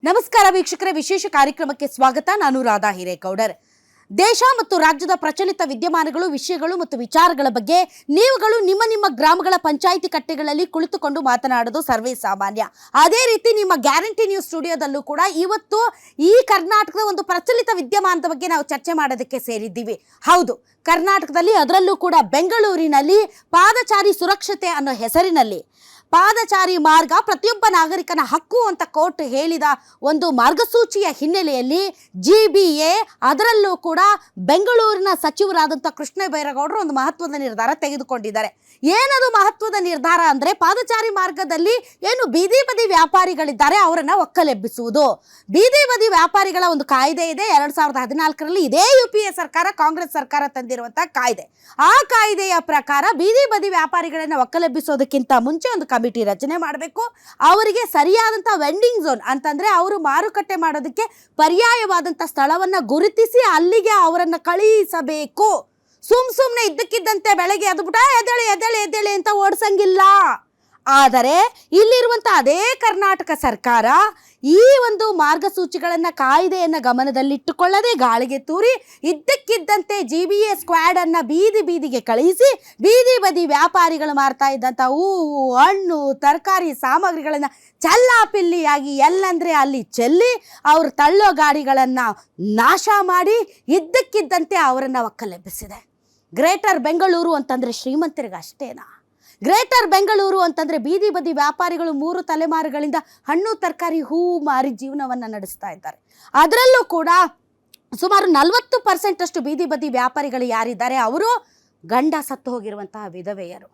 ನಮಸ್ಕಾರ ವೀಕ್ಷಕರೇ, ವಿಶೇಷ ಕಾರ್ಯಕ್ರಮಕ್ಕೆ ಸ್ವಾಗತ. ನಾನು ರಾಧಾ ಹಿರೇಗೌಡರ್. ದೇಶ ಮತ್ತು ರಾಜ್ಯದ ಪ್ರಚಲಿತ ವಿದ್ಯಮಾನಗಳು, ವಿಷಯಗಳು ಮತ್ತು ವಿಚಾರಗಳ ಬಗ್ಗೆ ನೀವುಗಳು ನಿಮ್ಮ ಗ್ರಾಮಗಳ ಪಂಚಾಯಿತಿ ಕಟ್ಟೆಗಳಲ್ಲಿ ಕುಳಿತುಕೊಂಡು ಮಾತನಾಡೋದು ಸರ್ವೇ ಸಾಮಾನ್ಯ. ಅದೇ ರೀತಿ ನಿಮ್ಮ ಗ್ಯಾರಂಟಿ ನ್ಯೂಸ್ ಸ್ಟುಡಿಯೋದಲ್ಲೂ ಕೂಡ ಇವತ್ತು ಈ ಕರ್ನಾಟಕದ ಒಂದು ಪ್ರಚಲಿತ ವಿದ್ಯಮಾನದ ಬಗ್ಗೆ ನಾವು ಚರ್ಚೆ ಮಾಡೋದಕ್ಕೆ ಸೇರಿದ್ದೀವಿ. ಹೌದು, ಕರ್ನಾಟಕದಲ್ಲಿ, ಅದರಲ್ಲೂ ಕೂಡ ಬೆಂಗಳೂರಿನಲ್ಲಿ ಪಾದಚಾರಿ ಸುರಕ್ಷತೆ ಅನ್ನೋ ಹೆಸರಿನಲ್ಲಿ ಪಾದಚಾರಿ ಮಾರ್ಗ ಪ್ರತಿಯೊಬ್ಬ ನಾಗರಿಕನ ಹಕ್ಕು ಅಂತ ಕೋರ್ಟ್ ಹೇಳಿದ ಒಂದು ಮಾರ್ಗಸೂಚಿಯ ಹಿನ್ನೆಲೆಯಲ್ಲಿ GBA, ಅದರಲ್ಲೂ ಕೂಡ ಬೆಂಗಳೂರಿನ ಸಚಿವರಾದಂಥ ಕೃಷ್ಣ ಬೈರೇಗೌಡರು ಒಂದು ಮಹತ್ವದ ನಿರ್ಧಾರ ತೆಗೆದುಕೊಂಡಿದ್ದಾರೆ. ಏನದು ಮಹತ್ವದ ನಿರ್ಧಾರ ಅಂದರೆ, ಪಾದಚಾರಿ ಮಾರ್ಗದಲ್ಲಿ ಏನು ಬೀದಿ ಬದಿ ವ್ಯಾಪಾರಿಗಳಿದ್ದಾರೆ ಅವರನ್ನು ಒಕ್ಕಲೆಬ್ಬಿಸುವುದು. ಬೀದಿ ಬದಿ ವ್ಯಾಪಾರಿಗಳ ಒಂದು ಕಾಯ್ದೆ ಇದೆ. 2014ರಲ್ಲಿ ಇದೇ UPA ಸರ್ಕಾರ, ಕಾಂಗ್ರೆಸ್ ಸರ್ಕಾರ ತಂದಿರುವಂಥ ಕಾಯ್ದೆ. ಆ ಕಾಯ್ದೆಯ ಪ್ರಕಾರ ಬೀದಿ ಬದಿ ವ್ಯಾಪಾರಿಗಳನ್ನು ಒಕ್ಕಲೆಬ್ಬಿಸೋದಕ್ಕಿಂತ ಮುಂಚೆ ಒಂದು ಕಮಿಟಿ ರಚನೆ ಮಾಡಬೇಕು. ಅವರಿಗೆ ಸರಿಯಾದಂಥ ವೆಂಡಿಂಗ್ ಝೋನ್ ಅಂತಂದರೆ ಅವರು ಮಾರುಕಟ್ಟೆ ಮಾಡೋದಕ್ಕೆ ಪರ್ಯಾಯವಾದಂಥ ಸ್ಥಳವನ್ನು ಗುರುತಿಸಿ ಅಲ್ಲಿಗೆ ಅವರನ್ನು ಕಳುಹಿಸಬೇಕು. ಸುಮ್ಮನೆ ಇದ್ದಕ್ಕಿದ್ದಂತೆ ಬೆಳಗ್ಗೆ ಎದ್ಬಿಟ್ಟು ಎದ್ದೇಳಿ ಅಂತ ಓಡಿಸಂಗಿಲ್ಲ. ಆದರೆ ಇಲ್ಲಿರುವಂಥ ಅದೇ ಕರ್ನಾಟಕ ಸರ್ಕಾರ ಈ ಒಂದು ಮಾರ್ಗಸೂಚಿಗಳನ್ನು, ಕಾಯ್ದೆಯನ್ನು ಗಮನದಲ್ಲಿಟ್ಟುಕೊಳ್ಳದೆ ಗಾಳಿಗೆ ತೂರಿ ಇದ್ದಕ್ಕಿದ್ದಂತೆ GBA ಸ್ಕ್ವಾಡನ್ನು ಬೀದಿಗೆ ಕಳುಹಿಸಿ ಬೀದಿ ಬದಿ ವ್ಯಾಪಾರಿಗಳು ಮಾರ್ತಾ ಇದ್ದಂಥ ಹೂವು, ಹಣ್ಣು, ತರಕಾರಿ ಸಾಮಗ್ರಿಗಳನ್ನು ಚಲ್ಲಾಪಿಲ್ಲಿಯಾಗಿ ಎಲ್ಲಂದರೆ ಅಲ್ಲಿ ಚೆಲ್ಲಿ ಅವರು ತಳ್ಳೋ ಗಾಡಿಗಳನ್ನು ನಾಶ ಮಾಡಿ ಇದ್ದಕ್ಕಿದ್ದಂತೆ ಅವರನ್ನು ಒಕ್ಕಲೆಬ್ಬಿಸಿದೆ. ಗ್ರೇಟರ್ ಬೆಂಗಳೂರು ಅಂತಂದರೆ ಶ್ರೀಮಂತರಿಗೆ ಅಷ್ಟೇನಾ? ಗ್ರೇಟರ್ ಬೆಂಗಳೂರು ಅಂತಂದರೆ ಬೀದಿ ಬದಿ ವ್ಯಾಪಾರಿಗಳು 3 ತಲೆಮಾರುಗಳಿಂದ ಹಣ್ಣು ತರಕಾರಿ ಹೂವು ಮಾರಿ ಜೀವನವನ್ನು ನಡೆಸ್ತಾ ಇದ್ದಾರೆ. ಅದರಲ್ಲೂ ಕೂಡ ಸುಮಾರು 40% ಅಷ್ಟು ಬೀದಿ ಬದಿ ವ್ಯಾಪಾರಿಗಳು ಯಾರಿದ್ದಾರೆ ಅವರು ಗಂಡ ಸತ್ತು ಹೋಗಿರುವಂತಹ ವಿಧವೆಯರು,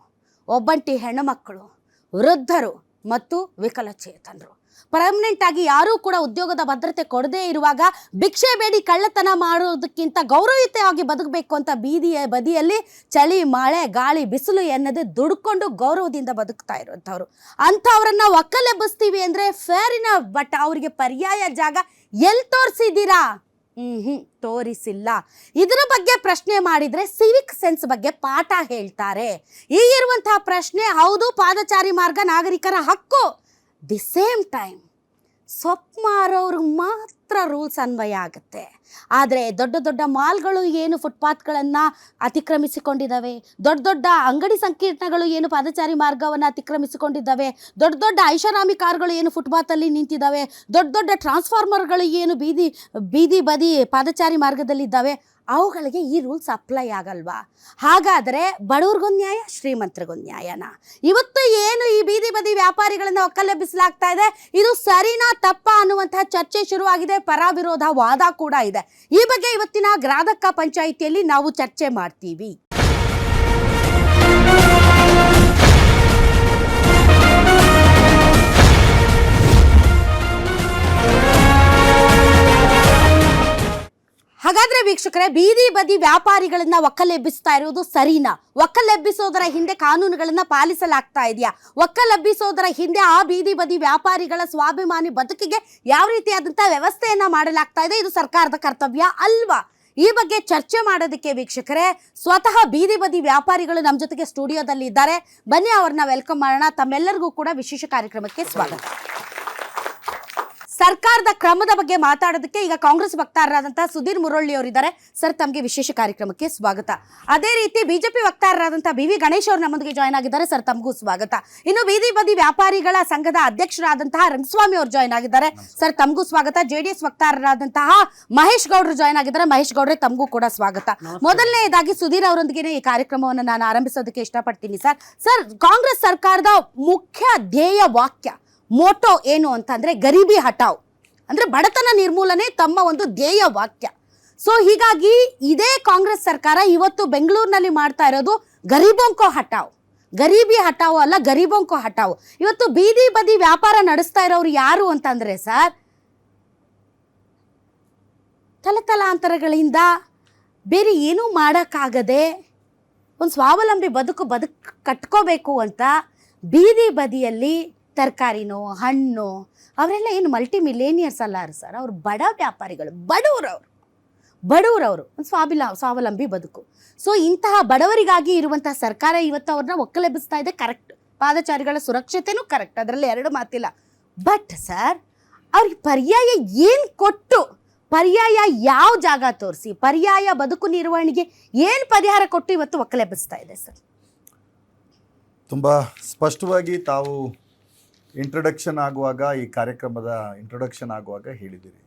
ಒಬ್ಬಂಟಿ ಹೆಣ್ಣುಮಕ್ಕಳು, ವೃದ್ಧರು ಮತ್ತು ವಿಕಲಚೇತನರು. ಪರ್ಮನೆಂಟ್ ಆಗಿ ಯಾರೂ ಕೂಡ ಉದ್ಯೋಗದ ಭದ್ರತೆ ಕೊಡದೇ ಇರುವಾಗ ಭಿಕ್ಷೆ ಬೇಡಿ ಕಳ್ಳತನ ಮಾಡೋದಕ್ಕಿಂತ ಗೌರವಯುತವಾಗಿ ಬದುಕಬೇಕು ಅಂತ ಬೀದಿಯ ಬದಿಯಲ್ಲಿ ಚಳಿ, ಮಳೆ, ಗಾಳಿ, ಬಿಸಿಲು ಎನ್ನದೆ ದುಡ್ಕೊಂಡು ಗೌರವದಿಂದ ಬದುಕ್ತಾ ಇರುವಂಥವ್ರು. ಅಂಥವ್ರನ್ನ ಒಕ್ಕಲೆಬ್ಬಿಸ್ತೀವಿ ಅಂದರೆ ಫೇರಿನ, ಬಟ್ ಅವರಿಗೆ ಪರ್ಯಾಯ ಜಾಗ ಎಲ್ಲಿ ತೋರಿಸಿದ್ದೀರಾ? ತೋರಿಸಿಲ್ಲ. ಇದರ ಬಗ್ಗೆ ಪ್ರಶ್ನೆ ಮಾಡಿದರೆ ಸಿವಿಕ್ ಸೆನ್ಸ್ ಬಗ್ಗೆ ಪಾಠ ಹೇಳ್ತಾರೆ. ಈಗಿರುವಂತಹ ಪ್ರಶ್ನೆ, ಹೌದು ಪಾದಚಾರಿ ಮಾರ್ಗ ನಾಗರಿಕರ ಹಕ್ಕು, ದಿ ಸೇಮ್ ಟೈಮ್ ಸೊಪ್ಪು ಮಾರೋರಿಗೆ ಮಾತ್ರ ರೂಲ್ಸ್ ಅನ್ವಯ ಆಗುತ್ತೆ. ಆದರೆ ದೊಡ್ಡ ಮಾಲ್ಗಳು ಏನು ಫುಟ್ಪಾತ್ಗಳನ್ನು ಅತಿಕ್ರಮಿಸಿಕೊಂಡಿದ್ದಾವೆ, ದೊಡ್ಡ ಅಂಗಡಿ ಸಂಕೀರ್ಣಗಳು ಏನು ಪಾದಚಾರಿ ಮಾರ್ಗವನ್ನು ಅತಿಕ್ರಮಿಸಿಕೊಂಡಿದ್ದಾವೆ, ದೊಡ್ಡ ಐಷಾರಾಮಿ ಕಾರ್ಗಳು ಏನು ಫುಟ್ಪಾತಲ್ಲಿ ನಿಂತಿದ್ದಾವೆ, ದೊಡ್ಡ ಟ್ರಾನ್ಸ್ಫಾರ್ಮರ್ಗಳು ಏನು ಬೀದಿ ಬದಿ ಪಾದಚಾರಿ ಮಾರ್ಗದಲ್ಲಿದ್ದಾವೆ, ಅವುಗಳಿಗೆ ಈ ರೂಲ್ಸ್ ಅಪ್ಲೈ ಆಗಲ್ವಾ? ಹಾಗಾದರೆ ಬಡವ್ರಿಗೊಂದು ನ್ಯಾಯ, ಶ್ರೀಮಂತರಿಗೊಂದು ನ್ಯಾಯನಾ? ಇವತ್ತು ಏನು ಈ ಬೀದಿ ಬದಿ ವ್ಯಾಪಾರಿಗಳನ್ನು ಒಕ್ಕಲೆಬ್ಬಿಸಲಾಗ್ತಾ ಇದೆ, ಇದು ಸರಿನಾ ತಪ್ಪಾ ಅನ್ನುವಂತಹ ಚರ್ಚೆ ಶುರುವಾಗಿದೆ. ಪರ ವಿರೋಧ ವಾದ ಕೂಡ ಇದೆ. ಈ ಬಗ್ಗೆ ಇವತ್ತಿನ ಗ್ರಾದಕ್ಕ ಪಂಚಾಯಿತಿಯಲ್ಲಿ ನಾವು ಚರ್ಚೆ ಮಾಡ್ತೀವಿ. ಹಾಗಾದ್ರೆ ವೀಕ್ಷಕರೇ, ಬೀದಿ ಬದಿ ವ್ಯಾಪಾರಿಗಳನ್ನ ಒಕ್ಕಲೆಬ್ಬಿಸ್ತಾ ಇರುವುದು ಸರಿನಾ? ಒಕ್ಕಲೆಬ್ಬಿಸೋದರ ಹಿಂದೆ ಕಾನೂನುಗಳನ್ನ ಪಾಲಿಸಲಾಗ್ತಾ ಇದೆಯಾ? ಒಕ್ಕಲೆಬ್ಬಿಸೋದರ ಹಿಂದೆ ಆ ಬೀದಿ ಬದಿ ವ್ಯಾಪಾರಿಗಳ ಸ್ವಾಭಿಮಾನಿ ಬದುಕಿಗೆ ಯಾವ ರೀತಿಯಾದಂತಹ ವ್ಯವಸ್ಥೆಯನ್ನ ಮಾಡಲಾಗ್ತಾ ಇದೆ? ಇದು ಸರ್ಕಾರದ ಕರ್ತವ್ಯ ಅಲ್ವಾ? ಈ ಬಗ್ಗೆ ಚರ್ಚೆ ಮಾಡೋದಕ್ಕೆ ವೀಕ್ಷಕರೇ, ಸ್ವತಃ ಬೀದಿ ಬದಿ ವ್ಯಾಪಾರಿಗಳು ನಮ್ಮ ಜೊತೆಗೆ ಸ್ಟುಡಿಯೋದಲ್ಲಿ ಇದ್ದಾರೆ. ಬನ್ನಿ, ಅವ್ರನ್ನ ವೆಲ್ಕಮ್ ಮಾಡೋಣ. ತಮ್ಮೆಲ್ಲರಿಗೂ ಕೂಡ ವಿಶೇಷ ಕಾರ್ಯಕ್ರಮಕ್ಕೆ ಸ್ವಾಗತ. ಸರ್ಕಾರದ ಕ್ರಮದ ಬಗ್ಗೆ ಮಾತಾಡೋದಕ್ಕೆ ಈಗ ಕಾಂಗ್ರೆಸ್ ವಕ್ತಾರರಾದಂತಹ ಸುಧೀರ್ ಮುರೊಳ್ಳಿ ಅವರಿದ್ದಾರೆ. ಸರ್, ತಮಗೆ ವಿಶೇಷ ಕಾರ್ಯಕ್ರಮಕ್ಕೆ ಸ್ವಾಗತ. ಅದೇ ರೀತಿ ಬಿಜೆಪಿ ವಕ್ತಾರರಾದಂತಹ BV ಗಣೇಶ್ ಅವರು ನಮ್ಮೊಂದಿಗೆ ಜಾಯ್ನ್ ಆಗಿದ್ದಾರೆ. ಸರ್, ತಮಗೂ ಸ್ವಾಗತ. ಇನ್ನು ಬೀದಿ ಬದಿ ವ್ಯಾಪಾರಿಗಳ ಸಂಘದ ಅಧ್ಯಕ್ಷರಾದಂತಹ ರಂಗಸ್ವಾಮಿ ಅವರು ಜಾಯ್ನ್ ಆಗಿದ್ದಾರೆ. ಸರ್, ತಮಗೂ ಸ್ವಾಗತ. JDS ವಕ್ತಾರರಾದಂತಹ ಮಹೇಶ್ ಗೌಡರು ಜಾಯ್ನ್ ಆಗಿದ್ದಾರೆ. ಮಹೇಶ್ ಗೌಡ್ರೆ, ತಮಗೂ ಕೂಡ ಸ್ವಾಗತ. ಮೊದಲನೇದಾಗಿ ಸುಧೀರ್ ಅವರೊಂದಿಗೆ ಈ ಕಾರ್ಯಕ್ರಮವನ್ನು ನಾನು ಆರಂಭಿಸೋದಕ್ಕೆ ಇಷ್ಟಪಡ್ತೀನಿ. ಸರ್, ಕಾಂಗ್ರೆಸ್ ಸರ್ಕಾರದ ಮುಖ್ಯ ಧ್ಯೇಯ ವಾಕ್ಯ, ಮೋಟೋ ಏನು ಅಂತಂದ್ರೆ ಗರೀಬಿ ಹಟಾವ್, ಅಂದ್ರೆ ಬಡತನ ನಿರ್ಮೂಲನೆ ತಮ್ಮ ಒಂದು ಧ್ಯೇಯ ವಾಕ್ಯ. ಸೊ ಹೀಗಾಗಿ ಇದೇ ಕಾಂಗ್ರೆಸ್ ಸರ್ಕಾರ ಇವತ್ತು ಬೆಂಗಳೂರಿನಲ್ಲಿ ಮಾಡ್ತಾ ಇರೋದು ಗರೀಬೋಂಕೋ ಹಟಾವ್. ಗರೀಬಿ ಹಟಾವ್ ಅಲ್ಲ, ಗರೀಬೋಂಕೋ ಹಟಾವ್. ಇವತ್ತು ಬೀದಿ ಬದಿ ವ್ಯಾಪಾರ ನಡೆಸ್ತಾ ಇರೋರು ಯಾರು ಅಂತಂದ್ರೆ ಸರ್, ತಲತಲಾಂತರಗಳಿಂದ ಬೇರೆ ಏನೂ ಮಾಡೋಕ್ಕಾಗದೆ ಒಂದು ಸ್ವಾವಲಂಬಿ ಬದುಕು ಕಟ್ಕೋಬೇಕು ಅಂತ ಬೀದಿ ಬದಿಯಲ್ಲಿ ತರಕಾರಿನೋ ಹಣ್ಣು, ಅವರೆಲ್ಲ ಏನು ಮಲ್ಟಿ ಮಿಲೇನಿಯರ್ಸ್ ಅಲ್ಲ ಸರ್, ಅವರು ಬಡ ವ್ಯಾಪಾರಿಗಳು, ಬಡವರವರು ಒಂದು ಸ್ವಾವಲಂಬಿ ಬದುಕು. ಸೊ ಇಂತಹ ಬಡವರಿಗಾಗಿ ಇರುವಂತಹ ಸರ್ಕಾರ ಇವತ್ತು ಅವ್ರನ್ನ ಒಕ್ಕಲೆಬ್ಬಿಸ್ತಾ ಇದೆ. ಕರೆಕ್ಟ್, ಪಾದಚಾರಿಗಳ ಸುರಕ್ಷತೆನೂ ಕರೆಕ್ಟ್, ಅದರಲ್ಲಿ ಎರಡು ಮಾತಿಲ್ಲ. ಬಟ್ ಸರ್, ಅವ್ರಿಗೆ ಪರ್ಯಾಯ ಏನು ಕೊಟ್ಟು, ಪರ್ಯಾಯ ಯಾವ ಜಾಗ ತೋರಿಸಿ, ಪರ್ಯಾಯ ಬದುಕು ನಿರ್ವಹಣೆಗೆ ಏನು ಪರಿಹಾರ ಕೊಟ್ಟು ಇವತ್ತು ಒಕ್ಕಲೆಬ್ಬಿಸ್ತಾ ಇದೆ ಸರ್? ತುಂಬ ಸ್ಪಷ್ಟವಾಗಿ ತಾವು ಇಂಟ್ರೊಡಕ್ಷನ್ ಆಗುವಾಗ, ಈ ಕಾರ್ಯಕ್ರಮದ ಇಂಟ್ರೊಡಕ್ಷನ್ ಆಗುವಾಗ ಹೇಳಿದ್ದೀರಿ.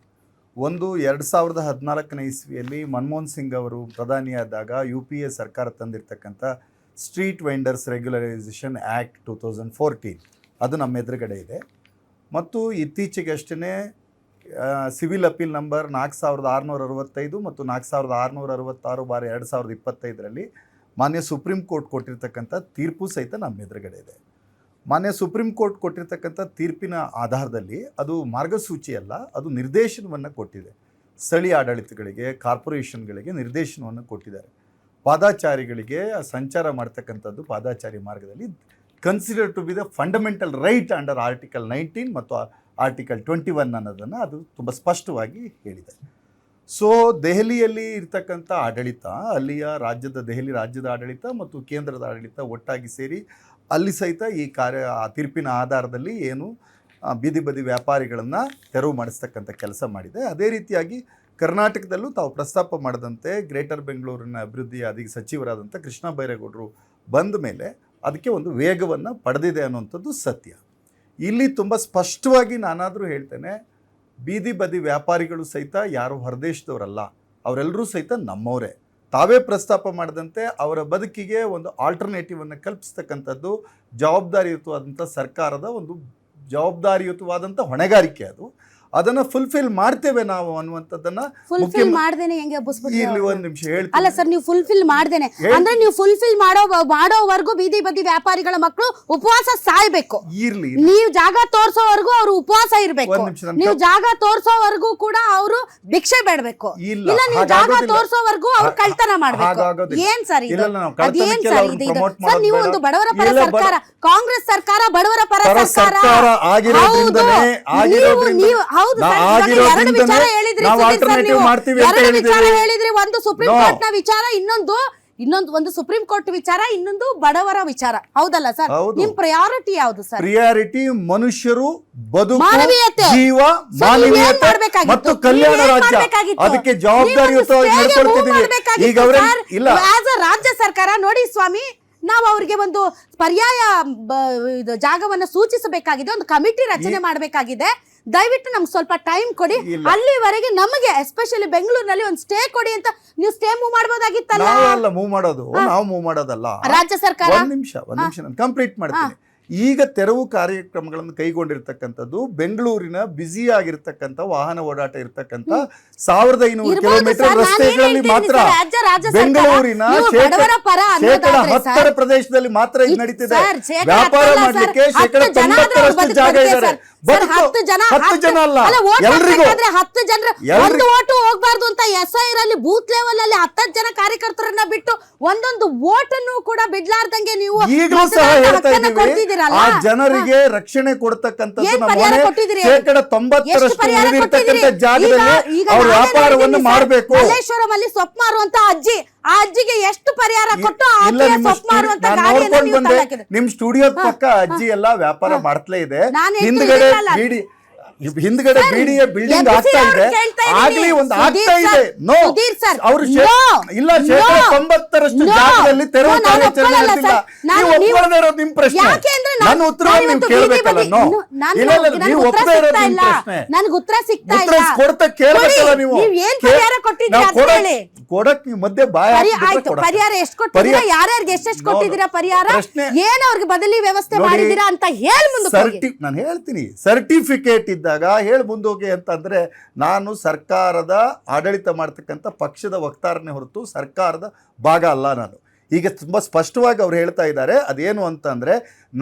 ಒಂದು 2014ನೇ ಇಸ್ವಿಯಲ್ಲಿ ಮನಮೋಹನ್ ಸಿಂಗ್ ಅವರು ಪ್ರಧಾನಿಯಾದಾಗ UPA ಸರ್ಕಾರ ತಂದಿರತಕ್ಕಂಥ ಸ್ಟ್ರೀಟ್ ವೆಂಡರ್ಸ್ ರೆಗ್ಯುಲರೈಸೇಷನ್ ಆ್ಯಕ್ಟ್ 2014 ಅದು ನಮ್ಮ ಎದುರುಗಡೆ ಇದೆ. ಮತ್ತು ಇತ್ತೀಚೆಗಷ್ಟೇ ಸಿವಿಲ್ ಅಪೀಲ್ ನಂಬರ್ 4665 ಮತ್ತು 4666/2025 ಮಾನ್ಯ ಸುಪ್ರೀಂ ಕೋರ್ಟ್ ಕೊಟ್ಟಿರ್ತಕ್ಕಂಥ ತೀರ್ಪು ಸಹಿತ ನಮ್ಮ ಎದುರುಗಡೆ ಇದೆ. ಮಾನ್ಯ ಸುಪ್ರೀಂ ಕೋರ್ಟ್ ಕೊಟ್ಟಿರ್ತಕ್ಕಂಥ ತೀರ್ಪಿನ ಆಧಾರದಲ್ಲಿ ಅದು ಮಾರ್ಗಸೂಚಿ ಅಲ್ಲ, ಅದು ನಿರ್ದೇಶನವನ್ನು ಕೊಟ್ಟಿದೆ. ಸ್ಥಳೀಯ ಆಡಳಿತಗಳಿಗೆ, ಕಾರ್ಪೊರೇಷನ್ಗಳಿಗೆ ನಿರ್ದೇಶನವನ್ನು ಕೊಟ್ಟಿದ್ದಾರೆ. ಪಾದಾಚಾರಿಗಳಿಗೆ ಸಂಚಾರ ಮಾಡ್ತಕ್ಕಂಥದ್ದು ಪಾದಾಚಾರಿ ಮಾರ್ಗದಲ್ಲಿ consider to be the fundamental right under article 19 ಮತ್ತು ಆರ್ಟಿಕಲ್ 21 ಅನ್ನೋದನ್ನು ಅದು ತುಂಬ ಸ್ಪಷ್ಟವಾಗಿ ಹೇಳಿದೆ. ಸೊ ದೆಹಲಿಯಲ್ಲಿ ಇರ್ತಕ್ಕಂಥ ಆಡಳಿತ, ಅಲ್ಲಿಯ ದೆಹಲಿ ರಾಜ್ಯದ ಆಡಳಿತ ಮತ್ತು ಕೇಂದ್ರದ ಆಡಳಿತ ಒಟ್ಟಾಗಿ ಸೇರಿ ಅಲ್ಲಿ ಸಹಿತ ಈ ತೀರ್ಪಿನ ಆಧಾರದಲ್ಲಿ ಏನು ಬೀದಿ ಬದಿ ವ್ಯಾಪಾರಿಗಳನ್ನು ತೆರವು ಮಾಡಿಸ್ತಕ್ಕಂಥ ಕೆಲಸ ಮಾಡಿದೆ. ಅದೇ ರೀತಿಯಾಗಿ ಕರ್ನಾಟಕದಲ್ಲೂ ತಾವು ಪ್ರಸ್ತಾಪ ಮಾಡಿದಂತೆ ಗ್ರೇಟರ್ ಬೆಂಗಳೂರಿನ ಅಭಿವೃದ್ಧಿ ಸಚಿವರಾದಂಥ ಕೃಷ್ಣ ಬೈರೇಗೌಡರು ಬಂದ ಮೇಲೆ ಅದಕ್ಕೆ ಒಂದು ವೇಗವನ್ನು ಪಡೆದಿದೆ ಅನ್ನುವಂಥದ್ದು ಸತ್ಯ. ಇಲ್ಲಿ ತುಂಬ ಸ್ಪಷ್ಟವಾಗಿ ನಾನಾದರೂ ಹೇಳ್ತೇನೆ, ಬೀದಿ ಬದಿ ವ್ಯಾಪಾರಿಗಳು ಸಹಿತ ಯಾರು ಹೊರದೇಶದವರಲ್ಲ, ಅವರೆಲ್ಲರೂ ಸಹಿತ ನಮ್ಮವರೇ. ತಾವೇ ಪ್ರಸ್ತಾಪ ಮಾಡಿದಂತೆ ಅವರ ಬದುಕಿಗೆ ಒಂದು ಆಲ್ಟರ್ನೇಟಿವನ್ನು ಕಲ್ಪಿಸ್ತಕ್ಕಂಥದ್ದು ಜವಾಬ್ದಾರಿಯುತವಾದಂಥ ಸರ್ಕಾರದ ಒಂದು ಜವಾಬ್ದಾರಿಯುತವಾದಂಥ ಹೊಣೆಗಾರಿಕೆ. ಅದನ್ನು ಫುಲ್ಫಿಲ್ ಮಾಡ್ತೇವೆ ನಾವು ಅನ್ನುವಂಥದ್ದನ್ನು ಫುಲ್ಫಿಲ್ ಮಾಡ್ದೇನೆ ಹೆಂಗೆ ಇಲ್ಲಿ ಒಂದು ನಿಮಿಷ ಹೇಳ್ತೀನಿ. ಅಲ್ಲ ಸರ್, ನೀವು ಫುಲ್ಫಿಲ್ ಮಾಡ್ದೇನೆ ಅಂದ್ರೆ ನೀವು ಫುಲ್ಫಿಲ್ ಮಾಡೋವರೆಗೂ ಬೀದಿ ಬದಿ ವ್ಯಾಪಾರಿಗಳ ಮಕ್ಕಳು ಉಪವಾಸ ಸಾಯ್ಬೇಕು. ಇರ್ಲಿ, ನೀವು ಜಾಗ ತೋರ್ಸೋವರೆಗೂ ಅವರು ಉಪವಾಸ ಇರ್ಬೇಕು. ನೀವು ಜಾಗ ತೋರ್ಸೋವರೆಗೂ ಕೂಡ ಅವರು ಭಿಕ್ಷೆ ಬೇಡಬೇಕು. ಇಲ್ಲ, ನೀವು ಜಾಗ ತೋರ್ಸೋವರೆಗೂ ಅವ್ರು ಕಳ್ತನ ಮಾಡ್ಬೇಕು. ಏನ್ ಸರ್ ಇದು? ಅದೇನ್ ಸರ್ ಇದು? ಸರ್, ನೀವು ಒಂದು ಬಡವರ ಪರ ಸರ್ಕಾರ, ಕಾಂಗ್ರೆಸ್ ಸರ್ಕಾರ ಬಡವರ ಪರ ಸರ್ಕಾರ. ಹೌದು ಸರ್, ಎರಡು ವಿಚಾರ ಹೇಳಿದ್ರಿ. ಒಂದು ಸುಪ್ರೀಂ ಕೋರ್ಟ್ ನ ವಿಚಾರ, ಒಂದು ಸುಪ್ರೀಂ ಕೋರ್ಟ್ ವಿಚಾರ, ಇನ್ನೊಂದು ಬಡವರ ವಿಚಾರ. ಹೌದಲ್ಲ ಸರ್? ನಿಮ್ ಪ್ರಯಾರಿಟಿ ಯಾವುದು ಸರ್? ಪ್ರಿಯಾರಿಟಿ ಮನುಷ್ಯರು, ಬದುಕು, ಮಾನವೀಯತೆ, ಜೀವ, ಮಾನವೀಯತೆ ಮತ್ತು ಕಲ್ಯಾಣ ರಾಜ್ಯ. ಅದಕ್ಕೆ ಜವಾಬ್ದಾರಿಯುತವಾಗಿ ನಡ್ಕೊಳ್ತಿದ್ದೀವಿ. ಈಗ ಇಲ್ಲ, ಆಸ್ ಅ ರಾಜ್ಯ ಸರ್ಕಾರ ನೋಡಿ ಸ್ವಾಮಿ, ನಾವು ಅವರಿಗೆ ಒಂದು ಪರ್ಯಾಯ ಜಾಗವನ್ನು ಸೂಚಿಸಬೇಕಾಗಿದೆ, ಒಂದು ಕಮಿಟಿ ರಚನೆ ಮಾಡಬೇಕಾಗಿದೆ. ದಯವಿಟ್ಟು ನಮ್ಗೆ ಸ್ವಲ್ಪ ಟೈಮ್ ಕೊಡಿ. ಅಲ್ಲಿವರೆಗೆ ನಮಗೆ ಎಸ್ಪೆಷಲಿ ಬೆಂಗಳೂರಿನಲ್ಲಿ ಒಂದು ಸ್ಟೇ ಕೊಡಿ ಅಂತ. ನೀವು ಸ್ಟೇ ಮೂವ್ ಮಾಡಬಹುದಾಗಿತ್ತಲ್ಲ. ಮೂವ್ ಮಾಡೋದು ನಾವು ಮೂವ್ ಮಾಡೋದಲ್ಲ, ರಾಜ್ಯ ಸರ್ಕಾರ. ಒಂದ್ ನಿಮಿಷ ನಾನು ಕಂಪ್ಲೀಟ್ ಮಾಡ್ತೀನಿ. ಈಗ ತೆರವು ಕಾರ್ಯಕ್ರಮಗಳನ್ನು ಕೈಗೊಂಡಿರ್ತಕ್ಕಂಥದ್ದು ಬೆಂಗಳೂರಿನ ಬ್ಯುಸಿ ಆಗಿರ್ತಕ್ಕಂಥ ವಾಹನ ಓಡಾಟ ಇರ್ತಕ್ಕಂಥ 1500 ಕಿಲೋಮೀಟರ್ ರಸ್ತೆಗಳಲ್ಲಿ ಮಾತ್ರ, ಬೆಂಗಳೂರಿನ ಶೇಕಡ 10 ಪ್ರದೇಶದಲ್ಲಿ ಮಾತ್ರ ಇದು ನಡೀತಿದೆ. ವ್ಯಾಪಾರ ಮಾಡ್ಲಿಕ್ಕೆ ಶೇಕಡ 90% ಜಾಗ ಇದ್ದಾರೆ. 10 ಜನ ಅಲ್ಲ, ಎಲ್ರಿಗೂ 10 ಜನರು ಒಂದು ಓಟು ಹೋಗ್ಬಾರ್ದು ಅಂತ SIR ಅಲ್ಲಿ ಬೂತ್ ಲೆವೆಲ್ ಅಲ್ಲಿ 10 ಜನ ಕಾರ್ಯಕರ್ತರನ್ನ ಬಿಟ್ಟು ಒಂದೊಂದು ಓಟನ್ನು ಕೂಡ ಬಿಡ್ಲಾರ್ದಂಗೆ ನೀವು ಈಗಲೂ ಸಹ ಹೇಳ್ತಾ ಇದ್ದೀವಿ. ಆ ಜನರಿಗೆ ರಕ್ಷಣೆ ಕೊಡ್ತಕ್ಕಂಥದ್ದು ಶೇಕಡ 90ರಷ್ಟು ಉಳಿದಿರ್ತಕ್ಕಂಥ ಜಾಗದಲ್ಲಿ ಅವರು ವ್ಯಾಪಾರವನ್ನು ಮಾಡಬೇಕು. ಮಲ್ಲೇಶ್ವರಂ ಅಲ್ಲಿ ಸೊಪ್ಪು ಮಾರುವಂತ ಅಜ್ಜಿ, ಆ ಅಜ್ಜಿಗೆ ಎಷ್ಟು ಪರಿಹಾರ ಕೊಟ್ಟು ನಿಮ್ ಸ್ಟುಡಿಯೋ ಪಕ್ಕ ಅಜ್ಜಿ ಎಲ್ಲಾ ವ್ಯಾಪಾರ ಮಾಡ್ತಲೇ ಇದೆ. ಹಿಂದ್ಗಡೆ ಬಿಡಿಯ ಬಿಲ್ಡಿಂಗ್ ಆಗ್ತಾ ಇದೆ, ಆಗ್ಲಿ ಒಂದು ಆಗ್ತಾ ಇದೆ. ನೋ, ಅವರು ಇಲ್ಲ, ಶೇಕಡ 90ರಷ್ಟು ಜಾಗದಲ್ಲಿ ತೆರವು ಕಾರ್ಯಾಚರಣೆ ನಡೆಸಿಲ್ಲ. ನೀವು ಒಪ್ಕೊಳ್ಳದೆ ಇರೋದು ನಿಮ್ ಪ್ರಶ್ನೆ, ನನ್ನ ಉತ್ತರವನ್ನು ನೀವು ಕೇಳಬೇಕಲ್ಲ. ನೋ, ಇಲ್ಲ, ನೀವು ಒಪ್ಪದೇ ಇರೋದು ನಿಮ್ ಪ್ರಶ್ನೆ. ನನಗೆ ಉತ್ತರ ಸಿಗ್ತಾ ಇಲ್ಲ. ಕೊಡ್ತಾ ಕೇಳಬೇಕಲ್ಲ ನೀವು. ಕೊಡಕ್ ನೀವು ಮಧ್ಯೆ ಬಾಯ ಪರಿಹಾರ ಎಷ್ಟು ಕೊಟ್ಟಿದ್ದೀರಾ, ಯಾರ್ಯಾರಿಗೆ ಎಷ್ಟೆಷ್ಟು ಕೊಟ್ಟಿದ್ದೀರಾ ಪರಿಹಾರ, ಏನ್ ಅವ್ರಿಗೆ ಬದಲಿ ವ್ಯವಸ್ಥೆ ಮಾಡಿದ್ದೀರಾ ಅಂತ ಹೇಳಿ ಮುಂದೆ ನಾನು ಹೇಳ್ತೀನಿ. ಸರ್ಟಿಫಿಕೇಟ್ ಇದ್ದಾಗ ಹೇಳಿ ಮುಂದೋಗಿ ಅಂತಂದ್ರೆ, ನಾನು ಸರ್ಕಾರದ ಆಡಳಿತ ಮಾಡ್ತಕ್ಕಂಥ ಪಕ್ಷದ ವಕ್ತಾರನೇ ಹೊರತು ಸರ್ಕಾರದ ಭಾಗ ಅಲ್ಲ ನಾನು. ಈಗ ತುಂಬ ಸ್ಪಷ್ಟವಾಗಿ ಅವ್ರು ಹೇಳ್ತಾ ಇದ್ದಾರೆ. ಅದೇನು ಅಂತಂದರೆ,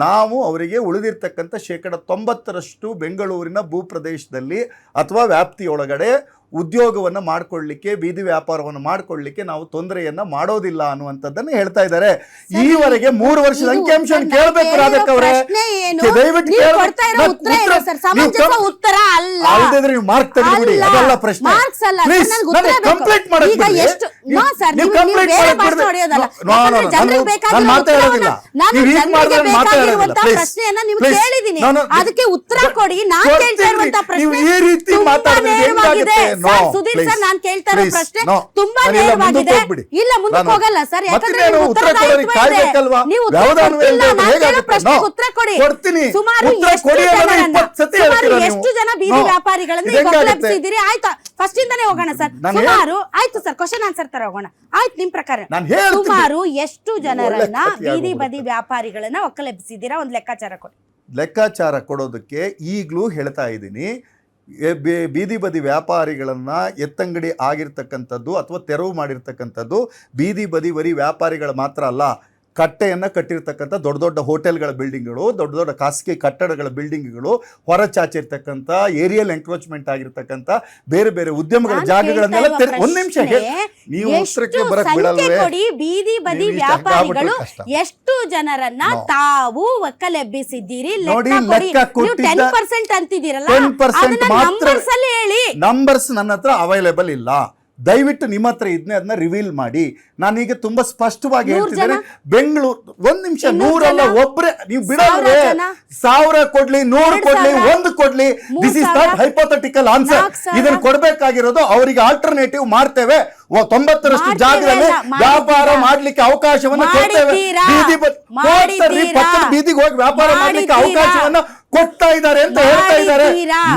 ನಾವು ಅವರಿಗೆ ಉಳಿದಿರ್ತಕ್ಕಂಥ ಶೇಕಡ 90ರಷ್ಟು ಬೆಂಗಳೂರಿನ ಭೂಪ್ರದೇಶದಲ್ಲಿ ಅಥವಾ ವ್ಯಾಪ್ತಿಯೊಳಗಡೆ ಉದ್ಯೋಗವನ್ನು ಮಾಡ್ಕೊಳ್ಳಿಕ್ಕೆ, ಬೀದಿ ವ್ಯಾಪಾರವನ್ನು ಮಾಡ್ಕೊಳ್ಳಿಕ್ಕೆ ನಾವು ತೊಂದರೆಯನ್ನ ಮಾಡೋದಿಲ್ಲ ಅನ್ನುವಂಥದ್ದನ್ನು ಹೇಳ್ತಾ ಇದ್ದಾರೆ. ಈವರೆಗೆ 3 ವರ್ಷದ ಅಂಕಿಅಂಶ ಕೇಳಬೇಕು ರಾಧಕ್ ಅವರೇ, ದಯವಿಟ್ಟು ಅಲ್ಲದಿದ್ರೆ ನೀವು ಮಾರ್ಕ್ ತೆಗೆದುಬಿಡಿ, ಅದಲ್ಲ ಪ್ರಶ್ನೆ. ಕಂಪ್ಲೀಟ್ ಮಾಡಕ್ಕೆ ಅದಕ್ಕೆ ಉತ್ತರ ಕೊಡಿ. ನಾನು ಕೇಳ್ತಾ ಇರುವಂತ ಪ್ರಶ್ನೆ ಸುಧೀರ್ ಸರ್, ನಾನು ಕೇಳ್ತಾ ಇರೋ ಪ್ರಶ್ನೆ ತುಂಬಾ ನೇರವಾಗಿದೆ. ಇಲ್ಲ ಮುಂದಕ್ಕೆ ಹೋಗಲ್ಲ ಸರ್, ಯಾಕಂದ್ರೆ ನೀವು ಉತ್ತರ ಉತ್ತರ ಕೊಡಿ. ಸುಮಾರು ಎಷ್ಟು ಜನ ಬೀದಿ ವ್ಯಾಪಾರಿಗಳನ್ನ ಒಕ್ಕಲೆಬ್ಸಿದ್ದೀರಿ? ಆಯ್ತು, ಫಸ್ಟ್ ಇಂದಾನೆ ಹೋಗೋಣ ಸರ್. ಸುಮಾರು ಆಯ್ತು ಸರ್, ಕ್ವಶನ್ ಆನ್ಸರ್ ತರ ಹೋಗೋಣ. ಆಯ್ತು, ನಿಮ್ ಪ್ರಕಾರ ಸುಮಾರು ಎಷ್ಟು ಜನರನ್ನ ಬೀದಿ ಬದಿ ವ್ಯಾಪಾರಿಗಳನ್ನ ಒಕ್ಕಲೆಬ್ಸಿದ್ದೀರಾ? ಒಂದು ಲೆಕ್ಕಾಚಾರ ಕೊಡಿ. ಲೆಕ್ಕಾಚಾರ ಕೊಡೋದಕ್ಕೆ ಈಗಲೂ ಹೇಳ್ತಾ ಇದ್ದೀನಿ. ಬೀದಿ ಬದಿ ವ್ಯಾಪಾರಿಗಳನ್ನ ಎತ್ತಂಗಡಿ ಆಗಿರ್ತಕ್ಕಂಥದ್ದು ಅಥವಾ ತೆರವು ಮಾಡಿರ್ತಕ್ಕಂಥದ್ದು ಬೀದಿ ಬದಿ ಬರೀ ವ್ಯಾಪಾರಿಗಳು ಮಾತ್ರ ಅಲ್ಲ, ಕಟ್ಟೆಯನ್ನು ಕಟ್ಟಿರ್ತಕ್ಕಂಥ ದೊಡ್ಡ ದೊಡ್ಡ ಹೋಟೆಲ್ಗಳ ಬಿಲ್ಡಿಂಗ್ಗಳು, ದೊಡ್ಡ ದೊಡ್ಡ ಖಾಸಗಿ ಕಟ್ಟಡಗಳ ಬಿಲ್ಡಿಂಗ್ಗಳು, ಹೊರ ಚಾಚಿರ್ತಕ್ಕಂಥ ಏರಿಯಲ್ ಎಂಕ್ರೋಚ್ಮೆಂಟ್ ಆಗಿರ್ತಕ್ಕಂಥ ಬೇರೆ ಬೇರೆ ಉದ್ಯಮಗಳ ಜಾಗಗಳನ್ನೆಲ್ಲ ಒಂದು ನಿಮಿಷ ನೀವು ಉತ್ತರಕ್ಕೆ ಬರಕ್ ಬಿಡಲ್ವೇ? ಬೀದಿ ಬದಿ ವ್ಯಾಪಾರಿಗಳು ಎಷ್ಟು ಜನರನ್ನ ತಾವು ಒಕ್ಕಲೆಬ್ಬಿಸಿದ್ದೀರಿ? ನೋಡಿ, ಲೆಕ್ಕ ಕೊಟ್ಟಿದ್ದ 10% ಅಂತಿದ್ದೀರಲ್ಲ, 10% ಮಾತ್ರ ಹೇಳಿ. ನಂಬರ್ಸ್ ನನ್ನ ಹತ್ರ ಅವೈಲೇಬಲ್ ಇಲ್ಲ. ದಯವಿಟ್ಟು ನಿಮ್ಮ ಹತ್ರ ಇದನ್ನೇ ಅದನ್ನ ರಿವೀಲ್ ಮಾಡಿ. ನಾನೀಗ ತುಂಬಾ ಸ್ಪಷ್ಟವಾಗಿ ಹೇಳ್ತಿದ್ದೇನೆ. ಬೆಂಗಳೂರು, ಒಂದ್ ನಿಮಿಷ, 100 ಅಲ್ಲ, ಒಬ್ರೆ ನೀವು ಬಿಡಲ್ವೇ? 1000 ಕೊಡ್ಲಿ, 100 ಕೊಡ್ಲಿ, 1 ಕೊಡ್ಲಿ, this is not hypothetical answer. ಇದನ್ನ ಕೊಡ್ಬೇಕಾಗಿರೋದು ಅವರಿಗೆ ಆಲ್ಟರ್ನೇಟಿವ್ ಮಾಡ್ತೇವೆ. 90% ಜಾಗದಲ್ಲಿ ವ್ಯಾಪಾರ ಮಾಡ್ಲಿಕ್ಕೆ ಅವಕಾಶವನ್ನ ಕೊಡ್ತೇವೆ. ಪಕ್ಕದ ಬೀದಿಗೆ ಹೋಗಿ ವ್ಯಾಪಾರ ಮಾಡ್ಲಿಕ್ಕೆ ಅವಕಾಶವನ್ನ ಕೊಡ್ತಾ ಇದ್ದಾರೆ ಅಂತ ಹೇಳ್ತಾ ಇದ್ದಾರೆ.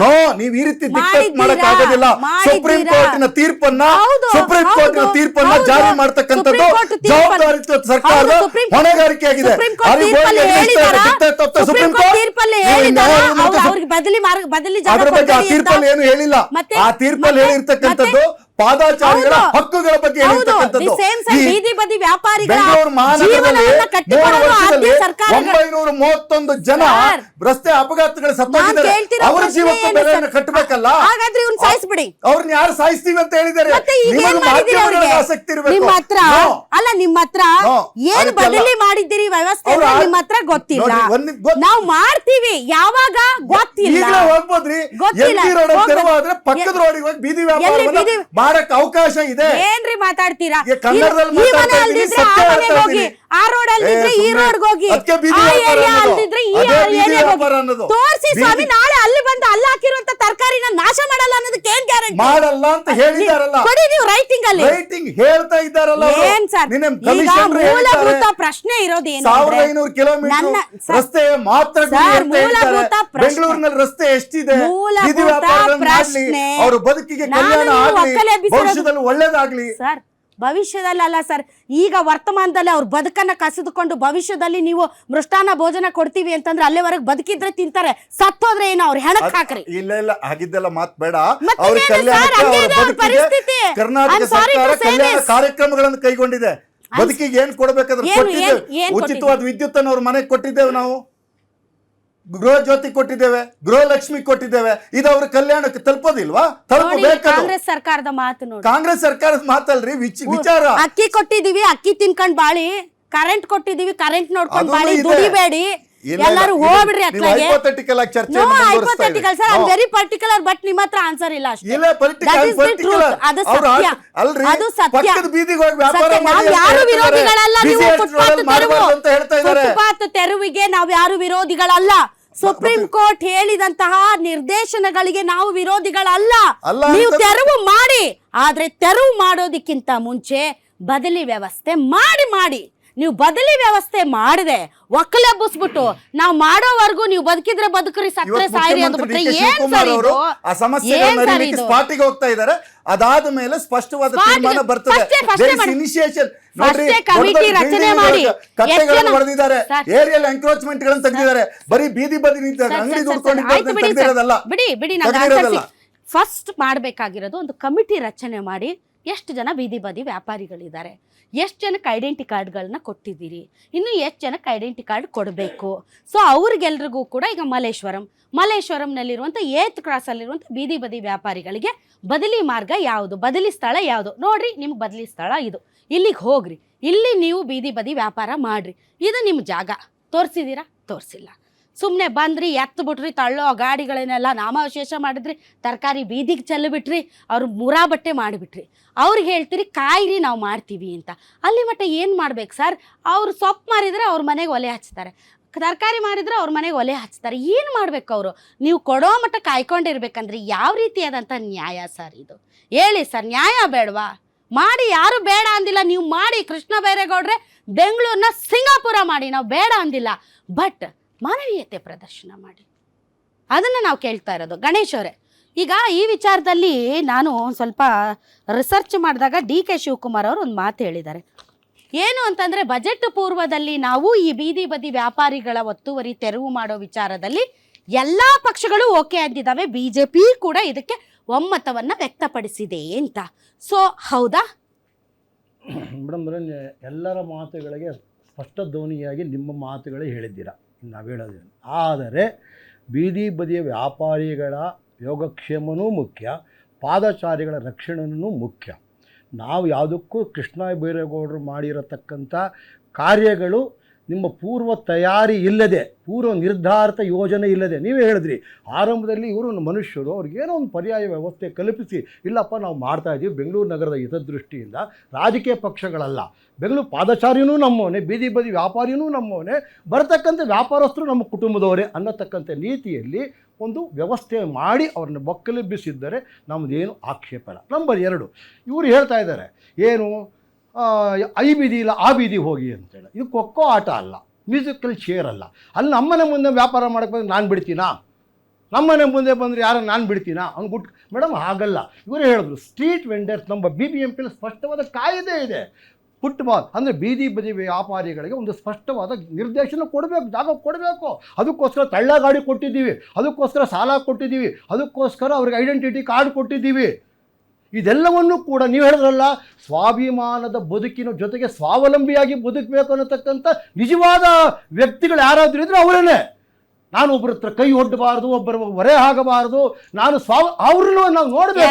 ನೋ, ನೀವು ಈ ರೀತಿ ದಿಕ್ಕತ್ ಮಾಡಕ್ ಆಗೋದಿಲ್ಲ. ಸುಪ್ರೀಂ ಕೋರ್ಟಿನ ತೀರ್ಪನ್ನ ಜಾರಿ ಮಾಡ್ತಕ್ಕಂಥದ್ದು ಜವಾಬ್ದಾರಿಯುತ ಸರ್ಕಾರದ ಹೊಣೆಗಾರಿಕೆ ಆಗಿದೆ. ಅದ್ರ ಬಗ್ಗೆ ಆ ತೀರ್ಪಲ್ಲಿ ಏನು ಹೇಳಿಲ್ಲ. ಆ ತೀರ್ಪಲ್ಲಿ ಹೇಳಿರ್ತಕ್ಕಂಥದ್ದು ಪಾದಾಚಾರಿಗಳ ಹಕ್ಕುಗಳ ಬಗ್ಗೆ ಹೇಳಿರ್ತಕ್ಕಂಥದ್ದು. ಬೆಂಗಳೂರು ಮಹಾನಗರದಲ್ಲಿ 3 ವರ್ಷದಲ್ಲಿ 931 ಜನ ರಸ್ತೆ ಅಪಘಾತಗಳು ಸತ್ತೋಗಿದ್ದಾರೆ. ಅವರ ಜೀವಕ್ಕೆ ಬೆಲೆಯನ್ನು ಕಟ್ಟಬೇಕಲ್ಲ. ಅವ್ರನ್ನ ಯಾರು ಸಾಯಿಸ್ತೀವಿ ಅಂತ ಹೇಳಿದ್ದಾರೆ? ಆಸಕ್ತಿ ಇರಬೇಕು. ಅಲ್ಲ, ನಿಮ್ಮ ಹತ್ರ ಏನು ಬದಲಿ ಮಾಡಿದ್ದೀರಿ ವ್ಯವಸ್ಥೆ ನಿಮ್ಮ ಹತ್ರ ಗೊತ್ತಿಲ್ಲ. ನಾವು ಮಾಡ್ತೀವಿ, ಯಾವಾಗ ಗೊತ್ತಿಲ್ಲ. ಹೋಗ್ಬೋದ್ರಿ, ತೆರವಾದ್ರೆ ಪಕ್ಕದ ರೋಡಿಗೆ ಹೋಗಿ ಬೀದಿ ವ್ಯಾಪಾರ ಮಾಡಕ್ ಅವಕಾಶ ಇದೆ. ಏನ್ರಿ ಮಾತಾಡ್ತೀರಾ? ಕನ್ನಡದಲ್ಲಿ ಆ ರೋಡ್ ಅಲ್ಲಿದ್ರೆ ಈ ರೋಡ್ ಹೋಗಿ, ಆ ಏರಿಯಾ ಅಲ್ಲಿದ್ರೆ ಈ ಏರಿಯಾ ತೋರಿಸಿ ಸ್ವಾಮಿ. ನಾಳೆ ಅಲ್ಲಿ ಬಂದು ಅಲ್ಲಿ ಹಾಕಿರುವಂತ ತರಕಾರಿನ ನಾಶ ಮಾಡಲ್ಲ ಅನ್ನೋದಕ್ಕೆ ಏನ್ ಗ್ಯಾರಂಟಿ? ಮಾಡಲ್ಲ ಅಂತ ಹೇಳಿದಾರಲ್ಲ, ಕೊಡಿ ನೀವು ರೈಟಿಂಗ್ ಅಲ್ಲಿ. ರೈಟಿಂಗ್ ಹೇಳ್ತಾ ಇದ್ದಾರಲ್ಲ. ಏನ್ ಸರ್, ಮೂಲಭೂತ ಪ್ರಶ್ನೆ ಇರೋದೇನು? 1500 ಕಿಲೋಮೀಟರ್ ರಸ್ತೆ ಮಾತ್ರ. ಬೆಂಗಳೂರಿನಲ್ಲಿ ರಸ್ತೆ ಎಷ್ಟಿದೆ? ಬೀದಿ ವ್ಯಾಪಾರ ಮಾಡ್ಲಿ, ಅವ್ರ ಬದುಕಿಗೆ ಕಲ್ಯಾಣ ಆಗ್ಲಿ, ಭವಿಷ್ಯದಲ್ಲಿ ಒಳ್ಳೇದಾಗ್ಲಿ. ಸರ್, ಭವಿಷ್ಯದಲ್ಲಿ ಅಲ್ಲ ಸರ್, ಈಗ ವರ್ತಮಾನದಲ್ಲಿ ಅವ್ರ ಬದುಕನ್ನ ಕಸಿದುಕೊಂಡು ಭವಿಷ್ಯದಲ್ಲಿ ನೀವು ಮೃಷ್ಟಾನ್ನ ಭೋಜನ ಕೊಡ್ತೀವಿ ಅಂತಂದ್ರೆ ಅಲ್ಲಿವರೆಗೆ ಬದುಕಿದ್ರೆ ತಿಂತಾರೆ, ಸತ್ತೋದ್ರೆ ಏನು ಅವ್ರ ಹೆಣಕ್ ಹಾಕ್ರಿ. ಇಲ್ಲ, ಆಗಿದ್ದೆಲ್ಲ ಮಾತ್ ಬೇಡ. ಅವ್ರ ಕಲ್ಯಾಣಕ್ಕೆ ಕರ್ನಾಟಕ ಸರ್ಕಾರ ಕಲ್ಯಾಣ ಕಾರ್ಯಕ್ರಮಗಳನ್ನು ಕೈಗೊಂಡಿದೆ. ಬದುಕಿಗೆ ಏನ್ ಕೊಡ್ಬೇಕಾದ್ರೆ ಕೊಟ್ಟಿದ್ದೇವೆ. ಉಚಿತವಾದ ವಿದ್ಯುತ್ ಅನ್ನು ಅವ್ರ ಮನೆಗೆ ಕೊಟ್ಟಿದ್ದೇವೆ ನಾವು. ಗೃಹ ಜ್ಯೋತಿ ಕೊಟ್ಟಿದ್ದೇವೆ, ಗೃಹಲಕ್ಷ್ಮಿ ಕೊಟ್ಟಿದ್ದೇವೆ. ಇದು ಅವ್ರ ಕಲ್ಯಾಣಕ್ಕೆ ತಲುಪೋದಿಲ್ವಾ? ತಲುಪಬೇಕು. ಕಾಂಗ್ರೆಸ್ ಸರ್ಕಾರದ ಮಾತು ನೋಡಿ. ಕಾಂಗ್ರೆಸ್ ಸರ್ಕಾರದ ಮಾತಲ್ರಿ, ವಿಚಾರ. ಅಕ್ಕಿ ಕೊಟ್ಟಿದೀವಿ, ಅಕ್ಕಿ ತಿನ್ಕೊಂಡ್ ಬಾಳಿ. ಕರೆಂಟ್ ಕೊಟ್ಟಿದೀವಿ, ಕರೆಂಟ್ ನೋಡ್ಕೊಂಡ್ ಬಾಳಿ. ದುಡಿಬೇಡಿ, ಎಲ್ಲರೂ ಹೋಗ್ಬಿಡ್ರಿ. ಹೈಪೋಥೆಟಿಕಲ್ ಆಗಿ ಚರ್ಚೆ hypothetical sir, I am very particular. But ನಿಮ್ಮ ಹತ್ರ ಆನ್ಸರ್ ಇಲ್ಲ ಅಷ್ಟೇ. ಅದು ಸತ್ಯ, ಅದು ಸತ್ಯ. ನಾವು ಯಾರು ವಿರೋಧಿಗಳಲ್ಲ. ನೀವು ಫುಟ್ಪಾತ್ ತೆರವಿಗೆ ನಾವು ಯಾರು ವಿರೋಧಿಗಳಲ್ಲ. ಸುಪ್ರೀಂ ಕೋರ್ಟ್ ಹೇಳಿದಂತಹ ನಿರ್ದೇಶನಗಳಿಗೆ ನಾವು ವಿರೋಧಿಗಳಲ್ಲ. ನೀವು ತೆರವು ಮಾಡಿ, ಆದ್ರೆ ತೆರವು ಮಾಡೋದಕ್ಕಿಂತ ಮುಂಚೆ ಬದಲಿ ವ್ಯವಸ್ಥೆ ಮಾಡಿ. ನೀವು ಬದಲಿ ವ್ಯವಸ್ಥೆ ಮಾಡಿದೆ ಒಕ್ಕಲೆಬ್ಬಿಸ್ಬಿಟ್ಟು ನಾವು ಮಾಡೋವರೆಗೂ ನೀವು ಬದುಕಿದ್ರೆ ಬದುಕ್ರಿ, ಸಕ್ಕರೆ ಸಾಯಿರಿ ಅಂದ್ಬಿಟ್ರೆ ಏನ್ ಸರ್ ಇದು? ಆ ಸಮಸ್ಯೆಗಳನ್ನ ಸ್ಪಾಟಿಗೆ ಹೋಗ್ತಾ ಇದ್ದಾರೆ. ಅದಾದ ಮೇಲೆ ಸ್ಪಷ್ಟವಾದ ತೀರ್ಮಾನ ಬರ್ತದೆ. ಕಮಿಟಿ ರಚನೆ ಮಾಡಿ ಕಟ್ಟೆಗಳನ್ನು ಹೊಡೆದಿದ್ದಾರೆ, ಏರಿಯಲ್ ಎಂಕ್ರೋಚ್ಮೆಂಟ್ ಗಳನ್ನು ತೆಗೆದಿದ್ದಾರೆ. ಬರೀ ಬೀದಿ ಬದಿ ಅಂಗಡಿ ದುಡ್ಕೊಂಡಿರೋದಲ್ಲ. ಬಿಡಿ, ಫಸ್ಟ್ ಮಾಡ್ಬೇಕಾಗಿರೋದು ಒಂದು ಕಮಿಟಿ ರಚನೆ ಮಾಡಿ ಎಷ್ಟು ಜನ ಬೀದಿ ಬದಿ ವ್ಯಾಪಾರಿಗಳಿದ್ದಾರೆ, ಎಷ್ಟು ಜನಕ್ಕೆ ಐಡೆಂಟಿ ಕಾರ್ಡ್ಗಳನ್ನ ಕೊಟ್ಟಿದ್ದೀರಿ, ಇನ್ನು ಎಷ್ಟು ಜನಕ್ಕೆ ಐಡೆಂಟಿ ಕಾರ್ಡ್ ಕೊಡಬೇಕು. ಸೊ ಅವ್ರಿಗೆಲ್ರಿಗೂ ಕೂಡ ಈಗ ಮಲ್ಲೇಶ್ವರಂನಲ್ಲಿರುವಂಥ 8th ಕ್ರಾಸಲ್ಲಿರುವಂಥ ಬೀದಿ ಬದಿ ವ್ಯಾಪಾರಿಗಳಿಗೆ ಬದಲಿ ಮಾರ್ಗ ಯಾವುದು, ಬದಲಿ ಸ್ಥಳ ಯಾವುದು ನೋಡ್ರಿ, ನಿಮ್ಗೆ ಬದಲಿ ಸ್ಥಳ ಇದು, ಇಲ್ಲಿಗೆ ಹೋಗ್ರಿ, ಇಲ್ಲಿ ನೀವು ಬೀದಿ ಬದಿ ವ್ಯಾಪಾರ ಮಾಡಿರಿ, ಇದು ನಿಮ್ಮ ಜಾಗ. ತೋರಿಸಿದ್ದೀರಾ? ತೋರಿಸಿಲ್ಲ. ಸುಮ್ಮನೆ ಬಂದ್ರಿ, ಎತ್ತು ಬಿಟ್ರಿ, ತಳ್ಳೋ ಗಾಡಿಗಳನ್ನೆಲ್ಲ ನಾಮಾವಶೇಷ ಮಾಡಿದ್ರಿ, ತರಕಾರಿ ಬೀದಿಗೆ ಚೆಲ್ಲಿಬಿಟ್ರಿ, ಅವ್ರು ಮುರಾ ಬಟ್ಟೆ ಮಾಡಿಬಿಟ್ರಿ. ಅವ್ರಿಗೆ ಹೇಳ್ತೀರಿ ಕಾಯಿರಿ ನಾವು ಮಾಡ್ತೀವಿ ಅಂತ. ಅಲ್ಲಿ ಮಟ್ಟ ಏನು ಮಾಡ್ಬೇಕು ಸರ್? ಅವ್ರು ಸೊಪ್ಪು ಮಾರಿದರೆ ಅವ್ರ ಮನೆಗೆ ಒಲೆ ಹಚ್ತಾರೆ, ತರಕಾರಿ ಮಾರಿದ್ರೆ ಅವ್ರ ಮನೆಗೆ ಒಲೆ ಹಚ್ತಾರೆ. ಏನು ಮಾಡಬೇಕು ಅವರು? ನೀವು ಕೊಡೋ ಮಟ್ಟ ಕಾಯ್ಕೊಂಡಿರ್ಬೇಕಂದ್ರೆ ಯಾವ ರೀತಿಯಾದಂಥ ನ್ಯಾಯ ಸರ್ ಇದು? ಹೇಳಿ ಸರ್, ನ್ಯಾಯ ಬೇಡವಾ? ಮಾಡಿ, ಯಾರು ಬೇಡ ಅಂದಿಲ್ಲ, ನೀವು ಮಾಡಿ. ಕೃಷ್ಣ ಬೈರೇಗೌಡ್ರೆ ಬೆಂಗಳೂರನ್ನ ಸಿಂಗಾಪುರ ಮಾಡಿ, ನಾವು ಬೇಡ ಅಂದಿಲ್ಲ. ಬಟ್ ಮಾನವೀಯತೆ ಪ್ರದರ್ಶನ ಮಾಡಿ, ಅದನ್ನು ನಾವು ಕೇಳ್ತಾ ಇರೋದು. ಗಣೇಶ್ ಅವರೇ, ಈಗ ಈ ವಿಚಾರದಲ್ಲಿ ನಾನು ಸ್ವಲ್ಪ ರಿಸರ್ಚ್ ಮಾಡಿದಾಗ DK ಶಿವಕುಮಾರ್ ಅವರು ಒಂದು ಮಾತು ಹೇಳಿದ್ದಾರೆ. ಏನು ಅಂತಂದರೆ, ಬಜೆಟ್ ಪೂರ್ವದಲ್ಲಿ ನಾವು ಈ ಬೀದಿ ಬದಿ ವ್ಯಾಪಾರಿಗಳ ಒತ್ತುವರಿ ತೆರವು ಮಾಡೋ ವಿಚಾರದಲ್ಲಿ ಎಲ್ಲ ಪಕ್ಷಗಳು ಓಕೆ ಅಂದಿದ್ದಾವೆ, BJP ಕೂಡ ಇದಕ್ಕೆ ಒಮ್ಮತವನ್ನು ವ್ಯಕ್ತಪಡಿಸಿದೆ ಅಂತ. ಸೊ ಹೌದಾ ಮೇಡಮ್? ಎಲ್ಲರ ಮಾತುಗಳಿಗೆ ಸ್ಪಷ್ಟ ಧ್ವನಿಯಾಗಿ ನಿಮ್ಮ ಮಾತುಗಳೇ ಹೇಳಿದ್ದೀರಾ, ನಾವು ಹೇಳೋದೇನು. ಆದರೆ ಬೀದಿ ಬದಿಯ ವ್ಯಾಪಾರಿಗಳ ಯೋಗಕ್ಷೇಮನೂ ಮುಖ್ಯ, ಪಾದಚಾರಿಗಳ ರಕ್ಷಣೆಯೂ ಮುಖ್ಯ. ನಾವು ಯಾವುದಕ್ಕೂ ಕೃಷ್ಣ ಬೈರೇಗೌಡರು ಮಾಡಿರತಕ್ಕಂಥ ಕಾರ್ಯಗಳು ನಿಮ್ಮ ಪೂರ್ವ ತಯಾರಿ ಇಲ್ಲದೆ, ಪೂರ್ವ ನಿರ್ಧಾರಿತ ಯೋಜನೆ ಇಲ್ಲದೆ, ನೀವೇ ಹೇಳಿದ್ರಿ ಆರಂಭದಲ್ಲಿ ಇವರು ಮನುಷ್ಯರು, ಅವ್ರಿಗೇನೋ ಒಂದು ಪರ್ಯಾಯ ವ್ಯವಸ್ಥೆ ಕಲ್ಪಿಸಿ, ಇಲ್ಲಪ್ಪ ನಾವು ಮಾಡ್ತಾಯಿದ್ದೀವಿ ಬೆಂಗಳೂರು ನಗರದ ಹಿತದೃಷ್ಟಿಯಿಂದ, ರಾಜಕೀಯ ಪಕ್ಷಗಳಲ್ಲ, ಬೆಂಗಳೂರು ಪಾದಚಾರಿನೂ ನಮ್ಮವನೇ, ಬೀದಿ ಬದಿ ವ್ಯಾಪಾರಿನೂ ನಮ್ಮವನೇ, ಬರತಕ್ಕಂಥ ವ್ಯಾಪಾರಸ್ಥರು ನಮ್ಮ ಕುಟುಂಬದವರೇ ಅನ್ನತಕ್ಕಂಥ ನೀತಿಯಲ್ಲಿ ಒಂದು ವ್ಯವಸ್ಥೆ ಮಾಡಿ ಅವ್ರನ್ನ ಒಕ್ಕಲೆಬ್ಬಿಸಿದ್ದರೆ ನಮ್ಮದೇನು ಆಕ್ಷೇಪ ಇಲ್ಲ. ನಂಬರ್ 2, ಇವರು ಹೇಳ್ತಾ ಇದ್ದಾರೆ ಏನು, ಐ ಬೀದಿ ಇಲ್ಲ ಆ ಬೀದಿ ಹೋಗಿ ಅಂತೇಳಿ. ಇದು ಖೋಖೋ ಆಟ ಅಲ್ಲ, ಮ್ಯೂಸಿಕಲ್ ಚೇರ್ ಅಲ್ಲ. ಅಲ್ಲಿ ನಮ್ಮನೆ ಮುಂದೆ ವ್ಯಾಪಾರ ಮಾಡೋಕ್ಕೆ ಬಂದರೆ ನಾನು ಬಿಡ್ತೀನಾ? ನಮ್ಮನೆ ಮುಂದೆ ಬಂದರೆ ಯಾರು ನಾನು ಬಿಡ್ತೀನಾ? ಅವ್ನು ಬಿಟ್ಟು ಮೇಡಮ್ ಹಾಗಲ್ಲ. ಇವರೇ ಹೇಳಿದ್ರು, ಸ್ಟ್ರೀಟ್ ವೆಂಡರ್ಸ್ ನಮ್ಮ BBMPಯಲ್ಲಿ ಸ್ಪಷ್ಟವಾದ ಕಾಯ್ದೆ ಇದೆ. ಫುಟ್ಬಾಲ್ ಅಂದರೆ ಬೀದಿ ಬದಿ ವ್ಯಾಪಾರಿಗಳಿಗೆ ಒಂದು ಸ್ಪಷ್ಟವಾದ ನಿರ್ದೇಶನ ಕೊಡಬೇಕು, ಜಾಗ ಕೊಡಬೇಕು. ಅದಕ್ಕೋಸ್ಕರ ತಳ್ಳ ಗಾಡಿ ಕೊಟ್ಟಿದ್ದೀವಿ, ಅದಕ್ಕೋಸ್ಕರ ಸಾಲ ಕೊಟ್ಟಿದ್ದೀವಿ, ಅದಕ್ಕೋಸ್ಕರ ಅವ್ರಿಗೆ ಐಡೆಂಟಿಟಿ ಕಾರ್ಡ್ ಕೊಟ್ಟಿದ್ದೀವಿ. ಇದೆಲ್ಲವನ್ನೂ ಕೂಡ ನೀವು ಹೇಳಿದ್ರಲ್ಲ, ಸ್ವಾಭಿಮಾನದ ಬದುಕಿನ ಜೊತೆಗೆ ಸ್ವಾವಲಂಬಿಯಾಗಿ ಬದುಕಬೇಕು ಅನ್ನತಕ್ಕಂಥ ನಿಜವಾದ ವ್ಯಕ್ತಿಗಳು ಯಾರಾದರೂ ಇದ್ದರೆ ಅವರೇ. ನಾನು ಒಬ್ಬರ ಹತ್ರ ಕೈ ಒಡ್ಡಬಾರ್ದು, ಒಬ್ಬರ ಹೊರೆ ಆಗಬಾರ್ದು, ನಾನು ಅವ್ರನ್ನು ನಾವು ನೋಡಬೇಕು.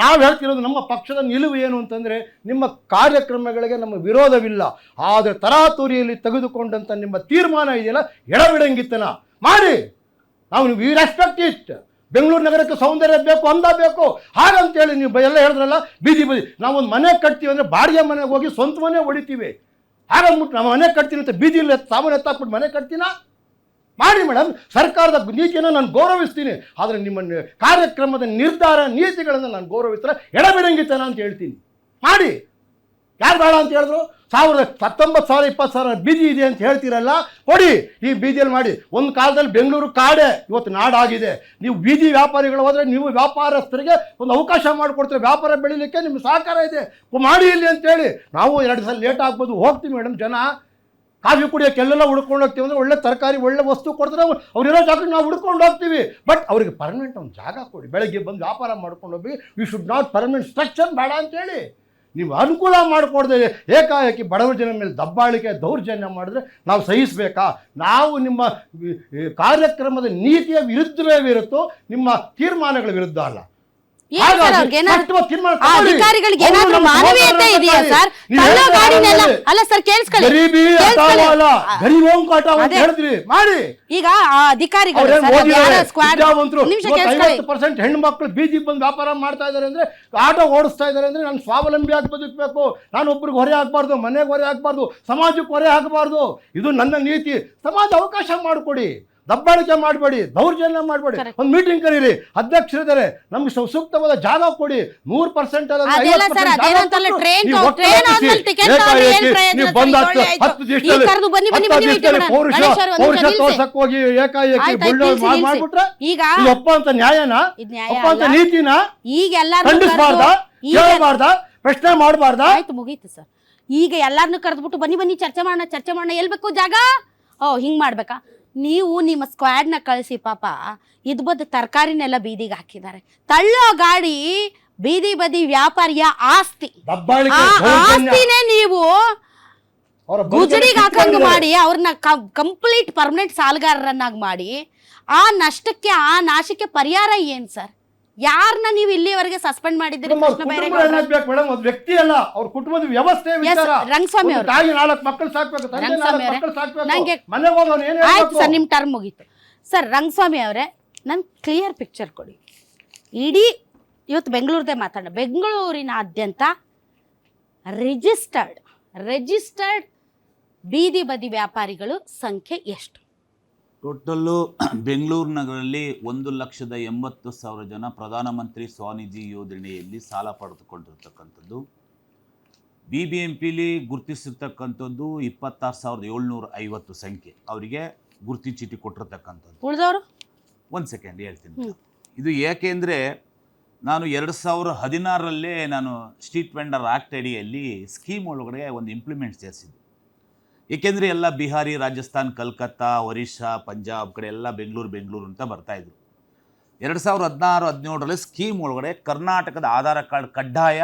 ನಾವು ಹೇಳ್ತಿರೋದು ನಮ್ಮ ಪಕ್ಷದ ನಿಲುವು ಏನು ಅಂತಂದ್ರೆ, ನಿಮ್ಮ ಕಾರ್ಯಕ್ರಮಗಳಿಗೆ ನಮ್ಮ ವಿರೋಧವಿಲ್ಲ, ಆದರೆ ತರಾತುರಿಯಲ್ಲಿ ತೆಗೆದುಕೊಂಡಂತ ನಿಮ್ಮ ತೀರ್ಮಾನ ಇದೆಯಲ್ಲ, ಎಡಬಿಡಂಗಿತ್ತನ ಮಾಡಿ. ನಾವು ವಿ ರೆಸ್ಪೆಕ್ಟ್ ಇಟ್. ಬೆಂಗಳೂರು ನಗರಕ್ಕೆ ಸೌಂದರ್ಯ ಬೇಕು, ಅಂದ ಬೇಕು, ಹಾಗಂತೇಳಿ ನೀವು ಎಲ್ಲ ಹೇಳಿದ್ರಲ್ಲ, ಬೀದಿ ಬದಿ ನಾವೊಂದು ಮನೆ ಕಟ್ತೀವಿ ಅಂದರೆ ಬಾಡಿಗೆ ಮನೆಗೆ ಹೋಗಿ ಸ್ವಂತ ಮನೆ ಹೊಡಿತೀವಿ. ಹಾಗಂದ್ಬಿಟ್ಟು ನಾವು ಮನೆ ಕಟ್ತೀನಿ ಅಂತ ಬೀದಿಲಿ ಸಾಮಾನು ಎತ್ತಾಕ್ಬಿಟ್ಟು ಮನೆ ಕಟ್ತೀನಾ? ಮಾಡಿ ಮೇಡಮ್, ಸರ್ಕಾರದ ನೀತಿಯನ್ನು ನಾನು ಗೌರವಿಸ್ತೀನಿ, ಆದರೆ ನಿಮ್ಮ ಕಾರ್ಯಕ್ರಮದ ನಿರ್ಧಾರ ನೀತಿಗಳನ್ನು ನಾನು ಗೌರವಿಸ್ತಾರೆ ಎಡಬಿಡಂಗಿತನ ಅಂತ ಹೇಳ್ತೀನಿ. ಮಾಡಿ. ಯಾರು ಬೇಡ ಅಂತ ಹೇಳಿದ್ರು? 19,000 20,000 ಬೀದಿ ಇದೆ ಅಂತ ಹೇಳ್ತೀರಲ್ಲ, ಕೊಡಿ, ಈ ಬೀದಿಯಲ್ಲಿ ಮಾಡಿ. ಒಂದು ಕಾಲದಲ್ಲಿ ಬೆಂಗಳೂರು ಕಾಡೆ, ಇವತ್ತು ನಾಡಾಗಿದೆ. ನೀವು ಬೀದಿ ವ್ಯಾಪಾರಿಗಳು ಹೋದರೆ ನೀವು ವ್ಯಾಪಾರಸ್ಥರಿಗೆ ಒಂದು ಅವಕಾಶ ಮಾಡಿಕೊಡ್ತೀರಿ, ವ್ಯಾಪಾರ ಬೆಳೀಲಿಕ್ಕೆ ನಿಮ್ಮ ಸಹಕಾರ ಇದೆ, ಮಾಡಿ ಇಲ್ಲಿ ಅಂತೇಳಿ. ನಾವು 2 ಸಲ ಲೇಟ್ ಆಗ್ಬೋದು, ಹೋಗ್ತೀವಿ ಮೇಡಮ್. ಜನ ಕಾಫಿ ಕುಡಿಯೋಕ್ಕೆ ಎಲ್ಲೆಲ್ಲ ಹುಡ್ಕೊಂಡು ಹೋಗ್ತೀವಿ ಅಂದರೆ ಒಳ್ಳೆ ತರಕಾರಿ ಒಳ್ಳೆ ವಸ್ತು ಕೊಡ್ತಾರೆ, ಅವ್ರಿರೋ ಜಾಗಕ್ಕೆ ನಾವು ಹುಡ್ಕೊಂಡು ಹೋಗ್ತೀವಿ. ಬಟ್ ಅವರಿಗೆ ಪರ್ಮನೆಂಟ್ ಒಂದು ಜಾಗ ಕೊಡಿ, ಬೆಳಗ್ಗೆ ಬಂದು ವ್ಯಾಪಾರ ಮಾಡ್ಕೊಂಡು ಹೋಗಿ. You should not permanent structure ಬೇಡ ಅಂತೇಳಿ ನೀವು ಅನುಕೂಲ ಮಾಡಿಕೊಡ್ದೆ ಏಕಾಏಕಿ ಬಡವರ ಜನ ಮೇಲೆ ದಬ್ಬಾಳಿಕೆ ದೌರ್ಜನ್ಯ ಮಾಡಿದ್ರೆ ನಾವು ಸಹಿಸಬೇಕಾ? ನಾವು ನಿಮ್ಮ ಕಾರ್ಯಕ್ರಮದ ನೀತಿಯ ವಿರುದ್ಧವೇ ಇರುತ್ತೋ, ನಿಮ್ಮ ತೀರ್ಮಾನಗಳ ವಿರುದ್ಧ ಅಲ್ಲ. ಅಧಿಕಾರಿಗಳಿಗೆ ಏನಾದ್ರೂ ಮಾನವೀಯತೆ ಇದೆಯಾ ಸರ್? ಅಲ್ಲ ಸರ್, ಕೇಳಿಸ್ಕೊಳ್ಳಿ. ಈಗ ಅಧಿಕಾರಿಗಳು 50% ಹೆಣ್ಮಕ್ಳು ಬೀದಿಗೆ ಬಂದು ವ್ಯಾಪಾರ ಮಾಡ್ತಾ ಇದ್ದಾರೆ ಅಂದ್ರೆ, ಆಟೋ ಓಡಿಸ್ತಾ ಇದ್ದಾರೆ ಅಂದ್ರೆ, ನಾನು ಸ್ವಾವಲಂಬಿಯಾಗಿ ಬದುಕಬೇಕು, ನಾನು ಒಬ್ರಿಗೆ ಹೊರೆ ಆಗಬಾರ್ದು, ಮನೆಗೆ ಹೊರೆ ಆಗಬಾರ್ದು, ಸಮಾಜಕ್ಕೆ ಹೊರೆ ಆಗಬಾರ್ದು. ಇದು ನನ್ನ ನೀತಿ. ಸಮಾಜ ಅವಕಾಶ ಮಾಡಿಕೊಡಿ, ದಬ್ಬಾಳಿಕೆ ಮಾಡಬೇಡಿ, ದೌರ್ಜನ್ಯ ಮಾಡಬೇಡಿ. ಒಂದು ಮೀಟಿಂಗ್ ಕರೀರಿ, ಅಧ್ಯಕ್ಷರಿದ್ದಾರೆ, ನಮ್ಗೆ ಸೂಕ್ತವಾದ ಜಾಗ ಕೊಡಿ. 100% ಹೋಗಿ ಏಕಾಏಕಿ ಮಾಡ್ಬಿಟ್ರೆ ಒಪ್ಪ ಅಂತ ನ್ಯಾಯನ, ಒಪ್ಪ ಅಂತ ನೀತಿನ ಖಂಡಿಸಬಾರ್ದ, ಕೇಳಬಾರ್ದ, ಪ್ರಶ್ನೆ ಮಾಡಬಾರ್ದ? ಆಯ್ತು, ಮುಗೀತು ಸರ್. ಈಗ ಎಲ್ಲಾರನ್ನು ಕರೆದ್ಬಿಟ್ಟು ಬನ್ನಿ ಚರ್ಚೆ ಮಾಡೋಣ ಎಲ್ಲಿ ಬೇಕು ಜಾಗ, ಹಿಂಗ್ ಮಾಡ್ಬೇಕಾ? ನೀವು ನಿಮ್ಮ ಸ್ಕ್ವಾಡ್ನ ಕಳಿಸಿ ಪಾಪ ಇದು ಬದ್ದು ತರಕಾರಿನೆಲ್ಲ ಬೀದಿಗೆ ಹಾಕಿದ್ದಾರೆ. ತಳ್ಳೋ ಗಾಡಿ ಬೀದಿ ಬದಿ ವ್ಯಾಪಾರಿಯ ಆಸ್ತಿ. ದಬ್ಬಾಳಿಕೆ, ಆ ದೌರ್ಜನ್ಯ. ಆಸ್ತಿನೇ ನೀವು ಅವರ ಗುಜರಿಗೆ ಹಾಕಂಗ್ ಮಾಡಿ ಅವ್ರನ್ನ ಕಂಪ್ಲೀಟ್ ಪರ್ಮನೆಂಟ್ ಸಾಲಗಾರರನ್ನಾಗಿ ಮಾಡಿ ಆ ನಷ್ಟಕ್ಕೆ ಆ ನಾಶಕ್ಕೆ ಪರಿಹಾರ ಏನ್ ಸರ್? ಯಾರನ್ನ ನೀವು ಇಲ್ಲಿವರೆಗೆ ಸಸ್ಪೆಂಡ್ ಮಾಡಿದ್ದೀರಿ? ಕೃಷ್ಣ ಬೈರೇಗೌಡ ಮೇಡಮ್, ಒಂದು ವ್ಯಕ್ತಿ ಅಲ್ಲ, ಅವ್ರ ಕುಟುಂಬದ ವ್ಯವಸ್ಥೆ ವಿಚಾರ. ರಂಗಸ್ವಾಮಿ ಒಂದು ಅವರು, ತಾಯಿ 4 ಮಕ್ಕಳು ಸಾಕ್ಬೇಕು, ತಂದೆ ರಂಗಸ್ವಾಮಿ 4 ಅವರೇ, ಮಕ್ಕಳು ಸಾಕ್ಬೇಕು, ನಂಗೆ ಮನೆಗೆ ಹೋಗೋನು ಏನ್ ಆಯ್ತು ಹೇಳ್ಬೇಕು? ಸರ್, ನಿಮ್ಮ ಟರ್ಮ್ ಮುಗೀತು ಸರ್. ರಂಗಸ್ವಾಮಿ ಅವರೇ, ನನ್ ಕ್ಲಿಯರ್ ಪಿಕ್ಚರ್ ಕೊಡಿ. ಇಡೀ ಇವತ್ತು ಬೆಂಗಳೂರದೇ ಮಾತಾಡೋಣ. ಬೆಂಗಳೂರಿನಾದ್ಯಂತ ರಿಜಿಸ್ಟರ್ಡ್ ಬೀದಿ ಬದಿ ವ್ಯಾಪಾರಿಗಳು ಸಂಖ್ಯೆ ಎಷ್ಟು? ಟೋಟಲ್ಲು ಬೆಂಗಳೂರು ನಗರಲ್ಲಿ 1,80,000 ಜನ ಪ್ರಧಾನಮಂತ್ರಿ ಸ್ವಾನಿಧಿ ಯೋಜನೆಯಲ್ಲಿ ಸಾಲ ಪಡೆದುಕೊಂಡಿರ್ತಕ್ಕಂಥದ್ದು. BBMPಲಿ ಗುರುತಿಸಿರ್ತಕ್ಕಂಥದ್ದು 26,750 ಸಂಖ್ಯೆ ಅವರಿಗೆ ಗುರುತಿ ಚೀಟಿ ಕೊಟ್ಟಿರ್ತಕ್ಕಂಥದ್ದು. ಉಳಿದವರು ಒಂದು ಸೆಕೆಂಡ್ ಹೇಳ್ತೀನಿ. ಇದು ಏಕೆಂದರೆ ನಾನು 2016ರಲ್ಲೇ ನಾನು ಸ್ಟ್ರೀಟ್ ವೆಂಡರ್ ಆ್ಯಕ್ಟ್ ಅಡಿಯಲ್ಲಿ ಸ್ಕೀಮ್ ಒಳಗಡೆ ಒಂದು ಇಂಪ್ಲಿಮೆಂಟ್ ಸೇರಿಸಿದ್ದು. ಏಕೆಂದರೆ ಎಲ್ಲ ಬಿಹಾರಿ, ರಾಜಸ್ಥಾನ್, ಕಲ್ಕತ್ತಾ, ಒರಿಸ್ಸಾ, ಪಂಜಾಬ್ ಕಡೆ ಎಲ್ಲ ಬೆಂಗಳೂರು ಅಂತ ಬರ್ತಾಯಿದ್ರು. 2016-17ರಲ್ಲಿ ಸ್ಕೀಮ್ ಒಳಗಡೆ ಕರ್ನಾಟಕದ ಆಧಾರ್ ಕಾರ್ಡ್ ಕಡ್ಡಾಯ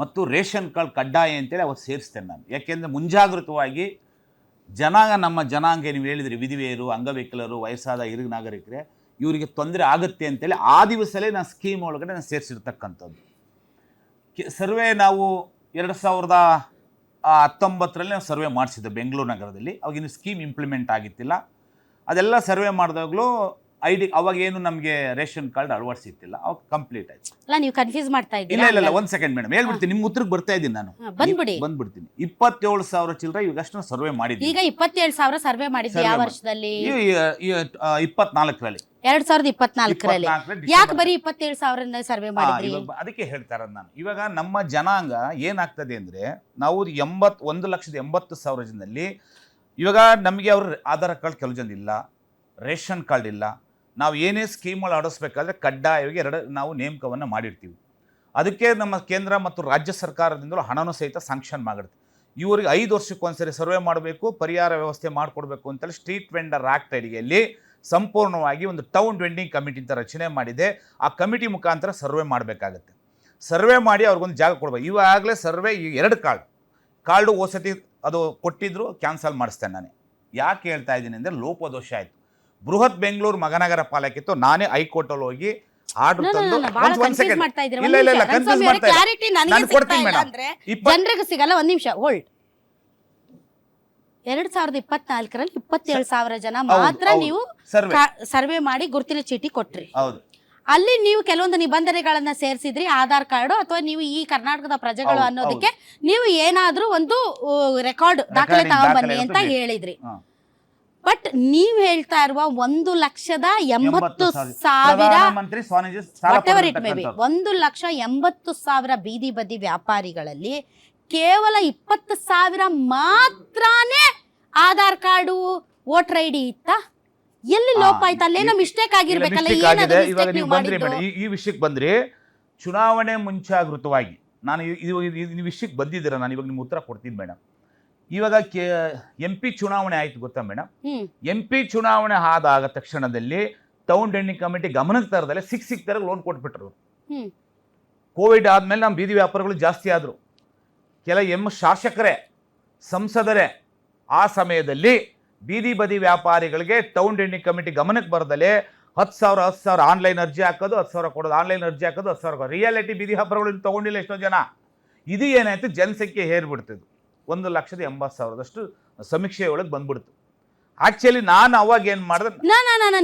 ಮತ್ತು ರೇಷನ್ ಕಾರ್ಡ್ ಕಡ್ಡಾಯ ಅಂತೇಳಿ ಅವತ್ತು ಸೇರಿಸ್ತೇನೆ ನಾನು. ಯಾಕೆಂದರೆ ಮುಂಜಾಗೃತವಾಗಿ ನಮ್ಮ ಜನಾಂಗ ನೀವು ಹೇಳಿದ್ರಿ, ವಿಧವೆಯರು, ಅಂಗವಿಕಲರು, ವಯಸ್ಸಾದ ಹಿರಿಯ ನಾಗರಿಕರೇ, ಇವರಿಗೆ ತೊಂದರೆ ಆಗುತ್ತೆ ಅಂತೇಳಿ ಆ ದಿವಸಲೇ ನಾನು ಸ್ಕೀಮ್ ಒಳಗಡೆ ನಾನು ಸೇರಿಸಿರ್ತಕ್ಕಂಥದ್ದು. ಸರ್ವೆ ನಾವು 2019ರಲ್ಲಿ ನಾವು ಸರ್ವೆ ಮಾಡಿಸಿದ್ದೆ ಬೆಂಗಳೂರು ನಗರದಲ್ಲಿ. ಅವಾಗಿನ್ನು ಸ್ಕೀಮ್ ಇಂಪ್ಲಿಮೆಂಟ್ ಆಗಿತ್ತಿಲ್ಲ. ಅದೆಲ್ಲ ಸರ್ವೆ ಮಾಡಿದಾಗಲೂ ಅವಾಗೇನು ನಮಗೆ ರೇಷನ್ ಕಾರ್ಡ್ ಅಳವಡಿಸಿತ್ತಿಲ್ಲ. ಅವಾಗ ಕಂಪ್ಲೀಟ್ ಆಯ್ತು. ಅಲ್ಲ, ನೀವು ಕನ್ಫ್ಯೂಸ್ ಮಾಡ್ತಾ ಇದ್ದೀರಾ? ಇಲ್ಲ, ಒಂದು ಸೆಕೆಂಡ್ ಮೇಡಮ್, ಹೇಳ್ಬಿಡ್ತೀನಿ. ನಿಮ್ಮ ಉತ್ತರಕ್ಕೆ ಬರ್ತಾ ಇದ್ದೀನಿ ನಾನು. ಬಂದ್ಬಿಡ್ತೀನಿ. 27,000 ಚಿಲ್ಲರೆ ಇವಾಗಷ್ಟು ಸರ್ವೆ ಮಾಡಿದ್ವಿ. ಈಗ 27,000 ಸರ್ವೆ ಮಾಡಿದ್ವಿ. ಯಾವ ವರ್ಷದಲ್ಲಿ? 24ರಲ್ಲಿ. 2024ರಲ್ಲಿ. ಯಾಕೆ ಬರೀ 27,000 ಸರ್ವೆ ಮಾಡಿದ್ರಿ? ಅದಕ್ಕೆ ಹೇಳ್ತಾ ಇರೋದು ನಾನು. ಇವಾಗ ನಮ್ಮ ಜನಾಂಗ ಏನಾಗ್ತದೆ ಅಂದರೆ, ನಾವು 1,80,000 ಜನದಲ್ಲಿ ಇವಾಗ ನಮಗೆ ಅವ್ರ ಆಧಾರ್ ಕಾರ್ಡ್ ಕೆಲವು ಜನ ಇಲ್ಲ, ರೇಷನ್ ಕಾರ್ಡ್ ಇಲ್ಲ. ನಾವು ಏನೇ ಸ್ಕೀಮ್ಗಳು ಆಡಿಸ್ಬೇಕಾದ್ರೆ ಕಡ್ಡಾಯವಾಗಿ ನಾವು ನೇಮಕವನ್ನು ಮಾಡಿರ್ತೀವಿ. ಅದಕ್ಕೆ ನಮ್ಮ ಕೇಂದ್ರ ಮತ್ತು ರಾಜ್ಯ ಸರ್ಕಾರದಿಂದಲೂ ಹಣನೂ ಸಹಿತ ಸ್ಯಾಂಕ್ಷನ್ ಮಾಡಿರ್ತೀವಿ. ಇವರಿಗೆ 5 ವರ್ಷಕ್ಕೊಂದ್ಸರಿ ಸರ್ವೆ ಮಾಡಬೇಕು, ಪರಿಹಾರ ವ್ಯವಸ್ಥೆ ಮಾಡಿಕೊಡ್ಬೇಕು ಅಂತೇಳಿ ಸ್ಟ್ರೀಟ್ ವೆಂಡರ್ ಆ್ಯಕ್ಟ್ ಅಡಿಯಲ್ಲಿ ಸಂಪೂರ್ಣವಾಗಿ ಒಂದು ಟೌನ್ ವೆಂಡಿಂಗ್ ಕಮಿಟಿ ಅಂತ ರಚನೆ ಮಾಡಿದೆ. ಆ ಕಮಿಟಿ ಮುಖಾಂತರ ಸರ್ವೆ ಮಾಡಬೇಕಾಗತ್ತೆ. ಸರ್ವೆ ಮಾಡಿ ಅವ್ರಿಗೊಂದು ಜಾಗ ಕೊಡ್ಬೇಕು. ಇವಾಗಲೇ ಸರ್ವೆ 2 ಕಾರ್ಡು ವಸತಿ ಅದು ಕೊಟ್ಟಿದ್ರು, ಕ್ಯಾನ್ಸಲ್ ಮಾಡಿಸ್ತೇನೆ ನಾನು. ಯಾಕೆ ಹೇಳ್ತಾ ಇದ್ದೀನಿ ಅಂದರೆ, ಲೋಪದೋಷ ಆಯಿತು. ಬೃಹತ್ ಬೆಂಗಳೂರು ಮಹಾನಗರ ಪಾಲಿಕೆ ನಾನೇ ಹೈಕೋರ್ಟಲ್ಲಿ ಹೋಗಿ ಆರ್ಡರ್ ತಂದು ಜನರಿಗೆ ಸಿಗಲ್ಲ. ಒಂದ್ ನಿಮಿಷ ಹೋಲ್ಡ್. 2024ರಲ್ಲಿ 27,000 ಜನ ಮಾತ್ರ ನೀವು ಸರ್ವೆ ಮಾಡಿ ಗುರುತಿನ ಚೀಟಿ ಕೊಟ್ರಿ. ಅಲ್ಲಿ ನೀವು ಕೆಲವೊಂದು ನಿಬಂಧನೆಗಳನ್ನ ಸೇರಿಸಿದ್ರಿ, ಆಧಾರ್ ಕಾರ್ಡ್ ಅಥವಾ ನೀವು ಈ ಕರ್ನಾಟಕದ ಪ್ರಜೆಗಳು ಅನ್ನೋದಕ್ಕೆ ನೀವು ಏನಾದ್ರೂ ಒಂದು ರೆಕಾರ್ಡ್ ದಾಖಲೆ ತಗೊಂಡ್ಬನ್ನಿ ಅಂತ ಹೇಳಿದ್ರಿ. ಬಟ್ ನೀವ್ ಹೇಳ್ತಾ ಇರುವ 1,80,000 ಬೀದಿ ಬದಿ ವ್ಯಾಪಾರಿಗಳಲ್ಲಿ ಕೇವಲ 20,000 ಮಾತ್ರನೇ ಆಧಾರ್ ಕಾರ್ಡು, ವೋಟರ್ ID ಇತ್ತ? ಎಲ್ಲಿ ಲೋಪ ಆಯ್ತು? ಅಲ್ಲೇನೋ ಮಿಸ್ಟೇಕ್ ಆಗಿರ್ಬೇಕಲ್ಲ. ಈ ವಿಷಯಕ್ಕೆ ಬಂದ್ರೆ, ಚುನಾವಣೆ ಮುಂಚಾಗೃತವಾಗಿ ನಾನು ಈ ವಿಷಯಕ್ಕೆ ಬಂದಿದ್ದೀರಾ, ನಾನು ಇವಾಗ ನಿಮ್ಗೆ ಉತ್ತರ ಕೊಡ್ತೀನಿ ಮೇಡಮ್. ಇವಾಗ MP ಚುನಾವಣೆ ಆಯ್ತು ಗೊತ್ತಾ ಮೇಡಮ್? MP ಚುನಾವಣೆ ಆದಾಗ ತಕ್ಷಣದಲ್ಲಿ ಟೌನ್ ವೆಂಡಿಂಗ್ ಕಮಿಟಿ ಗಮನಕ್ಕೆ ತರದಲ್ಲೇ ಸಿಕ್ಕಿದಾಗ ಲೋನ್ ಕೊಟ್ಬಿಟ್ರು. ಕೋವಿಡ್ ಆದ್ಮೇಲೆ ನಮ್ಮ ಬೀದಿ ವ್ಯಾಪಾರಗಳು ಜಾಸ್ತಿ ಆದ್ರು. ಕೆಲ ಶಾಸಕರೇ, ಸಂಸದರೇ ಆ ಸಮಯದಲ್ಲಿ ಬೀದಿ ಬದಿ ವ್ಯಾಪಾರಿಗಳಿಗೆ ಟೌನ್ ವೆಂಡಿಂಗ್ ಕಮಿಟಿ ಗಮನಕ್ಕೆ ಬರದಲ್ಲೇ 10,000 ಆನ್ಲೈನ್ ಅರ್ಜಿ ಹಾಕೋದು, 10,000 ಕೊಡೋದು, ಆನ್ಲೈನ್ ಅರ್ಜಿ ಹಾಕೋದು, 10,000 ರಿಯಾಲಿಟಿ ಬೀದಿ ವ್ಯಾಪಾರಗಳು ತಗೊಂಡಿಲ್ಲ ಎಷ್ಟೋ ಜನ. ಇದು ಏನಾಯ್ತು, ಜನಸಂಖ್ಯೆ ಹೇರ್ಬಿಡ್ತಿದ್ದು. 1,80,000 ಸಮೀಕ್ಷೆ ಒಳಗೆ ಬಂದ್ಬಿಡ್ತು. ಆಕ್ಚುಲಿ ನಾನು ಅವಾಗ ಏನ್ ಮಾಡಿದೆ,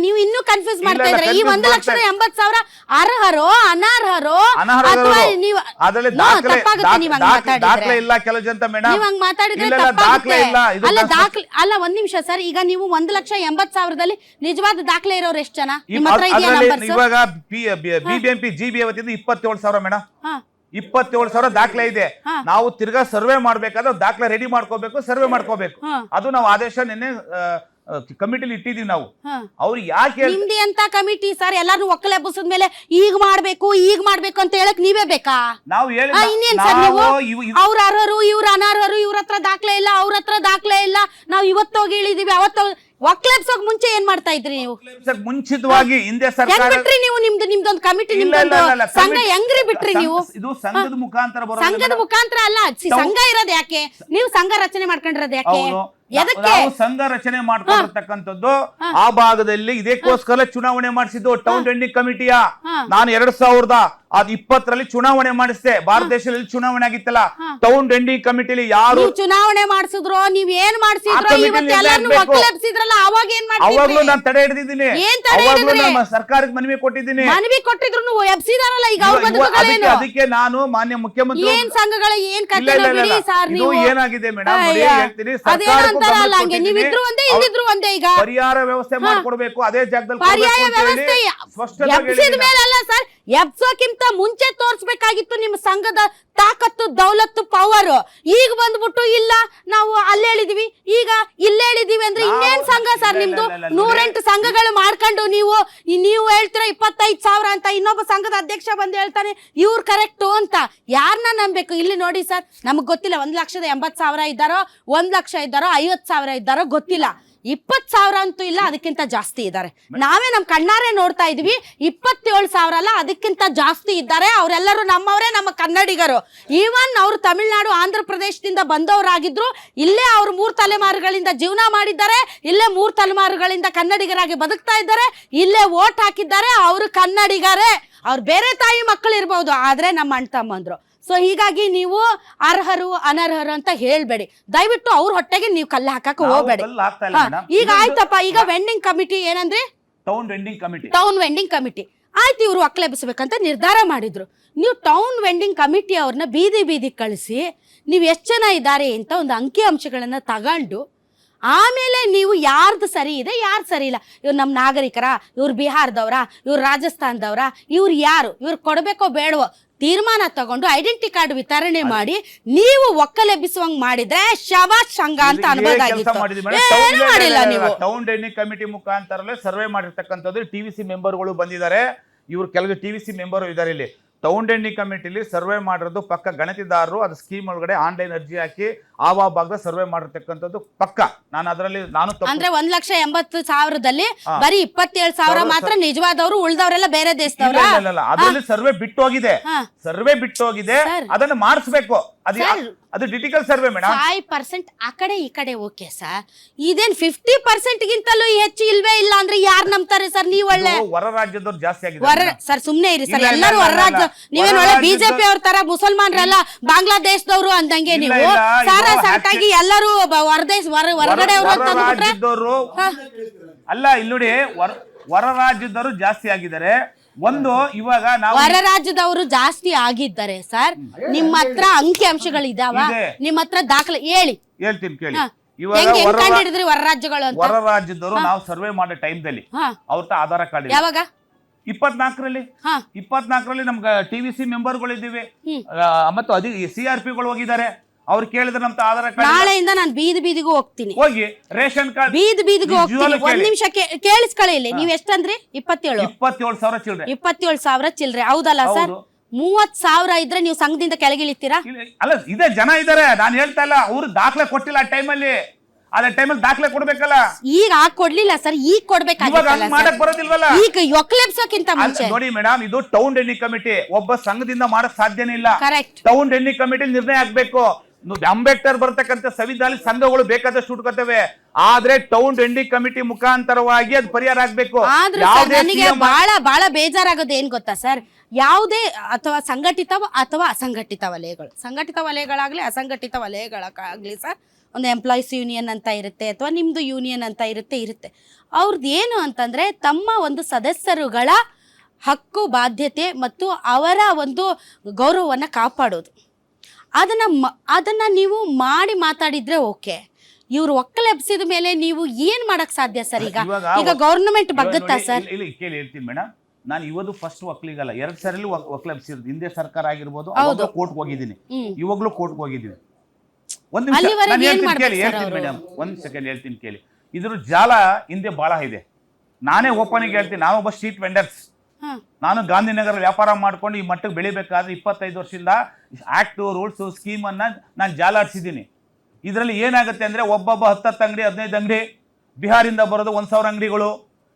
ನೀವು ಇನ್ನೂ ಕನ್ಫ್ಯೂಸ್ ಮಾಡ್ತಾ ಇದ್ರೆ. ಈ 1,80,000 ಅರ್ಹರೋ ಅನರ್ಹರೋ ದಾಖಲೆ ಇಲ್ಲ ಕೆಲವು ಜನ ಮೇಡಮ್. ನೀವು ಹಂಗ್ ಮಾತಾಡಿದ್ರೆ ಅಲ್ಲ, ಒಂದ್ ನಿಮಿಷ ಸರ್. ಈಗ ನೀವು 1,80,000ದಲ್ಲಿ ನಿಜವಾದ ದಾಖಲೆ ಇರೋರು ಎಷ್ಟು ಜನ ನಿಮ್ಮ ಹತ್ರ ಇದೆಯಾ? ಇವಾಗ BBMP GB ವತಿಯಿಂದ 27,000 ಮೇಡಮ್. 27,000 ದಾಖಲೆ ಇದೆ. ನಾವು ತಿರ್ಗಾ ಸರ್ವೆ ಮಾಡ್ಬೇಕಾದ್ರೆ ದಾಖಲೆ ರೆಡಿ ಮಾಡ್ಕೋಬೇಕು, ಸರ್ವೆ ಮಾಡ್ಕೋಬೇಕು. ಅದು ನಾವು ಆದೇಶ ನಿನ್ನೆ ಕಮಿಟಿಲಿ ಇಟ್ಟಿದೀವಿ ನಾವು. ಹಾ. ಅವ್ರು ಯಾಕೆ ನಿಮ್ದು ಎಂತ ಕಮಿಟಿ ಸರ್? ಎಲ್ಲಾರು ಒಕ್ಕಲೆ ಎಬ್ಬಿಸಿದ ಮೇಲೆ ಈಗ ಮಾಡ್ಬೇಕು ಅಂತ ಹೇಳಕ್ ನೀವೇ ಬೇಕಾ? ನಾವು ಹೇಳಿ ಇನ್ನೇನ್ ಸರ್ ನೀವು ಅವ್ರ ಅರ್ಹರು ಇವ್ರ ಅನರ್ಹರು, ಇವ್ರ ಹತ್ರ ದಾಖಲೆ ಇಲ್ಲ, ಅವ್ರ ಹತ್ರ ದಾಖಲೆ ಇಲ್ಲ, ನಾವ್ ಇವತ್ತೋಗಿ ಹೇಳಿದೀವಿ ಅವತ್ತೋಗಿ. ಒಕ್ಕಲೆಬ್ಸೋಕ್ ಮುಂಚೆ ಏನ್ ಮಾಡ್ತಾ ಇದ್ರಿ ನೀವು? ಮುಂಚಿತವಾಗಿ ಹಿಂದೆ ಹೆಂಗ್ ಸರ್ಕಾರ ಬಿಟ್ರಿ ನೀವು? ನಿಮ್ದೊಂದು ಕಮಿಟಿ, ನಿಮ್ದೊಂದು ಸಂಘ ಹೆಂಗ್ರಿ ಬಿಟ್ರಿ ನೀವು? ಇದು ಸಂಘದ ಮುಖಾಂತರ ಬರೋದು. ಸಂಘದ ಮುಖಾಂತರ ಅಲ್ಲ, ಸಂಘ ಇರೋದು ಯಾಕೆ? ನೀವು ಸಂಘ ರಚನೆ ಮಾಡ್ಕೊಂಡಿರೋದು ಯಾಕೆ? ಎದಕ್ಕೆ? ನಾವು ಸಂಘ ರಚನೆ ಮಾಡ್ಕೊಂಡಿರ್ತಕ್ಕಂಥದ್ದು ಆ ಭಾಗದಲ್ಲಿ ಇದಕ್ಕೋಸ್ಕರ ಚುನಾವಣೆ ಮಾಡಿಸಿದ್ದು ಟೌನ್ ಡೆಂಡಿಂಗ್ ಕಮಿಟಿಯ. ನಾನು 2020 ಚುನಾವಣೆ ಮಾಡಿಸಿದೆ. ಭಾರತ ದೇಶದಲ್ಲಿ ಚುನಾವಣೆ ಆಗಿತ್ತಲ್ಲ, ಟೌನ್ ಡೆಂಡಿಂಗ್ ಕಮಿಟಿಲಿ ಯಾರು ಚುನಾವಣೆ ಮಾಡಿಸಿದ್ರು? ನೀವ್ ಏನ್ ಮಾಡಿಸಿದ್ರು? ಇವತ್ತು ಎಲ್ಲಾರನ್ನು ಒಕ್ಕಲೆಬ್ಸಿದ್ರಲ್ಲ, ಅವಾಗ ಏನ್ ಅವಾಗ್ಲೂ ಮಾಡ್ತಿದ್ರಿ? ನಾನು ತಡೆ ಹಿಡಿದಿದ್ದೀನಿ. ಏನ್ ತಡೆ ಅವಾಗ್ಲೂ ಹಿಡಿದ್ರಿ? ನಾನು ಸರ್ಕಾರಕ್ಕೆ ಮನವಿ ಕೊಟ್ಟಿದ್ದೀನಿ. ಮನವಿ ಕೊಟ್ಟಿದ್ರು ಎಬ್ಸಿದಾರಲ್ಲ, ಈಗ ಅವ್ರ ಬದುಕುಗಳೇನು? ಅದಕ್ಕೆ ನಾನು ಮಾನ್ಯ ಮುಖ್ಯಮಂತ್ರಿ ಏನ್ ಸಂಘಗಳ ಏನ್ ಕತೆ ಇಲ್ಲ, ಇಲ್ಲ, ಬಿಡಿ ಇಲ್ಲ. ಸರ್ ಇದು ನೀವು. ಏನಾಗಿದೆ ಮೇಡಮ್, ಅಯ್ಯ. ಹೇಳ್ತೀನಿ, ಅದೇನೋ ಅಂತಾರಲ್ಲ ಹಂಗೆ, ನೀವಿದ್ರು ಒಂದೇ ಇಲ್ಲಿದ್ರು ಒಂದೇ. ಈಗ ಪರಿಹಾರ ವ್ಯವಸ್ಥೆ ಮಾಡ್ಕೊಡ್ಬೇಕು, ಅದೇ ಜಾಗದಲ್ಲಿ ಪರ್ಯಾಯ ಕೊಡ್ಬೇಕು ಅಂತ ಹೇಳಿ ವ್ಯವಸ್ಥೆ ಸ್ಪಷ್ಟವಾಗಿ ಎಬ್ಸಿದ ಹೇಳಿದ್ದೀನಿ. ಮೇಲೆ ಅಲ್ಲ ಸರ್, ಎಬ್ಸೋಕ್ಕಿಂತ ಮುಂಚೆ ತೋರ್ಸ್ಬೇಕಾಗಿತ್ತು ನಿಮ್ಮ ಸಂಘದ ತಾಕತ್ತು, ದೌಲತ್ತು, ಪವರ್. ಈಗ ಬಂದ್ಬಿಟ್ಟು ಇಲ್ಲ ನಾವು ಅಲ್ಲಿ ಹೇಳಿದೀವಿ, ಈಗ ಇಲ್ಲಿ ಹೇಳಿದೀವಿ ಅಂದ್ರೆ ಇನ್ನೇನ್ ಸಂಘ ಸರ್ ನಿಮ್ದು? 108 ಸಂಘಗಳು ಮಾಡ್ಕೊಂಡು ನೀವು ಹೇಳ್ತೀರಾ 25,000 ಅಂತ. ಇನ್ನೊಬ್ಬ ಸಂಘದ ಅಧ್ಯಕ್ಷ ಬಂದು ಹೇಳ್ತಾನೆ ಇವ್ರು ಕರೆಕ್ಟು ಅಂತ. ಯಾರನ್ನ ನಂಬೇಕು? ಇಲ್ಲಿ ನೋಡಿ ಸರ್, ನಮಗ್ ಗೊತ್ತಿಲ್ಲ 1,80,000 ಇದ್ದಾರೋ, 1 ಲಕ್ಷ ಇದ್ದಾರೋ, 50,000 ಇದ್ದಾರೋ ಗೊತ್ತಿಲ್ಲ. 20,000 ಅಂತೂ ಇಲ್ಲ, ಅದಕ್ಕಿಂತ ಜಾಸ್ತಿ ಇದ್ದಾರೆ. ನಾವೇ ನಮ್ ಕಣ್ಣಾರೆ ನೋಡ್ತಾ ಇದೀವಿ. 27,000 ಅಲ್ಲ, ಅದಕ್ಕಿಂತ ಜಾಸ್ತಿ ಇದ್ದಾರೆ. ಅವರೆಲ್ಲರೂ ನಮ್ಮವರೇ, ನಮ್ಮ ಕನ್ನಡಿಗರು. ಈವನ್ ಅವರು ತಮಿಳ್ನಾಡು, ಆಂಧ್ರ ಪ್ರದೇಶದಿಂದ ಬಂದವರಾಗಿದ್ರು. ಇಲ್ಲೇ ಅವ್ರು 3 ತಲೆಮಾರುಗಳಿಂದ ಜೀವನ ಮಾಡಿದ್ದಾರೆ. ಇಲ್ಲೇ 3 ತಲೆಮಾರುಗಳಿಂದ ಕನ್ನಡಿಗರಾಗಿ ಬದುಕ್ತಾ ಇದ್ದಾರೆ. ಇಲ್ಲೇ ವೋಟ್ ಹಾಕಿದ್ದಾರೆ. ಅವರು ಕನ್ನಡಿಗರೇ. ಅವ್ರು ಬೇರೆ ತಾಯಿ ಮಕ್ಕಳು ಇರ್ಬೋದು, ಆದ್ರೆ ನಮ್ಮ ಅಣ್ಣ ತಮ್ಮಂದ್ರು. ಸೊ ಹೀಗಾಗಿ ನೀವು ಅರ್ಹರು ಅನರ್ಹರು ಅಂತ ಹೇಳ್ಬೇಡಿ ದಯವಿಟ್ಟು. ಅವ್ರ ಹೊಟ್ಟೆಗೆ ನೀವು ಕಲ್ಲು ಹಾಕಕ್ಕೆ ಹೋಗ್ಬೇಡಿ. ಈಗ ಆಯ್ತಪ್ಪ, ಈಗ ವೆಂಡಿಂಗ್ ಕಮಿಟಿ ಏನಂದ್ರೆ town vending committee, town vending committee ಆಯ್ತು. ಇವ್ರು ಒಕ್ಕಲೆಬ್ಬಿಸ್ಬೇಕಂತ ನಿರ್ಧಾರ ಮಾಡಿದ್ರು. ನೀವು ಟೌನ್ ವೆಂಡಿಂಗ್ ಕಮಿಟಿ ಅವ್ರನ್ನ ಬೀದಿ ಕಳಿಸಿ ನೀವು ಎಷ್ಟು ಜನ ಇದ್ದಾರೆ ಅಂತ ಒಂದು ಅಂಕಿ ಅಂಶಗಳನ್ನ ತಗೊಂಡು ಆಮೇಲೆ ನೀವು ಯಾರ್ದು ಸರಿ ಇದೆ ಯಾರು ಸರಿ ಇಲ್ಲ, ಇವ್ರು ನಮ್ಮ ನಾಗರಿಕರ, ಇವ್ರು ಬಿಹಾರದವ್ರ, ಇವ್ರು ರಾಜಸ್ಥಾನದವ್ರ, ಇವ್ರು ಯಾರು, ಇವ್ರು ಕೊಡಬೇಕೋ ಬೇಡವೋ ತೀರ್ಮಾನ ತಗೊಂಡು ಐಡೆಂಟಿ ಕಾರ್ಡ್ ವಿತರಣೆ ಮಾಡಿ ನೀವು ಒಕ್ಕಲೆಬ್ಬಿಸುವಂಗ್ ಮಾಡಿದ್ರೆ ಶಬಾಷ್ ಸಂಘ ಅಂತ ಅನ್ಬೋದಾಗಿತ್ತು. ಏನು ಮಾಡಿಲ್ಲ ನೀವು. ಟೌನ್ ಡೆಂಡಿಂಗ್ ಕಮಿಟಿ ಮುಖಾಂತರ ಸರ್ವೆ ಮಾಡಿರ್ತಕ್ಕಂಥದ್ದು ಟಿವಿಸಿ ಮೆಂಬರ್ಗಳು ಬಂದಿದ್ದಾರೆ. ಇವ್ರು ಕೆಲವು ಟಿವಿಸಿ ಮೆಂಬರ್ ಇದ್ದಾರೆ. ಇಲ್ಲಿ ಟೌನ್ ಡೆಂಡಿಂಗ್ ಕಮಿಟಿಲಿ ಸರ್ವೆ ಮಾಡಿರೋದು ಪಕ್ಕ ಗಣತಿದಾರರು ಅದು ಸ್ಕೀಮ್ ಒಳಗಡೆ ಆನ್ಲೈನ್ ಅರ್ಜಿ ಹಾಕಿ ಆ ಭಾಗದ ಸರ್ವೆ ಮಾಡಿರ್ತಕ್ಕಂಥದ್ದು ಪಕ್ಕ. ನಾನು ಅದರಲ್ಲಿ ಅಂದ್ರೆ 1,80,000ದಲ್ಲಿ ಬರೀ 27,000 ಮಾತ್ರ ನಿಜವಾದವರು, ಉಳಿದವರೆಲ್ಲ ಬೇರೆ ದೇಶದವ್ರ. ಅದರಲ್ಲಿ ಸರ್ವೆ ಬಿಟ್ಟೋಗಿದೆ, ಸರ್ವೆ ಬಿಟ್ಟೋಗಿದೆ, ಅದನ್ನ ಮಾಡಿಸ್ಬೇಕು. ಅದು ಡಿಟಿಕಲ್ ಸರ್ವೆ ಮೇಡಮ್. 5% ಆ ಕಡೆ ಈ ಕಡೆ ಓಕೆ ಸರ್. ಇದೇನ್ 50% ಗಿಂತಲೂ ಹೆಚ್ಚು ಇಲ್ವೇ ಇಲ್ಲ ಅಂದ್ರೆ ಯಾರು ನಂಬ್ತಾರೆ ಸರ್? ನೀವು ಒಳ್ಳೆ ಹೊರ ರಾಜ್ಯದವ್ರು ಜಾಸ್ತಿ ಆಗಿದೆ ಸರ್. ಸುಮ್ನೆ ಇರಿ ಸರ್, ಎಲ್ಲರೂ ಹೊರ ರಾಜ್ಯ. ನೀವೇನ್ ಒಳ್ಳೆ ಬಿಜೆಪಿ ಅವ್ರ ತರ ಮುಸಲ್ಮಾನ್ರೆಲ್ಲ ಬಾಂಗ್ಲಾದೇಶದವರು ಅಂದಂಗೆ ನೀವು ಸಾರಾ ಸಾಟಾಗಿ ಎಲ್ಲರೂ ಹೊರಗಡೆ ರಾಜ್ಯದವರು ಅಲ್ಲ. ಇಲ್ಲಿ ನೋಡಿ, ಹೊರ ರಾಜ್ಯದವರು ಜಾಸ್ತಿ ಆಗಿದ್ದಾರೆ. ಒಂದು ಇವಾಗ ನಾವು ಹೊರ ರಾಜ್ಯದವರು ಜಾಸ್ತಿ ಆಗಿದ್ದಾರೆ ಸರ್. ನಿಮ್ಮ ಹತ್ರ ಅಂಕಿ ಅಂಶಗಳು ಇದಾವ? ನಿಮ್ಮ ಹತ್ರ ದಾಖಲೆ ಹೇಳ್ತೀನಿ ಕೇಳಿ. ಇವಾಗ ಹೊರ ರಾಜ್ಯಗಳು ಅಂತ, ಹೊರ ರಾಜ್ಯದವರು ನಾವು ಸರ್ವೆ ಮಾಡೋ ಟೈಮ್ದಲ್ಲಿ ಅವ್ರ ಆಧಾರ ಕಾರ್ಡ್ ಯಾವಾಗ 24ರಲ್ಲಿ ನಮ್ಗೆ ಟಿವಿಸಿ ಮೆಂಬರ್ಗಳಿದ್ದೀವಿ ಮತ್ತು CRPಗಳು ಹೋಗಿದ್ದಾರೆ. ಅವ್ರು ಕೇಳಿದ್ರೆ ನಮ್ದು ಆಧಾರ ಕಾರ್ಡ್ ನಾಳೆಯಿಂದ ನಾನು ಬೀದಿಗೂ ಹೋಗ್ತೀನಿ. ಹೋಗಿ ರೇಷನ್ ಕಾರ್ಡ್ ಬೀದಿಗೂ ಹೋಗ್ತೀನಿ. ಒಂದ್ ನಿಮಿಷ ಕೇಳಿಸ್ಕೊಳ್ಳಿ. ಇಲ್ಲಿ ನೀವ್ ಎಷ್ಟಂದ್ರಿ? 27,000 ಚಿಲ್ಡ್ರೆ. 27,000 ಚಿಲ್ಡ್ರೆ ಹೌದಲ್ಲ ಸರ್? 30,000 ಇದ್ರೆ ನೀವು ಸಂಘದಿಂದ ಕೆಳಗಿಳಿತೀರಾ? ಅಲ್ಲ, ಇದೇ ಜನ ಇದಾರೆ, ನಾನು ಹೇಳ್ತಾ ಇಲ್ಲ. ಅವ್ರು ದಾಖಲೆ ಕೊಟ್ಟಿಲ್ಲ ಆ ಟೈಮಲ್ಲಿ. ಅದೇ ಟೈಮಲ್ಲಿ ದಾಖಲೆ ಕೊಡ್ಬೇಕಲ್ಲ. ಈಗ ಕೊಡ್ಲಿಲ್ಲ ಸರ್, ಈಗ ಕೊಡ್ಬೇಕಾಗಿಲ್ಲ. ಮಾಡಕ್ ಬರೋದಿಲ್ವಲ್ಲ ಈಗ ಒಕ್ಕಲೆಬ್ಸೋಕ್ಕಿಂತ ಮುಂಚೆ ನೋಡಿ ಮೇಡಮ್, ಇದು ಟೌನ್ ಡೆಂಡಿಂಗ್ ಕಮಿಟಿ ಒಬ್ಬ ಸಂಘದಿಂದ ಮಾಡಕ್ ಸಾಧ್ಯನೇ ಇಲ್ಲ. ಕರೆಕ್ಟ್. ಟೌನ್ ಡೆಂಡಿಂಗ್ ಕಮಿಟಿ ನಿರ್ಣಯ ಆಗ್ಬೇಕು. ಅಂಬೇಡ್ಕರ್ ಬರ್ತಕ್ಕಂಥ ಸಂವಿಧಾನ ಸಂಘಗಳು ಬೇಕಾದಷ್ಟು ಹುಡುಕತ್ತವೆ, ಆದ್ರೆ ಟೌನ್ ಡೆಂಡಿಂಗ್ ಕಮಿಟಿ ಮುಖಾಂತರವಾಗಿ ಅದು ಪರಿಹಾರ ಆಗ್ಬೇಕು. ನನಗೆ ಬಹಳ ಬೇಜಾರಾಗೋದು ಏನ್ ಗೊತ್ತಾ ಸರ್? ಯಾವುದೇ ಅಥವಾ ಸಂಘಟಿತ ಅಥವಾ ಅಸಂಘಟಿತ ವಲಯಗಳು, ಸಂಘಟಿತ ವಲಯಗಳಾಗ್ಲಿ ಅಸಂಘಟಿತ ವಲಯಗಳಾಗ್ಲಿ ಸರ್, ಒಂದು ಎಂಪ್ಲಾಯೀಸ್ ಯೂನಿಯನ್ ಅಂತ ಇರುತ್ತೆ ಅಥವಾ ನಿಮ್ದು ಯೂನಿಯನ್ ಅಂತ ಇರುತ್ತೆ. ಅವ್ರದ್ದು ಏನು ಅಂತಂದ್ರೆ ತಮ್ಮ ಒಂದು ಸದಸ್ಯರುಗಳ ಹಕ್ಕು ಬಾಧ್ಯತೆ ಮತ್ತು ಅವರ ಒಂದು ಗೌರವವನ್ನು ಕಾಪಾಡೋದು. ಅದನ್ನ ನೀವು ಮಾತಾಡಿದ್ರೆ ಓಕೆ. ಇವ್ರು ಒಕ್ಕಲೆಬ್ಸಿದ ಮೇಲೆ ನೀವು ಏನ್ ಮಾಡಕ್ ಸಾಧ್ಯ ಸರ್? ಈಗ ಗವರ್ನಮೆಂಟ್ ಬಗ್ಗತ್ತಾ ಸರ್? ಕೇಳಿ ಹೇಳ್ತೀನಿ ಮೇಡಮ್. ನಾನು ಇವತ್ತು ಫಸ್ಟ್ ಒಕ್ಕಲಿಗಲ್ಲ, 2 ಸರಿ ಒಕ್ಕಲೆಬ್ಸಿರೋದು. ಹಿಂದೆ ಸರ್ಕಾರ ಆಗಿರ್ಬೋದು, ಕೋರ್ಟ್ ಹೋಗಿದ್ದೀನಿ, ಇವಾಗ್ಲೂ ಕೋರ್ಟ್ ಹೋಗಿದ್ದೀನಿ. ಒಂದ್ ನಿಮಿಷ ಹೇಳ್ತೀನಿ ಮೇಡಮ್, 1 ಸೆಕೆಂಡ್ ಹೇಳ್ತೀನಿ ಕೇಳಿ. ಇದ್ರ ಜಾಲ ಹಿಂದೆ ಬಹಳ ಇದೆ. ನಾನೇ ಓಪನಿಗೆ ಹೇಳ್ತೀನಿ, ನಾನೊಬ್ಬ ಸ್ಟ್ರೀಟ್ ವೆಂಡರ್ಸ್. ನಾನು ಗಾಂಧಿನಗರ ವ್ಯಾಪಾರ ಮಾಡ್ಕೊಂಡು ಈ ಮಟ್ಟಕ್ಕೆ ಬೆಳಿಬೇಕಾದ್ರೆ 25 ವರ್ಷದಿಂದ ಆಕ್ಟು ರೂಲ್ಸು ಸ್ಕೀಮನ್ನು ನಾನು ಜಾಲಾಡಿಸಿದ್ದೀನಿ. ಇದರಲ್ಲಿ ಏನಾಗುತ್ತೆ ಅಂದರೆ ಒಬ್ಬೊಬ್ಬ 10 ಅಂಗಡಿ 15 ಅಂಗಡಿ ಬಿಹಾರಿಂದ ಬರೋದು 1000 ಅಂಗಡಿಗಳು,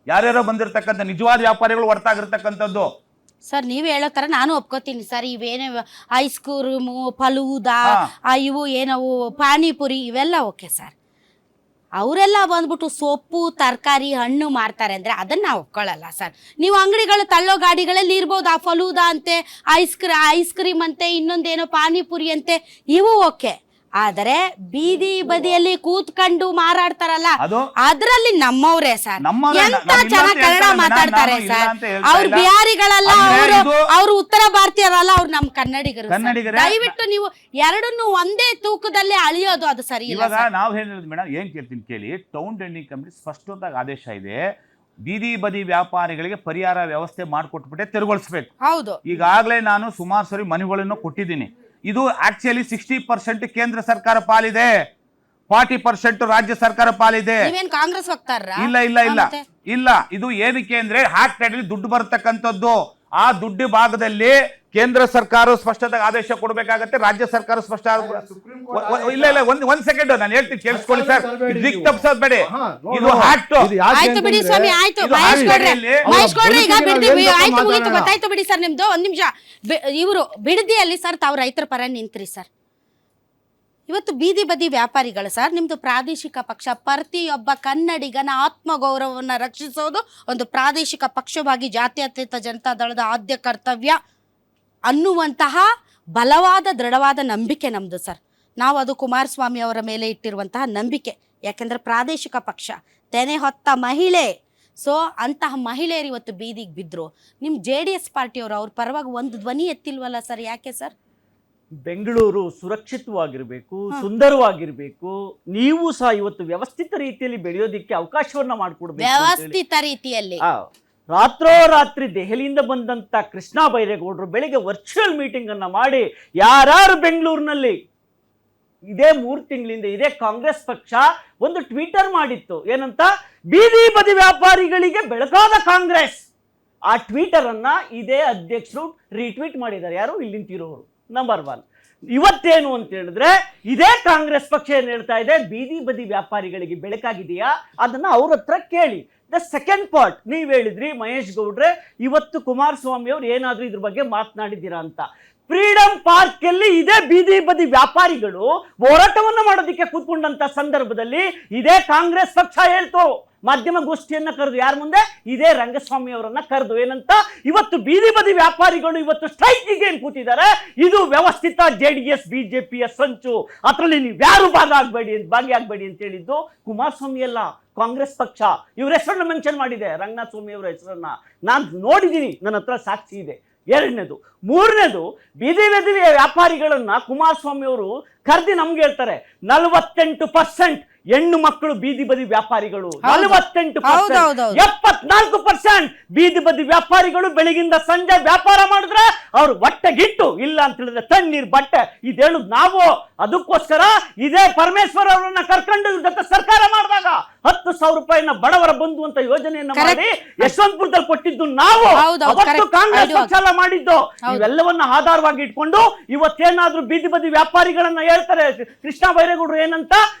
ಯಾರ್ಯಾರೋ ಬಂದಿರತಕ್ಕಂಥ ನಿಜವಾದ ವ್ಯಾಪಾರಿಗಳು ಹೊರತಾಗಿರ್ತಕ್ಕಂಥದ್ದು. ಸರ್ ನೀವು ಹೇಳೋ ಥರ ನಾನು ಒಪ್ಕೋತೀನಿ ಸರ್. ಇವೇನೇ ಐಸ್ ಕ್ರೀಮು, ಫಲೂದಾ, ಇವು ಏನವು ಪಾನಿಪುರಿ ಇವೆಲ್ಲ ಓಕೆ ಸರ್. ಅವರೆಲ್ಲ ಬಂದ್ಬಿಟ್ಟು ಸೊಪ್ಪು ತರಕಾರಿ ಹಣ್ಣು ಮಾರ್ತಾರೆ ಅಂದರೆ ಅದನ್ನು ನಾವು ಒಪ್ಕೊಳ್ಳಲ್ಲ ಸರ್. ನೀವು ಅಂಗಡಿಗಳು ತಳ್ಳೋ ಗಾಡಿಗಳಲ್ಲಿ ಇರ್ಬೋದು, ಆ ಫಲೂದಾ ಅಂತೆ, ಐಸ್ ಕ್ರೀಮ್ ಅಂತೆ, ಇನ್ನೊಂದೇನೋ ಪಾನಿಪುರಿ ಅಂತೆ, ಇವು ಓಕೆ. ಆದರೆ ಬೀದಿ ಬದಿಯಲ್ಲಿ ಕೂತ್ಕೊಂಡು ಮಾರಾಡ್ತಾರಲ್ಲ ಅದರಲ್ಲಿ ನಮ್ಮವ್ರೆ ಸರ್. ಎಂತ ಚೆನ್ನಾಗಿ ಕನ್ನಡ ಮಾತಾಡ್ತಾರೆ ಸರ್. ಅವ್ರು ಬಿಹಾರಿಗಳಲ್ಲ, ಅವ್ರು ಉತ್ತರ ಭಾರತೀಯರಲ್ಲ, ಅವ್ರು ನಮ್ಮ ಕನ್ನಡಿಗರು. ದಯವಿಟ್ಟು ನೀವು ಎರಡನ್ನು ಒಂದೇ ತೂಕದಲ್ಲಿ ಅಳಿಯೋದು ಅದು ಸರಿ ಇಲ್ಲ. ಇವಾಗ ನಾವು ಹೇಳಿರೋದು ಮೇಡಮ್ ಏನ್ ಕೇಳ್ತೀನಿ ಕೇಳಿ. ಟೌನ್ ಡೆಂಡಿಂಗ್ ಕಮಿಟಿ ಸ್ಪಷ್ಟವಾಗಿ ಆದೇಶ ಇದೆ, ಬೀದಿ ಬದಿ ವ್ಯಾಪಾರಿಗಳಿಗೆ ಪರಿಹಾರ ವ್ಯವಸ್ಥೆ ಮಾಡಿಕೊಟ್ಬಿಟ್ಟೆ ತೆರವುಗೊಳಿಸ್ಬೇಕು. ಹೌದು, ಈಗಾಗಲೇ ನಾನು ಸುಮಾರು ಸರಿ ಮನವಿಗಳನ್ನು ಕೊಟ್ಟಿದ್ದೀನಿ. ಇದು ಆಕ್ಚುಲಿ 60% ಕೇಂದ್ರ ಸರ್ಕಾರ ಪಾಲಿದೆ, 40% ರಾಜ್ಯ ಸರ್ಕಾರ ಪಾಲಿದೆ. ಕಾಂಗ್ರೆಸ್ ಹೋಗ್ತಾರ? ಇಲ್ಲ ಇಲ್ಲ ಇಲ್ಲ ಇಲ್ಲ. ಇದು ಏನಕ್ಕೆ ಅಂದ್ರೆ ಹಾಕ್ಟಲ್ಲಿ ದುಡ್ಡು ಬರತಕ್ಕಂಥದ್ದು. ಆ ದುಡ್ಡು ಭಾಗದಲ್ಲಿ ಕೇಂದ್ರ ಸರ್ಕಾರ ಸ್ಪಷ್ಟತೆ ಆದೇಶ ಕೊಡಬೇಕಾಗತ್ತೆ, ರಾಜ್ಯ ಸರ್ಕಾರ ಸ್ಪಷ್ಟ. ಇಲ್ಲ ಇಲ್ಲ ಒಂದ್ ಸೆಕೆಂಡ್ ನಾನು ಹೇಳ್ತೀನಿ ಕೇಳಿಸ್ಕೊಳ್ಳಿ ಸರ್. ದಿಕ್ ತಪ್ಪಿಸೋದು ಬೇಡಿ. ಇದು ಆಕ್ಟ್. ಆಯ್ತು ಬಿಡಿ ಸ್ವಾಮಿ, ಆಯ್ತು ಮಹೇಶ್ ಗೌಡ್ರೆ ಈಗ ಬಿಡ್ತೀವಿ. ಆಯ್ತು ಮುಗೀತು, ಗೊತ್ತಾಯ್ತು ಬಿಡಿ ಸರ್. ನಿಮ್ದು ಒಂದ್ ನಿಮಿಷ. ಇವರು ಬಿಡದಿಯಲ್ಲಿ ಸರ್ ತಾವು ರೈತರ ಪರ ನಿಂತ್ರಿ ಸರ್. ಇವತ್ತು ಬೀದಿ ಬದಿ ವ್ಯಾಪಾರಿಗಳು ಸರ್, ನಿಮ್ದು ಪ್ರಾದೇಶಿಕ ಪಕ್ಷ. ಪ್ರತಿಯೊಬ್ಬ ಕನ್ನಡಿಗನ ಆತ್ಮಗೌರವವನ್ನು ರಕ್ಷಿಸೋದು ಒಂದು ಪ್ರಾದೇಶಿಕ ಪಕ್ಷವಾಗಿ ಜಾತ್ಯತೀತ ಜನತಾ ದಳದ ಆದ್ಯ ಕರ್ತವ್ಯ ಅನ್ನುವಂತಹ ಬಲವಾದ ದೃಢವಾದ ನಂಬಿಕೆ ನಮ್ಮದು ಸರ್. ನಾವು ಅದು ಕುಮಾರಸ್ವಾಮಿ ಅವರ ಮೇಲೆ ಇಟ್ಟಿರುವಂತಹ ನಂಬಿಕೆ. ಯಾಕೆಂದರೆ ಪ್ರಾದೇಶಿಕ ಪಕ್ಷ, ತೆನೆ ಹೊತ್ತ ಮಹಿಳೆ. ಸೊ ಅಂತಹ ಮಹಿಳೆಯರು ಇವತ್ತು ಬೀದಿಗೆ ಬಿದ್ದರು. ನಿಮ್ಮ JDS ಪಾರ್ಟಿಯವರು ಅವ್ರ ಪರವಾಗಿ ಒಂದು ಧ್ವನಿ ಎತ್ತಿಲ್ವಲ್ಲ ಸರ್, ಯಾಕೆ ಸರ್? ಬೆಂಗಳೂರು ಸುರಕ್ಷಿತವಾಗಿರಬೇಕು, ಸುಂದರವಾಗಿರಬೇಕು. ನೀವು ಸಹ ಇವತ್ತು ವ್ಯವಸ್ಥಿತ ರೀತಿಯಲ್ಲಿ ಬೆಳೆಯೋದಿಕ್ಕೆ ಅವಕಾಶವನ್ನ ಮಾಡಿಕೊಡ್ಬೇಕು. ವ್ಯವಸ್ಥಿತ ರೀತಿಯಲ್ಲಿ ರಾತ್ರೋರಾತ್ರಿ ದೆಹಲಿಯಿಂದ ಬಂದಂತ ಕೃಷ್ಣ ಬೈರೇಗೌಡರು ಬೆಳಿಗ್ಗೆ ವರ್ಚುವಲ್ ಮೀಟಿಂಗ್ ಅನ್ನ ಮಾಡಿ ಯಾರು ಬೆಂಗಳೂರಿನಲ್ಲಿ ಇದೇ 3 ತಿಂಗಳಿಂದ ಇದೇ ಕಾಂಗ್ರೆಸ್ ಪಕ್ಷ ಒಂದು ಟ್ವಿಟರ್ ಮಾಡಿತ್ತು. ಏನಂತ? ಬೀದಿ ಬದಿ ವ್ಯಾಪಾರಿಗಳಿಗೆ ಬೆಳಕಾದ ಕಾಂಗ್ರೆಸ್. ಆ ಟ್ವಿಟರ್ ಅನ್ನ ಇದೇ ಅಧ್ಯಕ್ಷರು ರೀಟ್ವೀಟ್ ಮಾಡಿದ್ದಾರೆ. ಯಾರು? ಇಲ್ಲಿ ನಿಂತಿರೋರು. ನಂಬರ್ 1. ಇವತ್ತೇನು ಅಂತ ಹೇಳಿದ್ರೆ ಇದೇ ಕಾಂಗ್ರೆಸ್ ಪಕ್ಷ ಏನ್ ಹೇಳ್ತಾ ಇದೆ, ಬೀದಿ ಬದಿ ವ್ಯಾಪಾರಿಗಳಿಗೆ ಬೆಳಕಾಗಿದೆಯಾ ಅದನ್ನ ಅವ್ರ ಹತ್ರ ಕೇಳಿ. ದ ಸೆಕೆಂಡ್ ಪಾರ್ಟ್, ನೀವ್ ಹೇಳಿದ್ರಿ ಮಹೇಶ್ ಗೌಡ್ರೆ ಇವತ್ತು ಕುಮಾರಸ್ವಾಮಿ ಅವ್ರು ಏನಾದ್ರೂ ಇದ್ರ ಬಗ್ಗೆ ಮಾತನಾಡಿದ್ದೀರಾ ಅಂತ. ಫ್ರೀಡಮ್ ಪಾರ್ಕ್ ಅಲ್ಲಿ ಇದೇ ಬೀದಿ ಬದಿ ವ್ಯಾಪಾರಿಗಳು ಹೋರಾಟವನ್ನ ಮಾಡೋದಕ್ಕೆ ಕೂತ್ಕೊಂಡಂತ ಸಂದರ್ಭದಲ್ಲಿ ಇದೇ ಕಾಂಗ್ರೆಸ್ ಪಕ್ಷ ಹೇಳ್ತು, ಮಾಧ್ಯಮ ಗೋಷ್ಠಿಯನ್ನ ಕರೆದು ಯಾರ ಮುಂದೆ? ಇದೇ ರಂಗಸ್ವಾಮಿ ಅವರನ್ನ ಕರೆದು ಏನಂತ? ಇವತ್ತು ಬೀದಿ ಬದಿ ವ್ಯಾಪಾರಿಗಳು ಇವತ್ತು ಸ್ಟ್ರೈಕಿಗೆ ಏನ್ ಕೂತಿದ್ದಾರೆ, ಇದು ವ್ಯವಸ್ಥಿತ JDS BJPಯ ಸಂಚು, ಅದರಲ್ಲಿ ನೀವು ಯಾರು ಭಾಗಿಯಾಗಬೇಡಿ ಅಂತ ಹೇಳಿದ್ದು ಕುಮಾರಸ್ವಾಮಿ ಅಲ್ಲ, ಕಾಂಗ್ರೆಸ್ ಪಕ್ಷ. ಇವ್ರ ಹೆಸರನ್ನ ಮೆನ್ಷನ್ ಮಾಡಿದೆ, ರಂಗನಾಥ ಸ್ವಾಮಿ ಅವರ ಹೆಸರನ್ನ ನಾನು ನೋಡಿದ್ದೀನಿ, ನನ್ನ ಹತ್ರ ಸಾಕ್ಷಿ ಇದೆ. 2ನೇದು. 3ನೇದು, ಬೀದಿ ಬದಿ ವ್ಯಾಪಾರಿಗಳನ್ನ ಕುಮಾರಸ್ವಾಮಿ ಅವರು ಕರೆದಿ ನಮ್ಗೆ ಹೇಳ್ತಾರೆ 48% ಹೆಣ್ಣು ಮಕ್ಕಳು ಬೀದಿ ಬದಿ ವ್ಯಾಪಾರಿಗಳು. 48%. 74% ಬೀದಿ ಬದಿ ವ್ಯಾಪಾರಿಗಳು ಬೆಳಗಿಂದ ಸಂಜೆ ವ್ಯಾಪಾರ ಮಾಡಿದ್ರೆ ಅವ್ರು ಹೊಟ್ಟೆಗಿಟ್ಟು, ಇಲ್ಲ ಅಂತ ಹೇಳಿದ್ರೆ ತಣ್ಣೀರ್ ಬಟ್ಟೆ. ಇದು ಹೇಳುದು ನಾವು. ಅದಕ್ಕೋಸ್ಕರ ಇದೇ ಪರಮೇಶ್ವರ್ ಅವರನ್ನ ಕರ್ಕೊಂಡು ಜೊತೆ ಸರ್ಕಾರ ಮಾಡಿದಾಗ 10,000 ರೂಪಾಯಿನ ಬಡವರ ಬಂಧು ಅಂತ ಯೋಜನೆಯನ್ನ ಮಾಡಿ ಯಶವಂತಪುರದಲ್ಲಿ ಕೊಟ್ಟಿದ್ದು ನಾವು. ಅವತ್ತು ಕಾಂಗ್ರೆಸ್ ಪಕ್ಷ ಎಲ್ಲ ಮಾಡಿದ್ದು. ಇವೆಲ್ಲವನ್ನ ಆಧಾರವಾಗಿ ಇಟ್ಕೊಂಡು ಇವತ್ತೇನಾದ್ರೂ ಬೀದಿ ಬದಿ ವ್ಯಾಪಾರಿಗಳನ್ನ ಹೇಳ್ತಾರೆ ಕೃಷ್ಣ ಬೈರೇಗೌಡರು ಏನಂತ,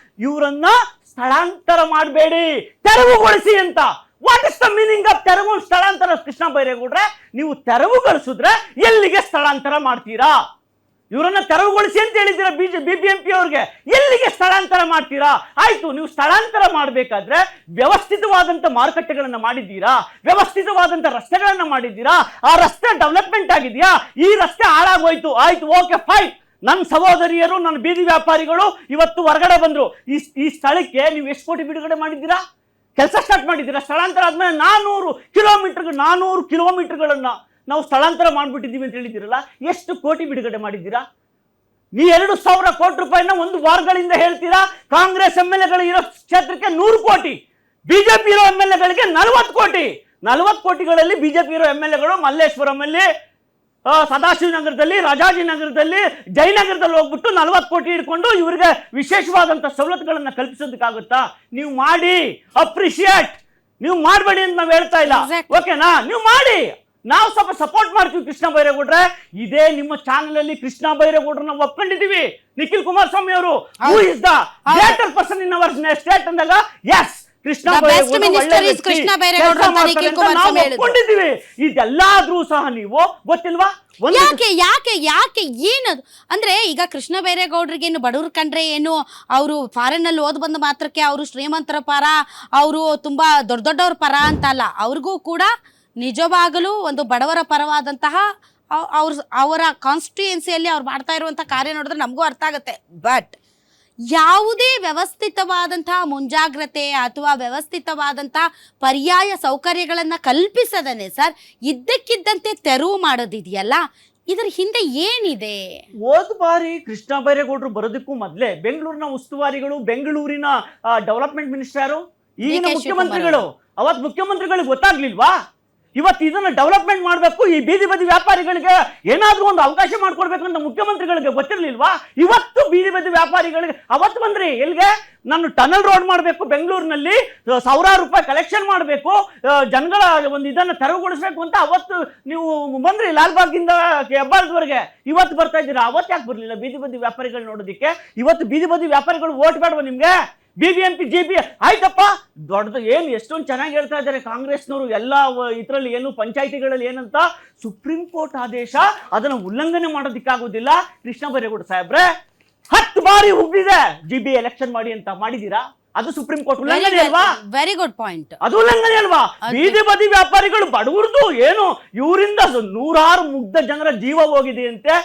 ಇವರನ್ನ ಸ್ಥಳಾಂತರ ಮಾಡಬೇಡಿ, ತೆರವುಗೊಳಿಸಿ ಅಂತ. What is the meaning of ತೆರವು ಸ್ಥಳಾಂತರ? ಕೃಷ್ಣ ಬೈರೇಗೌಡ್ರೆ, ನೀವು ತೆರವುಗೊಳಿಸಿದ್ರೆ ಎಲ್ಲಿಗೆ ಸ್ಥಳಾಂತರ ಮಾಡ್ತೀರಾ? ಇವರನ್ನ ತೆರವುಗೊಳಿಸಿ ಅಂತ ಹೇಳಿದ್ದೀರಾ BBMP ಅವ್ರಿಗೆ, ಎಲ್ಲಿಗೆ ಸ್ಥಳಾಂತರ ಮಾಡ್ತೀರಾ? ಆಯ್ತು, ನೀವು ಸ್ಥಳಾಂತರ ಮಾಡಬೇಕಾದ್ರೆ ವ್ಯವಸ್ಥಿತವಾದಂತ ಮಾರುಕಟ್ಟೆಗಳನ್ನ ಮಾಡಿದ್ದೀರಾ, ವ್ಯವಸ್ಥಿತವಾದಂತ ರಸ್ತೆಗಳನ್ನ ಮಾಡಿದ್ದೀರಾ, ಆ ರಸ್ತೆ ಡೆವಲಪ್ಮೆಂಟ್ ಆಗಿದೆಯಾ? ಈ ರಸ್ತೆ ಹಾಳಾಗೋಯ್ತು, ಆಯ್ತು, ಓಕೆ ಫೈನ್. ನನ್ನ ಸಹೋದರಿಯರು, ನನ್ನ ಬೀದಿ ವ್ಯಾಪಾರಿಗಳು ಇವತ್ತು ಹೊರಗಡೆ ಬಂದ್ರು. ಈ ಸ್ಥಳಕ್ಕೆ ನೀವು ಎಷ್ಟು ಕೋಟಿ ಬಿಡುಗಡೆ ಮಾಡಿದ್ದೀರಾ? ಕೆಲಸ ಸ್ಟಾರ್ಟ್ ಮಾಡಿದ್ದೀರಾ? ಸ್ಥಳಾಂತರ ಆದ್ಮೇಲೆ 400 ಕಿಲೋಮೀಟರ್ಗಳನ್ನ ನಾವು ಸ್ಥಳಾಂತರ ಮಾಡ್ಬಿಟ್ಟಿದ್ದೀವಿ ಅಂತ ಹೇಳಿದ್ದೀರಲ್ಲ, ಎಷ್ಟು ಕೋಟಿ ಬಿಡುಗಡೆ ಮಾಡಿದ್ದೀರಾ? ನೀ 2,000 ಕೋಟಿ ರೂಪಾಯಿನ ಒಂದು ವಾರಗಳಿಂದ ಹೇಳ್ತೀರಾ. ಕಾಂಗ್ರೆಸ್ MLAಗಳು ಇರೋ ಕ್ಷೇತ್ರಕ್ಕೆ 100 ಕೋಟಿ, ಬಿಜೆಪಿ ಇರೋ MLAಗಳಿಗೆ 40 ಕೋಟಿ. 40 ಕೋಟಿಗಳಲ್ಲಿ ಬಿಜೆಪಿ ಇರೋ MLAಗಳು ಮಲ್ಲೇಶ್ವರಂ ಅಲ್ಲಿ ಸದಾಶಿವನಗರದಲ್ಲಿ, ರಾಜಾಜಿನಗರದಲ್ಲಿ, ಜಯನಗರದಲ್ಲಿ ಹೋಗ್ಬಿಟ್ಟು 40 ಕೋಟಿ ಇಟ್ಕೊಂಡು ಇವರಿಗೆ ವಿಶೇಷವಾದಂಥ ಸವಲತ್ತುಗಳನ್ನ ಕಲ್ಪಿಸೋದಕ್ಕಾಗುತ್ತಾ? ನೀವು ಮಾಡಿ, ಅಪ್ರಿಶಿಯೇಟ್. ನೀವು ಮಾಡಬೇಡಿ ಅಂತ ನಾವು ಹೇಳ್ತಾ ಇಲ್ಲ, ಓಕೆನಾ? ನೀವು ಮಾಡಿ, ನಾವು ಸ್ವಲ್ಪ ಸಪೋರ್ಟ್ ಮಾಡ್ತೀವಿ. ಕೃಷ್ಣ ಬೈರೇಗೌಡ್ರೆ, ಇದೇ ನಿಮ್ಮ ಚಾನಲ್ ಅಲ್ಲಿ ಕೃಷ್ಣ ಬೈರೇಗೌಡ್ರನ್ನ ಒಪ್ಕೊಂಡಿದೀವಿ. ನಿಖಿಲ್ ಕುಮಾರಸ್ವಾಮಿ ಅವರು who is the greater person in our state ಅಂದಾಗ ಎಸ್, ಕೃಷ್ಣ ಒಪ್ಕೊಂಡಿದ್ದೀವಿ. ಇದೆಲ್ಲಾದ್ರೂ ಸಹ ನೀವು ಗೊತ್ತಿಲ್ವಾ? ಯಾಕೆ ಯಾಕೆ ಯಾಕೆ ಏನದು ಅಂದ್ರೆ, ಈಗ ಕೃಷ್ಣ ಬೈರೇಗೌಡರಿಗೆ ಏನು ಬಡವ್ರ ಕಂಡ್ರೆ ಏನು ಅವರು ಫಾರಿನ್ ಅಲ್ಲಿ ಓದ್ ಬಂದ ಮಾತ್ರಕ್ಕೆ ಅವರು ಶ್ರೀಮಂತರ ಪರ, ಅವರು ತುಂಬಾ ದೊಡ್ಡ ದೊಡ್ಡವ್ರ ಪರ ಅಂತ ಅಲ್ಲ. ಅವ್ರಿಗೂ ಕೂಡ ನಿಜವಾಗಲೂ ಒಂದು ಬಡವರ ಪರವಾದಂತಹ ಅವರ ಕಾನ್ಸ್ಟಿಟ್ಯೂಯೆನ್ಸಿಯಲ್ಲಿ ಅವ್ರು ಮಾಡ್ತಾ ಇರುವಂಥ ಕಾರ್ಯ ನೋಡಿದ್ರೆ ನಮಗೂ ಅರ್ಥ ಆಗುತ್ತೆ. ಬಟ್ ಯಾವುದೇ ವ್ಯವಸ್ಥಿತವಾದಂತಹ ಮುಂಜಾಗ್ರತೆ ಅಥವಾ ವ್ಯವಸ್ಥಿತವಾದಂತಹ ಪರ್ಯಾಯ ಸೌಕರ್ಯಗಳನ್ನು ಕಲ್ಪಿಸದನೆ ಸರ್ ಇದ್ದಕ್ಕಿದ್ದಂತೆ ತೆರವು ಮಾಡೋದಿದೆಯಲ್ಲ, ಇದರ ಹಿಂದೆ ಏನಿದೆ? ಹೋದ ಬಾರಿ ಕೃಷ್ಣ ಬೈರೇಗೌಡರು ಬರೋದಕ್ಕೂ ಮೊದಲೇ ಬೆಂಗಳೂರಿನ ಉಸ್ತುವಾರಿಗಳು, ಬೆಂಗಳೂರಿನ ಡೆವಲಪ್ಮೆಂಟ್ ಮಿನಿಸ್ಟರ್ ಯಾರು? ಈಗಿನ ಮುಖ್ಯಮಂತ್ರಿಗಳು. ಅವತ್ತು ಮುಖ್ಯಮಂತ್ರಿಗಳಿಗೆ ಗೊತ್ತಾಗ್ಲಿಲ್ವಾ? ಇವತ್ತು ಇದನ್ನ ಡೆವಲಪ್ಮೆಂಟ್ ಮಾಡಬೇಕು, ಈ ಬೀದಿ ಬದಿ ವ್ಯಾಪಾರಿಗಳಿಗೆ ಏನಾದ್ರೂ ಒಂದು ಅವಕಾಶ ಮಾಡ್ಕೊಡ್ಬೇಕು ಅಂತ ಮುಖ್ಯಮಂತ್ರಿಗಳಿಗೆ ಗೊತ್ತಿರ್ಲಿಲ್ವಾ? ಇವತ್ತು ಬೀದಿ ಬದಿ ವ್ಯಾಪಾರಿಗಳಿಗೆ ಅವತ್ತು ಬಂದ್ರಿ ಎಲ್ಲಿಗೆ? ನಾನು ಟನಲ್ ರೋಡ್ ಮಾಡಬೇಕು, ಬೆಂಗಳೂರಿನಲ್ಲಿ ಸಾವಿರಾರು ರೂಪಾಯಿ ಕಲೆಕ್ಷನ್ ಮಾಡಬೇಕು, ಜನಗಳ ಒಂದು ಇದನ್ನ ತೆರವುಗೊಳಿಸಬೇಕು ಅಂತ ಅವತ್ತು ನೀವು ಬಂದ್ರಿ ಲಾಲ್ಬಾಗಿಂದ ಹೆಬ್ಬಾಳದವರೆಗೆ. ಇವತ್ತು ಬರ್ತಾ ಇದ್ದೀರಾ, ಅವತ್ತು ಯಾಕೆ ಬರಲಿಲ್ಲ ಬೀದಿ ಬದಿ ವ್ಯಾಪಾರಿಗಳು ನೋಡೋದಕ್ಕೆ? ಇವತ್ತು ಬೀದಿ ಬದಿ ವ್ಯಾಪಾರಿಗಳು ಓಟ್ ಬೇಡವಾ ನಿಮ್ಗೆ? BBMP GB ಆಯ್ತಪ್ಪ, ದೊಡ್ಡದು ಏನು ಎಷ್ಟೊಂದು ಚೆನ್ನಾಗಿ ಹೇಳ್ತಾ ಇದ್ದಾರೆ ಕಾಂಗ್ರೆಸ್ನವರು ಎಲ್ಲ ಇದರಲ್ಲಿ ಏನು ಪಂಚಾಯಿತಿಗಳಲ್ಲಿ ಏನಂತ ಸುಪ್ರೀಂ ಕೋರ್ಟ್ ಆದೇಶ ಅದನ್ನು ಉಲ್ಲಂಘನೆ ಮಾಡೋದಕ್ಕಾಗೋದಿಲ್ಲ. ಕೃಷ್ಣ ಬೈರೇಗೌಡ ಸಾಹೇಬ್ರೆ 10 ಬಾರಿ ಉಗ್ರಿದೆ GB ಎಲೆಕ್ಷನ್ ಮಾಡಿ ಅಂತ, ಮಾಡಿದೀರಾ? ಅದು ಸುಪ್ರೀಂ ಕೋರ್ಟ್ ಉಲ್ಲಂಘನೆ ಅಲ್ವಾ? Very good point. ಅದು ಉಲ್ಲಂಘನೆ ಅಲ್ವಾ? ಬೀದಿ ಬದಿ ವ್ಯಾಪಾರಿಗಳು ಬಡವರದು ಏನು, ಇವರಿಂದ ನೂರಾರು ಮುಗ್ಧ ಜನರ ಜೀವ ಹೋಗಿದೆ ಅಂತೆ,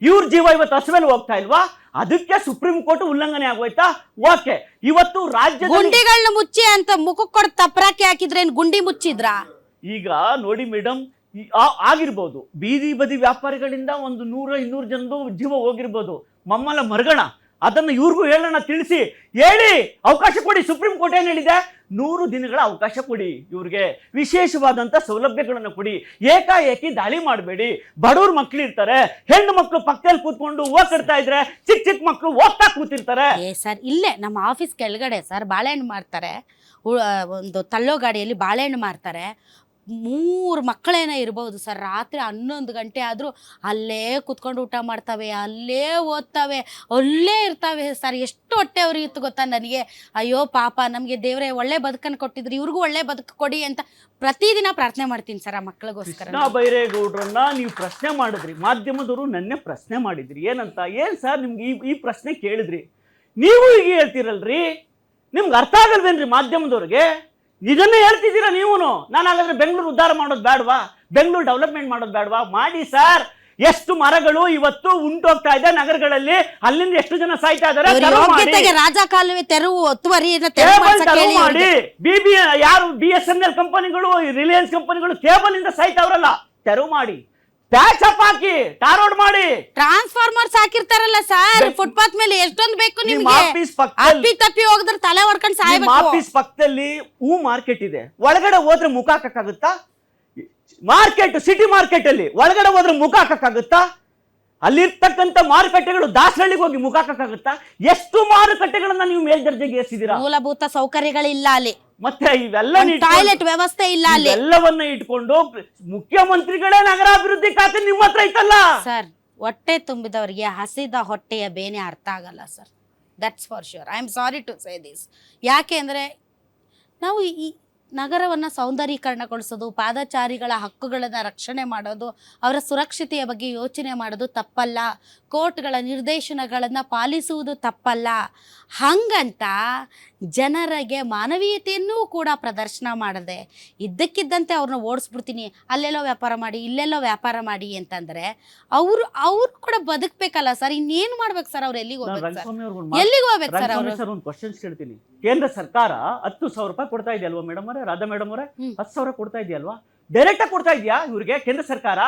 ಇವ್ರ ಜೀವ ಇವತ್ತು ಹಸುವೆಲ್ ಹೋಗ್ತಾ ಇಲ್ವಾ? ಅದಕ್ಕೆ ಸುಪ್ರೀಂ ಕೋರ್ಟ್ ಉಲ್ಲಂಘನೆ ಆಗೋಯ್ತಾ? ಓಕೆ, ಇವತ್ತು ರಾಜ್ಯದ ಗುಂಡಿಗಳನ್ನ ಮುಚ್ಚಿ ಅಂತ ಮುಖಕ್ಕೆ ಕೊಡ ತಪ್ರಾಕಿ ಹಾಕಿದ್ರೆ ಗುಂಡಿ ಮುಚ್ಚಿದ್ರ? ಈಗ ನೋಡಿ ಮೇಡಮ್, ಆಗಿರ್ಬೋದು ಬೀದಿ ಬದಿ ವ್ಯಾಪಾರಿಗಳಿಂದ ಒಂದು 100-200 ಜನದು ಜೀವ ಹೋಗಿರ್ಬೋದು. ಮಮ್ಮಲ ಮರಗಣ ಅದನ್ನು ಇವ್ರಿಗೂ ಹೇಳೋಣ, ತಿಳಿಸಿ ಹೇಳಿ, ಅವಕಾಶ ಕೊಡಿ. ಸುಪ್ರೀಂ ಕೋರ್ಟ್ ಏನ್ ಹೇಳಿದೆ? 100 ದಿನಗಳ ಅವಕಾಶ ಕೊಡಿ, ಇವ್ರಿಗೆ ವಿಶೇಷವಾದಂಥ ಸೌಲಭ್ಯಗಳನ್ನು ಕೊಡಿ, ಏಕಾಏಕಿ ದಾಳಿ ಮಾಡಬೇಡಿ. ಬಡವ್ರ ಮಕ್ಳು ಇರ್ತಾರೆ, ಹೆಣ್ಣು ಮಕ್ಕಳು ಪಕ್ಕದಲ್ಲಿ ಕೂತ್ಕೊಂಡು ಹೋಗ್ತಾ ಇದ್ರೆ ಚಿಕ್ಕ ಚಿಕ್ಕ ಮಕ್ಕಳು ಹೋಗ್ತಾ ಕೂತಿರ್ತಾರೆ. ಸರ್ ಇಲ್ಲೇ ನಮ್ಮ ಆಫೀಸ್ ಕೆಳಗಡೆ ಸರ್ ಬಾಳೆಹಣ್ಣು ಮಾರ್ತಾರೆ, ಒಂದು ತಳ್ಳೋ ಗಾಡಿಯಲ್ಲಿ ಬಾಳೆಹಣ್ಣು ಮಾರ್ತಾರೆ. 3 ಮಕ್ಕಳೇನೋ ಇರ್ಬೋದು ಸರ್, ರಾತ್ರಿ 11 ಗಂಟೆ ಆದರೂ ಅಲ್ಲೇ ಕುತ್ಕೊಂಡು ಊಟ ಮಾಡ್ತವೆ, ಅಲ್ಲೇ ಓದ್ತವೆ, ಅಲ್ಲೇ ಇರ್ತವೆ ಸರ್. ಎಷ್ಟು ಹೊಟ್ಟೆ ಅವ್ರಿಗೆ ಇತ್ತು ಗೊತ್ತಾ ನನಗೆ. ಅಯ್ಯೋ ಪಾಪ, ನಮಗೆ ದೇವರೇ ಒಳ್ಳೆ ಬದುಕನ್ನು ಕೊಟ್ಟಿದ್ರು, ಇವ್ರಿಗೂ ಒಳ್ಳೆ ಬದುಕು ಕೊಡಿ ಅಂತ ಪ್ರತಿದಿನ ಪ್ರಾರ್ಥನೆ ಮಾಡ್ತೀನಿ ಸರ್ ಆ ಮಕ್ಕಳಿಗೋಸ್ಕರ. ಕೃಷ್ಣ ಬೈರೇಗೌಡ್ರನ್ನ ನೀವು ಪ್ರಶ್ನೆ ಮಾಡಿದ್ರಿ, ಮಾಧ್ಯಮದವರು ನನ್ನೇ ಪ್ರಶ್ನೆ ಮಾಡಿದ್ರಿ. ಏನಂತ? ಏನು ಸರ್ ನಿಮ್ಗೆ ಈ ಪ್ರಶ್ನೆ ಕೇಳಿದ್ರಿ, ನೀವು ಈಗ ಹೇಳ್ತೀರಲ್ರಿ, ನಿಮ್ಗೆ ಅರ್ಥ ಆಗಲ್ವೇನ್ರಿ ಮಾಧ್ಯಮದವ್ರಿಗೆ? ಇದನ್ನೇ ಹೇಳ್ತಿದ್ದೀರಾ ನೀವು. ನಾನು ಹಾಗಾದ್ರೆ ಬೆಂಗಳೂರು ಉದ್ಧಾರ ಮಾಡೋದು ಬೇಡವಾ? ಬೆಂಗಳೂರು ಡೆವಲಪ್ಮೆಂಟ್ ಮಾಡೋದು ಬೇಡವಾ? ಮಾಡಿ ಸರ್. ಎಷ್ಟು ಮರಗಳು ಇವತ್ತು ಉಂಟೋಗ್ತಾ ಇದೆ ನಗರಗಳಲ್ಲಿ, ಅಲ್ಲಿಂದ ಎಷ್ಟು ಜನ ಸಾಯ್ತಾ ಇದ್ದಾರೆ. ರಾಜ ಕಾಲುವೆ ತೆರವು ಒತ್ತುವರಿಯನ್ನು ಮಾಡಿ. ಯಾರು BSNL ಕಂಪನಿಗಳು, ರಿಲಯನ್ಸ್ ಕಂಪನಿಗಳು ಕೇಬಲ್ ಇಂದ ಸಾಯ್ತಾವ್ರಲ್ಲ, ತೆರವು ಮಾಡಿ, ಪ್ಯಾಚ್ ಅಪ್ ಹಾಕಿ, ಟಾರೋಡ್ ಮಾಡಿ. ಟ್ರಾನ್ಸ್ಫಾರ್ಮರ್ಸ್ ಹಾಕಿರ್ತಾರಲ್ಲ ಸರ್ ಫುಟ್ಪಾತ್ ಮೇಲೆ, ಎಷ್ಟೊಂದು ಬೇಕು ನಿಮ್ಗೆ? ಅಪ್ಪಿ ತಪ್ಪಿ ಹೋಗಿದ್ರೆ ತಲೆ ಹೊಡ್ಕೊಂಡು ಸಾಯ್ಬೇಕು. ಆಫೀಸ್ ಪಕ್ಕದಲ್ಲಿ ಹೂ ಮಾರ್ಕೆಟ್ ಇದೆ, ಒಳಗಡೆ ಹೋದ್ರೆ ಮುಖ ಹಾಕಕ್ಕಾಗುತ್ತಾ? ಮಾರ್ಕೆಟ್, ಸಿಟಿ ಮಾರ್ಕೆಟ್ ಅಲ್ಲಿ ಒಳಗಡೆ ಹೋದ್ರೆ ಮುಖ ಹಾಕಕ್ಕಾಗುತ್ತಾ? ಅಲ್ಲಿರ್ತಕ್ಕಂಥ ಮಾರುಕಟ್ಟೆಗಳು ದಾಸರಳ್ಳಿಗೆ ಹೋಗಿ ಮುಖ ಹಾಕಕ್ಕಾಗುತ್ತಾ? ಎಷ್ಟು ಮಾರುಕಟ್ಟೆಗಳನ್ನ ನೀವು ಮೇಲ್ದರ್ಜೆಗೆ ಏರಿಸಿದ್ದೀರಾ? ಮೂಲಭೂತ ಸೌಕರ್ಯಗಳಿಲ್ಲ ಅಲ್ಲಿ, ಮತ್ತೆ ಇವೆಲ್ಲ ಟಾಯ್ಲೆಟ್ ವ್ಯವಸ್ಥೆ ಇಲ್ಲ ಅಲ್ಲಿ. ಎಲ್ಲವನ್ನ ಇಟ್ಕೊಂಡು ಮುಖ್ಯಮಂತ್ರಿಗಳೇ ನಗರಾಭಿವೃದ್ಧಿ ಖಾತೆ ನಿಮ್ಮ ಹತ್ರ ಐತಲ್ಲ ಸರ್. ಹೊಟ್ಟೆ ತುಂಬಿದವರಿಗೆ ಹಸಿದ ಹೊಟ್ಟೆಯ ಬೇನೆ ಅರ್ಥ ಆಗಲ್ಲ sir. That's for sure. I am sorry to say this. ಯಾಕೆ ಅಂದರೆ ನಾವು ಈ ನಗರವನ್ನು ಸೌಂದರೀಕರಣಗೊಳಿಸೋದು, ಪಾದಚಾರಿಗಳ ಹಕ್ಕುಗಳನ್ನು ರಕ್ಷಣೆ ಮಾಡೋದು, ಅವರ ಸುರಕ್ಷತೆಯ ಬಗ್ಗೆ ಯೋಚನೆ ಮಾಡೋದು ತಪ್ಪಲ್ಲ, ಕೋರ್ಟ್ಗಳ ನಿರ್ದೇಶನಗಳನ್ನು ಪಾಲಿಸುವುದು ತಪ್ಪಲ್ಲ. ಹಾಗಂತ ಜನರಿಗೆ ಮಾನವೀಯತೆಯನ್ನೂ ಕೂಡ ಪ್ರದರ್ಶನ ಮಾಡದೆ ಇದ್ದಕ್ಕಿದ್ದಂತೆ ಅವ್ರನ್ನ ಓಡಿಸ್ಬಿಡ್ತೀನಿ, ಅಲ್ಲೆಲ್ಲೋ ವ್ಯಾಪಾರ ಮಾಡಿ ಇಲ್ಲೆಲ್ಲೋ ವ್ಯಾಪಾರ ಮಾಡಿ ಅಂತಂದರೆ ಅವ್ರು ಕೂಡ ಬದುಕಬೇಕಲ್ಲ ಸರ್. ಇನ್ನೇನು ಮಾಡ್ಬೇಕು ಸರ್? ಅವ್ರು ಎಲ್ಲಿಗೆ ಹೋಗ್ಬೇಕು ಸರ್? ಎಲ್ಲಿಗೆ ಹೋಗ್ಬೇಕು ಸರ್ ಅವರು? ಸರ್ ಒಂದು ಕ್ವಶನ್ಸ್ ಕೇಳ್ತೀನಿ. ಕೇಂದ್ರ ಸರ್ಕಾರ 10,000 ರೂಪಾಯಿ ಕೊಡ್ತಾ ಇದೆಯಲ್ವಾ ಮೇಡಮ್ ಅವರೇ, ರಾಧಾ ಮೇಡಮ್ ಅವರೇ? 10,000 ಕೊಡ್ತಾ ಇದೆಯಲ್ವಾ? ಡೈರೆಕ್ಟ್ ಆಗಿ ಕೊಡ್ತಾ ಇದೆಯಾ ಇವ್ರಿಗೆ ಕೇಂದ್ರ ಸರ್ಕಾರ?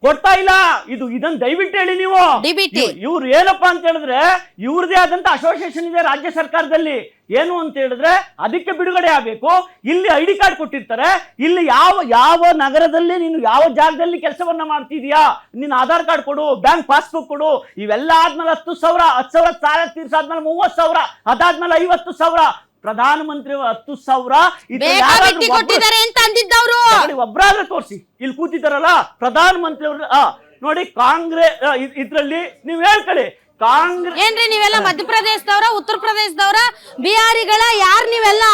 ಕೊಡ್ತಾ ಇಲ್ಲ. ಇದನ್ನ ದಯವಿಟ್ಟು ಹೇಳಿ ನೀವು. DBT. ಇವ್ರು ಏನಪ್ಪಾ ಅಂತ ಹೇಳಿದ್ರೆ ಇವ್ರದೇ ಆದಂತ ಅಸೋಸಿಯೇಷನ್ ಇದೆ ರಾಜ್ಯ ಸರ್ಕಾರದಲ್ಲಿ. ಏನು ಅಂತ ಹೇಳಿದ್ರೆ ಅದಕ್ಕೆ ಬಿಡುಗಡೆ ಆಗಬೇಕು. ಇಲ್ಲಿ ID ಕಾರ್ಡ್ ಕೊಟ್ಟಿರ್ತಾರೆ. ಇಲ್ಲಿ ಯಾವ ನಗರದಲ್ಲಿ ನೀನು ಯಾವ ಜಾಗದಲ್ಲಿ ಕೆಲಸವನ್ನ ಮಾಡ್ತಿದ್ಯಾ, ನೀನು ಆಧಾರ್ ಕಾರ್ಡ್ ಕೊಡು, ಬ್ಯಾಂಕ್ ಪಾಸ್ಬುಕ್ ಕೊಡು. ಇವೆಲ್ಲ ಆದ್ಮೇಲೆ 10,000 ಸಾಲ ತೀರ್ಸಾದ್ಮೇಲೆ 30,000, ಅದಾದ್ಮೇಲೆ 50,000. ಪ್ರಧಾನ ಮಂತ್ರಿ 10,000 ಕೊಟ್ಟಿದ್ದಾರೆ ಅಂತ ಅಂದಿದ್ದವ್ರು. ಒಬ್ಬರಾದ್ರೆ ತೋರಿಸಿ. ಇಲ್ಲಿ ಕೂತಿದ್ದಾರಲ್ಲ ಪ್ರಧಾನ ಮಂತ್ರಿ ಅವರು ನೋಡಿ, ಕಾಂಗ್ರೆಸ್ ಇದ್ರಲ್ಲಿ ನೀವು ಹೇಳ್ಕೊಳ್ಳಿ. ಕಾಂಗ್ರೆಸ್ ಏನ್ರಿ ನೀವೆಲ್ಲ ಮಧ್ಯಪ್ರದೇಶದವ್ರ, ಉತ್ತರ ಪ್ರದೇಶದವ್ರ, ಬಿಹಾರಿಗಳ, ಯಾರು ನೀವೆಲ್ಲ?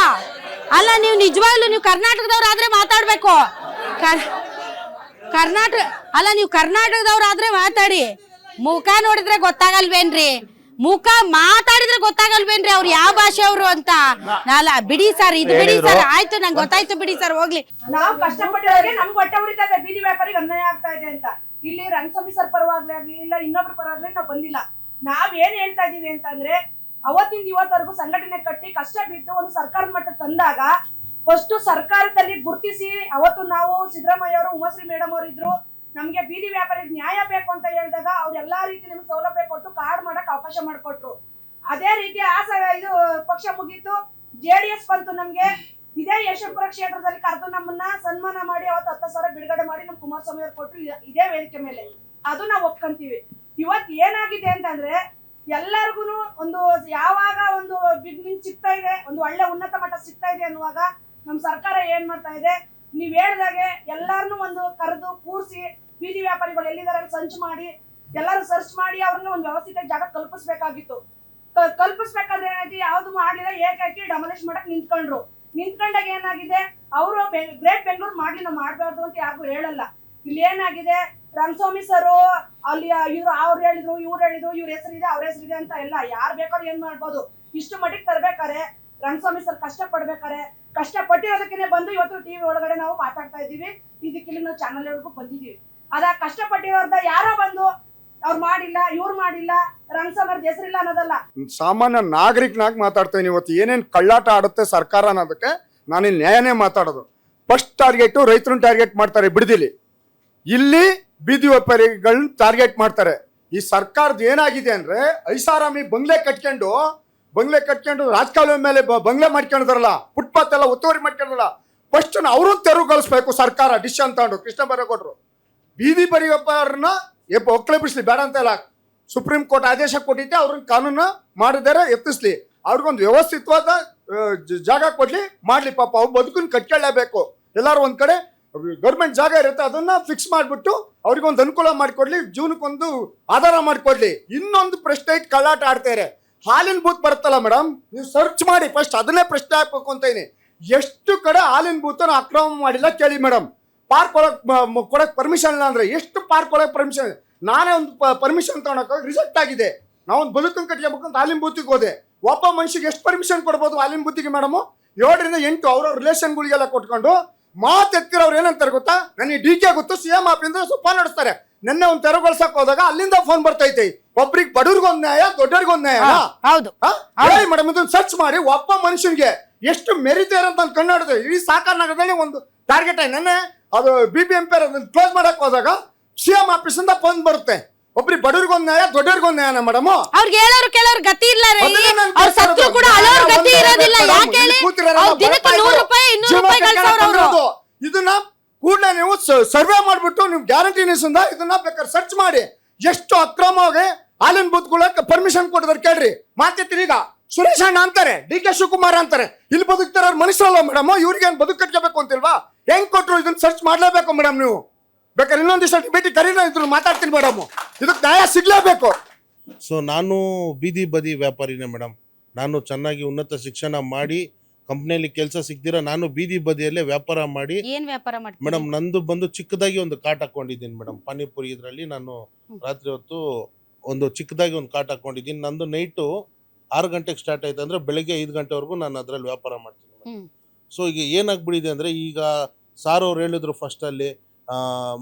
ಅಲ್ಲ, ನೀವು ನಿಜವಾಗ್ಲೂ ನೀವು ಕರ್ನಾಟಕದವ್ರಾದ್ರೆ ಮಾತಾಡ್ಬೇಕು. ನೀವು ಕರ್ನಾಟಕದವ್ರಾದ್ರೆ ಮಾತಾಡಿ. ಮುಖ ನೋಡಿದ್ರೆ ಗೊತ್ತಾಗಲ್ವೇನ್ರಿ? ಮುಖ ಮಾತಾಡಿದ್ರೆ ಗೊತ್ತಾಗಲ್ವೇನ್ರಿ ಅವ್ರು ಯಾವ ಭಾಷೆ ಅವರು ಅಂತ? ಬಿಡಿ ಸರ್, ಇದು ಬಿಡಿ ಸರ್. ಆಯ್ತು, ನಂಗೆ ಗೊತ್ತಾಯ್ತು, ಬಿಡಿ ಸರ್, ಹೋಗ್ಲಿ. ನಾವು ಕಷ್ಟಪಟ್ಟವ್ರಿಗೆ ನಮ್ಗೆ ಹೊಟ್ಟೆ ಉಳಿತಾ ಇದೆ, ಬೀದಿ ವ್ಯಾಪಾರಿಗೆ ಅನ್ಯಾಯ ಆಗ್ತಾ ಇದೆ ಅಂತ. ಇಲ್ಲಿ ರಂಗಸ್ವಾಮಿ ಸರ್ ಪರವಾಗ್ಲಿ ಇಲ್ಲ ಇನ್ನೊಬ್ರ ಪರವಾಗ್ಲಿ ನಾವು ಬಂದಿಲ್ಲ. ನಾವ್ ಏನ್ ಹೇಳ್ತಾ ಇದೀವಿ ಅಂತಂದ್ರೆ, ಅವತ್ತಿಂದ ಇವತ್ತವರೆಗೂ ಸಂಘಟನೆ ಕಟ್ಟಿ ಕಷ್ಟ ಬಿದ್ದು ಒಂದು ಸರ್ಕಾರದ ಮಟ್ಟಕ್ಕೆ ತಂದಾಗ ಫಸ್ಟ್ ಸರ್ಕಾರದಲ್ಲಿ ಗುರುತಿಸಿ, ಅವತ್ತು ನಾವು ಸಿದ್ದರಾಮಯ್ಯ ಅವರು, ಉಮಾಶ್ರೀ ಮೇಡಮ್ ಅವರು ಇದ್ರು, ನಮ್ಗೆ ಬೀದಿ ವ್ಯಾಪಾರಿಗೆ ನ್ಯಾಯ ಬೇಕು ಅಂತ ಹೇಳಿದಾಗ ಅವ್ರು ಎಲ್ಲಾ ರೀತಿ ನಮ್ಗೆ ಸೌಲಭ್ಯ ಕೊಟ್ಟು ಕಾರ್ಡ್ ಮಾಡಕ್ ಅವಕಾಶ ಮಾಡಿಕೊಟ್ರು. ಅದೇ ರೀತಿ ಇದು ಪಕ್ಷ ಮುಗೀತು, JDS ಬಂತು. ನಮ್ಗೆ ಇದೇ ಯಶವಂತಪುರ ಕ್ಷೇತ್ರದಲ್ಲಿ ಕರೆದು ನಮ್ಮನ್ನ ಸನ್ಮಾನ ಮಾಡಿ ಅವತ್ತು 10,000 ಬಿಡುಗಡೆ ಮಾಡಿ ನಮ್ ಕುಮಾರಸ್ವಾಮಿ ಅವ್ರು ಕೊಟ್ರು ಇದೇ ವೇದಿಕೆ ಮೇಲೆ. ಅದು ನಾವು ಒಪ್ಕೊಂತೀವಿ. ಇವತ್ತು ಏನಾಗಿದೆ ಅಂತಂದ್ರೆ, ಎಲ್ಲರಿಗೂ ಒಂದು ಯಾವಾಗ ಒಂದು ಬಿಗ್ನಿಂಗ್ ಸಿಗ್ತಾ ಇದೆ, ಒಂದು ಒಳ್ಳೆ ಉನ್ನತ ಮಟ್ಟ ಸಿಗ್ತಾ ಇದೆ ಅನ್ನುವಾಗ ನಮ್ ಸರ್ಕಾರ ಏನ್ ಮಾಡ್ತಾ ಇದೆ, ನೀವ್ ಹೇಳ್ದಾಗೆ ಎಲ್ಲಾರನ್ನು ಒಂದು ಕರೆದು ಕೂರಿಸಿ ಬೀದಿ ವ್ಯಾಪಾರಿಗಳು ಎಲ್ಲಿದ್ದಾರೆ ಸಂಚು ಮಾಡಿ ಎಲ್ಲರೂ ಸರ್ಚ್ ಮಾಡಿ ಅವ್ರನ್ನ ಒಂದು ವ್ಯವಸ್ಥಿತ ಜಾಗ ಕಲ್ಪಿಸ್ಬೇಕಾಗಿತ್ತು. ಕಲ್ಪಿಸ್ಬೇಕಾದ್ರೆ ಏನಾಯ್ತು, ಯಾವ್ದು ಮಾಡ್ಲಿಲ್ಲ, ಏಕಾಕಿ ಡಮಲಿಷ್ ಮಾಡಕ್ ನಿಂತ್ಕೊಂಡಾಗ ಏನಾಗಿದೆ, ಅವರು ಗ್ರೇಟ್ ಬೆಂಗಳೂರು ಮಾಡ್ಲಿ, ನಾವು ಮಾಡ್ಬಾರ್ದು ಅಂತ ಯಾರಿಗೂ ಹೇಳಲ್ಲ. ಇಲ್ಲಿ ಏನಾಗಿದೆ, ರಂಗಸ್ವಾಮಿ ಸರ್ ಅಲ್ಲಿ ಅವ್ರು ಹೇಳಿದ್ರು, ಇವ್ರು ಹೆಸರಿದೆ, ಅವ್ರ ಹೆಸರಿದೆ ಅಂತ ಎಲ್ಲ ಯಾರು ಬೇಕಾದ್ರೂ ಏನ್ ಮಾಡ್ಬೋದು. ಇಷ್ಟು ಮಟ್ಟಿಗೆ ತರ್ಬೇಕಾರೆ ರಂಗಸ್ವಾಮಿ ಸರ್ ಕಷ್ಟಪಟ್ಟಿರೋದಕ್ಕೆ ಬಂದು ಇವತ್ತು ಟಿವಿ ಒಳಗಡೆ ನಾವು ಮಾತಾಡ್ತಾ ಇದೀವಿ. ಇದಕ್ಕಿಲ್ಲಿ ನಾವು ಚಾನಲ್ ಒಳಗೂ ಬಂದಿದೀವಿ. ಅದ ಕಷ್ಟಪಟ್ಟಿರೋರ್ದ ಯಾರೋ ಬಂದು ಅವ್ರು ಮಾಡಿಲ್ಲ, ಇವ್ರು ಮಾಡಿಲ್ಲ, ರಂಗಸ್ವಾಮಿ ಹೆಸರಿಲ್ಲ ಅನ್ನೋದಲ್ಲ. ಸಾಮಾನ್ಯ ನಾಗರಿಕನಾಗಿ ಮಾತಾಡ್ತೇನೆ. ಇವತ್ತು ಏನೇನು ಕಳ್ಳಾಟ ಆಡುತ್ತೆ ಸರ್ಕಾರ ಅನ್ನೋದಕ್ಕೆ ನಾನಿಲ್ಲಿ ನ್ಯಾಯನೇ ಮಾತಾಡೋದು. ಫಸ್ಟ್ ಟಾರ್ಗೆಟ್ ರೈತರನ್ನ ಟಾರ್ಗೆಟ್ ಮಾಡ್ತಾರೆ ಬಿಡದಿಲಿ, ಇಲ್ಲಿ ಬೀದಿ ವ್ಯಾಪಾರಿಗಳನ್ನ ಟಾರ್ಗೆಟ್ ಮಾಡ್ತಾರೆ. ಈ ಸರ್ಕಾರದ ಏನಾಗಿದೆ ಅಂದ್ರೆ, ಐಷಾರಾಮಿ ಬಂಗ್ಲೆ ಕಟ್ಕೊಂಡು ರಾಜಕಾಲುವೆ ಮೇಲೆ ಬಂಗ್ಲೆ ಮಾಡ್ಕೊಂಡಿದಾರಲ್ಲ, ಫುಟ್ಪಾತ್ ಎಲ್ಲ ಒತ್ತುವರಿ ಮಾಡ್ಕೊಂಡಿರಲ್ಲ, ಫಸ್ಟ್ ಅವ್ರನ್ನ ತೆರವುಗೊಳಿಸ್ಬೇಕು ಸರ್ಕಾರ. ಡಿಸಿಷನ್ ತಗೊಂಡು ಕೃಷ್ಣ ಬೈರೇಗೌಡರು ಬೀದಿ ಬರಿ ವ್ಯಾಪಾರನ ಒಕ್ಕಲೆ ಬಿಡಿಸ್ಲಿ, ಬೇಡ ಅಂತ ಇಲ್ಲ. ಸುಪ್ರೀಂ ಕೋರ್ಟ್ ಆದೇಶ ಕೊಟ್ಟಿದ್ದೆ, ಅವ್ರನ್ನ ಕಾನೂನು ಮಾಡಿದಾರೆ, ಎತ್ತಿಸ್ಲಿ. ಅವ್ರಿಗೊಂದು ವ್ಯವಸ್ಥಿತವಾದ ಜಾಗ ಕೊಡ್ಲಿ, ಮಾಡ್ಲಿ. ಪಾಪ ಅವ್ರು ಬದುಕನ್ನು ಕಟ್ಕೊಳ್ಳೇಬೇಕು. ಎಲ್ಲಾರು ಒಂದ್ ಕಡೆ ಗೌರ್ಮೆಂಟ್ ಜಾಗ ಇರುತ್ತೆ, ಅದನ್ನ ಫಿಕ್ಸ್ ಮಾಡಿಬಿಟ್ಟು ಅವ್ರಿಗೊಂದು ಅನುಕೂಲ ಮಾಡಿಕೊಡ್ಲಿ, ಜೀವನಕ್ಕೊಂದು ಆಧಾರ ಮಾಡಿಕೊಡ್ಲಿ. ಇನ್ನೊಂದು ಪ್ರಶ್ನೆ ಇಟ್ಟು ಕಳ್ಳಾಟ ಆಡ್ತಾರೆ. ಹಾಲಿನ ಬೂತ್ ಬರುತ್ತಲ್ಲ ಮೇಡಮ್, ನೀವು ಸರ್ಚ್ ಮಾಡಿ ಫಸ್ಟ್, ಅದನ್ನೇ ಪ್ರಶ್ನೆ ಹಾಕ್ಬೇಕು ಅಂತ ಇದೀನಿ. ಎಷ್ಟು ಕಡೆ ಹಾಲಿನ ಬೂತನ್ನು ಅಕ್ರಮ ಮಾಡಿಲ್ಲ ಕೇಳಿ ಮೇಡಮ್. ಪಾರ್ಕ್ ಕೊಡಕ್ ಪರ್ಮಿಷನ್ ಇಲ್ಲ ಅಂದ್ರೆ ಎಷ್ಟು ಪಾರ್ಕ್ ಒಳಗೆ ಪರ್ಮಿಷನ್? ನಾನೇ ಒಂದು ಪರ್ಮಿಷನ್ ತಗೊಳಕ್ ರಿಜೆಕ್ಟ್ ಆಗಿದೆ. ನಾವೊಂದು ಬದುಕನ್ನು ಕಟ್ಕೋಬೇಕು ಅಂತ ಹಾಲಿನ ಬೂತಿಗೆ ಹೋದೆ. ಒಬ್ಬ ಮನುಷ್ಯಗೆ ಎಷ್ಟು ಪರ್ಮಿಷನ್ ಕೊಡ್ಬೋದು ಹಾಲಿನ ಬೂತಿಗೆ ಮೇಡಮ್? 7 ರಿಂದ 8 ಅವ್ರವ್ರ ರಿಲೇಷನ್ಗಳಿಗೆಲ್ಲ ಕೊಟ್ಕೊಂಡು ಮಾತೆತ್ತಿರೋರು ಏನಂತಾರೆ ಗೊತ್ತಾ, ನನಗೆ DK ಗೊತ್ತು, CM ಆಫಿಂದ ಸ್ವಲ್ಪ ನಡೆಸ್ತಾರೆ. ನೆನ್ನೆ ಒಂದು ತೆರವುಗೊಳಿಸಕ್ ಹೋದಾಗ ಅಲ್ಲಿಂದ ಫೋನ್ ಬರ್ತೈತೆ, ಒಬ್ರಿಗೆ ಬಡವ್ರಿಗೊಂದು ನ್ಯಾಯ, ದೊಡ್ಡವ್ರಿಗೊಂದು ನ್ಯಾಯ. ಹೌದು ಹೇಳಿ ಮೇಡಮ್, ಇದನ್ನ ಸರ್ಚ್ ಮಾಡಿ ಒಬ್ಬ ಮನುಷ್ಯನಿಗೆ ಎಷ್ಟು ಮೆರಿತಾರೆ ಅಂತ ಕಣ್ಣಾಡಿದೆ. ಇಡೀ ಸಾಕಾರ ನಗರದಲ್ಲಿ ಒಂದು ಟಾರ್ಗೆಟ್ ಆಯ್ತು. ನೆನ್ನೆ ಅದು BBMP ಕ್ಲೋಸ್ ಮಾಡಕ್ ಹೋದಾಗ CM ಆಫೀಸಿಂದ ಫೋನ್ ಬರುತ್ತೆ, ಒಬ್ರಿಗೆ ಬಡವ್ರಿಗೊಂದು ನ್ಯಾಯ, ದೊಡ್ಡವ್ರಿಗೊಂದು ನ್ಯಾಯನ ಮೇಡಮ್. ಅವ್ರಿಗೆ ಹೇಳೋರು ಕೇಳೋರು ಗತಿ ಇಲ್ಲ ರೀ. ಅವ್ರ ಸತ್ರು ಕೂಡ ಅಳೋರ್ ಗತಿ ಇರೋದಿಲ್ಲ. ಯಾಕೆ ಹೇಳಿ, ದಿನಕ್ಕೆ 100 ರೂಪಾಯಿ 200 ರೂಪಾಯಿ ಗಳಿಸೋರು ಅವರು. ಇದನ್ನ ಕೂಡಲೇ ನೀವು ಸರ್ವೆ ಮಾಡ್ಬಿಟ್ಟು ನೀವು ಗ್ಯಾರಂಟಿ ನ್ಯೂಸಿಂದ ಇದನ್ನ ಬೇಕಾದ್ರೆ ಸರ್ಚ್ ಮಾಡಿ. ಎಷ್ಟು ಅಕ್ರಮವಾಗಿ ಹಾಲಿನ ಬೂತ್ಗಳ ಪರ್ಮಿಷನ್ ಕೊಟ್ಟಿದ್ದಾರೆ ಕೇಳ್ರಿ. ಮಾತಿರ್ತೀರಿ. ಈಗ ಸುರೇಶ್ ಅಣ್ಣ ಅಂತಾರೆ, DK ಶಿವಕುಮಾರ್ ಅಂತಾರೆ. ಇಲ್ಲಿ ಬದುಕ್ತಾರ ಮನುಷ್ಯರಲ್ಲ ಮೇಡಮ್, ಇವ್ರಿಗೆ ಏನ್ ಬದುಕು ಕಟ್ಕೋಬೇಕು ಅಂತಿಲ್ವಾ? ಹೆಂಗ್ ಕೊಟ್ರು ಇದನ್ನ ಸರ್ಚ್ ಮಾಡ್ಲೇಬೇಕು ಮೇಡಮ್. ನೀವು ಬೇಕಾದ್ರೆ ಇನ್ನೊಂದಿಷ್ಟು ಭೇಟಿ ಕರೀನ ಇದ್ರು ಮಾತಾಡ್ತೀನಿ ಮೇಡಮ್. ಇದಕ್ಕೆ ನ್ಯಾಯ ಸಿಗ್ಲೇಬೇಕು. ಸೊ ನಾನು ಬೀದಿ ಬದಿ ವ್ಯಾಪಾರಿನೇ ಮೇಡಮ್. ನಾನು ಚೆನ್ನಾಗಿ ಉನ್ನತ ಶಿಕ್ಷಣ ಮಾಡಿ ಕಂಪ್ನಿಯಲ್ಲಿ ಕೆಲಸ ಸಿಕ್ತಿರ ನಾನು ಬೀದಿ ಬದಿಯಲ್ಲೇ ವ್ಯಾಪಾರ ಮಾಡಿ. ಏನ್ ವ್ಯಾಪಾರ ಮಾಡ್ತೀವಿ ಮೇಡಮ್? ನಂದು ಬಂದು ಚಿಕ್ಕದಾಗಿ ಒಂದು ಕಾಟ್ ಹಾಕೊಂಡಿದ್ದೀನಿ ಮೇಡಮ್. ಪಾನಿಪುರಿ ಇದರಲ್ಲಿ ನಾನು ರಾತ್ರಿ ಹೊತ್ತು ಒಂದು ಚಿಕ್ಕದಾಗಿ ಒಂದು ಕಾಟ್ ಹಾಕೊಂಡಿದ್ದೀನಿ. ನಂದು ನೈಟು 6 ಗಂಟೆಗೆ ಸ್ಟಾರ್ಟ್ ಆಯ್ತು ಅಂದ್ರೆ ಬೆಳಗ್ಗೆ 5 ಗಂಟೆವರೆಗೂ ನಾನು ಅದರಲ್ಲಿ ವ್ಯಾಪಾರ ಮಾಡ್ತೀನಿ. ಸೊ ಈಗ ಏನಾಗ್ಬಿಟ್ಟಿದೆ ಅಂದರೆ, ಈಗ ಸಾರ್ ಅವ್ರು ಹೇಳಿದ್ರು ಫಸ್ಟಲ್ಲಿ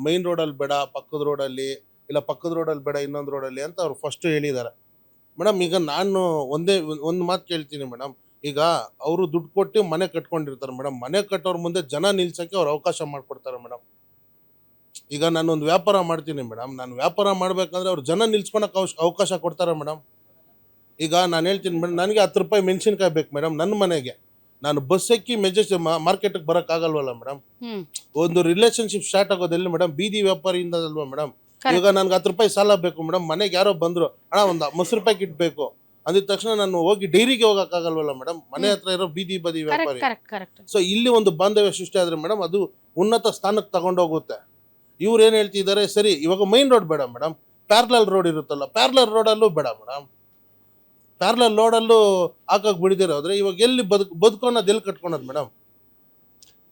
ಮೈನ್ ರೋಡಲ್ಲಿ ಬೇಡ, ಪಕ್ಕದ ರೋಡಲ್ಲಿ, ಇಲ್ಲ ಪಕ್ಕದ ರೋಡಲ್ಲಿ ಬೇಡ, ಇನ್ನೊಂದು ರೋಡಲ್ಲಿ ಅಂತ ಅವ್ರು ಫಸ್ಟು ಹೇಳಿದ್ದಾರೆ ಮೇಡಮ್. ಈಗ ನಾನು ಒಂದು ಮಾತು ಕೇಳ್ತೀನಿ ಮೇಡಮ್. ಈಗ ಅವರು ದುಡ್ಡು ಕೊಟ್ಟು ಮನೆ ಕಟ್ಕೊಂಡಿರ್ತಾರೆ ಮೇಡಮ್. ಮನೆ ಕಟ್ಟೋರ ಮುಂದೆ ಜನ ನಿಲ್ಸೋಕ್ಕೆ ಅವ್ರು ಅವಕಾಶ ಮಾಡಿಕೊಡ್ತಾರೆ ಮೇಡಮ್. ಈಗ ನಾನೊಂದು ವ್ಯಾಪಾರ ಮಾಡ್ತೀನಿ ಮೇಡಮ್, ನಾನು ವ್ಯಾಪಾರ ಮಾಡ್ಬೇಕಂದ್ರೆ ಅವ್ರು ಜನ ನಿಲ್ಸ್ಕೊಳಕ್ಕೆ ಅವಕಾಶ ಕೊಡ್ತಾರೆ ಮೇಡಮ್. ಈಗ ನಾನು ಹೇಳ್ತೀನಿ ಮೇಡಮ್, ನನಗೆ 10 ರೂಪಾಯಿ ಮೆಣಸಿನ್ಕಾಯಿ ಬೇಕು ಮೇಡಮ್ ನನ್ನ ಮನೆಗೆ, ನಾನು ಬಸ್ ಎಕ್ಕಿ ಮಾರ್ಕೆಟ್ಗೆ ಬರೋಕ್ಕಾಗಲ್ವಲ್ಲ ಮೇಡಮ್. ಹ್ಮ್ ಒಂದು ರಿಲೇಶನ್ಶಿಪ್ ಸ್ಟಾರ್ಟ್ ಆಗೋದೆಲ್ಲ ಮೇಡಮ್ ಬೀದಿ ವ್ಯಾಪಾರಿಯಿಂದ ಅಲ್ವಾ ಮೇಡಮ್. ಈಗ ನನಗೆ 10 ರೂಪಾಯಿ ಸಾಲ ಬೇಕು ಮೇಡಮ್, ಮನೆಗೆ ಯಾರೋ ಬಂದ್ರು ಅಣ್ಣ ಒಂದು ಮೊಸರು ಪ್ಯಾಕೆಟ್ ಬೇಕು ಅಂದಿದ ತಕ್ಷಣ ನಾನು ಹೋಗಿ ಡೈರಿಗೆ ಹೋಗೋಕ್ಕಾಗಲ್ವಲ್ಲ ಮೇಡಮ್, ಮನೆ ಹತ್ರ ಇರೋ ಬೀದಿ ಬದಿ ವ್ಯಾಪಾರಿ. ಕರೆಕ್ಟ್. ಸೊ ಇಲ್ಲಿ ಒಂದು ಬಾಂಧವ್ಯ ಸೃಷ್ಟಿ ಆದ್ರೆ ಮೇಡಮ್ ಅದು ಉನ್ನತ ಸ್ಥಾನಕ್ಕೆ ತಗೊಂಡೋಗುತ್ತೆ. ಇವ್ರು ಏನು ಹೇಳ್ತಿದ್ದಾರೆ, ಸರಿ ಇವಾಗ ಮೈನ್ ರೋಡ್ ಬೇಡ ಮೇಡಮ್, ಪ್ಯಾರಲಲ್ ರೋಡ್ ಇರುತ್ತಲ್ಲ, ಪ್ಯಾರಲಲ್ ರೋಡಲ್ಲೂ ಬೇಡ ಮೇಡಮ್, ಪ್ಯಾರಲಲ್ ರೋಡಲ್ಲೂ ಹಾಕಕ್ಕೆ ಬಿಡಿದಿರ ಹೋದ್ರೆ ಇವಾಗ ಎಲ್ಲಿ ಬದುಕೋನೋದು ಎಲ್ಲಿ ಕಟ್ಕೊಳೋದು ಮೇಡಮ್?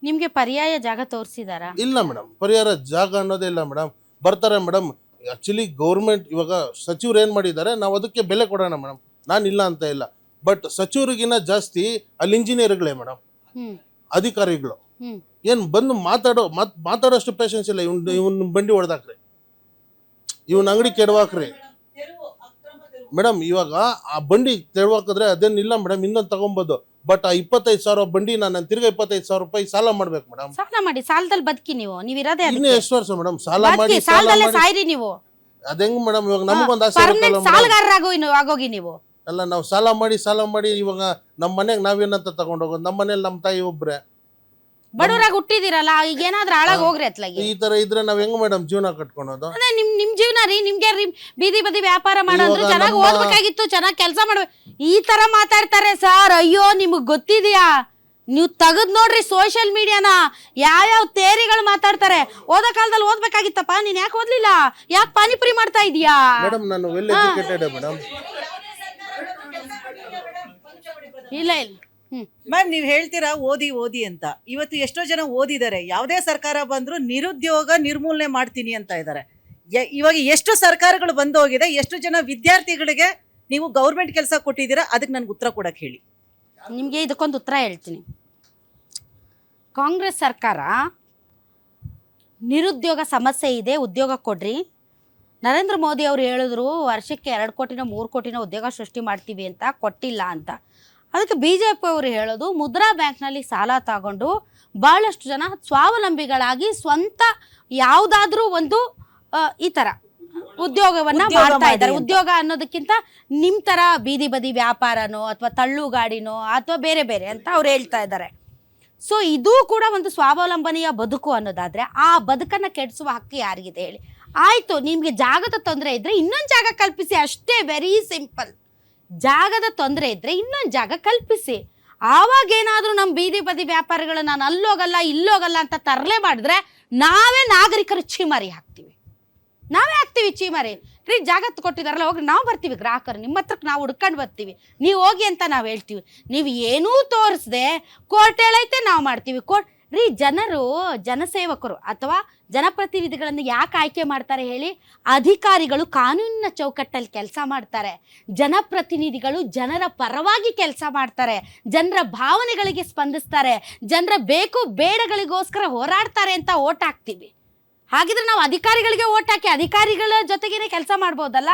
ನಿಮ್ಗೆ ಪರ್ಯಾಯ ಜಾಗ ತೋರಿಸಿದಾರಾ? ಇಲ್ಲ ಮೇಡಮ್, ಪರಿಹಾರ ಜಾಗ ಅನ್ನೋದೇ ಇಲ್ಲ ಮೇಡಮ್. ಬರ್ತಾರೆ ಮೇಡಮ್, ಆಕ್ಚುಲಿ ಗೌರ್ಮೆಂಟ್ ಇವಾಗ ಸಚಿವರು ಏನು ಮಾಡಿದ್ದಾರೆ, ನಾವು ಅದಕ್ಕೆ ಬೆಲೆ ಕೊಡೋಣ ಮೇಡಮ್, ನಾನು ಇಲ್ಲ ಅಂತ ಇಲ್ಲ. ಬಟ್ ಸಚಿವರಿಗಿನ್ನ ಜಾಸ್ತಿ ಅಲ್ಲಿ ಇಂಜಿನಿಯರ್ಗಳೇ ಮೇಡಮ್, ಅಧಿಕಾರಿಗಳು ಏನು ಬಂದು ಮಾತಾಡೋಷ್ಟು ಪೇಷನ್ಸ್ ಇಲ್ಲ. ಇವನ್ ಬಂಡಿ ಹೊಡೆದಾಕ್ರಿ, ಇವನ್ ಅಂಗಡಿ ಕೆಡವಾಕ್ರಿ ಮೇಡಮ್. ಇವಾಗ ಆ ಬಂಡಿ ತೆರವಾಕಿದ್ರೆ ಅದೇನಿಲ್ಲ ಮೇಡಮ್, ಇನ್ನೊಂದು ತಗೊಬೋದು. ಬಟ್ ಆ 25,000 ಬಂಡಿ ನಾನು ತಿರ್ಗಾ 25,000 ರೂಪಾಯಿ ಸಾಲ ಮಾಡ್ಬೇಕು ಮೇಡಮ್. ಸಾಲ ಮಾಡಿ, ಸಾಲದಲ್ಲಿ ಬದುಕಿ ನೀವು ಇರೋದೇ ಇನ್ನು ಎಷ್ಟು ವರ್ಷ ಮೇಡಮ್ ಸಾಲ ಮಾಡಿ ಸಾಲದಲ್ಲೇ ಸಾಯ್ರಿ ನೀವು. ಅದ ಹೆಂಗ್ ಮೇಡಮ್? ಇವಾಗ ನಮಗೊಂದು ಆಸೆ ಆಗೋಗಿ ನೀವು ಅಲ್ಲ, ನಾವು ಸಾಲ ಮಾಡಿ ಇವಾಗ ನಮ್ಮ ಮನೆಗೆ ನಾವೇನಂತ ತಗೊಂಡೋಗೋದು? ನಮ್ಮ ಮನೇಲಿ ನಮ್ಮ ತಾಯಿ ಒಬ್ರೆ ಬಡವರಾಗಿ ಹುಟ್ಟಿದಿರಲ್ಲ, ಈಗ ಏನಾದ್ರೂ ಹಾಳಾಗಿ ಹೋಗ್ರಿ ಅತ್ಲಾಗಿ. ಈ ತರ ಇದ್ರೆ ನಾವ್ ಹೆಂಗ್ ಮೇಡಮ್ ಜೀವನ ಕಟ್ಕೊಳೋದು? ಅದೇ ನಿಮ್ ಜೀವನ ರೀ, ನಿಮ್ಗೆ ಬೀದಿ ಬದಿ ವ್ಯಾಪಾರ ಮಾಡೋದು, ಚೆನ್ನಾಗಿ ಓದ್ಬೇಕಾಗಿತ್ತು, ಚೆನ್ನಾಗಿ ಕೆಲಸ ಮಾಡ್ಬೇಕು. ಈ ತರ ಮಾತಾಡ್ತಾರೆ ಸರ್. ಅಯ್ಯೋ ನಿಮಗ್ ಗೊತ್ತಿದ್ಯಾ? ನೀವು ತೆಗೆದ್ ನೋಡ್ರಿ ಸೋಷಿಯಲ್ ಮೀಡಿಯಾನ, ಯಾವ್ಯಾವ ತೇರಿಗಳು ಮಾತಾಡ್ತಾರೆ. ಓದೋ ಕಾಲದಲ್ಲಿ ಓದ್ಬೇಕಾಗಿತ್ತಪ್ಪ, ನೀನ್ ಯಾಕೆ ಓದ್ಲಿಲ್ಲ? ಯಾಕೆ ಪಾನಿಪುರಿ ಮಾಡ್ತಾ ಇದೀಯಾ? ಮೇಡಮ್ ನಾನು ವೆಲ್ ಎಜುಕೇಟೆಡ್ ಮೇಡಮ್. ಇಲ್ಲ ಮ್ಯಾಮ್ ನೀವು ಹೇಳ್ತೀರಾ ಓದಿ ಅಂತ. ಇವತ್ತು ಎಷ್ಟೋ ಜನ ಓದಿದ್ದಾರೆ, ಯಾವುದೇ ಸರ್ಕಾರ ಬಂದ್ರು ನಿರುದ್ಯೋಗ ನಿರ್ಮೂಲನೆ ಮಾಡ್ತೀನಿ ಅಂತ ಇದ್ದಾರೆ. ಇವಾಗ ಎಷ್ಟು ಸರ್ಕಾರಗಳು ಬಂದು ಹೋಗಿದೆ, ಎಷ್ಟು ಜನ ವಿದ್ಯಾರ್ಥಿಗಳಿಗೆ ನೀವು ಗೌರ್ಮೆಂಟ್ ಕೆಲಸ ಕೊಟ್ಟಿದ್ದೀರಾ? ಅದಕ್ಕೆ ನನ್ಗೆ ಉತ್ತರ ಕೊಡಕ್ಕೆ ಹೇಳಿ. ನಿಮಗೆ ಇದಕ್ಕೊಂದು ಉತ್ತರ ಹೇಳ್ತೀನಿ. ಕಾಂಗ್ರೆಸ್ ಸರ್ಕಾರ ನಿರುದ್ಯೋಗ ಸಮಸ್ಯೆ ಇದೆ, ಉದ್ಯೋಗ ಕೊಡ್ರಿ. ನರೇಂದ್ರ ಮೋದಿ ಅವರು ಹೇಳಿದ್ರು ವರ್ಷಕ್ಕೆ 2 ಕೋಟಿನೋ 3 ಕೋಟಿನೋ ಉದ್ಯೋಗ ಸೃಷ್ಟಿ ಮಾಡ್ತೀವಿ ಅಂತ, ಕೊಟ್ಟಿಲ್ಲ ಅಂತ. ಅದಕ್ಕೆ BJP ಅವರು ಹೇಳೋದು ಮುದ್ರಾ ಬ್ಯಾಂಕ್ನಲ್ಲಿ ಸಾಲ ತಗೊಂಡು ಭಾಳಷ್ಟು ಜನ ಸ್ವಾವಲಂಬಿಗಳಾಗಿ ಸ್ವಂತ ಯಾವುದಾದ್ರೂ ಒಂದು ಈ ಥರ ಉದ್ಯೋಗವನ್ನು ಮಾಡ್ತಾ ಇದ್ದಾರೆ. ಉದ್ಯೋಗ ಅನ್ನೋದಕ್ಕಿಂತ ನಿಮ್ಮ ಥರ ಬೀದಿ ಬದಿ ವ್ಯಾಪಾರನೋ ಅಥವಾ ತಳ್ಳು ಗಾಡಿನೋ ಅಥವಾ ಬೇರೆ ಬೇರೆ ಅಂತ ಅವ್ರು ಹೇಳ್ತಾ ಇದ್ದಾರೆ. ಸೊ ಇದು ಕೂಡ ಒಂದು ಸ್ವಾವಲಂಬನೆಯ ಬದುಕು ಅನ್ನೋದಾದರೆ ಆ ಬದುಕನ್ನು ಕೆಡಿಸುವ ಹಕ್ಕು ಯಾರಿಗಿದೆ ಹೇಳಿ? ಆಯಿತು, ನಿಮಗೆ ಜಾಗದ ತೊಂದರೆ ಇದ್ದರೆ ಇನ್ನೊಂದು ಜಾಗ ಕಲ್ಪಿಸಿ, ಅಷ್ಟೇ, ವೆರಿ ಸಿಂಪಲ್. ಜಾಗದ ತೊಂದರೆ ಇದ್ದರೆ ಇನ್ನೊಂದು ಜಾಗ ಕಲ್ಪಿಸಿ. ಆವಾಗ ಏನಾದರೂ ನಮ್ಮ ಬೀದಿ ಬದಿ ವ್ಯಾಪಾರಿಗಳು ನಾನು ಅಲ್ಲೋಗಲ್ಲ ಇಲ್ಲೋಗಲ್ಲ ಅಂತ ತರಲೆ ಮಾಡಿದ್ರೆ ನಾವೇ ನಾಗರಿಕರು ಚೀಮಾರಿ ಹಾಕ್ತೀವಿ. ನಾವೇ ಹಾಕ್ತೀವಿ ಚೀಮಾರಿ. ರೀ ಜಾಗ ಕೊಟ್ಟಿದಾರಲ್ಲ ಹೋಗಿ, ನಾವು ಬರ್ತೀವಿ ಗ್ರಾಹಕರು, ನಿಮ್ಮ ಹತ್ರಕ್ಕೆ ನಾವು ಹುಡ್ಕೊಂಡು ಬರ್ತೀವಿ, ನೀವು ಹೋಗಿ ಅಂತ ನಾವು ಹೇಳ್ತೀವಿ. ನೀವು ಏನೂ ತೋರಿಸ್ದೆ ಕೋರ್ಟ್ ಹೇಳೈತೆ ನಾವು ಮಾಡ್ತೀವಿ. ರೀ ಜನರು ಜನಸೇವಕರು ಅಥವಾ ಜನಪ್ರತಿನಿಧಿಗಳನ್ನು ಯಾಕೆ ಆಯ್ಕೆ ಮಾಡ್ತಾರೆ ಹೇಳಿ? ಅಧಿಕಾರಿಗಳು ಕಾನೂನಿನ ಚೌಕಟ್ಟಲ್ಲಿ ಕೆಲಸ ಮಾಡ್ತಾರೆ, ಜನಪ್ರತಿನಿಧಿಗಳು ಜನರ ಪರವಾಗಿ ಕೆಲಸ ಮಾಡ್ತಾರೆ, ಜನರ ಭಾವನೆಗಳಿಗೆ ಸ್ಪಂದಿಸ್ತಾರೆ, ಜನರ ಬೇಕು ಬೇಡಗಳಿಗೋಸ್ಕರ ಹೋರಾಡ್ತಾರೆ ಅಂತ ಓಟ್ ಹಾಕ್ತೀವಿ. ಹಾಗಿದ್ರೆ ನಾವು ಅಧಿಕಾರಿಗಳಿಗೆ ಓಟ್ ಹಾಕಿ ಅಧಿಕಾರಿಗಳ ಜೊತೆಗೇನೆ ಕೆಲಸ ಮಾಡ್ಬೋದಲ್ಲ?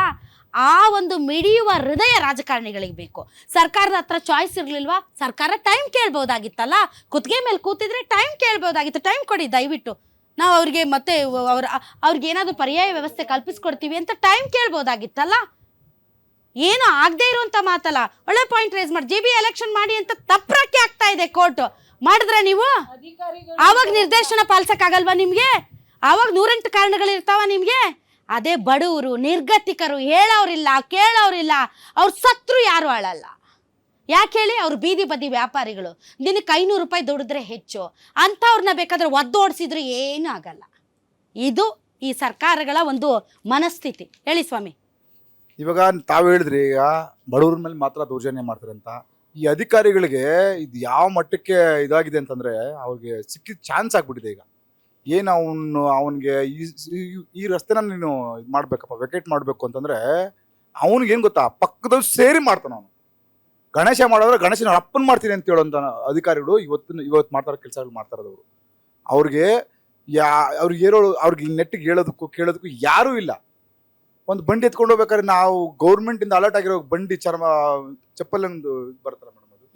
ಆ ಒಂದು ಮಿಡಿಯುವ ಹೃದಯ ರಾಜಕಾರಣಿಗಳಿಗೆ ಬೇಕು. ಸರ್ಕಾರದ ಹತ್ರ ಚಾಯ್ಸ್ ಇರಲಿಲ್ವಾ? ಸರ್ಕಾರ ಟೈಮ್ ಕೇಳ್ಬೋದಾಗಿತ್ತಲ್ಲ. ಕುತ್ತಿಗೆ ಮೇಲೆ ಕೂತಿದ್ರೆ ಟೈಮ್ ಕೇಳ್ಬೋದಾಗಿತ್ತು. ಟೈಮ್ ಕೊಡಿ ದಯವಿಟ್ಟು, ನಾವು ಅವ್ರಿಗೆ ಮತ್ತೆ ಅವ್ರಿಗೆ ಏನಾದರೂ ಪರ್ಯಾಯ ವ್ಯವಸ್ಥೆ ಕಲ್ಪಿಸ್ಕೊಡ್ತೀವಿ ಅಂತ ಟೈಮ್ ಕೇಳ್ಬೋದಾಗಿತ್ತಲ್ಲ. ಏನು ಆಗದೆ ಇರುವಂಥ ಮಾತಲ್ಲ. ಒಳ್ಳೆ ಪಾಯಿಂಟ್ ರೇಸ್ ಮಾಡಿ. JB ಎಲೆಕ್ಷನ್ ಮಾಡಿ ಅಂತ ತಪ್ಪರಕ್ಕೆ ಆಗ್ತಾ ಇದೆ ಕೋರ್ಟ್. ಮಾಡಿದ್ರೆ ನೀವು ಆವಾಗ ನಿರ್ದೇಶನ ಪಾಲಿಸೋಕ್ಕಾಗಲ್ವಾ ನಿಮಗೆ? ಆವಾಗ 108 ಕಾರಣಗಳಿರ್ತಾವ ನಿಮಗೆ? ಅದೇ ಬಡವರು ನಿರ್ಗತಿಕರು, ಹೇಳೋರಿಲ್ಲ ಕೇಳೋರಿಲ್ಲ, ಅವ್ರು ಸತ್ರು ಯಾರು ಅಳಲ್ಲ. ಯಾಕೆ ಹೇಳಿ? ಅವ್ರು ಬೀದಿ ಬದಿ ವ್ಯಾಪಾರಿಗಳು, ದಿನಕ್ಕೆ 500 ರೂಪಾಯಿ ದುಡಿದ್ರೆ ಹೆಚ್ಚು ಅಂಥವ್ರನ್ನ ಬೇಕಾದ್ರೆ ಒದ್ದೋಡಿಸಿದ್ರು ಏನೂ ಆಗಲ್ಲ. ಇದು ಈ ಸರ್ಕಾರಗಳ ಒಂದು ಮನಸ್ಥಿತಿ. ಹೇಳಿ ಸ್ವಾಮಿ. ಇವಾಗ ತಾವು ಹೇಳಿದ್ರಿ, ಈಗ ಬಡವ್ರ ಮೇಲೆ ಮಾತ್ರ ದೌರ್ಜನ್ಯ ಮಾಡ್ತಾರೆ ಅಂತ. ಈ ಅಧಿಕಾರಿಗಳಿಗೆ ಇದು ಯಾವ ಮಟ್ಟಕ್ಕೆ ಇದಾಗಿದೆ ಅಂತಂದರೆ, ಅವ್ರಿಗೆ ಸಿಕ್ಕಿದ ಚಾನ್ಸ್ ಆಗ್ಬಿಟ್ಟಿದೆ. ಈಗ ಏನು ಅವನಿಗೆ ಈ ರಸ್ತೆನ ನೀನು ಇದು ಮಾಡಬೇಕಪ್ಪ, ವೆಕೇಟ್ ಮಾಡಬೇಕು ಅಂತಂದರೆ ಅವನಿಗೇನು ಗೊತ್ತಾ, ಪಕ್ಕದಲ್ಲಿ ಸೇರಿ ಮಾಡ್ತಾನೆ ಅವನು. ಗಣೇಶ ಮಾಡೋದ್ರೆ ಗಣೇಶನ ಅಪ್ಪನ್ ಮಾಡ್ತೀನಿ ಅಂತ ಹೇಳೋಂಥ ಅಧಿಕಾರಿಗಳು ಇವತ್ತು ಮಾಡ್ತಾರೋ ಕೆಲಸಗಳು ಮಾಡ್ತಾ ಇರೋದವರು. ಅವ್ರಿಗೆ ಅವ್ರಿಗೆ ನೆಟ್ಟಿಗೆ ಹೇಳೋದಕ್ಕೂ ಕೇಳೋದಕ್ಕೂ ಯಾರೂ ಇಲ್ಲ. ಒಂದು ಬಂಡಿ ಎತ್ಕೊಂಡು ಹೋಗ್ಬೇಕಾದ್ರೆ ನಾವು ಗೌರ್ಮೆಂಟಿಂದ ಅಲರ್ಟ್ ಆಗಿರೋ ಬಂಡಿ ಚಪ್ಪಲ್ ಒಂದು ಬರ್ತಾರೆ ಮೇಡಮ್, ಅದು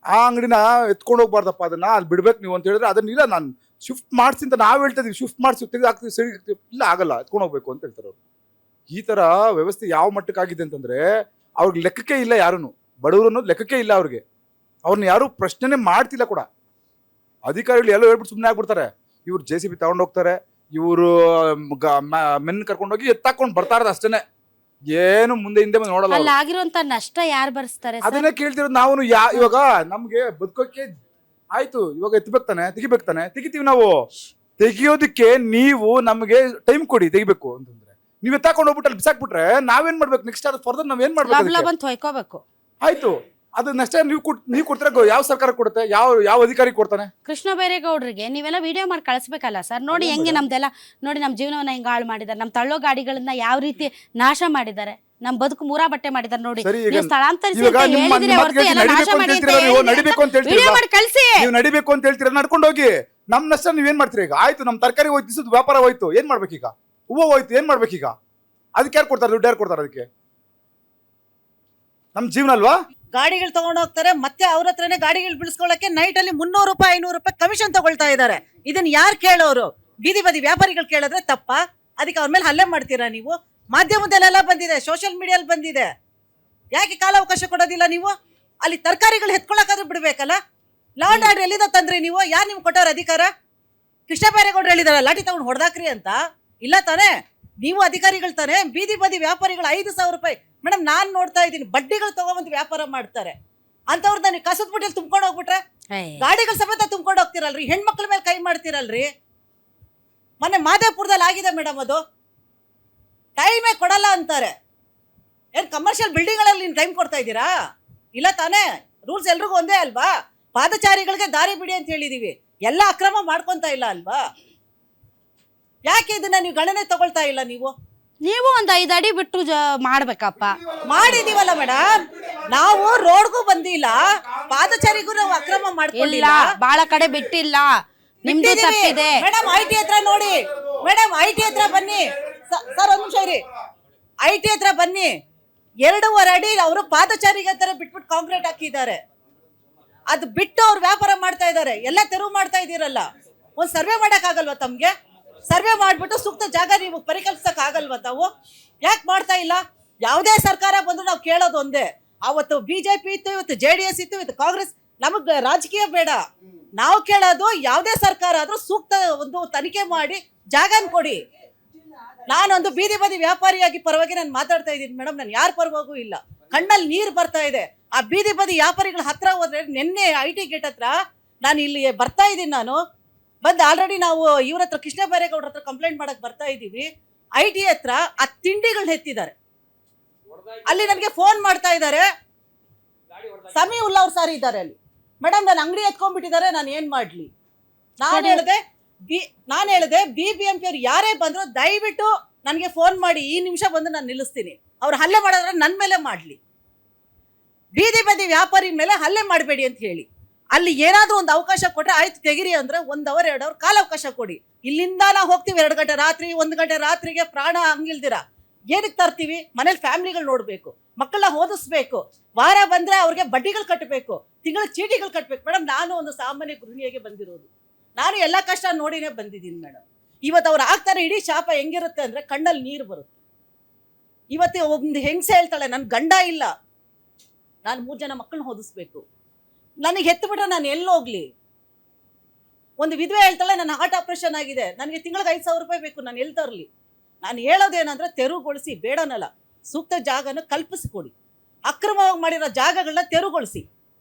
ಆ ಅಂಗಡಿನ ಎತ್ಕೊಂಡು ಹೋಗ್ಬಾರ್ದಪ್ಪ, ಅದನ್ನ ಅಲ್ಲಿ ಬಿಡ್ಬೇಕು ನೀವು ಅಂತ ಹೇಳಿದ್ರೆ ಅದನ್ನಿಲ್ಲ, ನಾನು ಶಿಫ್ಟ್ ಮಾಡಿಸಿ ಅಂತ ನಾವು ಹೇಳ್ತಾ ಇದೀವಿ, ಶಿಫ್ಟ್ ಮಾಡಿಸಿ ತೆಗೆದು ಹಾಕ್ತೀವಿ, ಸರಿ ಹಾಕ್ತೀವಿ, ಇಲ್ಲ ಆಗಲ್ಲ ಎತ್ಕೊಂಡು ಹೋಗ್ಬೇಕು ಅಂತ ಹೇಳ್ತಾರೆ ಅವ್ರು. ಈ ತರ ವ್ಯವಸ್ಥೆ ಯಾವ ಮಟ್ಟಕ್ಕಾಗಿದೆ ಅಂತಂದ್ರೆ ಅವ್ರಿಗೆ ಲೆಕ್ಕಕ್ಕೆ ಇಲ್ಲ, ಯಾರೂ ಬಡವರು ಅನ್ನೋದು ಲೆಕ್ಕಕ್ಕೆ ಇಲ್ಲ ಅವ್ರಿಗೆ. ಅವ್ರನ್ನ ಯಾರು ಪ್ರಶ್ನೆನೇ ಮಾಡ್ತಿಲ್ಲ ಕೂಡ. ಅಧಿಕಾರಿಗಳು ಎಲ್ಲ ಹೇಳ್ಬಿಟ್ಟು ಸುಮ್ಮನೆ ಆಗ್ಬಿಡ್ತಾರೆ. ಇವ್ರು JCB ತಗೊಂಡು ಹೋಗ್ತಾರೆ, ಇವರು ಮೆನ್ ಕರ್ಕೊಂಡೋಗಿ ಎತ್ತಾಕೊಂಡು ಬರ್ತಾ ಇರೋದು ಅಷ್ಟೇನೆ, ಏನು ಮುಂದೆ ಹಿಂದೆ ನೋಡಲ್ಲ. ಅಲ್ಲಿ ಆಗಿರುವಂತ ನಷ್ಟ ಯಾರು ಭರಿಸ್ತಾರೆ ಸರ್? ಅದನ್ನೇ ಕೇಳ್ತಿರೋದು ನಾವು. ಇವಾಗ ನಮ್ಗೆ ಬದುಕೋಕೆ ಆಯ್ತು, ಇವಾಗ ಎತ್ತಬೇಕು ತಾನೆ, ತೆಗಿಬೇಕು ತಾನೆ, ತೆಗಿತೀವಿ ನಾವು. ತೆಗಿಯೋದಕ್ಕೆ ನೀವು ನಮಗೆ ಟೈಮ್ ಕೊಡಿ, ತೆಗಿಬೇಕು ಅಂತಂದ್ರೆ ನೀವ್ ಎತ್ತಾಕೊಂಡು ಹೋಗ್ಬಿಟ್ಟು ಅಲ್ಲಿ ಬಿಸಾಕ್ಬಿಟ್ರೆ ನಾವೇನ್ ಮಾಡ್ಬೇಕು? ನೆಕ್ಸ್ಟ್ ಅದು ಫರ್ದರ್ ನಾವೇನ್ ಮಾಡ್ಬೇಕು? ಬಂತು ಹೊಯ್ಕೋಬೇಕು. ಆಯ್ತು, ಅದು ನಷ್ಟ ನೀವು ಕೊಡ್ತೀರಾ? ಯಾವ ಸರ್ಕಾರ ಕೊಡುತ್ತೆ? ಯಾವ ಅಧಿಕಾರಿ ಕೊಡ್ತಾನೆ? ಕೃಷ್ಣ ಬೈರೇಗೌಡರಿಗೆ ನೀವೆಲ್ಲ ವಿಡಿಯೋ ಮಾಡಿ ಕಳಿಸ್ಬೇಕಲ್ಲ ಸರ್. ನೋಡಿ ಹೆಂಗೆ ನಮ್ದೆಲ್ಲ, ನೋಡಿ ನಮ್ಮ ಜೀವನವನ್ನ ಹೆಂಗ್ ಹಾಳು ಮಾಡಿದ್ದಾರೆ, ನಮ್ಮ ತಳ್ಳೋ ಗಾಡಿಗಳನ್ನ ಯಾವ ರೀತಿ ನಾಶ ಮಾಡಿದ್ದಾರೆ, ನಮ್ ಬದುಕು ಮೂರಾ ಬಟ್ಟೆ ಮಾಡಿದ್ದಾರೆ. ನೋಡಿ ನೀವು ಸ್ಥಳಾಂತರಿಸಿ ಅಂತ ಹೇಳಿದ್ರೆ ಹೊರತು ಎಲ್ಲ ನಾಶ ಮಾಡಿ ಅಂತ ವಿಡಿಯೋ ಮಾಡಿ ಕಳಿಸಿ. ನೀವು ನಡಿಬೇಕು ಅಂತ ಹೇಳ್ತೀರಾ, ನಡ್ಕೊಂಡು ಹೋಗಿ. ನಮ್ ನಷ್ಟ ನೀವೇನ್ ಮಾಡ್ತೀರಿ? ಈಗ ಆಯ್ತು, ನಮ್ ತರಕಾರಿ ಹೋಯ್ತು, ವ್ಯಾಪಾರ ಹೋಯ್ತು, ಏನ್ ಮಾಡ್ಬೇಕೀಗ? ಹೂವು ಹೋಯ್ತು, ಏನ್ ಮಾಡ್ಬೇಕೀಗ? ಅದಕ್ಕೆ ಯಾರು ಕೊಡ್ತಾರೆ ದುಡ್ಡು? ಯಾರು ಕೊಡ್ತಾರೆ ಅದಕ್ಕೆ? ನಮ್ ಜೀವನ ಅಲ್ವಾ? ಗಾಡಿಗಳು ತಗೊಂಡು ಹೋಗ್ತಾರೆ, ಮತ್ತೆ ಅವ್ರ ಹತ್ರನೇ ಗಾಡಿಗಳು ಬಿಡಿಸ್ಕೊಳ್ಳಕ್ಕೆ ನೈಟ್ ಅಲ್ಲಿ 300 ರೂಪಾಯಿ 500 ರೂಪಾಯಿ ಕಮಿಷನ್ ತಗೊಳ್ತಾ ಇದ್ದಾರೆ. ಇದನ್ನ ಯಾರು ಕೇಳೋರು? ಬೀದಿ ಬದಿ ವ್ಯಾಪಾರಿಗಳು ಕೇಳಿದ್ರೆ ತಪ್ಪ? ಅದಕ್ಕೆ ಅವ್ರ ಮೇಲೆ ಹಲ್ಲೆ ಮಾಡ್ತೀರಾ ನೀವು? ಮಾಧ್ಯಮದಲ್ಲೆಲ್ಲ ಬಂದಿದೆ, ಸೋಷಿಯಲ್ ಮೀಡಿಯಲ್ಲಿ ಬಂದಿದೆ. ಯಾಕೆ ಕಾಲಾವಕಾಶ ಕೊಡೋದಿಲ್ಲ ನೀವು? ಅಲ್ಲಿ ತರಕಾರಿಗಳು ಎತ್ಕೊಳ್ಳೋಕಾದ್ರೂ ಬಿಡ್ಬೇಕಲ್ಲ. ಲಾ ಅಂಡ್ ಆರ್ಡರ್ ಎಲ್ಲಿಂದ ತಂದ್ರಿ ನೀವು? ಯಾರು ನಿಮ್ಗೆ ಕೊಟ್ಟಾರ ಅಧಿಕಾರ? ಕೃಷ್ಣ ಬೈರೇಗೌಡರು ಹೇಳಿದಾರ ಲಾಠಿ ತಗೊಂಡು ಹೊಡೆದಾಕ್ರಿ ಅಂತ. ಇಲ್ಲ ತಾನೇ? ನೀವು ಅಧಿಕಾರಿಗಳು ತಾನೇ. ಬೀದಿ ಬದಿ ವ್ಯಾಪಾರಿಗಳು 5,000 ರೂಪಾಯಿ ಮೇಡಮ್ ನಾನ್ ನೋಡ್ತಾ ಇದ್ದೀನಿ, ಬಡ್ಡಿಗಳು ತಗೊಂಬಂದು ವ್ಯಾಪಾರ ಮಾಡ್ತಾರೆ. ಅಂತವ್ರನ್ನ ನೀವು ಕಸದ ಬುಟ್ಟಿಯಲ್ಲಿ ತುಂಬ್ಕೊಂಡು ಹೋಗ್ಬಿಟ್ರೆ ಗಾಡಿಗಳು ಸಮೇತ ತುಂಬ್ಕೊಂಡು ಹೋಗ್ತಿರಲ್ರಿ, ಹೆಣ್ಮಕ್ಳ ಮೇಲೆ ಕೈ ಮಾಡ್ತಿರಲ್ರಿ. ಮೊನ್ನೆ ಮಾದೇಪುರದಲ್ಲಿ ಆಗಿದೆ ಮೇಡಮ್, ಅದು ಟೈಮೇ ಕೊಡಲ್ಲ ಅಂತಾರೆ. ಏನ್ ಕಮರ್ಷಿಯಲ್ ಬಿಲ್ಡಿಂಗ್ಗಳಲ್ಲಿ ನೀವು ಟೈಮ್ ಕೊಡ್ತಾ ಇದ್ದೀರಾ? ಇಲ್ಲ ತಾನೇ? ರೂಲ್ಸ್ ಎಲ್ರಿಗೂ ಒಂದೇ ಅಲ್ವಾ? ಪಾದಚಾರಿಗಳಿಗೆ ದಾರಿ ಬಿಡಿ ಅಂತ ಹೇಳಿದೀವಿ, ಎಲ್ಲ ಅಕ್ರಮ ಮಾಡ್ಕೊಂತ ಇಲ್ಲ ಅಲ್ವಾ? ಯಾಕೆ ಇದನ್ನ ನೀವು ಗಣನೆ ತಗೊಳ್ತಾ ಇಲ್ಲ? ನೀವು ಒಂದು 5 ಅಡಿ ಬಿಟ್ಟು ಮಾಡ್ಬೇಕಪ್ಪ. ಮಾಡಿದೀವಲ್ಲ ಮೇಡಮ್, ನಾವು ರೋಡ್ಗೂ ಬಂದಿಲ್ಲ, ಪಾದಚಾರಿಗೂ ನಾವು ಅಕ್ರಮ ಮಾಡ್ಕೊಂಡಿಲ್ಲ, ಬಾಳ ಕಡೆ ಬಿಟ್ಟಿಲ್ಲ. ನಿಮ್ದು ತಪ್ಪಿದೆ ಮೇಡಮ್. ಐಟಿ ಹತ್ರ ನೋಡಿ ಮೇಡಮ್, ಐಟಿ ಹತ್ರ ಬನ್ನಿ ಸರ್, ಒಂದ್ ನಿಮಿಷ ಇರಿ. ಐಟಿ ಹತ್ರ ಬನ್ನಿ, 2.5 ಅಡಿ ಅವರು ಪಾದಚಾರಿಗೆ ತರ ಬಿಟ್ಬಿಟ್ಟು ಕಾಂಕ್ರೀಟ್ ಹಾಕಿದ್ದಾರೆ. ಅದು ಬಿಟ್ಟು ಅವ್ರು ವ್ಯಾಪಾರ ಮಾಡ್ತಾ ಇದ್ದಾರೆ. ಎಲ್ಲ ತೆರವು ಮಾಡ್ತಾ ಇದೀರಲ್ಲ, ಒಂದ್ ಸರ್ವೆ ಮಾಡಕ್ ಆಗಲ್ವಾ ತಮ್ಗೆ? ಸರ್ವೆ ಮಾಡ್ಬಿಟ್ಟು ಸೂಕ್ತ ಜಾಗ ನೀವು ಪರಿಕಲ್ಸಕ್ ಆಗಲ್ವಾ ತಾವು? ಯಾಕೆ ಮಾಡ್ತಾ ಇಲ್ಲ? ಯಾವುದೇ ಸರ್ಕಾರ ಬಂದ್ರು ನಾವು ಕೇಳೋದು ಒಂದೇ. ಅವತ್ತು BJP ಇತ್ತು, ಇವತ್ತು JDS ಇತ್ತು, ಇವತ್ತು ಕಾಂಗ್ರೆಸ್. ನಮಗ್ ರಾಜಕೀಯ ಬೇಡ. ನಾವು ಕೇಳೋದು ಯಾವುದೇ ಸರ್ಕಾರ ಆದ್ರೂ ಸೂಕ್ತ ಒಂದು ತನಿಖೆ ಮಾಡಿ ಜಾಗನ ಕೊಡಿ. ನಾನೊಂದು ಬೀದಿ ಬದಿ ವ್ಯಾಪಾರಿಯಾಗಿ ಪರವಾಗಿ ನಾನು ಮಾತಾಡ್ತಾ ಇದ್ದೀನಿ ಮೇಡಮ್. ನಾನು ಯಾರ ಪರವಾಗೂ ಇಲ್ಲ. ಕಣ್ಣಲ್ಲಿ ನೀರು ಬರ್ತಾ ಇದೆ. ಆ ಬೀದಿ ಬದಿ ವ್ಯಾಪಾರಿಗಳ ಹತ್ರ ಹೋದ್ರೆ, ನಿನ್ನೆ IT ಗೇಟ್ ಹತ್ರ ನಾನು ಇಲ್ಲಿ ಬರ್ತಾ ಇದ್ದೀನಿ, ನಾನು ಬಂದು ಆಲ್ರೆಡಿ ನಾವು ಇವ್ರ ಹತ್ರ ಕೃಷ್ಣ ಬೈರೇಗೌಡರ ಹತ್ರ ಕಂಪ್ಲೇಂಟ್ ಮಾಡಕ್ ಬರ್ತಾ ಇದೀವಿ. IT ಹತ್ರ ಆ ತಿಂಡಿಗಳನ್ನ ಎತ್ತಿದ್ದಾರೆ. ಅಲ್ಲಿ ನನಗೆ ಫೋನ್ ಮಾಡ್ತಾ ಇದ್ದಾರೆ, ಸಮೀವುಲ್ಲಾ ಅವ್ರು ಸಾರಿ ಇದ್ದಾರೆ ಅಲ್ಲಿ. ಮೇಡಮ್ ನನ್ನ ಅಂಗಡಿ ಎತ್ಕೊಂಡ್ಬಿಟ್ಟಿದ್ದಾರೆ, ನಾನು ಏನ್ ಮಾಡ್ಲಿ? ನಾನು ಹೇಳಿದೆ BBMP ಅವ್ರು ಯಾರೇ ಬಂದ್ರು ದಯವಿಟ್ಟು ನನಗೆ ಫೋನ್ ಮಾಡಿ, ಈ ನಿಮಿಷ ಬಂದು ನಾನು ನಿಲ್ಲಿಸ್ತೀನಿ. ಅವ್ರು ಹಲ್ಲೆ ಮಾಡೋದ್ರೆ ನನ್ನ ಮೇಲೆ ಮಾಡ್ಲಿ, ಬೀದಿ ಬದಿ ವ್ಯಾಪಾರಿ ಮೇಲೆ ಹಲ್ಲೆ ಮಾಡಬೇಡಿ ಅಂತ ಹೇಳಿ. ಅಲ್ಲಿ ಏನಾದ್ರೂ ಒಂದು ಅವಕಾಶ ಕೊಟ್ರೆ ಆಯ್ತು ತೆಗಿರಿ ಅಂದ್ರೆ 1 ಅವರ್ 2 ಅವರ್ ಕಾಲಾವಕಾಶ ಕೊಡಿ. ಇಲ್ಲಿಂದ ನಾವು ಹೋಗ್ತೀವಿ 2 ಗಂಟೆ ರಾತ್ರಿ, 1 ಗಂಟೆ ರಾತ್ರಿಗೆ ಪ್ರಾಣ ಹಂಗಿಲ್ದಿರ ಏನಕ್ಕೆ ತರ್ತೀವಿ? ಮನೇಲಿ ಫ್ಯಾಮಿಲಿಗಳು ನೋಡ್ಬೇಕು, ಮಕ್ಕಳನ್ನ ಓದಿಸ್ಬೇಕು, ವಾರ ಬಂದ್ರೆ ಅವ್ರಿಗೆ ಬಡ್ಡಿಗಳು ಕಟ್ಟಬೇಕು, ತಿಂಗಳ ಚೀಟಿಗಳು ಕಟ್ಟಬೇಕು. ಮೇಡಮ್ ನಾನು ಒಂದು ಸಾಮಾನ್ಯ ಗೃಹಿಣಿಯಾಗಿ ಬಂದಿರೋದು, ನಾನು ಎಲ್ಲ ಕಷ್ಟ ನೋಡಿನೇ ಬಂದಿದ್ದೀನಿ ಮೇಡಮ್. ಇವತ್ತು ಅವ್ರು ಆಗ್ತಾರೆ, ಇಡೀ ಶಾಪ ಹೆಂಗಿರುತ್ತೆ ಅಂದ್ರೆ ಕಣ್ಣಲ್ಲಿ ನೀರು ಬರುತ್ತೆ. ಇವತ್ತು ಒಂದು ಹೆಂಗಸೆ ಹೇಳ್ತಾಳೆ, ನನ್ ಗಂಡ ಇಲ್ಲ, ನಾನು 3 ಜನ ಮಕ್ಕಳನ್ನ ಓದಿಸ್ಬೇಕು, ನನಗೆ ಹೆತ್ತು ಬಿಟ್ರೆ ನಾನು ಎಲ್ಲಿ ಹೋಗ್ಲಿ? ಒಂದು ವಿಧವೆ ಹೇಳ್ತಾಳೆ, ನನ್ನ ಹಾರ್ಟ್ ಆಪರೇಷನ್ ಆಗಿದೆ, ನನಗೆ ತಿಂಗಳಿಗೆ 5,000 ರೂಪಾಯಿ ಬೇಕು, ನಾನು ಎಲ್ಲಿ ತರಲಿ? ನಾನು ಹೇಳೋದೇನಂದ್ರೆ ತೆರವುಗೊಳಿಸಿ, ಬೇಡನಲ್ಲ, ಸೂಕ್ತ ಜಾಗನ ಕಲ್ಪಿಸ್ಕೊಡಿ. ಅಕ್ರಮವಾಗಿ ಮಾಡಿರೋ ಜಾಗಗಳನ್ನ ತೆರವುಗೊಳಿಸಿ.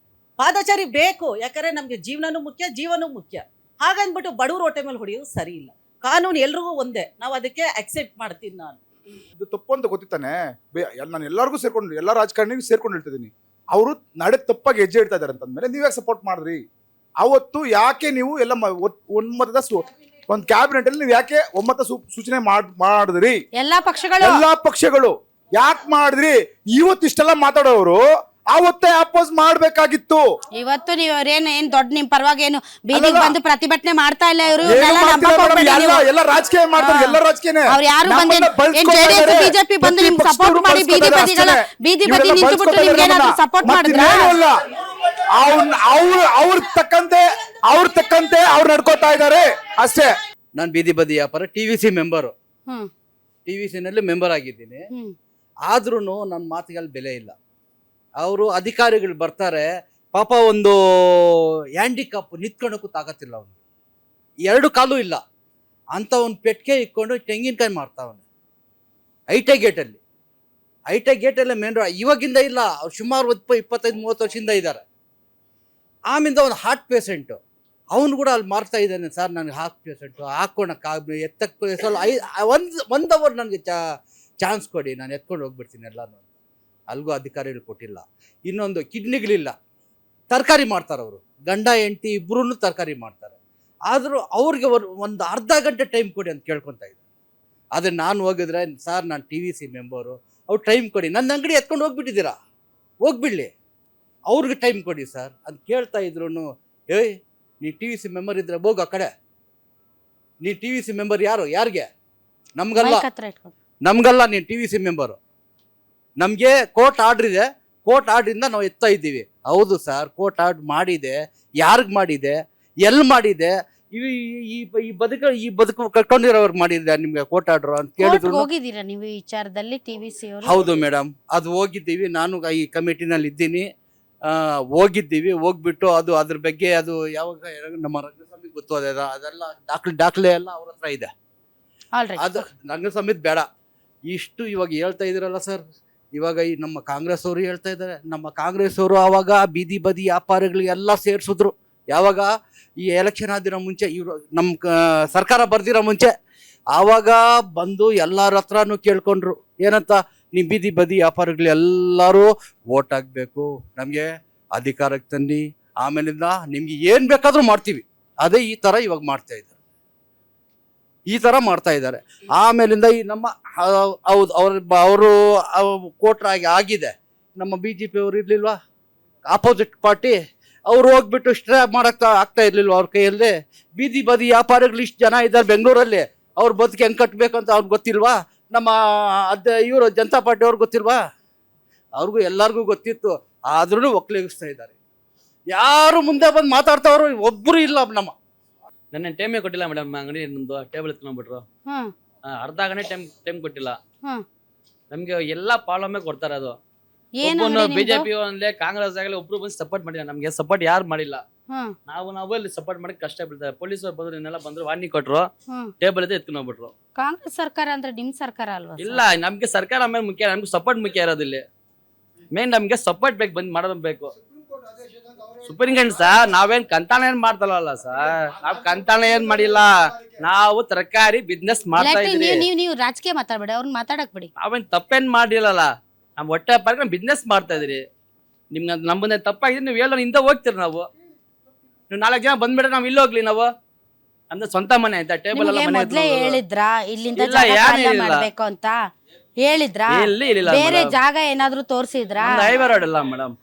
ಪಾದಚಾರಿ ಬೇಕು, ಯಾಕಂದ್ರೆ ನಮ್ಗೆ ಜೀವನನೂ ಮುಖ್ಯ, ಜೀವನೂ ಮುಖ್ಯ. ಹಾಗಂದ್ಬಿಟ್ಟು ಬಡವರು ಹೊಟ್ಟೆ ಮೇಲೆ ಹೊಡೆಯೋದು ಸರಿ ಇಲ್ಲ. ಕಾನೂನು ಎಲ್ರಿಗೂ ಒಂದೇ, ನಾವು ಅದಕ್ಕೆ ಅಕ್ಸೆಪ್ಟ್ ಮಾಡ್ತೀನಿ. ನಾನು ಇದು ತಪ್ಪು ಅಂತ ಗೊತ್ತಿತ್ತಾನೆ. ನಾನು ಎಲ್ಲರಿಗೂ ಸೇರ್ಕೊಂಡು, ಎಲ್ಲ ರಾಜಕಾರಣಿಗೂ ಸೇರ್ಕೊಂಡು ಹೇಳ್ತಿದ್ದೀನಿ. ಅವರು ನಡೆ ತಪ್ಪಾಗಿ ಹೆಜ್ಜೆ ಇಡ್ತಾ ಇದಾರೆ ಅಂತಂದ್ಮೇಲೆ ನೀವ್ಯಾಕೆ ಸಪೋರ್ಟ್ ಮಾಡಿದ್ರಿ? ಅವತ್ತು ಯಾಕೆ ನೀವು ಎಲ್ಲ ಒಮ್ಮತದ ಒಂದು ಕ್ಯಾಬಿನೆಟ್ ಅಲ್ಲಿ ನೀವು ಯಾಕೆ ಒಮ್ಮತ ಸೂಚನೆ ಮಾಡಿದ್ರಿ? ಎಲ್ಲಾ ಪಕ್ಷಗಳು ಯಾಕೆ ಮಾಡಿದ್ರಿ? ಇವತ್ತು ಇಷ್ಟೆಲ್ಲ ಮಾತಾಡೋರು ಅವತ್ತೇ ಅಪೋಸ್ ಮಾಡ್ಬೇಕಾಗಿತ್ತು. ಇವತ್ತು ನೀವು ಏನ್ ದೊಡ್ಡ ನಿಮ್ ಪರವಾಗಿ ಏನು ಬೀದಿಗೆ ಬಂದು ಪ್ರತಿಭಟನೆ ಮಾಡ್ತಾ ಇಲ್ಲ. ಇವರು ಎಲ್ಲ ರಾಜಕೀಯ ಮಾಡ್ತಾರೆ, ಎಲ್ಲ ರಾಜಕೀಯನೇ. ಅವ್ರು ಯಾರು BJP ಬಂದು ನಿಮ್ಗೆ ಸಪೋರ್ಟ್ ಮಾಡಿ ಬೀದಿ ಬದಿ ನಿಂತುಬಿಟ್ಟು ನಿಮ್ಗೆ ಏನಾದ್ರು ಸಪೋರ್ಟ್ ಮಾಡಿದ್ರ? ಅವ್ರ ತಕ್ಕಂತೆ ಅವ್ರು ನಡ್ಕೋತಾ ಇದ್ದಾರೆ ಅಷ್ಟೇ. ನಾನು ಬೀದಿ ಬದಿ ವ್ಯಾಪಾರ TVC ಮೆಂಬರು, ಹ್ಮ್ TVCನಲ್ಲಿ ಮೆಂಬರ್ ಆಗಿದ್ದೀನಿ. ಹ್ಮ್ ಆದ್ರೂ ನನ್ನ ಮಾತಿಗೆ ಅಲ್ಲಿ ಬೆಲೆ ಇಲ್ಲ. ಅವರು ಅಧಿಕಾರಿಗಳು ಬರ್ತಾರೆ, ಪಾಪ ಒಂದು ಹ್ಯಾಂಡಿಕಾಪ್ ನಿಂತ್ಕೊಳ್ಳೋಕ್ಕೂ ತಾಕತ್ತಿಲ್ಲ, ಅವನು 2 ಕಾಲು ಇಲ್ಲ ಅಂತ ಒಂದು ಪೆಟ್ಟಿಗೆ ಇಟ್ಕೊಂಡು ತೆಂಗಿನಕಾಯಿ ಮಾರ್ತಾವನೆ ಐಟೆ ಗೇಟಲ್ಲಿ ಮೇನ್ ರೋಡ್. ಇವಾಗಿಂದ ಇಲ್ಲ, ಅವ್ರು ಸುಮಾರು 25-30 ವರ್ಷದಿಂದ ಇದ್ದಾರೆ. ಆಮೇಲೆ ಒಂದು ಹಾರ್ಟ್ ಪೇಷೆಂಟು, ಅವನು ಕೂಡ ಅಲ್ಲಿ ಮಾರ್ತಾ ಇದ್ದಾನೆ. ಸರ್ ನನಗೆ ಹಾರ್ಟ್ ಪೇಷೆಂಟು ಹಾಕೋಣಕ್ಕೆ ಎತ್ತಕ್ಕೆ ಸ್ವಲ್ಪ ಒಂದು ಅವರ್ ನನಗೆ ಚಾನ್ಸ್ ಕೊಡಿ, ನಾನು ಎತ್ಕೊಂಡು ಹೋಗ್ಬಿಡ್ತೀನಿ ಎಲ್ಲನೂ. ಅಲ್ಗೂ ಅಧಿಕಾರಿಗಳು ಕೊಟ್ಟಿಲ್ಲ. ಇನ್ನೊಂದು ಕಿಡ್ನಿಗಳಿಲ್ಲ, ತರಕಾರಿ ಮಾಡ್ತಾರೆ ಅವರು, ಗಂಡ ಹೆಂಡತಿ ಇಬ್ಬರೂ ತರಕಾರಿ ಮಾಡ್ತಾರೆ. ಆದರೂ ಅವ್ರಿಗೆ ಒಂದು ಅರ್ಧ ಗಂಟೆ ಟೈಮ್ ಕೊಡಿ ಅಂತ ಕೇಳ್ಕೊತಾ ಇದ್ದಾರೆ. ಆದರೆ ನಾನು ಹೋಗಿದ್ರೆ, ಸರ್ ನಾನು TVC ಮೆಂಬರು, ಅವ್ರು ಟೈಮ್ ಕೊಡಿ, ನನ್ನ ಅಂಗಡಿ ಎತ್ಕೊಂಡು ಹೋಗ್ಬಿಟ್ಟಿದ್ದೀರಾ, ಹೋಗ್ಬಿಡ್ಲಿ, ಅವ್ರಿಗೆ ಟೈಮ್ ಕೊಡಿ ಸರ್ ಅಂತ ಕೇಳ್ತಾ ಇದ್ರು. ಏಯ್ ನೀ TVC ಮೆಂಬರ್ ಇದ್ರೆ ಹೋಗು ಆ ಕಡೆ. ನೀ TVC ಮೆಂಬರ್ ಯಾರಿಗೆ? ನಮ್ಗಲ್ಲ, ಮೈಕ್ ಹತ್ರ ಇಟ್ಕೊಂಡು. ನಮ್ಗಲ್ಲ, ನೀನು TVC ಮೆಂಬರು. ನಮಗೆ ಕೋರ್ಟ್ ಆರ್ಡ್ರ್ ಇದೆ, ಕೋರ್ಟ್ ಆರ್ಡ್ರಿಂದ ನಾವು ಎತ್ತಾ ಇದ್ದೀವಿ. ಹೌದು ಸರ್, ಕೋರ್ಟ್ ಆರ್ಡ್ರ್ ಮಾಡಿದೆ, ಯಾರಿಗೆ ಮಾಡಿದೆ, ಎಲ್ಲಿ ಮಾಡಿದೆ, ಈ ಬದುಕು ಕಟ್ಕೊಂಡಿರೋರ್ಗೆ ಮಾಡಿದ್ರೆ ನಿಮ್ಗೆ ಕೋರ್ಟ್ ಆರ್ಡ್ರ್ ಅಂತ ಕೇಳಿದ್ರು. ಹೋಗಿದ್ದೀರಾ ನೀವು ಈ ವಿಚಾರದಲ್ಲಿ TVC ಅವರು? ಹೌದು ಮೇಡಮ್, ಅದು ಹೋಗಿದ್ದೀವಿ. ನಾನು ಈ ಕಮಿಟಿನಲ್ಲಿ ಇದ್ದೀನಿ, ಹೋಗಿದ್ದೀವಿ. ಹೋಗ್ಬಿಟ್ಟು ಅದ್ರ ಬಗ್ಗೆ ಅದು ಯಾವಾಗ ನಮ್ಮ ರಂಗಸ್ವಾಮಿಗೆ ಗೊತ್ತು, ಅದೆಲ್ಲ ದಾಖಲೆ ಎಲ್ಲ ಅವ್ರ ಹತ್ರ ಇದೆ. ಅದು ರಂಗಸ್ವಾಮಿದ್ ಬೇಡ, ಇಷ್ಟು ಇವಾಗ ಹೇಳ್ತಾ ಇದ್ದೀರಲ್ಲ ಸರ್. ಇವಾಗ ಈ ನಮ್ಮ ಕಾಂಗ್ರೆಸ್ ಅವರು ಹೇಳ್ತಾ ಇದ್ದಾರೆ, ನಮ್ಮ ಕಾಂಗ್ರೆಸ್ ಅವರು ಆವಾಗ ಬೀದಿ ಬದಿ ವ್ಯಾಪಾರಿಗಳಿಗೆಲ್ಲ ಸೇರಿಸಿದ್ರು. ಯಾವಾಗ ಈ ಎಲೆಕ್ಷನ್ ಆದಿರೋ ಮುಂಚೆ, ಇವರು ನಮ್ಮ ಸರ್ಕಾರ ಬರ್ದಿರೋ ಮುಂಚೆ, ಆವಾಗ ಬಂದು ಎಲ್ಲರ ಹತ್ರನೂ ಕೇಳ್ಕೊಂಡ್ರು. ಏನಂತ, ನಿಮ್ಮ ಬೀದಿ ಬದಿ ವ್ಯಾಪಾರಿಗಳು ಎಲ್ಲರೂ ವೋಟ್ ಹಾಕಬೇಕು, ನಮಗೆ ಅಧಿಕಾರಕ್ಕೆ ತನ್ನಿ, ಆಮೇಲಿಂದ ನಿಮ್ಗೆ ಏನು ಬೇಕಾದರೂ ಮಾಡ್ತೀವಿ. ಅದೇ ಈ ಥರ ಇವಾಗ ಮಾಡ್ತಾ ಇದ್ದಾರೆ. ಆಮೇಲಿಂದ ಈ ನಮ್ಮ ಹೌದು ಅವರು ಕೋಟ್ರ ಆಗಿದೆ. ನಮ್ಮ BJP ಅವರು ಇರ್ಲಿಲ್ವಾ, ಆಪೋಸಿಟ್ ಪಾರ್ಟಿ, ಅವ್ರು ಹೋಗ್ಬಿಟ್ಟು ಸ್ಟ್ರೇ ಆಗ್ತಾ ಇರ್ಲಿಲ್ವ ಅವ್ರ ಕೈಯಲ್ಲಿ. ಬೀದಿ ಬದಿ ವ್ಯಾಪಾರಿಗಳು ಇಷ್ಟು ಜನ ಇದ್ದಾರೆ ಬೆಂಗಳೂರಲ್ಲಿ, ಅವ್ರ ಬದುಕು ಹೆಂಗೆ ಕಟ್ಟಬೇಕಂತ ಅವ್ರಿಗೆ ಗೊತ್ತಿಲ್ವಾ? ನಮ್ಮ ಇವರು ಜನತಾ ಪಾರ್ಟಿ ಅವ್ರಿಗೆ ಗೊತ್ತಿಲ್ವಾ? ಅವ್ರಿಗೂ ಎಲ್ಲರಿಗೂ ಗೊತ್ತಿತ್ತು, ಆದ್ರೂ ಒಕ್ಕಲಿಗಿಸ್ತಾ ಇದ್ದಾರೆ. ಯಾರು ಮುಂದೆ ಬಂದು ಮಾತಾಡ್ತಾವ್ರು ಒಬ್ಬರು ಇಲ್ಲ. ನನ್ನ ಟೈಮೇ ಕೊಟ್ಟಿಲ್ಲ ಮೇಡಮ್, ಅಂಗಡಿ ನಮ್ದು ಟೇಬಲ್ ಎತ್ಕೊಂಡ್ಬಿಟ್ರು. ಅರ್ಧ ಗಂಟೆ ಟೈಮ್ ಕೊಟ್ಟಿಲ್ಲ ನಮ್ಗೆ. ಎಲ್ಲ ಪ್ರಾಬ್ಲಮ್ ಕೊಡ್ತಾರೆ. ಅದು BJP ಅಲ್ಲೇ ಕಾಂಗ್ರೆಸ್ ಆಗಲಿ ಒಬ್ರು ಬಂದು ಸಪೋರ್ಟ್ ಮಾಡಿಲ್ಲ, ನಮ್ಗೆ ಸಪೋರ್ಟ್ ಯಾರು ಮಾಡಿಲ್ಲ. ನಾವು ಇಲ್ಲಿ ಸಪೋರ್ಟ್ ಮಾಡಕ್ ಕಷ್ಟ ಬೀಳ್ತಾರೆ. ಪೊಲೀಸ್ ಬಂದ್ರು, ಇನ್ನೆಲ್ಲ ಬಂದ್ರು, ವಾರ್ನಿಂಗ್ ಕೊಟ್ರು, ಟೇಬಲ್ ಎತ್ಕೊಂಡು ಹೋಗ್ಬಿಟ್ರು. ಕಾಂಗ್ರೆಸ್ ಸರ್ಕಾರ ಅಂದ್ರೆ ನಿಮ್ ಸರ್ಕಾರ ಅಲ್ವಾ? ಇಲ್ಲ, ನಮ್ಗೆ ಸರ್ಕಾರ ಆಮೇಲೆ ಮುಖ್ಯ, ನಮ್ಗೆ ಸಪೋರ್ಟ್ ಮುಖ್ಯ ಇರೋದಿಲ್ಲ. ಮೇನ್ ನಮ್ಗೆ ಸಪೋರ್ಟ್ ಬೇಕು, ಬಂದ್ ಮಾಡೋದು ಬೇಕು. ಸುಪ್ರೀಂ ಕೋರ್ಟ್ ಸರ್, ನಾವೇನ್ ಕಂತಾಣ ಏನ್ ಮಾಡ್ತಲ್ಲ ಸರ್, ನಾವ್ ಕಂತಾಣ ಏನ್ ಮಾಡಿಲ್ಲ, ನಾವು ತರಕಾರಿ ಬಿಸ್ನೆಸ್ ಮಾಡ್ತಾ ಇದೀವಿ. ನೀವು ರಾಜಕೀಯ ಮಾತಾಡ್ಬೇಡಿ, ಅವ್ರನ್ನ ಮಾತಾಡಕ್ ಬಿಡಿ. ನಾವೇನ್ ತಪ್ಪೇನ್ ಮಾಡಿಲ್ಲಲ್ಲ, ನಮ್ ಹೊಟ್ಟೆ ಪಾರ್ಕ್ ಬಿಸ್ನೆಸ್ ಮಾಡ್ತಾ ಇದೀರಿ. ನಿಮ್ಗೆ ನಮ್ಮನ್ನ ತಪ್ಪಾಗಿದೆ, ನೀವು ಹೇಳೋ ಹಿಂದೆ ಹೋಗ್ತೀರಿ. ನೀವು 4 ಜನ ಬಂದ್ಬಿಟ್ರೆ ನಾವ್ ಇಲ್ಲಿ ಹೋಗ್ಲಿ. ನಾವು ಅಂದ್ರೆ ಸ್ವಂತ ಮನೆ ಆಯ್ತಾ, ಟೇಬಲ್ ಎಲ್ಲ ಮೊದ್ಲೇ ಹೇಳಿದ್ರಾ ಇಲ್ಲಿಂದ ಮಾಡ್ಬೇಕು ಅಂತ ಹೇಳಿದ್ರಾ? ಬೇರೆ ಜಾಗ ಏನಾದ್ರು ತೋರಿಸಿದ್ರಾ? ಹೈವೇ ರೋಡ್ ಅಲ್ಲ ಮೇಡಮ್,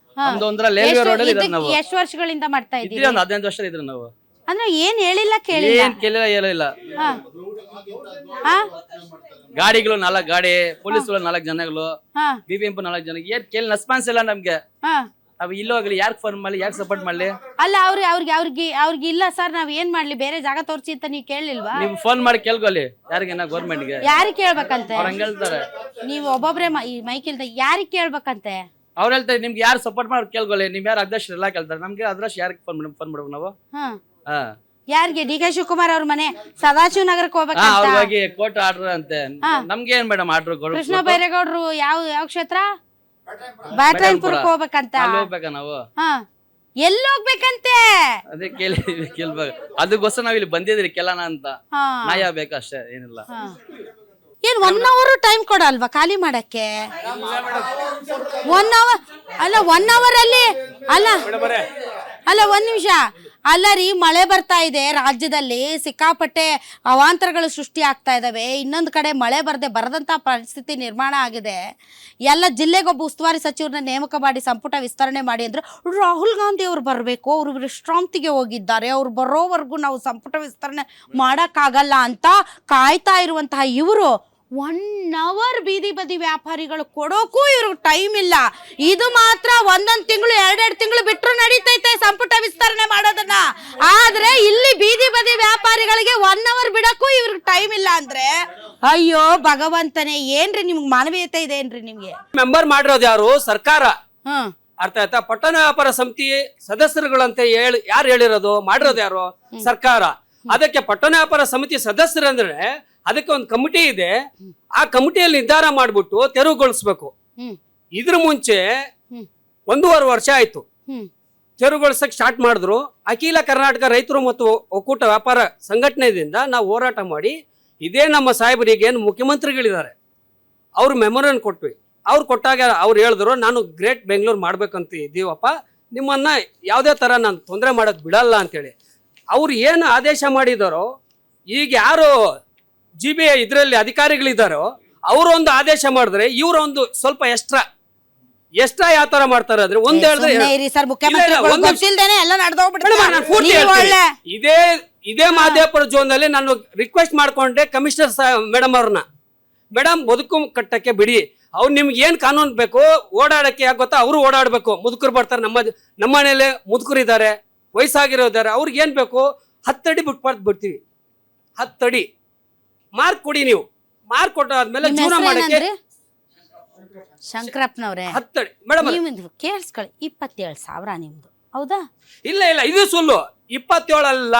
ಎಷ್ಟು ವರ್ಷಗಳಿಂದ ಮಾಡ್ತಾ ಇದ್ದೀವಿ? 15 ವರ್ಷ ಇದ್ರು ನಾವು. ಅಂದ್ರೆ ಏನ್ ಹೇಳಿಲ್ಲ ಕೇಳಿಲ್ಲ? ಹೇಳಿಲ್ಲ. ಗಾಡಿಗಳು 4 ಗಾಡಿ, ಪೊಲೀಸ್ಗಳು 4 ಜನಗಳು, BBMP 4 ಜನ, ಏನ್ ಕೇಳಿ ರೆಸ್ಪಾನ್ಸ್ ಇಲ್ಲ ನಮ್ಗೆ. ನಾವ್ ಇಲ್ಲಿ ಹೋಗ್ಲಿ, ಯಾಕೆ ಫೋನ್ ಮಾಡ್ಲಿ, ಯಾಕೆ ಸಪೋರ್ಟ್ ಮಾಡ್ಲಿ? ಅಲ್ಲ, ಅವ್ರಿಗೆ ಇಲ್ಲ ಸರ್, ನಾವ್ ಏನ್ ಮಾಡ್ಲಿ, ಬೇರೆ ಜಾಗ ತೋರಿಸಿ ಅಂತ ನೀವ್ ಕೇಳಿಲ್ವಾ? ನೀವು ಫೋನ್ ಮಾಡಿ ಕೇಳ್ಕೊಳ್ಳಿ, ಯಾರಿಗೇನ ಗೌರ್ಮೆಂಟ್ಗೆ. ಯಾರಿಗೆ ಕೇಳ್ಬೇಕಂತೆ? ಹಂಗ ಹೇಳ್ತಾರೆ. ನೀವು ಒಬ್ಬೊಬ್ರೆ ಈ ಮೈಕಿಲ್ದ ಯಾರಿಗೆ ಕೇಳ್ಬೇಕಂತೆ? ಅವ್ರು ಹೇಳ್ತಾರೆ ನಿಮ್ಗೆ ಯಾರು ಸಪೋರ್ಟ್ ಮಾಡಿ ಕೇಳ್ಕೊಳ್ಳಿ, ನಿಮ್ ಯಾರು ಅಧ್ಯಕ್ಷರು ಎಲ್ಲ ಕೇಳ್ತಾರೆ. ನಮ್ಗೆ ಅಧ್ಯಕ್ಷ ಯಾರಿಗೆ ಫೋನ್ ಮಾಡ್ಬೇಕು ನಾವು? ಯಾರಿಗೆ? DK ಶಿವಕುಮಾರ್ ಅವ್ರ ಮನೆ ಸದಾಶಿವ ನಗರಕ್ಕೆ ಹೋಗ್ಬೇಕು, ಕೋರ್ಟ್ ಆರ್ಡರ್ ಅಂತೆ. ನಮ್ಗೆ ಏನ್ ಮೇಡಮ್ ಆರ್ಡರ್? ಕೃಷ್ಣ ಬೈರೇಗೌಡರು ಯಾವ ಕ್ಷೇತ್ರ? ಬ್ಯಾಟ್ರಾಯನ್ಪುರಕ್ಕೆ ಹೋಗ್ಬೇಕಂತ. ಹೋಗ್ಬೇಕಾ ನಾವು? ಎಲ್ಲಿ ಹೋಗ್ಬೇಕಂತೆ? ಅದೇ ಕೇಳ್ಬೇಕು. ಅದಕ್ಕೋಸ್ಕರ ನಾವ್ ಇಲ್ಲಿ ಬಂದಿದ್ರಿ ಕೆಲನ ಅಂತ. ನ್ಯಾಯ ಬೇಕಷ್ಟೇ, ಏನಿಲ್ಲ. ಏನ್ 1 ಅವರ್ ಟೈಮ್ ಕೊಡಲ್ವಾ ಖಾಲಿ ಮಾಡಕ್ಕೆ? 1 ಅವರ್ ಅಲ್ಲ, 1 ಅವರ್ ಅಲ್ಲಿ ಅಲ್ಲ 1 ನಿಮಿಷ ಅಲ್ಲ ರೀ, ಮಳೆ ಬರ್ತಾ ಇದೆ ರಾಜ್ಯದಲ್ಲಿ, ಸಿಕ್ಕಾಪಟ್ಟೆ ಅವಾಂತರಗಳು ಸೃಷ್ಟಿ ಆಗ್ತಾ ಇದಾವೆ. ಇನ್ನೊಂದು ಕಡೆ ಮಳೆ ಬರದಂತ ಪರಿಸ್ಥಿತಿ ನಿರ್ಮಾಣ ಆಗಿದೆ. ಎಲ್ಲ ಜಿಲ್ಲೆಗೊಬ್ಬ ಉಸ್ತುವಾರಿ ಸಚಿವರನ್ನ ನೇಮಕ ಮಾಡಿ ಸಂಪುಟ ವಿಸ್ತರಣೆ ಮಾಡಿ ಅಂದ್ರೆ, ರಾಹುಲ್ ಗಾಂಧಿ ಅವ್ರು ಬರಬೇಕು, ಅವರು ವಿಶ್ರಾಂತಿಗೆ ಹೋಗಿದ್ದಾರೆ, ಅವ್ರು ಬರೋವರೆಗೂ ನಾವು ಸಂಪುಟ ವಿಸ್ತರಣೆ ಮಾಡೋಕ್ಕಾಗಲ್ಲ ಅಂತ ಕಾಯ್ತಾ ಇರುವಂತಹ ಇವರು 1 ಅವರ್ ಬೀದಿ ಬದಿ ವ್ಯಾಪಾರಿಗಳು ಕೊಡೋಕ್ಕೂ ಇವ್ರಿಗೆ ಟೈಮ್ ಇಲ್ಲ. ಇದು ಮಾತ್ರ ಒಂದೊಂದು ತಿಂಗಳು 2 ತಿಂಗಳು ಬಿಟ್ಟರು ನಡೀತೈತೆ ಸಂಪುಟ ವಿಸ್ತರಣೆ ಮಾಡೋದನ್ನ. ಆದ್ರೆ ಇಲ್ಲಿ ಬೀದಿ ಬದಿ ವ್ಯಾಪಾರಿಗಳಿಗೆ 1 ಅವರ್ ಬಿಡಕ್ಕೂ ಇವ್ರಿಗೆ ಟೈಮ್ ಇಲ್ಲ ಅಂದ್ರೆ ಅಯ್ಯೋ ಭಗವಂತನೇ, ಏನ್ರಿ ನಿಮ್ಗೆ ಮಾನವೀಯತೆ ಇದೆ ಏನ್ರಿ ನಿಮ್ಗೆ? ಮೆಂಬರ್ ಮಾಡಿರೋದು ಯಾರು? ಸರ್ಕಾರ. ಹ್ಮ್, ಅರ್ಥ ಆಯ್ತಾ? ಪಟ್ಟಣ ವ್ಯಾಪಾರ ಸಮಿತಿ ಸದಸ್ಯರುಗಳಂತ ಯಾರು ಹೇಳಿರೋದು? ಮಾಡಿರೋದು ಯಾರು? ಸರ್ಕಾರ. ಅದಕ್ಕೆ ಪಟ್ಟಣ ವ್ಯಾಪಾರ ಸಮಿತಿ ಸದಸ್ಯರಂದ್ರೆ ಅದಕ್ಕೆ ಒಂದು ಕಮಿಟಿ ಇದೆ. ಆ ಕಮಿಟಿಯಲ್ಲಿ ನಿರ್ಧಾರ ಮಾಡ್ಬಿಟ್ಟು ತೆರವುಗೊಳಿಸ್ಬೇಕು. ಇದ್ರ ಮುಂಚೆ 1.5 ವರ್ಷ ಆಯ್ತು ತೆರವುಗೊಳಿಸಕ್ ಸ್ಟಾರ್ಟ್ ಮಾಡಿದ್ರು. ಅಖಿಲ ಕರ್ನಾಟಕ ರೈತರು ಮತ್ತು ಒಕ್ಕೂಟ ವ್ಯಾಪಾರ ಸಂಘಟನೆಯಿಂದ ನಾವು ಹೋರಾಟ ಮಾಡಿ ಇದೇ ನಮ್ಮ ಸಾಹೇಬರಿಗೆ ಏನು ಮುಖ್ಯಮಂತ್ರಿಗಳಿದ್ದಾರೆ ಅವ್ರು ಮೆಮೊರನ್ ಕೊಟ್ವಿ. ಅವ್ರು ಕೊಟ್ಟಾಗ ಅವ್ರು ಹೇಳಿದ್ರು, ನಾನು ಗ್ರೇಟ್ ಬೆಂಗಳೂರು ಮಾಡ್ಬೇಕಂತ ಇದ್ದೀವಪ್ಪ, ನಿಮ್ಮನ್ನ ಯಾವುದೇ ಥರ ನಾನು ತೊಂದರೆ ಮಾಡೋಕ್ಕೆ ಬಿಡಲ್ಲ ಅಂತೇಳಿ. ಅವ್ರು ಏನು ಆದೇಶ ಮಾಡಿದಾರೋ, ಈಗ ಯಾರು GBI ಇದರಲ್ಲಿ ಅಧಿಕಾರಿಗಳಿದ್ದಾರೋ ಅವರು ಒಂದು ಆದೇಶ ಮಾಡಿದ್ರೆ ಇವರು ಒಂದು ಸ್ವಲ್ಪ ಎಕ್ಸ್ಟ್ರಾ ಯಾವ ತರ ಮಾಡ್ತಾರೆ ಅಂದ್ರೆ ಒಂದ್ ಹೇಳಿದ್ರೆ ಇದೇ ಮಾದೇಪುರ ಝೋನ್ ನಲ್ಲಿ ನಾನು ರಿಕ್ವೆಸ್ಟ್ ಮಾಡ್ಕೊಂಡೆ ಕಮಿಷನರ್ ಮೇಡಮ್ ಅವ್ರನ್ನ, ಮೇಡಮ್ ಬದುಕು ಕಟ್ಟಕ್ಕೆ ಬಿಡಿ, ಅವ್ರು ನಿಮ್ಗೆ ಏನ್ ಕಾನೂನು ಬೇಕು ಓಡಾಡಕ್ಕೆ ಯಾಕೆ ಗೊತ್ತಾ, ಅವರು ಓಡಾಡ್ಬೇಕು. ಮುದುಕರು ಬರ್ತಾರೆ, ನಮ್ಮ ಮನೇಲಿ ಮುದುಕರು ಇದ್ದಾರೆ, ವಯಸ್ಸಾಗಿರೋದಾರೆ, ಅವ್ರಿಗೆ ಏನ್ ಬೇಕು 10 ಅಡಿ ಬಿಡ್ತೀವಿ. 10 ಅಡಿ ಮಾರ್ಕ್ ಕೊಡಿ. ನೀವು ಮಾರ್ಕ್ ಕೊಟ್ಟಾದ್ಮೇಲೆ ಜೀವನ ಮಾಡಕ್ಕೆ ಶಂಕರಪ್ಪನವ್ರೆ 10 ಅಡಿ ಮೇಡಮ್ ಕೇಳಿಸ್ಕೊಳ್ಳಿ, 27,000 ನಿಮ್ದು ಹೌದಾ? ಇಲ್ಲ ಇದು ಸುಳ್ಳು. 27 ಅಲ್ಲ,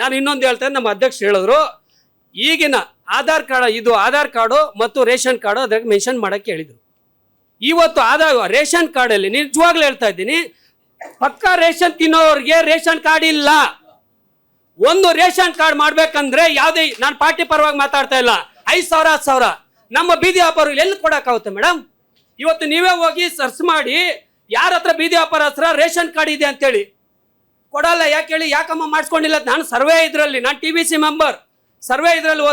ನಾನು ಇನ್ನೊಂದು ಹೇಳ್ತೇನೆ. ನಮ್ಮ ಅಧ್ಯಕ್ಷ ಹೇಳಿದ್ರು ಈಗಿನ ಆಧಾರ್ ಕಾರ್ಡು ಮತ್ತು ರೇಷನ್ ಕಾರ್ಡು ಅದ್ರಾಗ ಮೆನ್ಷನ್ ಮಾಡಕ್ಕೆ ಹೇಳಿದ್ರು. ಇವತ್ತು ರೇಷನ್ ಕಾರ್ಡ್ ಅಲ್ಲಿ ನಿಜವಾಗ್ಲೂ ಹೇಳ್ತಾ ಇದ್ದೀನಿ, ಪಕ್ಕಾ ರೇಷನ್ ತಿನ್ನೋರಿಗೆ ರೇಷನ್ ಕಾರ್ಡ್ ಇಲ್ಲ. ಒಂದು ರೇಷನ್ ಕಾರ್ಡ್ ಮಾಡ್ಬೇಕಂದ್ರೆ ಯಾವುದೇ, ನಾನು ಪಾರ್ಟಿ ಪರವಾಗಿ ಮಾತಾಡ್ತಾ ಇಲ್ಲ, 5,000 10,000 ನಮ್ಮ ಬೀದಿ ವ್ಯಾಪಾರ ಎಲ್ಲಿ ಕೊಡಕ್ಕಾಗುತ್ತೆ ಮೇಡಮ್? ಇವತ್ತು ನೀವೇ ಹೋಗಿ ಸರ್ಚ್ ಮಾಡಿ ಯಾರ ಹತ್ರ ಬೀದಿ ವ್ಯಾಪಾರ ಹತ್ರ ರೇಷನ್ ಕಾರ್ಡ್ ಇದೆ ಅಂತೇಳಿ ಕೊಡಲ್ಲ. ಯಾಕೆ ಹೇಳಿ? ಯಾಕಮ್ಮ ಮಾಡಿಸ್ಕೊಂಡಿಲ್ಲ? ನಾನು ಸರ್ವೆ ಇದರಲ್ಲಿ, ನಾನು TBC ಮೆಂಬರ್. ಸರ್ವೆ ಇದರಲ್ಲಿ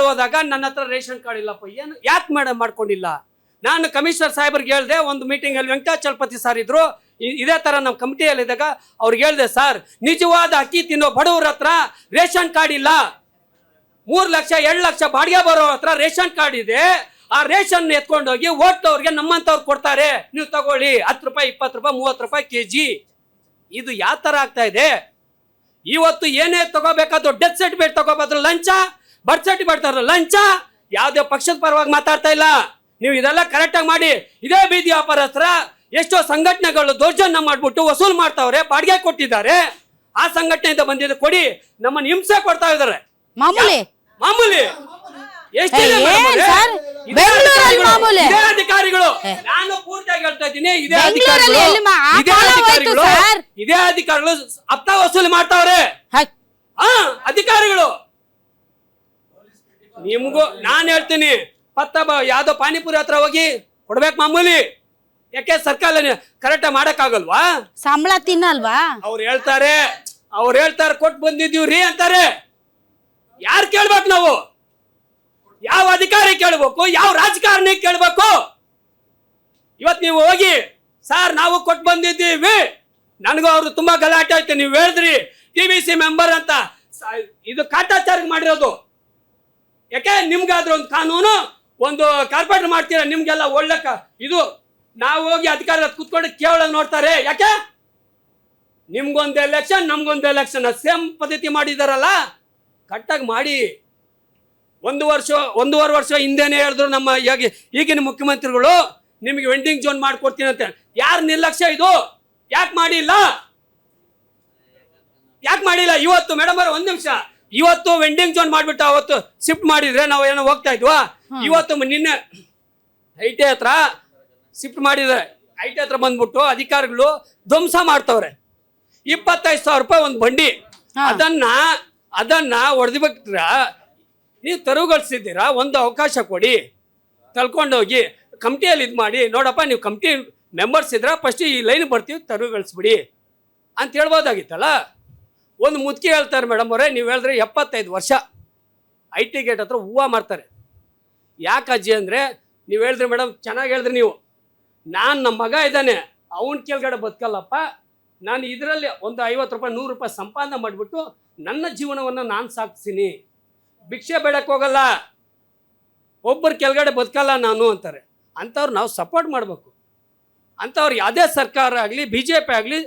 ಹೋದಾಗ ನನ್ನ ಹತ್ರ ರೇಷನ್ ಕಾರ್ಡ್ ಇಲ್ಲಪ್ಪ. ಏನು ಯಾಕೆ ಮೇಡಮ್ ಮಾಡ್ಕೊಂಡಿಲ್ಲ? ನಾನು ಕಮಿಷನರ್ ಸಾಹೇಬ್ರಿಗೆ ಹೇಳಿದೆ, ಒಂದು ಮೀಟಿಂಗಲ್ಲಿ ವೆಂಕಟಾಚಲಪತಿ ಸರ್ ಇದ್ರು, ಇದೇ ಥರ ನಮ್ಮ ಕಮಿಟಿಯಲ್ಲಿ ಇದ್ದಾಗ ಅವ್ರಿಗೆ ಹೇಳಿದೆ, ಸರ್ ನಿಜವಾದ ಅಕ್ಕಿ ತಿನ್ನೋ ಬಡವ್ರ ಹತ್ರ ರೇಷನ್ ಕಾರ್ಡ್ ಇಲ್ಲ. 3 ಲಕ್ಷ 2 ಲಕ್ಷ ಬಾಡಿಗೆ ಬರೋ ಹತ್ರ ರೇಷನ್ ಕಾರ್ಡ್ ಇದೆ. ಆ ರೇಷನ್ ಎತ್ಕೊಂಡೋಗಿ ಓಟ್ದವ್ರಿಗೆ ನಮ್ಮಂತವ್ರು ಕೊಡ್ತಾರೆ, ನೀವು ತಗೊಳ್ಳಿ 10 ರೂಪಾಯಿ 20 ರೂಪಾಯಿ 30 ರೂಪಾಯಿ kg. ಇದು ಯಾವ ಥರ ಆಗ್ತಾ ಇದೆ? ಇವತ್ತು ಏನೇ ತಗೋಬೇಕಾದ್ರು ಡೆತ್ ಸರ್ಟಿಫಿಕೇಟ್ ತಗೋಬಾದ್ರು ಲಂಚ, ಬರ್ತ್ ಸರ್ಟಿಫಿಕೇಟ್ ಲಂಚ. ಯಾವುದೇ ಪಕ್ಷದ ಪರವಾಗಿ ಮಾತಾಡ್ತಾ ಇಲ್ಲ. ನೀವು ಇದೆಲ್ಲ ಕರೆಕ್ಟಾಗಿ ಮಾಡಿ. ಇದೇ ಬೀದಿ ವ್ಯಾಪಾರ ಹತ್ರ ಎಷ್ಟೋ ಸಂಘಟನೆಗಳು ದೌರ್ಜನ್ಯ ಮಾಡ್ಬಿಟ್ಟು ವಸೂಲು ಮಾಡ್ತಾವ್ರೆ, ಬಾಡಿಗೆ ಕೊಟ್ಟಿದ್ದಾರೆ. ಆ ಸಂಘಟನೆಯಿಂದ ಬಂದಿದ್ದು ಕೊಡಿ, ನಮ್ಮನ್ನು ಹಿಂಸೆ ಕೊಡ್ತಾ ಇದ್ದಾರೆ. ಮಾಮೂಲಿ ಅಧಿಕಾರಿಗಳು. ನಾನು ಪೂರ್ತಿಯಾಗಿ ಹೇಳ್ತಾ ಇದ್ದೀನಿ, ಇದೇ ಅಧಿಕಾರಿಗಳು ಹಪ್ತ ವಸೂಲಿ ಮಾಡ್ತಾವ್ರೆ. ಅಧಿಕಾರಿಗಳು ನಿಮ್ಗೂ ನಾನು ಹೇಳ್ತೀನಿ, ಯಾವ್ದೋ ಪಾನಿಪುರಿ ಹತ್ರ ಹೋಗಿ ಕೊಡ್ಬೇಕು ಮಾಮೂಲಿ. ಯಾಕೆ ಸರ್ಕಾರ ಕರೆಕ್ಟ್ ಮಾಡಕ್ಕಾಗಲ್ವಾ? ಸಂಬಳ ತಿನ್ನಲ್ವಾ? ಅವ್ರು ಹೇಳ್ತಾರೆ ಕೊಟ್ಟು ಬಂದಿದ್ದೀವ್ರಿ ಅಂತಾರೆ. ಯಾರು ಕೇಳ್ಬೇಕು? ನಾವು ಯಾವ ಅಧಿಕಾರಿ ಕೇಳ್ಬೇಕು? ಯಾವ ರಾಜಕಾರಣಿ ಕೇಳ್ಬೇಕು? ಇವತ್ತು ನೀವು ಹೋಗಿ ಸರ್ ನಾವು ಕೊಟ್ಟು ಬಂದಿದ್ದೀವಿ, ನನಗೂ ಅವ್ರು ತುಂಬಾ ಗಲಾಟೆ ಆಯ್ತು. ನೀವು ಹೇಳಿದ್ರಿ TBC ಮೆಂಬರ್ ಅಂತ, ಇದು ಕಾಟಾಚಾರ ಮಾಡಿರೋದು. ಯಾಕೆ? ನಿಮ್ಗಾದ್ರೂ ಒಂದು ಕಾನೂನು, ಒಂದು ಕಾರ್ಪೊರೇಟರ್ ಮಾಡ್ತೀರಾ, ನಿಮ್ಗೆಲ್ಲ ಒಳ್ಳೆ ಇದು. ನಾವು ಹೋಗಿ ಅಧಿಕಾರ ಕೂತ್ಕೊಂಡು ಕೇವಲ ನೋಡ್ತಾರೆ. ಯಾಕೆ? ನಿಮ್ಗೊಂದು ಎಲೆಕ್ಷನ್ ನಮ್ಗೊಂದು ಎಲೆಕ್ಷನ್ ಸೇಮ್ ಪದ್ಧತಿ ಮಾಡಿದಾರಲ್ಲ, ಕರೆಕ್ಟಾಗಿ ಮಾಡಿ. 1.5 ವರ್ಷ ಹಿಂದೆನೇ ಹೇಳಿದ್ರು ನಮ್ಮ ಈಗಿನ ಮುಖ್ಯಮಂತ್ರಿಗಳು, ನಿಮಗೆ ವೆಂಡಿಂಗ್ ಝೋನ್ ಮಾಡ್ಕೊಡ್ತೀನಿ ಅಂತ. ಯಾರು ನಿರ್ಲಕ್ಷ್ಯ ಇದು? ಯಾಕೆ ಮಾಡಿಲ್ಲ? ಇವತ್ತು ಮೇಡಮ್ ಅವ್ರ 1 ನಿಮಿಷ, ಇವತ್ತು ವೆಂಡಿಂಗ್ ಝೋನ್ ಮಾಡ್ಬಿಟ್ಟು ಅವತ್ತು ಶಿಫ್ಟ್ ಮಾಡಿದ್ರೆ ನಾವು ಏನೋ ಹೋಗ್ತಾ ಇದ್ವಾ? ಇವತ್ತು ನಿನ್ನೆ ಐಟಿ ಹತ್ರ ಶಿಫ್ಟ್ ಮಾಡಿದ್ರೆ, ಐಟಿ ಹತ್ರ ಬಂದ್ಬಿಟ್ಟು ಅಧಿಕಾರಿಗಳು ಧ್ವಂಸ ಮಾಡ್ತವ್ರೆ. 25,000 ರೂಪಾಯಿ ಒಂದು ಬಂಡಿ. ಅದನ್ನ ಹೊಡೆದ್ಬಿಟ್ರ ನೀವು ತೆರವುಗೊಳಿಸಿದ್ದೀರಾ? ಒಂದು ಅವಕಾಶ ಕೊಡಿ, ತಳ್ಕೊಂಡೋಗಿ ಕಮಿಟಿಯಲ್ಲಿ ಇದು ಮಾಡಿ, ನೋಡಪ್ಪ ನೀವು ಕಮಿಟಿ ಮೆಂಬರ್ಸ್ ಇದ್ರ ಫಸ್ಟ್ ಈ ಲೈನ್ ಬರ್ತೀವಿ, ತೆರವುಗೊಳಿಸ್ಬಿಡಿ ಅಂತ ಹೇಳ್ಬೋದಾಗಿತ್ತಲ್ಲ. ಒಂದು ಮುದುಕಿ ಹೇಳ್ತಾರೆ ಮೇಡಮ್ ಅವರೇ, ನೀವು ಹೇಳಿದ್ರೆ 75 ವರ್ಷ IT ಗೇಟ್ ಹತ್ರ ಹೂವು ಮಾರ್ತಾರೆ. ಯಾಕೆ ಅಜ್ಜಿ ಅಂದರೆ, ನೀವು ಹೇಳಿದ್ರಿ ಮೇಡಮ್, ಚೆನ್ನಾಗಿ ಹೇಳಿದ್ರಿ ನೀವು, ನಾನು ನಮ್ಮ ಮಗ ಇದ್ದಾನೆ ಅವನ ಕೆಳಗಡೆ ಬದುಕಲ್ಲಪ್ಪ, ನಾನು ಇದರಲ್ಲಿ ಒಂದು 50 ರೂಪಾಯಿ 100 ರೂಪಾಯಿ ಸಂಪಾದನೆ ಮಾಡಿಬಿಟ್ಟು ನನ್ನ ಜೀವನವನ್ನು ನಾನು ಸಾಗಿಸ್ತೀನಿ. ಭಿಕ್ಷೆ ಬೇಡಕ್ಕೆ ಹೋಗಲ್ಲ, ಒಬ್ಬರು ಕೆಳಗಡೆ ಬದುಕಲ್ಲ ನಾನು ಅಂತಾರೆ. ಅಂಥವ್ರು ನಾವು ಸಪೋರ್ಟ್ ಮಾಡಬೇಕು. ಅಂಥವ್ರು ಯಾವುದೇ ಸರ್ಕಾರ ಆಗಲಿ, BJP ಆಗಲಿ,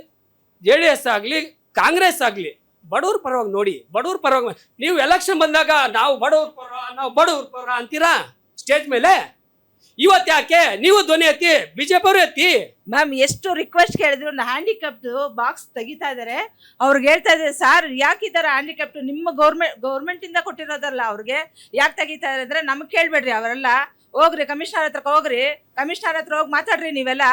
JDS ಆಗಲಿ, ಕಾಂಗ್ರೆಸ್ ಆಗಲಿ, ಬಡವ್ರ ಪರವಾಗಿ ನೋಡಿ, ಬಡವ್ರ ಪರವಾಗಿ. ನೀವು ಎಲೆಕ್ಷನ್ ಬಂದಾಗ ನಾವು ಬಡವ್ರ ಪರ ಅಂತೀರಾ ಸ್ಟೇಜ್ ಮೇಲೆ. ಇವತ್ತು ಯಾಕೆ ನೀವು ಧ್ವನಿ ಎತ್ತಿ, BJP ಅವರು ಎತ್ತಿ. ಮ್ಯಾಮ್ ಎಷ್ಟು ರಿಕ್ವೆಸ್ಟ್ ಕೇಳಿದ್ರು ಹ್ಯಾಂಡಿಕ್ಯಾಪ್ಟ್ ಬಾಕ್ಸ್ ತೆಗಿತಾ ಇದಾರೆ. ಅವ್ರಿಗೆ ಹೇಳ್ತಾ ಇದ್ದಾರೆ, ಸರ್ ಯಾಕೆ ಈ ಥರ ಹ್ಯಾಂಡಿಕ್ಯಾಪ್ಟ್ ನಿಮ್ಮ ಗೌರ್ಮೆಂಟ್ ಇಂದ ಕೊಟ್ಟಿರೋದಲ್ಲ, ಅವ್ರಿಗೆ ಯಾಕೆ ತೆಗಿತಾ ಇದ್ದಾರೆ ಅಂದರೆ ನಮಗೆ ಕೇಳಬೇಡ್ರಿ, ಅವರೆಲ್ಲ ಹೋಗ್ರಿ ಕಮಿಷನರ್ ಹತ್ರ ಹೋಗ್ರಿ, ಕಮಿಷನರ್ ಹತ್ರ ಹೋಗಿ ಮಾತಾಡ್ರಿ, ನೀವೆಲ್ಲ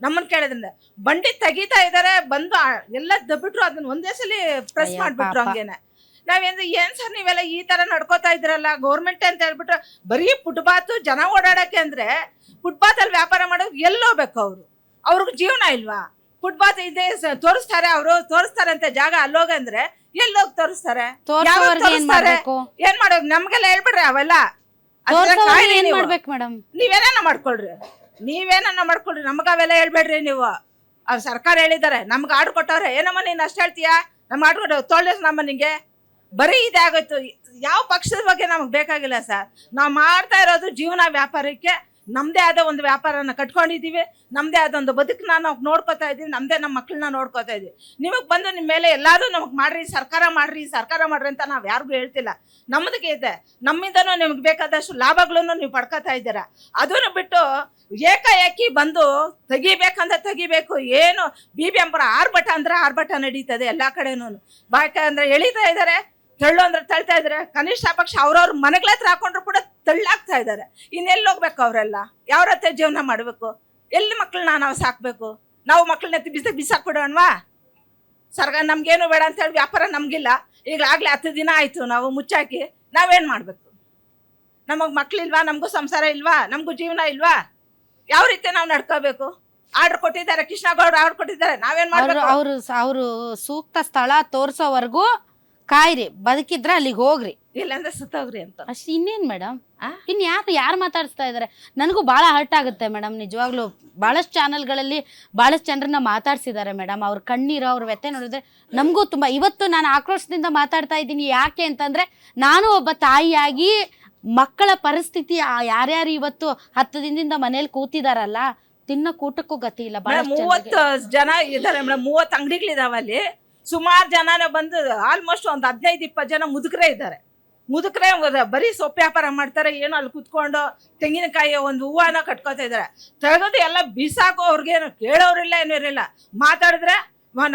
ನಮ್ಮನ್ನು ಕೇಳಿದ್ರಿಂದ ಬಂಡಿ ತೆಗಿತಾ ಇದ್ದಾರೆ. ಬಂದು ಎಲ್ಲ ದಬ್ಬಿಟ್ರು, ಅದನ್ನ ಒಂದೇ ಸಲ ಪ್ರೆಸ್ ಮಾಡಿಬಿಟ್ರು. ಹಂಗೇನೆ ಏನ್ ಸರ್ ನೀವೆಲ್ಲ ಈ ತರ ನಡ್ಕೋತಾ ಇದ್ರಲ್ಲ, ಗೌರ್ಮೆಂಟ್ ಅಂತ ಹೇಳ್ಬಿಟ್ಟು ಬರೀ ಫುಟ್ಪಾತ್ ಜನ ಓಡಾಡಕ್ಕೆ ಅಂದ್ರೆ ಫುಟ್ಪಾತ್ ಅಲ್ಲಿ ವ್ಯಾಪಾರ ಮಾಡೋದು ಎಲ್ಲೋಗ್ಬೇಕು ಅವ್ರಿಗೆ ಜೀವನ ಇಲ್ವಾ? ಫುಟ್ಪಾತ್ ಇದೆ ತೋರಿಸ್ತಾರೆ, ಅವರು ತೋರಿಸ್ತಾರೆ ಅಂತ ಜಾಗ ಅಲ್ಲೋಗಂದ್ರೆ ಎಲ್ಲೋಗಿ ತೋರಿಸ್ತಾರೆ? ಏನ್ ಮಾಡೋದು? ನಮ್ಗೆಲ್ಲ ಹೇಳ್ಬಿಡ್ರಿ ಅವೆಲ್ಲ. ನೀವೇನ ಮಾಡ್ಕೊಳ್ರಿ, ನಮ್ಗ ಅವೆಲ್ಲ ಹೇಳ್ಬೇಡ್ರಿ ನೀವು. ಅವ್ರು ಸರ್ಕಾರ ಹೇಳಿದ್ದಾರೆ, ನಮ್ಗೆ ಆರ್ಡರ್ ಕೊಟ್ಟವ್ರೆ, ಏನಮ್ಮ ನೀನ್ ಅಷ್ಟು ಹೇಳ್ತೀಯಾ? ನಮ್ಗೆ ಆರ್ಡರ್ ಕೊಟ್ಟು ತೊಳ್ದ ನಮ್ಮ ನಿಂಗೆ ಬರೀ ಇದೇ ಆಗೋಯ್ತು. ಯಾವ ಪಕ್ಷದ ಬಗ್ಗೆ ನಮಗೆ ಬೇಕಾಗಿಲ್ಲ ಸರ್. ನಾವು ಮಾಡ್ತಾ ಇರೋದು ಜೀವನ ವ್ಯಾಪಾರಕ್ಕೆ, ನಮ್ಮದೇ ಆದ ಒಂದು ವ್ಯಾಪಾರನ ಕಟ್ಕೊಂಡಿದ್ದೀವಿ, ನಮ್ಮದೇ ಆದ ಒಂದು ಬದುಕನ್ನ ನಾವು ನೋಡ್ಕೋತಾ ಇದ್ದೀವಿ, ನಮ್ಮದೇ ನಮ್ಮ ಮಕ್ಕಳನ್ನ ನೋಡ್ಕೋತಾ ಇದ್ದೀವಿ. ನಿಮಗೆ ಬಂದು ನಿಮ್ಮ ಮೇಲೆ ಎಲ್ಲರೂ ನಮಗೆ ಮಾಡ್ರಿ, ಸರ್ಕಾರ ಮಾಡ್ರಿ ಅಂತ ನಾವು ಯಾರಿಗೂ ಹೇಳ್ತಿಲ್ಲ. ನಮ್ಮದಕ್ಕೆ ಇದೆ, ನಮ್ಮಿಂದನೂ ನಿಮ್ಗೆ ಬೇಕಾದಷ್ಟು ಲಾಭಗಳನ್ನು ನೀವು ಪಡ್ಕೋತಾ ಇದ್ದೀರಾ. ಅದನ್ನು ಬಿಟ್ಟು ಏಕಾಏಕಿ ಬಂದು ತೆಗಿಬೇಕಂದ್ರೆ ತೆಗಿಬೇಕು. ಏನು BBM ಆರ್ಭಟ ಅಂದ್ರೆ ಆರ್ಭಟ ನಡೀತದೆ ಎಲ್ಲ ಕಡೆನೂ. ಬಾಯ್ಕಂದ್ರೆ ಎಳಿತಾ ಇದ್ದಾರೆ, ತಳ್ಳು ಅಂದ್ರೆ ತಳ್ತಾ ಇದ್ದಾರೆ. ಕನಿಷ್ಠ ಪಕ್ಷ ಅವ್ರವ್ರ ಮನೆಗಳ ಹತ್ರ ಹಾಕೊಂಡ್ರು ಕೂಡ ತಳ್ಳಾಗ್ತಾ ಇದ್ದಾರೆ. ಇನ್ನೆಲ್ಲಿ ಹೋಗ್ಬೇಕು ಅವರೆಲ್ಲ? ಯಾವ ರೀತಿ ಜೀವನ ಮಾಡಬೇಕು? ಎಲ್ಲಿ ಮಕ್ಕಳನ್ನ ನಾವು ಸಾಕಬೇಕು? ನಾವು ಮಕ್ಕಳನ್ನ ಬಿಸಾಕ್ಬಿಡೋಣವಾ? ಸರ್ಕಾರ ನಮ್ಗೇನು ಬೇಡ ಅಂತ ಹೇಳಿ ವ್ಯಾಪಾರ ನಮಗಿಲ್ಲ. ಈಗಲಾಗಲೇ 10 ದಿನ ಆಯಿತು ನಾವು ಮುಚ್ಚಾಕಿ. ನಾವೇನು ಮಾಡಬೇಕು? ನಮಗೆ ಮಕ್ಕಳಿಲ್ವಾ? ನಮಗೂ ಸಂಸಾರ ಇಲ್ವಾ? ನಮಗೂ ಜೀವನ ಇಲ್ವಾ? ಯಾವ ರೀತಿ ನಾವು ನಡ್ಕೋಬೇಕು? ಆರ್ಡರ್ ಕೊಟ್ಟಿದ್ದಾರೆ, ಕೃಷ್ಣಗೌಡ ಆರ್ಡರ್ ಕೊಟ್ಟಿದ್ದಾರೆ, ನಾವೇನ್ ಮಾಡ್ಬೇಕು? ಅವರು ಸೂಕ್ತ ಸ್ಥಳ ತೋರ್ಸೋವರೆಗೂ ಕಾಯ್ರಿ, ಬದುಕಿದ್ರೆ ಅಲ್ಲಿಗೆ ಹೋಗ್ರಿ, ಇಲ್ಲಾಂದ್ರೆ ಸುತ್ತೋಗ್ರಿ ಅಂತ ಅಷ್ಟು. ಇನ್ನೇನ್ ಮೇಡಮ್, ಯಾರು ಮಾತಾಡಿಸ್ತಾ ಇದಾರೆ? ನನಗೂ ಭಾಳ ಹರ್ಟ್ ಆಗುತ್ತೆ ಮೇಡಮ್, ನಿಜವಾಗ್ಲೂ. ಭಾಳಷ್ಟು ಚಾನಲ್ಗಳಲ್ಲಿ ಭಾಳಷ್ಟು ಜನರನ್ನ ಮಾತಾಡ್ಸಿದ್ದಾರೆ ಮೇಡಮ್. ಅವ್ರ ಕಣ್ಣೀರು, ಅವ್ರ ವ್ಯಥೆ ನೋಡಿದ್ರೆ ನಮಗೂ ತುಂಬ. ಇವತ್ತು ನಾನು ಆಕ್ರೋಶದಿಂದ ಮಾತಾಡ್ತಾ ಇದ್ದೀನಿ. ಯಾಕೆ ಅಂತಂದ್ರೆ ನಾನು ಒಬ್ಬ ತಾಯಿಯಾಗಿ ಮಕ್ಕಳ ಪರಿಸ್ಥಿತಿ, ಯಾರ್ಯಾರು ಇವತ್ತು 10 ದಿನದಿಂದ ಮನೇಲಿ ಕೂತಿದಾರಲ್ಲ, ತಿನ್ನ ಕೂಟಕ್ಕೂ ಗತಿ ಇಲ್ಲ. 30 ಜನ ಇದ್ದಾರೆ ಮೇಡಮ್, 30 ಅಂಗಡಿಗಳಿದಾವೆ ಅಲ್ಲಿ. ಸುಮಾರು ಜನನೇ ಬಂದು ಆಲ್ಮೋಸ್ಟ್ ಒಂದು 15-20 ಜನ ಮುದುಕರೇ ಇದ್ದಾರೆ. ಮುದುಕರೇ ಬರೀ ಸೊಪ್ಪು ವ್ಯಾಪಾರ ಮಾಡ್ತಾರೆ. ಏನೋ ಅಲ್ಲಿ ಕುತ್ಕೊಂಡು ತೆಂಗಿನಕಾಯಿ ಒಂದು ಹೂವನ ಕಟ್ಕೋತಾ ಇದ್ದಾರೆ. ತೆಗೆದು ಎಲ್ಲ ಬಿಸಾಕೋ, ಅವ್ರಿಗೇನು ಕೇಳೋರಿಲ್ಲ, ಏನೂ ಇರಲಿಲ್ಲ. ಮಾತಾಡಿದ್ರೆ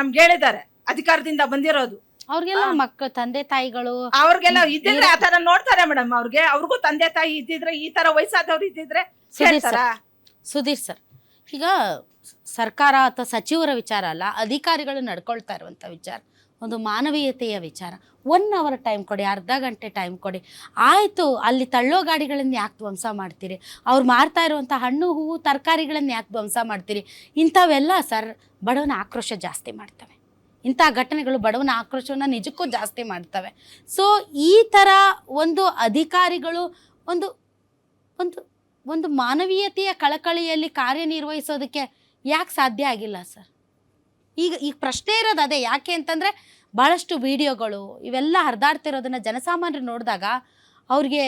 ನಮ್ಗೆ ಹೇಳಿದ್ದಾರೆ, ಅಧಿಕಾರದಿಂದ ಬಂದಿರೋದು. ಅವ್ರಿಗೆಲ್ಲ ಮಕ್ಕಳು, ತಂದೆ ತಾಯಿಗಳು ಅವ್ರಿಗೆಲ್ಲ ಇದ್ದಿದ್ರೆ ಆ ತರ ನೋಡ್ತಾರೆ ಮೇಡಮ್. ಅವ್ರಿಗೂ ತಂದೆ ತಾಯಿ ಇದ್ದಿದ್ರೆ, ಈ ತರ ವಯಸ್ಸಾದವ್ರು ಇದ್ದಿದ್ರೆ ಸುಧೀರ್ ಸರ್, ಈಗ ಸರ್ಕಾರ ಅಥವಾ ಸಚಿವರ ವಿಚಾರ ಅಲ್ಲ, ಅಧಿಕಾರಿಗಳು ನಡ್ಕೊಳ್ತಾ ಇರುವಂಥ ವಿಚಾರ, ಒಂದು ಮಾನವೀಯತೆಯ ವಿಚಾರ. 1 ಅವರ್ ಟೈಮ್ ಕೊಡಿ, ಅರ್ಧ ಗಂಟೆ ಟೈಮ್ ಕೊಡಿ, ಆಯಿತು. ಅಲ್ಲಿ ತಳ್ಳೋ ಗಾಡಿಗಳನ್ನು ಯಾಕೆ ಧ್ವಂಸ ಮಾಡ್ತೀರಿ? ಅವ್ರು ಮಾರ್ತಾ ಇರುವಂಥ ಹಣ್ಣು ಹೂವು ತರಕಾರಿಗಳನ್ನು ಯಾಕೆ ಧ್ವಂಸ ಮಾಡ್ತೀರಿ? ಇಂಥವೆಲ್ಲ ಸರ್ ಬಡವನ ಆಕ್ರೋಶ ಜಾಸ್ತಿ ಮಾಡ್ತವೆ. ಇಂಥ ಘಟನೆಗಳು ಬಡವನ ಆಕ್ರೋಶವನ್ನು ನಿಜಕ್ಕೂ ಜಾಸ್ತಿ ಮಾಡ್ತವೆ. ಸೊ ಈ ಥರ ಒಂದು ಅಧಿಕಾರಿಗಳು ಒಂದು ಒಂದು ಒಂದು ಮಾನವೀಯತೆಯ ಕಳಕಳಿಯಲ್ಲಿ ಕಾರ್ಯನಿರ್ವಹಿಸೋದಕ್ಕೆ ಯಾಕೆ ಸಾಧ್ಯ ಆಗಿಲ್ಲ ಸರ್? ಈಗ ಪ್ರಶ್ನೆ ಇರೋದು ಅದೇ. ಯಾಕೆ ಅಂತಂದರೆ ಭಾಳಷ್ಟು ವಿಡಿಯೋಗಳು ಇವೆಲ್ಲ ಹರಿದಾಡ್ತಿರೋದನ್ನು ಜನಸಾಮಾನ್ಯರು ನೋಡಿದಾಗ ಅವ್ರಿಗೆ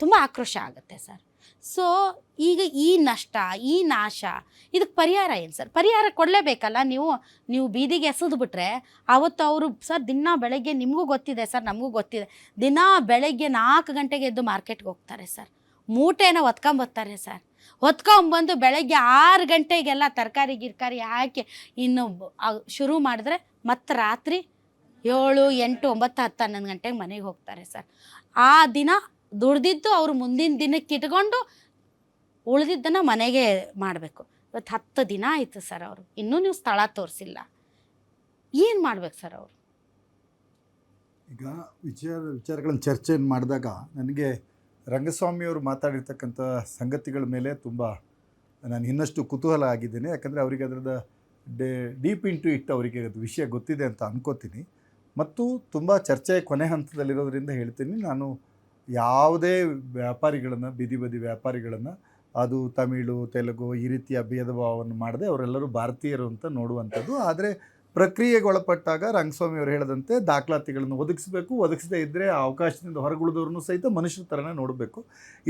ತುಂಬ ಆಕ್ರೋಶ ಆಗುತ್ತೆ ಸರ್. ಸೊ ಈಗ ಈ ನಷ್ಟ, ಈ ನಾಶ, ಇದಕ್ಕೆ ಪರಿಹಾರ ಏನು ಸರ್? ಪರಿಹಾರ ಕೊಡಲೇಬೇಕಲ್ಲ. ನೀವು ಬೀದಿಗೆ ಎಸೆದು ಬಿಟ್ರೆ ಆವತ್ತು ಅವರು ಸರ್ ದಿನ ಬೆಳಗ್ಗೆ, ನಿಮಗೂ ಗೊತ್ತಿದೆ ಸರ್, ನಮಗೂ ಗೊತ್ತಿದೆ, ದಿನ ಬೆಳಗ್ಗೆ 4 ಗಂಟೆಗೆ ಎದ್ದು ಮಾರ್ಕೆಟ್ಗೆ ಹೋಗ್ತಾರೆ ಸರ್. ಮೂಟೆನ ಹೊತ್ಕೊಂಬರ್ತಾರೆ ಸರ್. ಹೊತ್ಕೊಂಬಂದು ಬೆಳಗ್ಗೆ 6 ಗಂಟೆಗೆಲ್ಲ ತರಕಾರಿ ಗಿರ್ಕಾರಿ ಹಾಕಿ ಇನ್ನು ಶುರು ಮಾಡಿದ್ರೆ ಮತ್ತೆ ರಾತ್ರಿ 7, 8, 9, 10, 11 ಗಂಟೆಗೆ ಮನೆಗೆ ಹೋಗ್ತಾರೆ ಸರ್. ಆ ದಿನ ದುಡ್ದಿದ್ದು ಅವರು ಮುಂದಿನ ದಿನಕ್ಕೆ ಇಟ್ಕೊಂಡು ಉಳಿದಿದ್ದನ್ನು ಮನೆಗೆ ಮಾಡಬೇಕು. ಇವತ್ತು 10 ದಿನ ಆಯಿತು ಸರ್, ಅವರು ಇನ್ನೂ ನೀವು ಸ್ಥಳ ತೋರಿಸಿಲ್ಲ. ಏನು ಮಾಡ್ಬೇಕು ಸರ್ ಅವರು? ಈಗ ವಿಚಾರಗಳನ್ನು ಚರ್ಚೆ ಮಾಡಿದಾಗ ನನಗೆ ರಂಗಸ್ವಾಮಿಯವರು ಮಾತಾಡಿರ್ತಕ್ಕಂಥ ಸಂಗತಿಗಳ ಮೇಲೆ ತುಂಬ ನಾನು ಇನ್ನಷ್ಟು ಕುತೂಹಲ ಆಗಿದ್ದೇನೆ. ಯಾಕಂದರೆ ಅವರಿಗೆ ಅದರದ ಡೀಪ್ ಇಂಟು ಇಟ್ಟು ಅವರಿಗೆ ಅದು ವಿಷಯ ಗೊತ್ತಿದೆ ಅಂತ ಅನ್ಕೋತೀನಿ. ಮತ್ತು ತುಂಬ ಚರ್ಚೆಯ ಕೊನೆ ಹಂತದಲ್ಲಿರೋದ್ರಿಂದ ಹೇಳ್ತೀನಿ, ನಾನು ಯಾವುದೇ ವ್ಯಾಪಾರಿಗಳನ್ನು, ಬೀದಿ ಬದಿ ವ್ಯಾಪಾರಿಗಳನ್ನು, ಅದು ತಮಿಳು, ತೆಲುಗು ಈ ರೀತಿಯ ಭೇದ ಭಾವವನ್ನು ಮಾಡದೆ ಅವರೆಲ್ಲರೂ ಭಾರತೀಯರು ಅಂತ ನೋಡುವಂಥದ್ದು. ಆದರೆ ಪ್ರಕ್ರಿಯೆಗೊಳಪಟ್ಟಾಗ ರಂಗಸ್ವಾಮಿ ಅವರು ಹೇಳಿದಂತೆ ದಾಖಲಾತಿಗಳನ್ನು ಒದಗಿಸಬೇಕು. ಒದಗಿಸದೇ ಇದ್ದರೆ ಆ ಅವಕಾಶದಿಂದ ಹೊರಗುಳಿದವ್ರನ್ನೂ ಸಹಿತ ಮನುಷ್ಯರ ಥರನೇ ನೋಡಬೇಕು.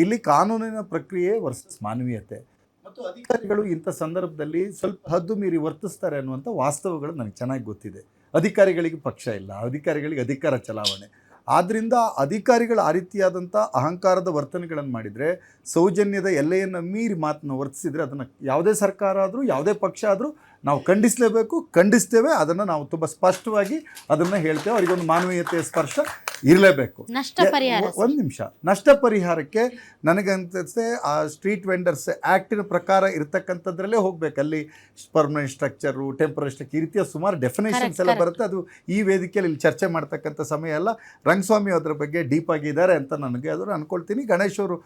ಇಲ್ಲಿ ಕಾನೂನಿನ ಪ್ರಕ್ರಿಯೆ ವರ್ಸಸ್ ಮಾನವೀಯತೆ ಮತ್ತು ಅಧಿಕಾರಿಗಳು ಇಂಥ ಸಂದರ್ಭದಲ್ಲಿ ಸ್ವಲ್ಪ ಹದ್ದು ಮೀರಿ ವರ್ತಿಸ್ತಾರೆ ಅನ್ನುವಂಥ ವಾಸ್ತವಗಳು ನನಗೆ ಚೆನ್ನಾಗಿ ಗೊತ್ತಿದೆ. ಅಧಿಕಾರಿಗಳಿಗೆ ಪಕ್ಷ ಇಲ್ಲ, ಅಧಿಕಾರಿಗಳಿಗೆ ಅಧಿಕಾರ ಚಲಾವಣೆ. ಆದ್ದರಿಂದ ಅಧಿಕಾರಿಗಳು ಆ ರೀತಿಯಾದಂಥ ಅಹಂಕಾರದ ವರ್ತನೆಗಳನ್ನು ಮಾಡಿದರೆ, ಸೌಜನ್ಯದ ಎಲ್ಲೆಯನ್ನು ಮೀರಿ ಮಾತನ್ನು ವರ್ತಿಸಿದರೆ ಅದನ್ನು ಯಾವುದೇ ಸರ್ಕಾರ ಆದರೂ ಯಾವುದೇ ಪಕ್ಷ ಆದರೂ ನಾವು ಖಂಡಿಸ್ತೇವೆ. ಅದನ್ನು ನಾವು ತುಂಬ ಸ್ಪಷ್ಟವಾಗಿ ಅದನ್ನು ಹೇಳ್ತೇವೆ. ಅವರಿಗೊಂದು ಮಾನವೀಯತೆಯ ಸ್ಪರ್ಶ ಇರಲೇಬೇಕು. ಒಂದು ನಿಮಿಷ, ನಷ್ಟ ಪರಿಹಾರಕ್ಕೆ ನನಗನ್ಸುತ್ತೆ ಆ ಸ್ಟ್ರೀಟ್ ವೆಂಡರ್ಸ್ ಆ್ಯಕ್ಟಿನ ಪ್ರಕಾರ ಇರತಕ್ಕಂಥದ್ರಲ್ಲೇ ಹೋಗ್ಬೇಕು. ಅಲ್ಲಿ ಪರ್ಮನೆಂಟ್ ಸ್ಟ್ರಕ್ಚರು, ಟೆಂಪರರಿ ಸ್ಟ್ರಕ್ಚರ್ ಈ ರೀತಿಯ ಸುಮಾರು ಡೆಫಿನೇಷನ್ಸ್ ಎಲ್ಲ ಬರುತ್ತೆ. ಅದು ಈ ವೇದಿಕೆಯಲ್ಲಿ ಇಲ್ಲಿ ಚರ್ಚೆ ಮಾಡ್ತಕ್ಕಂಥ ಸಮಯ ಅಲ್ಲ. ರಂಗಸ್ವಾಮಿ ಅದರ ಬಗ್ಗೆ ಡೀಪ್ ಆಗಿದ್ದಾರೆ ಅಂತ ನನಗೆ ಅದನ್ನು ಅಂದ್ಕೊಳ್ತೀನಿ. ಗಣೇಶ್ ಅವರು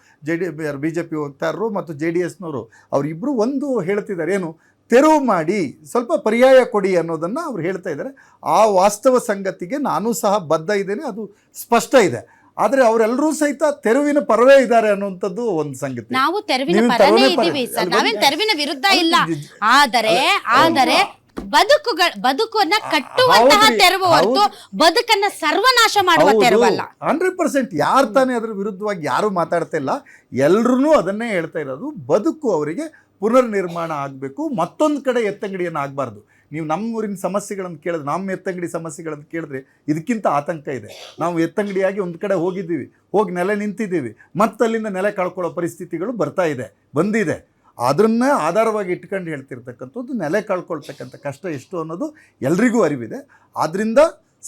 BJP ವಕ್ತಾರರು ಮತ್ತು JDSನವರು ಅವರಿಬ್ಬರು ಒಂದು ಹೇಳ್ತಿದ್ದಾರೆ, ಏನು ತೆರವು ಮಾಡಿ ಸ್ವಲ್ಪ ಪರ್ಯಾಯ ಕೊಡಿ ಅನ್ನೋದನ್ನು ಅವ್ರು ಹೇಳ್ತಾ ಇದ್ದಾರೆ. ಆ ವಾಸ್ತವ ಸಂಗತಿಗೆ ನಾನು ಸಹ ಬದ್ಧ ಇದ್ದೇನೆ, ಅದು ಸ್ಪಷ್ಟ ಇದೆ. ಆದರೆ ಅವರೆಲ್ಲರೂ ಸಹಿತ ತೆರವಿನ ಪರವೇ ಇದ್ದಾರೆ ಅನ್ನುವಂಥದ್ದು ಒಂದು ಸಂಗತಿ. ನಾವು ತೆರವಿನ ಪರನೇ ಇದ್ದೀವಿ ಸರ್, ನಾವೇನು ತೆರವಿನ ವಿರುದ್ಧ ಇಲ್ಲ. ಆದರೆ ಬದುಕನ್ನ ಕಟ್ಟುವಂತಹ ತೆರವು ಹೊರತು ಬದುಕನ್ನ ಸರ್ವನಾಶ ಮಾಡುವ ತೆರವಲ್ಲ. 100% ಯಾರು ತಾನೇ ಅದರ ವಿರುದ್ಧವಾಗಿ ಯಾರು ಮಾತಾಡ್ತಾ ಇಲ್ಲ, ಎಲ್ಲರೂ ಅದನ್ನೇ ಹೇಳ್ತಾ ಇರೋದು. ಬದುಕು ಅವರಿಗೆ ಪುನರ್ನಿರ್ಮಾಣ ಆಗಬೇಕು. ಮತ್ತೊಂದು ಕಡೆ ಎತ್ತಂಗಡಿಯನ್ನು ಆಗಬಾರ್ದು. ನೀವು ನಮ್ಮ ಊರಿನ ಸಮಸ್ಯೆಗಳನ್ನು ಕೇಳಿದ್ರೆ, ನಮ್ಮ ಎತ್ತಂಗಡಿ ಸಮಸ್ಯೆಗಳನ್ನು ಕೇಳಿದ್ರೆ ಇದಕ್ಕಿಂತ ಆತಂಕ ಇದೆ. ನಾವು ಎತ್ತಂಗಡಿಯಾಗಿ ಒಂದು ಕಡೆ ಹೋಗಿ ನೆಲೆ ನಿಂತಿದ್ದೀವಿ, ಮತ್ತಲ್ಲಿಂದ ನೆಲೆ ಕಳ್ಕೊಳ್ಳೋ ಪರಿಸ್ಥಿತಿಗಳು ಬಂದಿದೆ. ಅದನ್ನೇ ಆಧಾರವಾಗಿ ಇಟ್ಕೊಂಡು ಹೇಳ್ತಿರ್ತಕ್ಕಂಥದ್ದು ನೆಲೆ ಕಳ್ಕೊಳ್ತಕ್ಕಂಥ ಕಷ್ಟ ಎಷ್ಟು ಅನ್ನೋದು ಎಲ್ರಿಗೂ ಅರಿವಿದೆ. ಆದ್ದರಿಂದ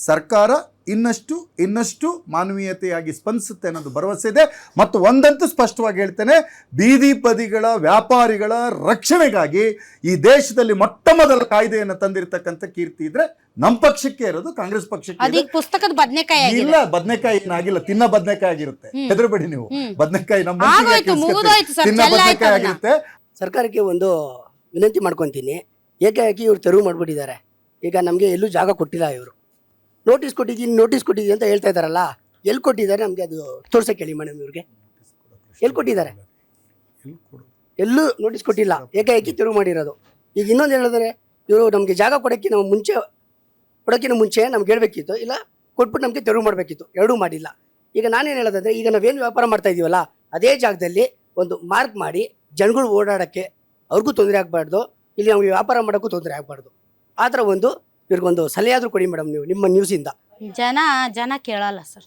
ಸರ್ಕಾರ ಇನ್ನಷ್ಟು ಮಾನವೀಯತೆಯಾಗಿ ಸ್ಪಂದಿಸುತ್ತೆ ಅನ್ನೋದು ಭರವಸೆ ಇದೆ. ಮತ್ತು ಒಂದಂತೂ ಸ್ಪಷ್ಟವಾಗಿ ಹೇಳ್ತೇನೆ, ಬೀದಿ ಬದಿಗಳ ವ್ಯಾಪಾರಿಗಳ ರಕ್ಷಣೆಗಾಗಿ ಈ ದೇಶದಲ್ಲಿ ಮೊಟ್ಟ ಮೊದಲ ಕಾಯ್ದೆಯನ್ನು ತಂದಿರತಕ್ಕಂಥ ಕೀರ್ತಿ ಇದ್ರೆ ನಮ್ಮ ಪಕ್ಷಕ್ಕೆ ಇರೋದು, ಕಾಂಗ್ರೆಸ್ ಪಕ್ಷಕ್ಕೆ. ಪುಸ್ತಕದ ಬದನೆಕಾಯಿ ಇಲ್ಲ, ಬದನೆಕಾಯಿ ಏನಾಗಿಲ್ಲ, ತಿನ್ನ ಬದನೆಕಾಯಿ ಆಗಿರುತ್ತೆ. ಹೆದರಬೇಡಿ ನೀವು, ಬದನೆಕಾಯಿ ನಮ್ಮ ತಿನ್ನ ಬದನೆಕಾಯಿ ಆಗಿರುತ್ತೆ. ಸರ್ಕಾರಕ್ಕೆ ಒಂದು ವಿನಂತಿ ಮಾಡ್ಕೊತೀನಿ, ಏಕಾಏಕಿ ಇವ್ರು ತೆರವು ಮಾಡಿಬಿಟ್ಟಿದ್ದಾರೆ. ಈಗ ನಮಗೆ ಎಲ್ಲೂ ಜಾಗ ಕೊಟ್ಟಿಲ್ಲ. ಇವರು ನೋಟಿಸ್ ಕೊಟ್ಟಿದ್ದೀನಿ ಅಂತ ಹೇಳ್ತಾ ಇದ್ದಾರಲ್ಲ, ಎಲ್ಲಿ ಕೊಟ್ಟಿದ್ದಾರೆ ನಮಗೆ ಅದು ತೋರ್ಸಕ್ಕೆ ಹೇಳಿ ಮೇಡಮ್. ಇವ್ರಿಗೆ ಎಲ್ಲಿ ಕೊಟ್ಟಿದ್ದಾರೆ? ಎಲ್ಲೂ ನೋಟಿಸ್ ಕೊಟ್ಟಿಲ್ಲ, ಏಕಾಏಕಿ ತೆರವು ಮಾಡಿರೋದು. ಈಗ ಇನ್ನೊಂದು ಹೇಳಿದ್ರೆ, ಇವರು ನಮಗೆ ಜಾಗ ಕೊಡೋಕ್ಕಿಂತ ಮುಂಚೆ ನಮ್ಗೆ ಹೇಳ್ಬೇಕಿತ್ತು, ಇಲ್ಲ ಕೊಟ್ಬಿಟ್ಟು ನಮಗೆ ತೆರವು ಮಾಡಬೇಕಿತ್ತು. ಎರಡೂ ಮಾಡಿಲ್ಲ. ಈಗ ನಾನೇನು ಹೇಳೋದಂದ್ರೆ, ಈಗ ನಾವೇನು ವ್ಯಾಪಾರ ಮಾಡ್ತಾ ಇದೀವಲ್ಲ ಅದೇ ಜಾಗದಲ್ಲಿ ಒಂದು ಮಾರ್ಕ್ ಮಾಡಿ ಜನಗಳು ಓಡಾಡೋಕ್ಕೆ ಅವ್ರಿಗೂ ತೊಂದರೆ ಆಗಬಾರ್ದು, ಇಲ್ಲಿ ನಮಗೆ ವ್ಯಾಪಾರ ಮಾಡೋಕ್ಕೂ ತೊಂದರೆ ಆಗಬಾರ್ದು. ಆ ಥರ ಇವ್ರಿಗೊಂದು ಸಲಹೆ ಆದರೂ ಕೊಡಿ ಮೇಡಮ್, ನೀವು ನಿಮ್ಮ ನ್ಯೂಸಿಂದ. ಜನ ಕೇಳಲ್ಲ ಸರ್,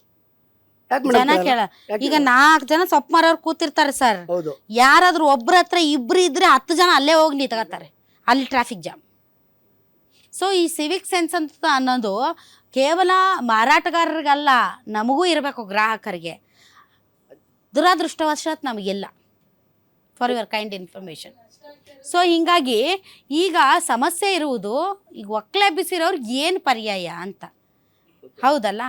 ಜನ ಕೇಳ. ಈಗ 4 ಜನ ಸೊಪ್ಪು ಮಾರೋರು ಕೂತಿರ್ತಾರೆ ಸರ್, ಯಾರಾದ್ರೂ ಒಬ್ರ ಹತ್ರ ಇಬ್ರು ಇದ್ರೆ 10 ಜನ ಅಲ್ಲೇ ಹೋಗಿ ನಿಂತ್ಕೊತಾರೆ, ಅಲ್ಲಿ ಟ್ರಾಫಿಕ್ ಜಾಮ್. ಸೊ ಈ ಸಿವಿಕ್ ಸೆನ್ಸ್ ಅಂತ ಅನ್ನೋದು ಕೇವಲ ಮಾರಾಟಗಾರರಿಗಲ್ಲ, ನಮಗೂ ಇರಬೇಕು, ಗ್ರಾಹಕರಿಗೆ. ದುರಾದೃಷ್ಟವಶಾತ್ ನಮಗಿಲ್ಲ, for your kind information. So ಹೀಗಾಗಿ ಈಗ ಸಮಸ್ಯೆ ಇರುವುದು, ಈಗ ಒಕ್ಕಲೆಬ್ಬಿಸಿರೋರ್ಗೆ ಏನು ಪರ್ಯಾಯ ಅಂತ, ಹೌದಲ್ಲ?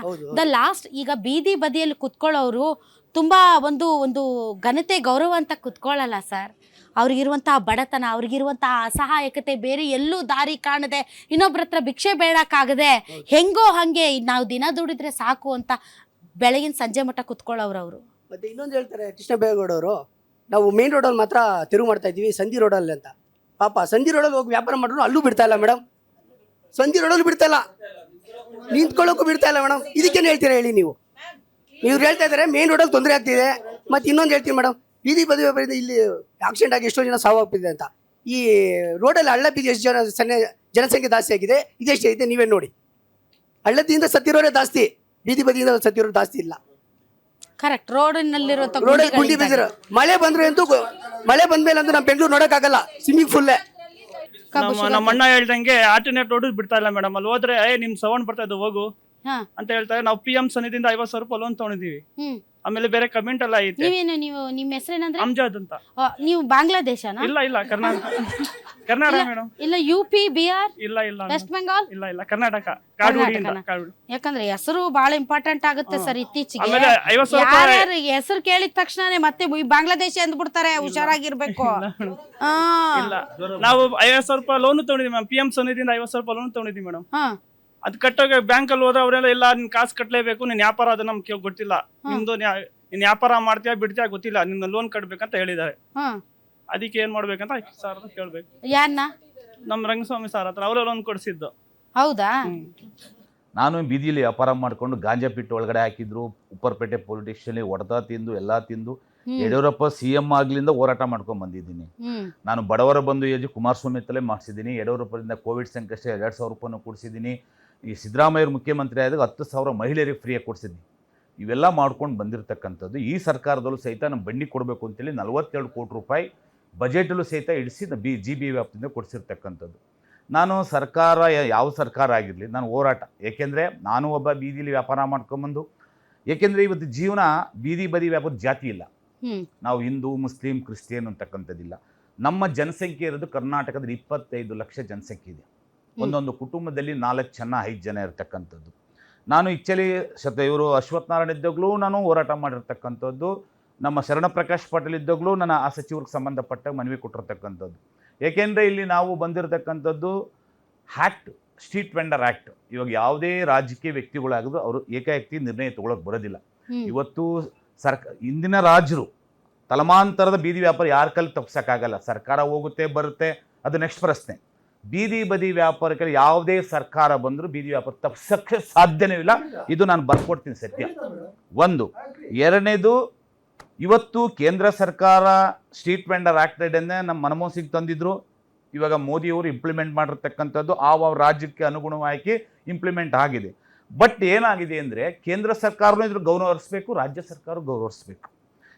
ಲಾಸ್ಟ್ ಈಗ ಬೀದಿ ಬದಿಯಲ್ಲಿ ಕುತ್ಕೊಳ್ಳೋರು ತುಂಬ ಒಂದು ಘನತೆ ಗೌರವ ಅಂತ ಕುತ್ಕೊಳ್ಳಲ್ಲ ಸರ್. ಅವ್ರಿಗಿರುವಂತಹ ಬಡತನ, ಅವ್ರಿಗಿರುವಂತಹ ಅಸಹಾಯಕತೆ, ಬೇರೆ ಎಲ್ಲೂ ದಾರಿ ಕಾಣದೆ, ಇನ್ನೊಬ್ರ ಹತ್ರ ಭಿಕ್ಷೆ ಬೇಡಕ್ಕಾಗದೆ, ಹೆಂಗೋ ಹಾಗೆ ನಾವು ದಿನ ದುಡಿದ್ರೆ ಸಾಕು ಅಂತ ಬೆಳಗಿನ ಸಂಜೆ ಮಟ್ಟ ಕುತ್ಕೊಳ್ಳೋರು. ಮತ್ತೆ ಇನ್ನೊಂದು ಹೇಳ್ತಾರೆ ಕೃಷ್ಣ ಬೈರೇಗೌಡವರು, ನಾವು ಮೇನ್ ರೋಡಲ್ಲಿ ಮಾತ್ರ ತೆರವು ಮಾಡ್ತಾ ಇದ್ದೀವಿ, ಸಂಧಿ ರೋಡಲ್ಲಿ ಅಂತ. ಪಾಪ ಸಂಧಿ ರೋಡಲ್ಲಿ ಹೋಗಿ ವ್ಯಾಪಾರ ಮಾಡಿದ್ರು ಅಲ್ಲೂ ಬಿಡ್ತಾ ಇಲ್ಲ ಮೇಡಮ್, ಸಂಧಿ ರೋಡಲ್ಲೂ ಬಿಡ್ತಾ ಇಲ್ಲ, ನಿಂತ್ಕೊಳ್ಳೋಕ್ಕೂ ಬಿಡ್ತಾ ಇಲ್ಲ ಮೇಡಮ್. ಇದಕ್ಕೇನು ಹೇಳ್ತೀರಾ ಹೇಳಿ ನೀವು? ಹೇಳ್ತಾ ಇದ್ದಾರೆ ಮೇನ್ ರೋಡಲ್ಲಿ ತೊಂದರೆ ಆಗ್ತಿದೆ. ಮತ್ತು ಇನ್ನೊಂದು ಹೇಳ್ತೀನಿ ಮೇಡಮ್, ಬೀದಿ ಬದಿ ವ್ಯಾಪಾರದಿಂದ ಇಲ್ಲಿ ಆಕ್ಸಿಡೆಂಟ್ ಆಗಿ ಎಷ್ಟೋ ಜನ ಸಾವಾಗ್ತಿದೆ ಅಂತ. ಈ ರೋಡಲ್ಲಿ ಹಳ್ಳ ಬೀದಿ ಎಷ್ಟು ಜನಸಂಖ್ಯೆ ಜಾಸ್ತಿ ಆಗಿದೆ, ಇದೆಷ್ಟೇ ನೀವೇ ನೋಡಿ. ಹಳ್ಳದಿಂದ ಸತ್ತಿರೋರೇ ಜಾಸ್ತಿ, ಬೀದಿ ಬದಿಯಿಂದ ಸತ್ತಿರೋರು ಜಾಸ್ತಿ ಇಲ್ಲ. ಕರೆಕ್ಟ್. ರೋಡಿನಲ್ಲಿರೋ ಗುಂಡಿ ಬಿದ್ದಿರೋ ಮಳೆ ಬಂದ್ರೆ ಅಂತೂ, ಮಳೆ ಬಂದ್ಮೇಲೆ ಅಂತೂ ನಮ್ಮ ಬೆಂಗಳೂರು ನೋಡೋಕ್ಕಾಗಲ್ಲ, ಸ್ವಿಮ್ಮಿಂಗ್ ಫುಲ್. ನಮ್ಮ ಅಣ್ಣ ಹೇಳ್ದಂಗೆ ಆಲ್ಟರ್ನೇಟ್ ರೋಡ್ ಬಿಡ್ತಾ ಇಲ್ಲ ಮೇಡಮ್. ಅಲ್ಲಿ ಹೋದ್ರೆ ನಿಮ್ ಸೌಂಡ್ ಬರ್ತಾ ಇದೆ ಹೋಗು ಅಂತ ಹೇಳ್ತಾರೆ. ನಾವು PM ಸನಿದಿಂದ 50,000 ರೂಪಾಯಿ ಲೋನ್ ತಗೊಂಡಿದೀವಿ. ಆಮೇಲೆ ಬೇರೆ ಕಮೆಂಟ್ ಎಲ್ಲ ಐತೆ. ನೀವು ನಿಮ್ಮ ಹೆಸರೇನಂದ್ರೆ? ಅಮ್ಜದ್ ಅಂತ. ನೀವು ಬಾಂಗ್ಲಾದೇಶನ? ಇಲ್ಲ ಕರ್ನಾಟಕ ಮೇಡಮ್. ಇಲ್ಲ UP, ಬಿಹಾರ್? ಇಲ್ಲ ವೆಸ್ಟ್ ಬೆಂಗಾಲ್? ಇಲ್ಲ ಕರ್ನಾಟಕ. ಯಾಕಂದ್ರೆ ಹೆಸರು ಬಹಳ ಇಂಪಾರ್ಟೆಂಟ್ ಆಗುತ್ತೆ ಸರ್ ಇತ್ತೀಚೆಗೆ. ಹೆಸರು ಕೇಳಿದ ತಕ್ಷಣ ಮತ್ತೆ ಬಾಂಗ್ಲಾದೇಶ ಅಂದ್ಬಿಡ್ತಾರೆ, ಹುಷಾರಾಗಿರ್ಬೇಕು. ನಾವು 50,000 ರೂಪಾಯಿ ಲೋನ್ ತಗೊಂಡಿದ್ವಿ ಮ್ಯಾಮ್. PM ಸನಿದಿಂದ 50,000 ರೂಪಾಯಿ ಲೋನ್ ತಗೊಂಡಿದ್ವಿ ಮೇಡಮ್. ಅದು ಕಟ್ಟೋಕೆ ಬ್ಯಾಂಕ್ ಅಲ್ಲಿ ಹೋದ್ರೆ ಅವರೆಲ್ಲ ಇಲ್ಲ, ನಿನ್ ಕಾಸು ಕಟ್ಟಲೇಬೇಕು, ನಿನ್ ವ್ಯಾಪಾರ ಅದು ನಮ್ಗೆ ಗೊತ್ತಿಲ್ಲ, ನಿಮ್ದು ನೀನ್ ವ್ಯಾಪಾರ ಮಾಡ್ತೀಯಾ ಬಿಡ್ತೀಯಾ ಗೊತ್ತಿಲ್ಲ, ನಿನ್ನ ಲೋನ್ ಕಟ್ಬೇಕಂತ ಹೇಳಿದ್ದಾರೆ. ಅದಕ್ಕೆ ಏನ್ ಮಾಡ್ಬೇಕಂತ ಸರ್ ಕೇಳ್ಬೇಕು. ಯಾರನ್ನ? ನಮ್ ರಂಗಸ್ವಾಮಿ ಸರ್ ಹತ್ರ ಅವರೇ ಲೋನ್ ಕೊಡಿಸಿದ್ದು. ಹೌದಾ? ನಾನು ಬೀದಿಯಲ್ಲಿ ವ್ಯಾಪಾರ ಮಾಡ್ಕೊಂಡು ಗಾಂಜಾ ಪಿಟ್ಟು ಒಳಗಡೆ ಹಾಕಿದ್ರು, ಉಪ್ಪರ್ಪೇಟೆ ಪೊಲಿಟಿಕ್ಸ್ ಸ್ಟೇಷನ್ ಹೊಡೆದ ತಿಂದು ಎಲ್ಲ ತಿಂದು ಯಡಿಯೂರಪ್ಪ CM ಆಗ್ಲಿಂದ ಹೋರಾಟ ಮಾಡ್ಕೊಂಡು ಬಂದಿದ್ದೀನಿ. ನಾನು ಬಡವರ ಬಂಧು ಯೋಜನೆ ಕುಮಾರಸ್ವಾಮಿ ತಲೆ ಮಾಡಿಸಿದ್ದೀನಿ. ಯಡಿಯೂರಪ್ಪರಿಂದ ಕೋವಿಡ್ ಸಂಕಷ್ಟ 2,000 ರೂಪಾಯಿನೂ ಕೊಡಿಸಿದ್ದೀನಿ. ಈ ಸಿದ್ದರಾಮಯ್ಯರು ಮುಖ್ಯಮಂತ್ರಿ ಆದಾಗ 10,000 ಮಹಿಳೆಯರಿಗೆ ಫ್ರೀಯಾಗಿ ಕೊಡಿಸಿದ್ದೀನಿ. ಇವೆಲ್ಲ ಮಾಡ್ಕೊಂಡು ಬಂದಿರತಕ್ಕಂಥದ್ದು. ಈ ಸರ್ಕಾರದಲ್ಲೂ ಸಹಿತ ನಮ್ಮ ಬಡ್ಡಿ ಕೊಡಬೇಕು ಅಂತೇಳಿ 42 ಕೋಟಿ ರೂಪಾಯಿ ಬಜೆಟಲ್ಲೂ ಸಹಿತ ಇಡಿಸಿ GB ವ್ಯಾಪ್ತಿಯಿಂದ ಕೊಡಿಸಿರ್ತಕ್ಕಂಥದ್ದು. ನಾನು ಸರ್ಕಾರ ಯಾವ ಸರ್ಕಾರ ಆಗಿರಲಿ ನಾನು ಹೋರಾಟ, ಏಕೆಂದರೆ ನಾನು ಒಬ್ಬ ಬೀದಿಲಿ ವ್ಯಾಪಾರ ಮಾಡ್ಕೊಂಬಂದು, ಏಕೆಂದರೆ ಇವತ್ತು ಜೀವನ ಬೀದಿ ಬದಿ ವ್ಯಾಪಾರ ಜಾತಿ ಇಲ್ಲ. ನಾವು ಹಿಂದೂ ಮುಸ್ಲಿಂ ಕ್ರಿಶ್ಚಿಯನ್ ಅಂತಕ್ಕಂಥದ್ದಿಲ್ಲ. ನಮ್ಮ ಜನಸಂಖ್ಯೆ ಇರೋದು ಕರ್ನಾಟಕದಲ್ಲಿ 25 ಲಕ್ಷ ಜನಸಂಖ್ಯೆ ಇದೆ. ಒಂದೊಂದು ಕುಟುಂಬದಲ್ಲಿ 4 ಜನ 5 ಜನ ಇರ್ತಕ್ಕಂಥದ್ದು. ನಾನು ಇಚ್ಚಲಿ ಇವರು ಅಶ್ವಥ್ ನಾರಾಯಣ ಇದ್ದಾಗಲೂ ನಾನು ಹೋರಾಟ ಮಾಡಿರ್ತಕ್ಕಂಥದ್ದು. ನಮ್ಮ ಶರಣಪ್ರಕಾಶ್ ಪಾಟೀಲ್ ಇದ್ದಾಗಲೂ ನಾನು ಆ ಸಚಿವರಿಗೆ ಸಂಬಂಧಪಟ್ಟ ಮನವಿ ಕೊಟ್ಟಿರ್ತಕ್ಕಂಥದ್ದು. ಏಕೆಂದರೆ ಇಲ್ಲಿ ನಾವು ಬಂದಿರತಕ್ಕಂಥದ್ದು ಆ್ಯಕ್ಟ್, ಸ್ಟ್ರೀಟ್ ವೆಂಡರ್ ಆ್ಯಕ್ಟ್. ಇವಾಗ ಯಾವುದೇ ರಾಜಕೀಯ ವ್ಯಕ್ತಿಗಳಾಗಿದ್ರು ಅವರು ಏಕಾಏಕಿ ನಿರ್ಣಯ ತೊಗೊಳಕ್ಕೆ ಬರೋದಿಲ್ಲ. ಇವತ್ತು ಇಂದಿನ ರಾಜರು ತಲಮಾಂತರದ ಬೀದಿ ವ್ಯಾಪಾರ ಯಾರ ಕೈಲಿ ತಪ್ಪಿಸೋಕ್ಕಾಗಲ್ಲ. ಸರ್ಕಾರ ಹೋಗುತ್ತೆ ಬರುತ್ತೆ, ಅದು ನೆಕ್ಸ್ಟ್ ಪ್ರಶ್ನೆ. ಬೀದಿ ಬದಿ ವ್ಯಾಪಾರಕ್ಕೆ ಯಾವುದೇ ಸರ್ಕಾರ ಬಂದರೂ ಬೀದಿ ವ್ಯಾಪಾರ ತಪ್ಪಿಸೋಕ್ಕೆ ಸಾಧ್ಯನೇ ಇಲ್ಲ. ಇದು ನಾನು ಬರ್ಕೊಡ್ತೀನಿ ಸತ್ಯ. ಒಂದು. ಎರಡನೇದು, ಇವತ್ತು ಕೇಂದ್ರ ಸರ್ಕಾರ ಸ್ಟ್ರೀಟ್ ವೆಂಡರ್ ಆ್ಯಕ್ಟ್ ನಮ್ಮ ಮನಮೋಹನ್ ಸಿಂಗ್ ತಂದಿದ್ರು. ಇವಾಗ ಮೋದಿಯವರು ಇಂಪ್ಲಿಮೆಂಟ್ ಮಾಡಿರ್ತಕ್ಕಂಥದ್ದು ಆ ರಾಜ್ಯಕ್ಕೆ ಅನುಗುಣವಾಗಿ ಇಂಪ್ಲಿಮೆಂಟ್ ಆಗಿದೆ. ಬಟ್ ಏನಾಗಿದೆ ಅಂದರೆ ಕೇಂದ್ರ ಸರ್ಕಾರನೂ ಇದ್ರ ಗೌರವ ಹರಿಸ್ಬೇಕು, ರಾಜ್ಯ ಸರ್ಕಾರ ಗೌರವಿಸ್ಬೇಕು.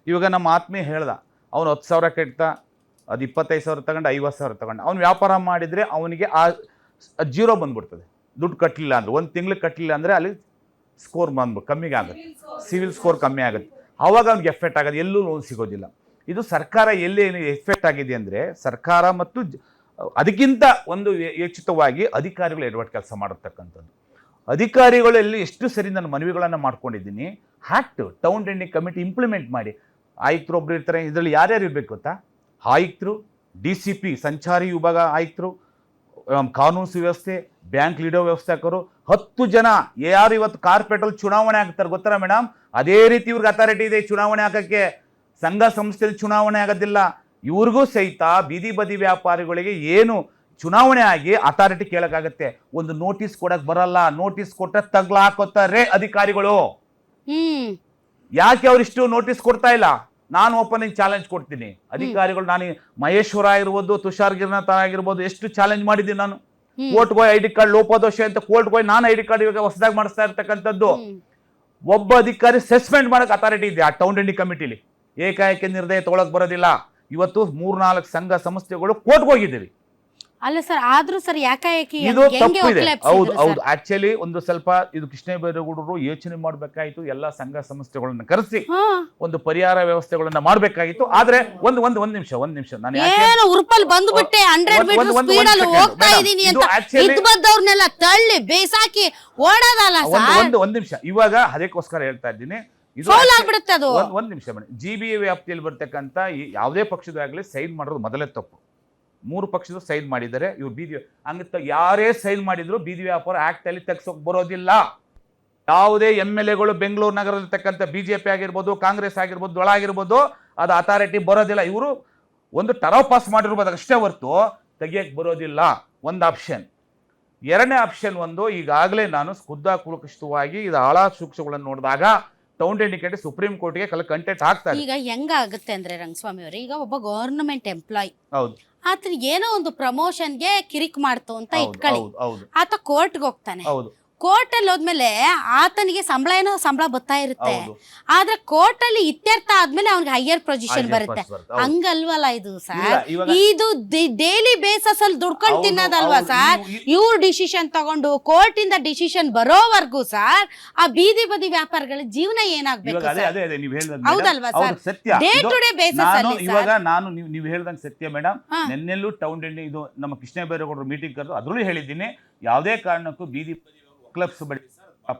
ಇವಾಗ ನಮ್ಮ ಆತ್ಮೀಯ ಹೇಳ್ದ, ಅವನು 10,000 ಕಟ್ತಾ, ಅದು 25,000 ತಗೊಂಡು 50,000 ತಗೊಂಡು ಅವ್ನು ವ್ಯಾಪಾರ ಮಾಡಿದರೆ ಅವನಿಗೆ ಆ 0 ಬಂದ್ಬಿಡ್ತದೆ. ದುಡ್ಡು ಕಟ್ಟಲಿಲ್ಲ ಅಂದರೆ, ಒಂದು ತಿಂಗ್ಳಿಗೆ ಕಟ್ಟಲಿಲ್ಲ ಅಂದರೆ ಅಲ್ಲಿ ಸ್ಕೋರ್ ಕಮ್ಮಿಗೆ ಆಗುತ್ತೆ, ಸಿವಿಲ್ ಸ್ಕೋರ್ ಕಮ್ಮಿ ಆಗುತ್ತೆ. ಆವಾಗ ಅವ್ನಿಗೆ ಎಫೆಕ್ಟ್ ಆಗೋದು, ಎಲ್ಲೂ ಲೋನ್ ಸಿಗೋದಿಲ್ಲ. ಇದು ಸರ್ಕಾರ ಎಲ್ಲಿ ಎಫೆಕ್ಟ್ ಆಗಿದೆ ಅಂದರೆ ಸರ್ಕಾರ ಮತ್ತು ಅದಕ್ಕಿಂತ ಒಂದು ಹೆಚ್ಚಿತವಾಗಿ ಅಧಿಕಾರಿಗಳು ಎಡವಟ್ಟು ಕೆಲಸ ಮಾಡಿರ್ತಕ್ಕಂಥದ್ದು. ಅಧಿಕಾರಿಗಳಲ್ಲಿ ಎಷ್ಟು ಸರಿ ನಾನು ಮನವಿಗಳನ್ನು ಮಾಡ್ಕೊಂಡಿದ್ದೀನಿ. Act town tending committee implement ಮಾಡಿ. ಆಯುಕ್ತರು ಒಬ್ರು ಇರ್ತಾರೆ, ಇದರಲ್ಲಿ ಯಾರ್ಯಾರು ಇರಬೇಕು ಗೊತ್ತಾ? ಆಯುಕ್ತರು, DCP ಸಂಚಾರಿ ವಿಭಾಗ ಆಯುಕ್ತರು, ಕಾನೂನು ಸುವ್ಯವಸ್ಥೆ, ಬ್ಯಾಂಕ್ ಲೀಡೋ ವ್ಯವಸ್ಥಾಕರು, 10 ಜನ. ಯಾರು ಇವತ್ತು ಕಾರ್ಪೊರೇಟಲ್ಲಿ ಚುನಾವಣೆ ಆಗ್ತಾರೆ ಗೊತ್ತಾ ಮೇಡಮ್? ಅದೇ ರೀತಿ ಇವ್ರಿಗೆ ಅಥಾರಿಟಿ ಇದೆ ಚುನಾವಣೆ ಹಾಕೋಕ್ಕೆ. ಸಂಘ ಸಂಸ್ಥೆಯಲ್ಲಿ ಚುನಾವಣೆ ಆಗೋದಿಲ್ಲ. ಇವ್ರಿಗೂ ಸಹಿತ ಬೀದಿ ಬದಿ ವ್ಯಾಪಾರಿಗಳಿಗೆ ಏನು ಚುನಾವಣೆ ಆಗಿ ಅಥಾರಿಟಿ ಕೇಳೋಕ್ಕಾಗತ್ತೆ. ಒಂದು ನೋಟಿಸ್ ಕೊಡಕ್ಕೆ ಬರಲ್ಲ. ನೋಟಿಸ್ ಕೊಟ್ಟ ತಗ್ಲ ಹಾಕೋತಾರೆ ಅಧಿಕಾರಿಗಳು. ಯಾಕೆ ಅವ್ರಿಷ್ಟು ನೋಟಿಸ್ ಕೊಡ್ತಾ ಇಲ್ಲ? ನಾನು ಓಪನಿಂಗ್ ಚಾಲೆಂಜ್ ಕೊಡ್ತೀನಿ. ಅಧಿಕಾರಿಗಳು, ನಾನು ಮಹೇಶ್ವರ ಆಗಿರ್ಬೋದು, ತುಷಾರ್ ಗಿರ್ನಾಥ್ ಆಗಿರ್ಬೋದು, ಎಷ್ಟು ಚಾಲೆಂಜ್ ಮಾಡಿದ್ದೀನಿ ನಾನು. ಕೋರ್ಟ್ಗೆ ಹೋಗಿ ID ಕಾರ್ಡ್ ಲೋಪದೋಷ ಅಂತ ಕೋರ್ಟ್ಗೆ ಹೋಗಿ ನಾನು ID ಕಾರ್ಡ್ ಇವಾಗ ಹೊಸದಾಗಿ ಮಾಡಿಸ್ತಾ ಇರ್ತಕ್ಕಂಥದ್ದು. ಒಬ್ಬ ಅಧಿಕಾರಿ ಸಸ್ಪೆಂಡ್ ಮಾಡಕ್ಕೆ ಅಥಾರಿಟಿ ಇದೆ ಆ ಟೌನ್ ಟೆಂಡಿಂಗ್ ಕಮಿಟಿಲಿ. ಏಕಾಏಕಿ ನಿರ್ಣಯ ತಗೊಳಕ್ ಬರೋದಿಲ್ಲ. ಇವತ್ತು 3-4 ಸಂಘ ಸಂಸ್ಥೆಗಳು ಕೋರ್ಟ್ಗೆ ಹೋಗಿದ್ದೀವಿ. ಅಲ್ಲ ಸರ್, ಆದ್ರೂ ಸರ್ ಯಾಕಾಏಕಿ ಇದು ತಪ್ಪಿದೆ. ಹೌದು ಹೌದು. ಆಕ್ಚುಲಿ ಒಂದು ಸ್ವಲ್ಪ ಇದು ಕೃಷ್ಣ ಬೈರೇಗೌಡರು ಯೋಚನೆ ಮಾಡ್ಬೇಕಾಯ್ತು. ಎಲ್ಲ ಸಂಘ ಸಂಸ್ಥೆಗಳನ್ನ ಕರೆಸಿ ಒಂದು ಪರಿಹಾರ ವ್ಯವಸ್ಥೆಗಳನ್ನ ಮಾಡ್ಬೇಕಾಗಿತ್ತು. ಆದ್ರೆ ಒಂದ್ ನಿಮಿಷ ನಾನು ಏನು ಉರುಪಲ್ ಬಂದ್ಬಿಟ್ಟೆ 100 ಮೀಟರ್ ಸ್ಪೀಡ್ ಅಲ್ಲಿ ಹೋಗ್ತಾ ಇದೀನಿ ಅಂತ ಇದ್ ಬಂದವ್ರನ್ನೆಲ್ಲ ತಳ್ಳಿ ಬೇಸಾಕಿ ಓಡೋದಲ್ಲ ಸರ್. ಒಂದ್ ನಿಮಿಷ, ಇವಾಗ ಅದಕ್ಕೋಸ್ಕರ ಹೇಳ್ತಾ ಇದ್ದೀನಿ. ಒಂದ್ ನಿಮಿಷ ಮೇಡಮ್. GB ವ್ಯಾಪ್ತಿಯಲ್ಲಿ ಬರ್ತಕ್ಕಂಥ ಯಾವುದೇ ಪಕ್ಷದಾಗಲಿ ಸೈನ್ ಮಾಡೋದು ಮೊದಲೇ ತಪ್ಪು. 3 ಪಕ್ಷದ ಸೈನ್ ಮಾಡಿದ್ದಾರೆ. ಇವ್ರು ಬೀದಿ ಹಂಗ ಯಾರೇ ಸೈನ್ ಮಾಡಿದ್ರು ಬೀದಿ ವ್ಯಾಪಾರ ಆಕ್ಟ್ ಅಲ್ಲಿ ತೆಗ್ಸೋಕ್ ಬರೋದಿಲ್ಲ. ಯಾವುದೇ MLAಗಳು ಬೆಂಗಳೂರು ನಗರದಲ್ಲಿರ್ತಕ್ಕಂಥ BJP ಆಗಿರ್ಬೋದು, ಕಾಂಗ್ರೆಸ್ ಆಗಿರ್ಬೋದು, ದಳ ಆಗಿರ್ಬೋದು, ಅದು ಅಥಾರಿಟಿ ಬರೋದಿಲ್ಲ. ಇವರು ಒಂದು ಟರಾವ್ ಪಾಸ್ ಮಾಡಿರ್ಬೋದು ಅಷ್ಟೇ ಹೊರತು ತೆಗಿಯಕ್ಕೆ ಬರೋದಿಲ್ಲ. ಒಂದು ಆಪ್ಷನ್. ಎರಡನೇ ಆಪ್ಷನ್ ಈಗಾಗಲೇ ನಾನು ಕುಲಕೃಷ್ಟವಾಗಿ ಇದು ಆಳ ಸೂಕ್ಷ್ಮಗಳನ್ನು ನೋಡಿದಾಗ ಟೌನ್ ಟೆಂಡಿಂಗ್ ಸುಪ್ರೀಂ ಕೋರ್ಟ್ಗೆ ಕಂಟೆಂಟ್ ಹಾಕ್ತಾರೆ. ಈಗ ಹೆಂಗಾಗುತ್ತೆ ಅಂದ್ರೆ ರಂಗಸ್ವಾಮಿ ಅವರು, ಈಗ ಒಬ್ಬ ಗವರ್ನಮೆಂಟ್ ಎಂಪ್ಲಾಯ್, ಹೌದು, ಆತ ಏನೋ ಒಂದು ಪ್ರಮೋಷನ್ಗೆ ಕಿರಿಕ್ ಮಾಡ್ತು ಅಂತ ಇಟ್ಕೊಳ್ಳಿ, ಆತ ಕೋರ್ಟ್ಗೆ ಹೋಗ್ತಾನೆ. ಕೋರ್ಟ್ ಅಲ್ಲಿ ಹೋದ್ಮೇಲೆ ಆತನಿಗೆ ಸಂಬಳ ಬರ್ತಾ ಇರುತ್ತೆ. ಆದ್ರೆ ಕೋರ್ಟ್ ಅಲ್ಲಿ ಇತ್ಯರ್ಥ ಆದ್ಮೇಲೆ ಅವ್ನಿಗೆ ಹೈಯರ್ ಪೊಸಿಷನ್ ಬರುತ್ತೆ. ಹಂಗಲ್ವಲ್ಲ ಇದು ಸರ್. ಇದು ಡೈಲಿ ಬೇಸಸ್ ಅಲ್ಲಿ ದುಡ್ಕೊಂಡು ತಿನ್ನೋದಲ್ವಾ ಸರ್? ಇವ್ರು ಡಿಸಿಷನ್ ತಗೊಂಡು ಕೋರ್ಟ್ ಇಂದ ಡಿಸಿಷನ್ ಬರೋವರೆಗೂ ಸರ್ ಆ ಬೀದಿ ಬದಿ ವ್ಯಾಪಾರಗಳ ಜೀವನ ಏನಾಗ್ಬೇಕು? ಹೌದಲ್ವಾ sir? Day to day bases ಅಲ್ಲಿ. ಇವಾಗ ನಾನು ನೀವು ಹೇಳ್ದಂಗೆ ಸತ್ಯ ಮೇಡಮ್. ನೆನ್ನೆಲ್ಲೂ ಟೌನ್ ಟೆಂಡಿಂಗ್ ಇದು ನಮ್ಮ ಕೃಷ್ಣ ಬೈರೇಗೌಡರು ಮೀಟಿಂಗ್ ಕರೆದು ಅದ್ರಲ್ಲೂ ಹೇಳಿದ್ದೀನಿ, ಯಾವುದೇ ಕಾರಣಕ್ಕೂ ಬೀದಿ ಕ್ಲಬ್ಸ್ ಬಳಿ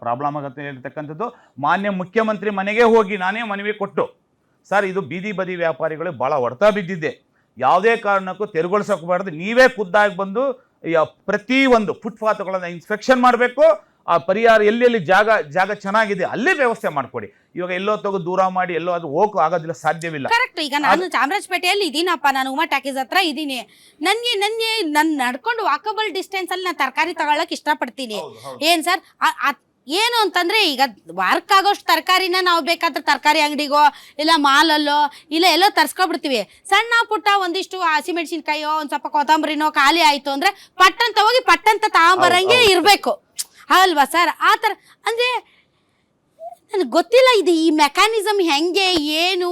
ಪ್ರಾಬ್ಲಮ್ ಆಗುತ್ತೆ ಇರ್ತಕ್ಕಂಥದ್ದು. ಮಾನ್ಯ ಮುಖ್ಯಮಂತ್ರಿ ಮನೆಗೆ ಹೋಗಿ ನಾನೇ ಮನವಿ ಕೊಟ್ಟು, ಸರ್ ಇದು ಬೀದಿ ಬದಿ ವ್ಯಾಪಾರಿಗಳು ಭಾಳ ಹೊಡೆತ ಬಿದ್ದಿದೆ, ಯಾವುದೇ ಕಾರಣಕ್ಕೂ ತೆರವುಗೊಳಿಸೋಕೆ ಬಾರ್ದು, ನೀವೇ ಖುದ್ದಾಗಿ ಬಂದು ಪ್ರತಿ ಒಂದು ಫುಟ್ಪಾತ್ಗಳನ್ನು ಇನ್ಸ್ಪೆಕ್ಷನ್ ಮಾಡಬೇಕು. ಆ ಪರಿಹಾರ ಎಲ್ಲೆಲ್ಲಿ ಜಾಗ ಚೆನ್ನಾಗಿದೆ ಅಲ್ಲೇ ವ್ಯವಸ್ಥೆ ಮಾಡ್ಕೊಡಿ. ಇವಾಗ ಎಲ್ಲೋ ತಗೋ ದೂರ ಮಾಡಿ ಎಲ್ಲೋ ಅದು ಹೋಗೋ ಆಗೋದಿಲ್ಲ, ಸಾಧ್ಯವಿಲ್ಲ. ಕರೆಕ್ಟ್. ಈಗ ನಾನು ಚಾಮರಾಜಪೇಟೆಯಲ್ಲಿ ಇದೀನಪ್ಪ, ನಾನು ಉಮಾ ಟಾಕೀಸ್ ಹತ್ರ ಇದ್ದೀನಿ. ನನ್ನ ನಡ್ಕೊಂಡು ವಾಕಬಲ್ ಡಿಸ್ಟೆನ್ಸ್ ಅಲ್ಲಿ ನಾನು ತರಕಾರಿ ತಗೊಳಕ್ ಇಷ್ಟಪಡ್ತೀನಿ. ಏನ್ ಸರ್ ಏನು ಅಂತಂದ್ರೆ, ಈಗ ವಾರಕ್ಕೆ ಆಗೋಷ್ಟು ತರಕಾರಿನ ನಾವು ಬೇಕಾದ್ರೆ ತರಕಾರಿ ಅಂಗಡಿಗೋ ಇಲ್ಲ ಮಾಲಲ್ಲೋ ಇಲ್ಲ ಎಲ್ಲೋ ತರ್ಸ್ಕೊಬಿಡ್ತೀವಿ. ಸಣ್ಣ ಪುಟ್ಟ ಒಂದಿಷ್ಟು ಹಸಿಮೆಣಸಿನ್ಕಾಯೋ ಒಂದ್ ಸ್ವಲ್ಪ ಕೊತ್ತಂಬರಿನೋ ಖಾಲಿ ಆಯ್ತು ಅಂದ್ರೆ ಪಟ್ಟಂತ ಹೋಗಿ ಪಟ್ಟಂತ ತಗೊಂಬರಂಗೆ ಇರ್ಬೇಕು ಅಲ್ವಾ ಸರ್? ಆ ಥರ ಅಂದ್ರೆ ನನಗೆ ಗೊತ್ತಿಲ್ಲ ಇದು ಈ ಮೆಕ್ಯಾನಿಸಮ್ ಹೆಂಗೆ ಏನು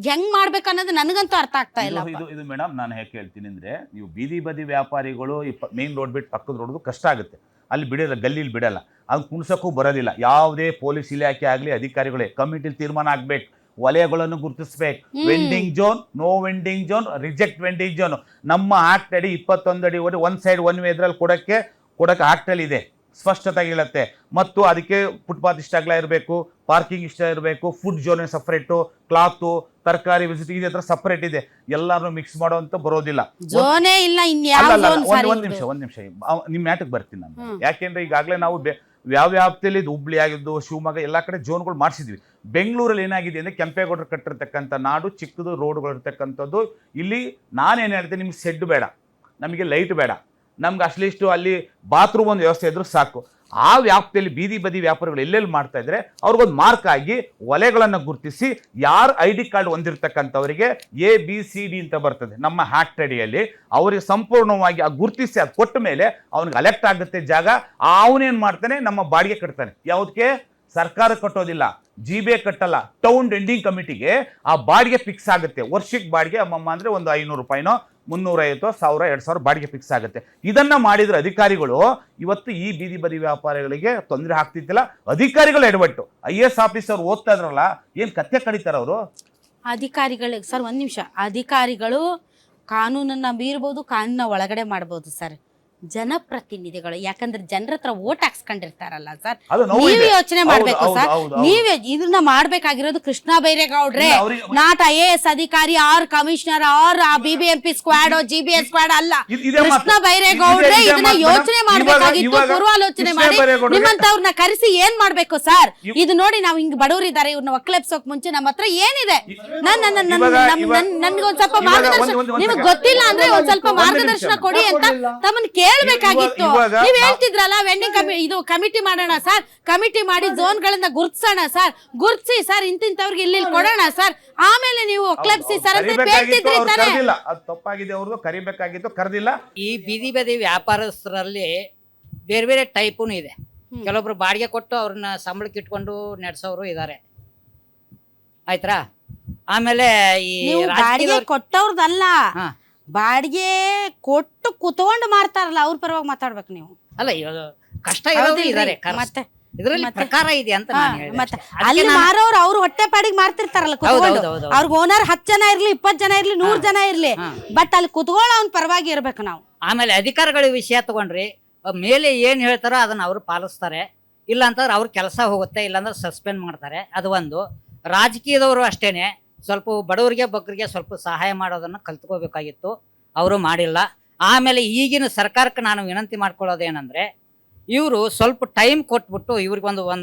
ಹೆಂಗ್ ಮಾಡ್ಬೇಕು ಅನ್ನೋದು ನನಗಂತೂ ಅರ್ಥ ಆಗ್ತಾ ಇಲ್ಲ. ಇದು ಮೇಡಮ್ ನಾನು ಹೇಗೆ ಹೇಳ್ತೀನಿ ಅಂದ್ರೆ, ನೀವು ಬೀದಿ ಬದಿ ವ್ಯಾಪಾರಿಗಳು ಮೇನ್ ರೋಡ್ ಬಿಟ್ಟು ಪಕ್ಕದ ರೋಡ್ ಕಷ್ಟ ಆಗುತ್ತೆ, ಅಲ್ಲಿ ಬಿಡಲ್ಲ, ಗಲ್ಲಿಲಿ ಬಿಡಲ್ಲ, ಅದು ಕುಣ್ಸೋಕ್ಕೂ ಬರೋದಿಲ್ಲ. ಯಾವುದೇ ಪೊಲೀಸ್ ಇಲಾಖೆ ಆಗಲಿ ಅಧಿಕಾರಿಗಳೇ ಕಮಿಟಿಲಿ ತೀರ್ಮಾನ ಆಗ್ಬೇಕು, ವಲಯಗಳನ್ನು ಗುರುತಿಸ್ಬೇಕು. Vending zone, no vending zone, reject vending zone. ನಮ್ಮ ಆಕ್ಟ್ ಅಡಿ 21 ಅಡಿ ಒನ್ ಸೈಡ್ ಒನ್ ವೇ ಇದ್ರಲ್ಲಿ ಕೊಡಕ್ಕೆ ಆಕ್ಟಲ್ಲಿ ಇದೆ, ಸ್ಪಷ್ಟತೆಯಾಗಿ ಹೇಳುತ್ತೆ. ಮತ್ತು ಅದಕ್ಕೆ ಫುಟ್ಪಾತ್ ಇಷ್ಟ ಅಗಲ ಇರಬೇಕು, ಪಾರ್ಕಿಂಗ್ ಇಷ್ಟ ಇರಬೇಕು, ಫುಡ್ ಝೋನ್ ಸಪ್ರೇಟು, ಕ್ಲಾತು, ತರಕಾರಿ ವಿಸಿಟ್ ಇದೆ ಹತ್ರ ಸಪ್ರೇಟ್ ಇದೆ. ಎಲ್ಲಾರು ಮಿಕ್ಸ್ ಮಾಡೋಂತ ಬರೋದಿಲ್ಲ. ಒಂದ್ ನಿಮಿಷ ನಿಮ್ಮ ಮ್ಯಾಟಕ್ಕೆ ಬರ್ತೀನಿ ನಾನು. ಯಾಕೆಂದ್ರೆ ಈಗಾಗಲೇ ನಾವು ಯಾವ ವ್ಯಾಪ್ತಿಯಲ್ಲಿ ಹುಬ್ಳಿ ಆಗಿದ್ದು, ಶಿವಮೊಗ್ಗ ಎಲ್ಲ ಕಡೆ ಝೋನ್ಗಳು ಮಾಡಿಸಿದ್ವಿ. ಬೆಂಗಳೂರಲ್ಲಿ ಏನಾಗಿದೆ ಅಂದರೆ, ಕೆಂಪೇಗೌಡರು ಕಟ್ಟಿರ್ತಕ್ಕಂಥ ನಾಡು, ಚಿಕ್ಕದು ರೋಡ್ಗಳು ಇರ್ತಕ್ಕಂಥದ್ದು. ಇಲ್ಲಿ ನಾನೇನು ಹೇಳ್ತೀನಿ, ನಿಮ್ಗೆ ಸೆಡ್ ಬೇಡ, ನಮಗೆ ಲೈಟ್ ಬೇಡ, ನಮ್ಗೆ ಅಟ್ಲೀಸ್ಟು ಅಲ್ಲಿ ಬಾತ್ರೂಮ್ ಒಂದು ವ್ಯವಸ್ಥೆ ಇದ್ರೂ ಸಾಕು. ಆ ವ್ಯಾಪ್ತಿಯಲ್ಲಿ ಬೀದಿ ಬದಿ ವ್ಯಾಪಾರಿಗಳು ಎಲ್ಲೆಲ್ಲಿ ಮಾಡ್ತಾ ಇದ್ರೆ ಅವ್ರಿಗೊಂದು ಮಾರ್ಕ್ ಆಗಿ ವಲಯಗಳನ್ನು ಗುರುತಿಸಿ, ಯಾರು ID ಕಾರ್ಡ್ ಹೊಂದಿರತಕ್ಕಂಥವರಿಗೆ ABCD ಅಂತ ಬರ್ತದೆ ನಮ್ಮ ಆಕ್ಟ್ ಅಡಿಯಲ್ಲಿ, ಅವರಿಗೆ ಸಂಪೂರ್ಣವಾಗಿ ಗುರುತಿಸಿ ಅದು ಕೊಟ್ಟ ಮೇಲೆ ಅವ್ನಿಗೆ ಅಲೆಕ್ಟ್ ಆಗುತ್ತೆ ಜಾಗ. ಅವನೇನು ಮಾಡ್ತಾನೆ, ನಮ್ಮ ಬಾಡಿಗೆ ಕಟ್ತಾನೆ. ಯಾವುದಕ್ಕೆ? ಸರ್ಕಾರ ಕಟ್ಟೋದಿಲ್ಲ, GBA ಕಟ್ಟಲ್ಲ, ಟೌನ್ ಎಂಡಿಂಗ್ ಕಮಿಟಿಗೆ ಆ ಬಾಡಿಗೆ ಫಿಕ್ಸ್ ಆಗುತ್ತೆ. ವರ್ಷಕ್ಕೆ ಬಾಡಿಗೆ ಅಮ್ಮಮ್ಮ ಅಂದರೆ ಒಂದು 500 ರೂಪಾಯಿನೋ 350, 1000, 2000 ಬಾಡಿಗೆ ಫಿಕ್ಸ್ ಆಗುತ್ತೆ. ಇದನ್ನ ಮಾಡಿದ್ರೆ ಅಧಿಕಾರಿಗಳು ಇವತ್ತು ಈ ಬೀದಿ ಬದಿ ವ್ಯಾಪಾರಿಗಳಿಗೆ ತೊಂದರೆ ಆಗ್ತಿದ್ದಿಲ್ಲ. ಅಧಿಕಾರಿಗಳು ಎಡವಟ್ಟು. IAS ಆಫೀಸರ್ ಓದ್ತಾ ಇದ್ರಲ್ಲ, ಏನ್ ಕತ್ತೆ ಕಡಿತಾರ ಅವರು ಅಧಿಕಾರಿಗಳಿಗೆ? ಸರ್ ಒಂದ್ ನಿಮಿಷ, ಅಧಿಕಾರಿಗಳು ಕಾನೂನನ್ನ ಮೀರ್ಬೋದು, ಕಾನೂನ ಒಳಗಡೆ ಮಾಡ್ಬೋದು ಸರ್. ಜನಪ್ರತಿನಿಧಿಗಳು ಯಾಕಂದ್ರೆ ಜನರ ಹತ್ರ ಓಟ್ ಹಾಕ್ಸ್ಕೊಂಡಿರ್ತಾರಲ್ಲ ಸರ್, ನೀವೇ ಯೋಚನೆ ಮಾಡ್ಬೇಕು ಸರ್. ನೀವೇ ಇದನ್ನ ಮಾಡ್ಬೇಕಾಗಿರೋದು ಕೃಷ್ಣ ಬೈರೇಗೌಡ್ರೆ, ನಾಟ್ IAS ಅಧಿಕಾರಿ or commissioner or BBMP squad GBA squad ಅಲ್ಲ. ಕೃಷ್ಣ ಬೈರೇಗೌಡ್ರೆ ಇದನ್ನ ಯೋಚನೆ ಮಾಡ್ಬೇಕಾಗಿತ್ತು, ಪೂರ್ವಾಲೋಚನೆ ಮಾಡಿ ನಿಮ್ಮಂತವ್ರನ್ನ ಕರೆಸಿ ಏನ್ ಮಾಡ್ಬೇಕು ಸರ್? ಇದು ನೋಡಿ, ನಾವು ಹಿಂಗ್ ಬಡವರಿದ್ದಾರೆ, ಇವ್ರನ್ನ ಒಕ್ಕಲೆಪ್ಸೋಕ್ ಮುಂಚೆ ನಮ್ಮ ಹತ್ರ ಏನಿದೆ, ನನ್ಗೆ ಒಂದ್ ಸ್ವಲ್ಪ ಮಾರ್ಗದರ್ಶನ, ನಿಮ್ಗೆ ಗೊತ್ತಿಲ್ಲ ಅಂದ್ರೆ ಒಂದ್ ಸ್ವಲ್ಪ ಮಾರ್ಗದರ್ಶನ ಕೊಡಿ ಅಂತ ತಮ್ಮನ್ನ ಕೇಳಬೇಕಾಗಿತ್ತು. ನೀವ್ ಹೇಳ್ತಿದ್ರಲ್ಲ ವೆಂಡಿಂಗ್ ಇದು ಕಮಿಟಿ ಮಾಡೋಣ ಸರ್, ಕಮಿಟಿ ಮಾಡಿ ಝೋನ್ಗಳನ್ನ ಗುರ್ತಿಸೋಣ ಸರ್, ಗುರ್ತಿಸಿ ಸರ್ ಇಂತಿಂತವ್ರಿಗೆ ಇಲ್ಲಿ ಕೊಡೋಣ ಸರ್, ಆಮೇಲೆ ನೀವು ಕ್ಲಬ್ಸಿ ಸರ್ ಅಂತ ಹೇಳ್ತಿದ್ರಿ ತಾನೇ. ಅದು ತಪ್ಪಾಗಿದೆ, ಅವ್ರದ್ದು ಕರಿಬೇಕಾಗಿತ್ತು, ಕರೆದಿಲ್ಲ. ಈ ಬೀದಿ ಬದಿ ವ್ಯಾಪಾರಸ್ಥರಲ್ಲಿ ಬೇರೆ ಬೇರೆ ಟೈಪು ಇದೆ. ಕೆಲವೊಬ್ರು ಬಾಡಿಗೆ ಕೊಟ್ಟು ಅವ್ರನ್ನ ಸಂಬಳಕ್ಕೆ ಇಟ್ಕೊಂಡು ನಡೆಸೋರು ಇದ್ದಾರೆ, ಆಯ್ತಾ? ಆಮೇಲೆ ಈ ಬಾಡಿಗೆ ಕೊಟ್ಟವ್ರದಲ್ಲ, ಬಾಡಿಗೆ ಕೊಟ್ಟು ಕುತ್ಕೊಂಡು ಮಾರ್ತಾರಲ್ಲ ಅವ್ರ ಪರವಾಗಿ ಮಾತಾಡ್ಬೇಕು ನೀವು. ಅಲ್ಲ, ಇವಾಗ ಕಷ್ಟ ಇರೋದು ಇದ್ದಾರೆ, ಮತ್ತೆ ಇದರಲ್ಲಿ ಪ್ರಕಾರ ಇದೆ ಅಂತ ಮತ್ತೆ ಅಲ್ಲಿ ಮಾರೋರು ಅವ್ರು ಹೊಟ್ಟೆ ಪಾಡಿಗೆ ಮಾರ್ತಿರ್ತಾರಲ್ಲ ಕುತ್ಕೊಂಡು, ಅವ್ರಿಗೆ ಓನರ್ 10 ಜನ ಇರ್ಲಿ, 20 ಜನ ಇರ್ಲಿ, 100 ಜನ ಇರ್ಲಿ, ಬಟ್ ಅಲ್ಲಿ ಕುತ್ಕೊಳ್ಳೋ ಅವ್ನ ಪರವಾಗಿ ಇರ್ಬೇಕು ನಾವು. ಆಮೇಲೆ ಅಧಿಕಾರಿಗಳ ವಿಷಯ ತಗೊಂಡ್ರಿ, ಮೇಲೆ ಏನ್ ಹೇಳ್ತಾರೋ ಅದನ್ನ ಅವ್ರು ಪಾಲಿಸ್ತಾರೆ, ಇಲ್ಲ ಅಂತಂದ್ರೆ ಅವ್ರ ಕೆಲಸ ಹೋಗುತ್ತೆ, ಇಲ್ಲಾಂದ್ರೆ ಸಸ್ಪೆಂಡ್ ಮಾಡ್ತಾರೆ. ಅದು ಒಂದು. ರಾಜಕೀಯದವರು ಅಷ್ಟೇನೆ ಸ್ವಲ್ಪ ಬಡವರಿಗೆ ಬಗ್ಗರಿಗೆ ಸ್ವಲ್ಪ ಸಹಾಯ ಮಾಡೋದನ್ನು ಕಲ್ತ್ಕೋಬೇಕಾಗಿತ್ತು, ಅವರು ಮಾಡಿಲ್ಲ. ಆಮೇಲೆ ಈಗಿನ ಸರ್ಕಾರಕ್ಕೆ ನಾನು ವಿನಂತಿ ಮಾಡ್ಕೊಳ್ಳೋದೇನೆಂದರೆ, ಇವರು ಸ್ವಲ್ಪ ಟೈಮ್ ಕೊಟ್ಬಿಟ್ಟು ಇವ್ರಿಗೆ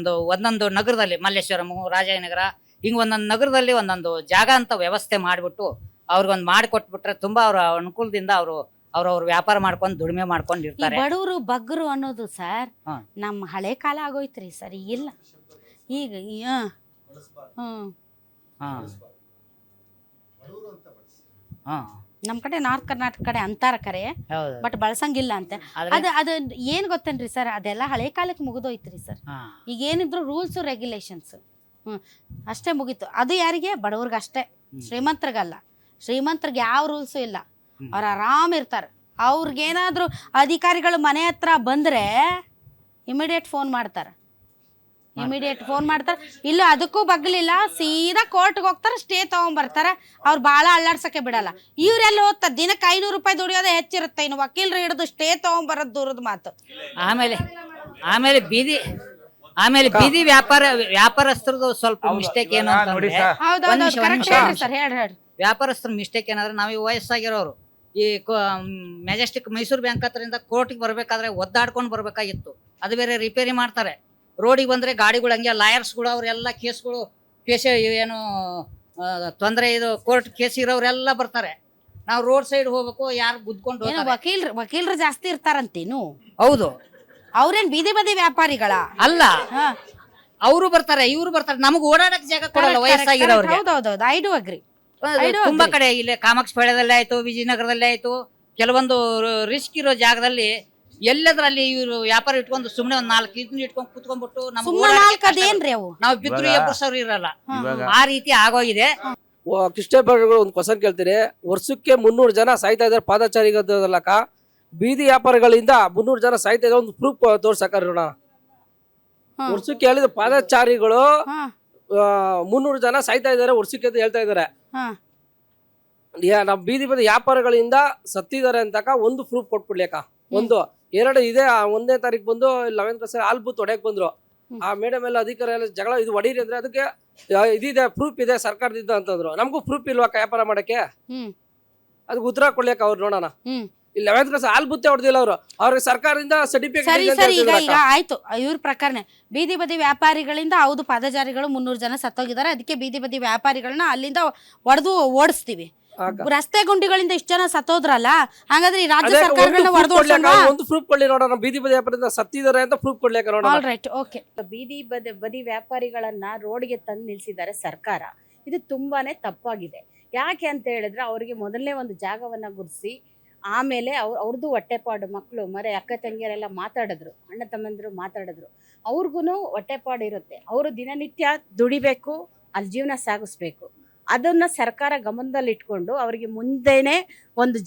ಒಂದೊಂದು ನಗರದಲ್ಲಿ, ಮಲ್ಲೇಶ್ವರಂ, ರಾಜನಗರ, ಹಿಂಗೆ ಒಂದೊಂದು ನಗರದಲ್ಲಿ ಒಂದೊಂದು ಜಾಗ ಅಂತ ವ್ಯವಸ್ಥೆ ಮಾಡಿಬಿಟ್ಟು ಅವ್ರಿಗೊಂದು ಮಾಡಿಕೊಟ್ಬಿಟ್ರೆ ತುಂಬ ಅವರ ಅನುಕೂಲದಿಂದ ಅವ್ರವ್ರ ವ್ಯಾಪಾರ ಮಾಡ್ಕೊಂಡು ದುಡಿಮೆ ಮಾಡ್ಕೊಂಡು ಇರ್ತಾರೆ. ಬಡವರು ಬಗ್ಗರು ಅನ್ನೋದು ಸರ್ ನಮ್ಮ ಹಳೆ ಕಾಲ ಆಗೋಯ್ತ್ರಿ ಸರ್, ಇಲ್ಲ ಈಗ. ನಮ್ ಕಡೆ ನಾರ್ತ್ ಕರ್ನಾಟಕ ಕಡೆ ಅಂತಾರ ಕರೆ, ಬಟ್ ಬಳಸಂಗಿಲ್ಲ ಅಂತೆ. ಅದ ಏನ್ ಗೊತ್ತೇನ್ರಿ ಸರ್, ಅದೆಲ್ಲ ಹಳೆ ಕಾಲಕ್ಕೆ ಮುಗಿದೋಯ್ತ್ರಿ ಸರ್. ಈಗ ಏನಿದ್ರು ರೂಲ್ಸ್ ರೆಗ್ಯುಲೇಷನ್ಸ್ ಅಷ್ಟೇ ಮುಗೀತು. ಅದು ಯಾರಿಗೆ? ಬಡವ್ರಿಗೆ ಅಷ್ಟೇ, ಶ್ರೀಮಂತರಿಗಲ್ಲ. ಶ್ರೀಮಂತರಿಗೆ ಯಾವ ರೂಲ್ಸು ಇಲ್ಲ, ಅವ್ರು ಆರಾಮ್ ಇರ್ತಾರೆ. ಅವ್ರಿಗೇನಾದ್ರು ಅಧಿಕಾರಿಗಳು ಮನೆ ಹತ್ರ ಬಂದ್ರೆ ಇಮಿಡಿಯೇಟ್ ಫೋನ್ ಮಾಡ್ತಾರೆ, ಇಲ್ಲ ಅದಕ್ಕೂ ಬಗ್ಲಿಲ್ಲ, ಸೀದಾ ಕೋರ್ಟ್ಗೆ ಹೋಗ್ತಾರೆ, ಸ್ಟೇ ತಗೊಂಡ್ಬರ್ತಾರೆ. ಅವ್ರು ಭಾಳ ಅಳ್ಳಾಡ್ಸಕ್ಕೆ ಬಿಡಲ್ಲ. ಇವ್ರೆಲ್ಲ ಓದ್ತಾರೆ, ದಿನಕ್ಕೆ 500 ರೂಪಾಯಿ ದುಡಿಯೋದೇ ಹೆಚ್ಚಿರುತ್ತೆ, ಇನ್ನು ವಕೀಲರು ಹಿಡಿದು ಸ್ಟೇ ತಗೊಂಡ್ಬರೋದು ದೂರದ ಮಾತು. ಆಮೇಲೆ ಬೀದಿ ವ್ಯಾಪಾರಸ್ಥರದು ಸ್ವಲ್ಪ ಮಿಸ್ಟೇಕ್ ಏನು ಅಂತಂದ್ರೆ, ವ್ಯಾಪಾರಸ್ಥರ ಮಿಸ್ಟೇಕ್ ಏನಾದ್ರೆ, ನಾವು ವಯಸ್ಸಾಗಿರೋರು ಈ ಮೆಜೆಸ್ಟಿಕ್ ಮೈಸೂರು ಬ್ಯಾಂಕ್ ಹತ್ರದಿಂದ ಕೋರ್ಟಿಗೆ ಬರಬೇಕಾದ್ರೆ ಒದ್ದಾಡ್ಕೊಂಡು ಬರಬೇಕಾಗಿತ್ತು. ಅದು ಬೇರೆ ರಿಪೇರಿ ಮಾಡ್ತಾರೆ. ರೋಡಿಗೆ ಬಂದರೆ ಗಾಡಿಗಳು ಹಂಗೆ ಲಾಯರ್ಸ್ಗಳು ಅವರೆಲ್ಲ ಕೇಸ್ ಏನು ತೊಂದರೆ ಇದು ಕೋರ್ಟ್ ಕೇಸ್ ಇರೋರೆಲ್ಲ ಬರ್ತಾರೆ. ನಾವು ರೋಡ್ ಸೈಡ್ ಹೋಗ್ಬೇಕು, ಯಾರು ಗುದ್ಕೊಂಡು ವಕೀಲರು ಜಾಸ್ತಿ ಇರ್ತಾರಂತೇನು? ಹೌದು. ಅವ್ರೇನ್ ಬೀದಿ ಬದಿ ವ್ಯಾಪಾರಿಗಳ ಅಲ್ಲ, ಅವರು ಬರ್ತಾರೆ, ಇವ್ರು ಬರ್ತಾರೆ. ನಮಗೆ ಓಡಾಡಕ್ ಜಾಗ ಕೊಡಲ್ಲ ವಯಸ್ಸಾಗಿರೋರಿಗೆ. ಹೌದೌದು, ಐ ಡು ಅಗ್ರಿ. ತುಂಬಾ ಕಡೆ ಇಲ್ಲೇ ಕಾಮಾಕ್ಷಪಾಳ್ಯದಲ್ಲೇ ಆಯ್ತು, ವಿಜಯನಗರದಲ್ಲೇ ಆಯ್ತು, ಕೆಲವೊಂದು ರಿಸ್ಕ್ ಇರೋ ಜಾಗದಲ್ಲಿ ಎಲ್ಲದ್ರಲ್ಲಿ ಇವರು ವ್ಯಾಪಾರ ಇಟ್ಕೊಂಡು ಸುಮ್ನೆ ಒಂದ್ 4 ಇದನ್ನ ಇಟ್ಕೊಂಡು ಕುತ್ಕೊಂಡ್ಬಿಟ್ಟು ನಾವು ಬಿದ್ರು ಎಬ್ಬರ್ಸೋರು ಇರಲ್ಲ. ಆ ರೀತಿ ಆಗೋಗಿದೆ. ಕೃಷ್ಣ ಬೈರೇಗೌಡ ಒಂದು ಕ್ವಶನ್ ಕೇಳ್ತೀನಿ. ವರ್ಷಕ್ಕೆ 300 ಜನ ಸಾಯ್ತಾ ಇದಾರೆ ಪಾದಚಾರಿಗಳಕ್ಕ. ಬೀದಿ ವ್ಯಾಪಾರಿಗಳಿಂದ 300 ಜನ ಸಾಯ್ತಾ ಇದ್ದಾರೆ, ಒಂದು ಪ್ರೂಫ್ ತೋರ್ಸಕ ನೋಡ. ವರ್ಷಕ್ಕೆ ಹೇಳಿದ ಪಾದಚಾರಿಗಳು 300 ಜನ ಸಾಯ್ತಾ ಇದಾರೆ ವರ್ಷಕ್ಕೆ ಅಂತ ಹೇಳ್ತಾ ಇದಾರೆ. ನಮ್ಮ ಬೀದಿ ಬದಿ ವ್ಯಾಪಾರಗಳಿಂದ ಸತ್ತಿದ್ದಾರೆ ಅಂತಕ ಒಂದು ಪ್ರೂಫ್ ಕೊಟ್ಬಿಡ್ಲಿಕ್ಕ. ಒಂದು 2 ಇದೆ. 1ನೇ ತಾರೀಕು ಬಂದು 11th ಕ್ಲಾಸ್ ಹಾಲ್ ಬೂತ್ ಹೊಡೆಯಕ್ ಬಂದ್ರು. ಆ ಮೇಡಮ್ ಎಲ್ಲ ಅಧಿಕಾರಿ ಎಲ್ಲ ಜಗಳ ಇದು ಹೊಡೀರಿ ಅಂದ್ರೆ ಅದಕ್ಕೆ ಇದಿದೆ ಪ್ರೂಫ್ ಇದೆ ಸರ್ಕಾರದಿಂದ ಅಂತಂದ್ರು. ನಮಗೂ ಪ್ರೂಫ್ ಇಲ್ವಾ ವ್ಯಾಪಾರ ಮಾಡಕ್ಕೆ? ಅದಕ್ಕೆ ಉತ್ತರ ಕೊಡ್ಲಿಕ್ಕ ಅವ್ರು ನೋಡೋಣ. 11th ಕ್ಲಾಸ್ ಹಾಲ್ ಬೂತ್ ಹೊಡೆದಿಲ್ಲ ಅವ್ರಿಗೆ ಸರ್ಕಾರದಿಂದ ಸರ್ಟಿಫಿಕೇಟ್. ಆಯ್ತು, ಇವ್ರ ಪ್ರಕರಣ ಬೀದಿ ಬದಿ ವ್ಯಾಪಾರಿಗಳಿಂದ ಹೌದು ಪಾದಚಾರಿಗಳು 300 ಜನ ಸತ್ತೋಗಿದ್ದಾರೆ, ಅದಕ್ಕೆ ಬೀದಿ ಬದಿ ವ್ಯಾಪಾರಿಗಳನ್ನ ಅಲ್ಲಿಂದ ಹೊಡೆದು ಓಡಿಸ್ತೀವಿ. ರಸ್ತೆ ಗುಂಡಿಗಳಿಂದ ಇಷ್ಟು ಜನ ಸತ್ತೋದ್ರಲ್ಲ, ಹಾಗಾದ್ರೆ ಈ ರಾಜ್ಯ ಸರ್ಕಾರಗಳನ್ನ ಒಂದು ಪ್ರೂಫ್ ಕೊಡ್ಲಿ ನೋಡೋಣ. ಬೀದಿ ಬದಿ ವ್ಯಾಪಾರದಿಂದ ಸತ್ತಿದ್ದಾರೆ ಅಂತ ಪ್ರೂಫ್ ಕೊಡ್ಲಿಕ್ಕೆ ನೋಡೋಣ. Right, okay. ಬೀದಿ ಬದಿ ವ್ಯಾಪಾರಿಗಳನ್ನ ರೋಡ್ಗೆ ತಂದು ನಿಲ್ಸಿದ್ದಾರೆ ಸರ್ಕಾರ. ಇದು ತುಂಬಾನೇ ತಪ್ಪಾಗಿದೆ. ಯಾಕೆ ಅಂತ ಹೇಳಿದ್ರೆ ಅವರಿಗೆ ಮೊದಲನೇ ಒಂದು ಜಾಗವನ್ನ ಗುರುತಿಸಿ ಆಮೇಲೆ ಅವ್ರದ್ದು ಹೊಟ್ಟೆಪಾಡು, ಮಕ್ಕಳು ಮರೆ ಅಕ್ಕ ತಂಗಿಯರೆಲ್ಲ ಮಾತಾಡಿದ್ರು, ಅಣ್ಣ ತಮ್ಮಂದಿರು ಮಾತಾಡಿದ್ರು. ಅವ್ರಿಗೂ ಹೊಟ್ಟೆಪಾಡು ಇರುತ್ತೆ. ಅವರು ದಿನನಿತ್ಯ ದುಡಿಬೇಕು, ಅಲ್ಲಿ ಜೀವನ ಸಾಗಿಸ್ಬೇಕು. ಅದನ್ನ ಸರ್ಕಾರ ಗಮನದಲ್ಲಿ ಇಟ್ಕೊಂಡು ಅವರಿಗೆ ಮುಂಚೆನೆ ಒಂದು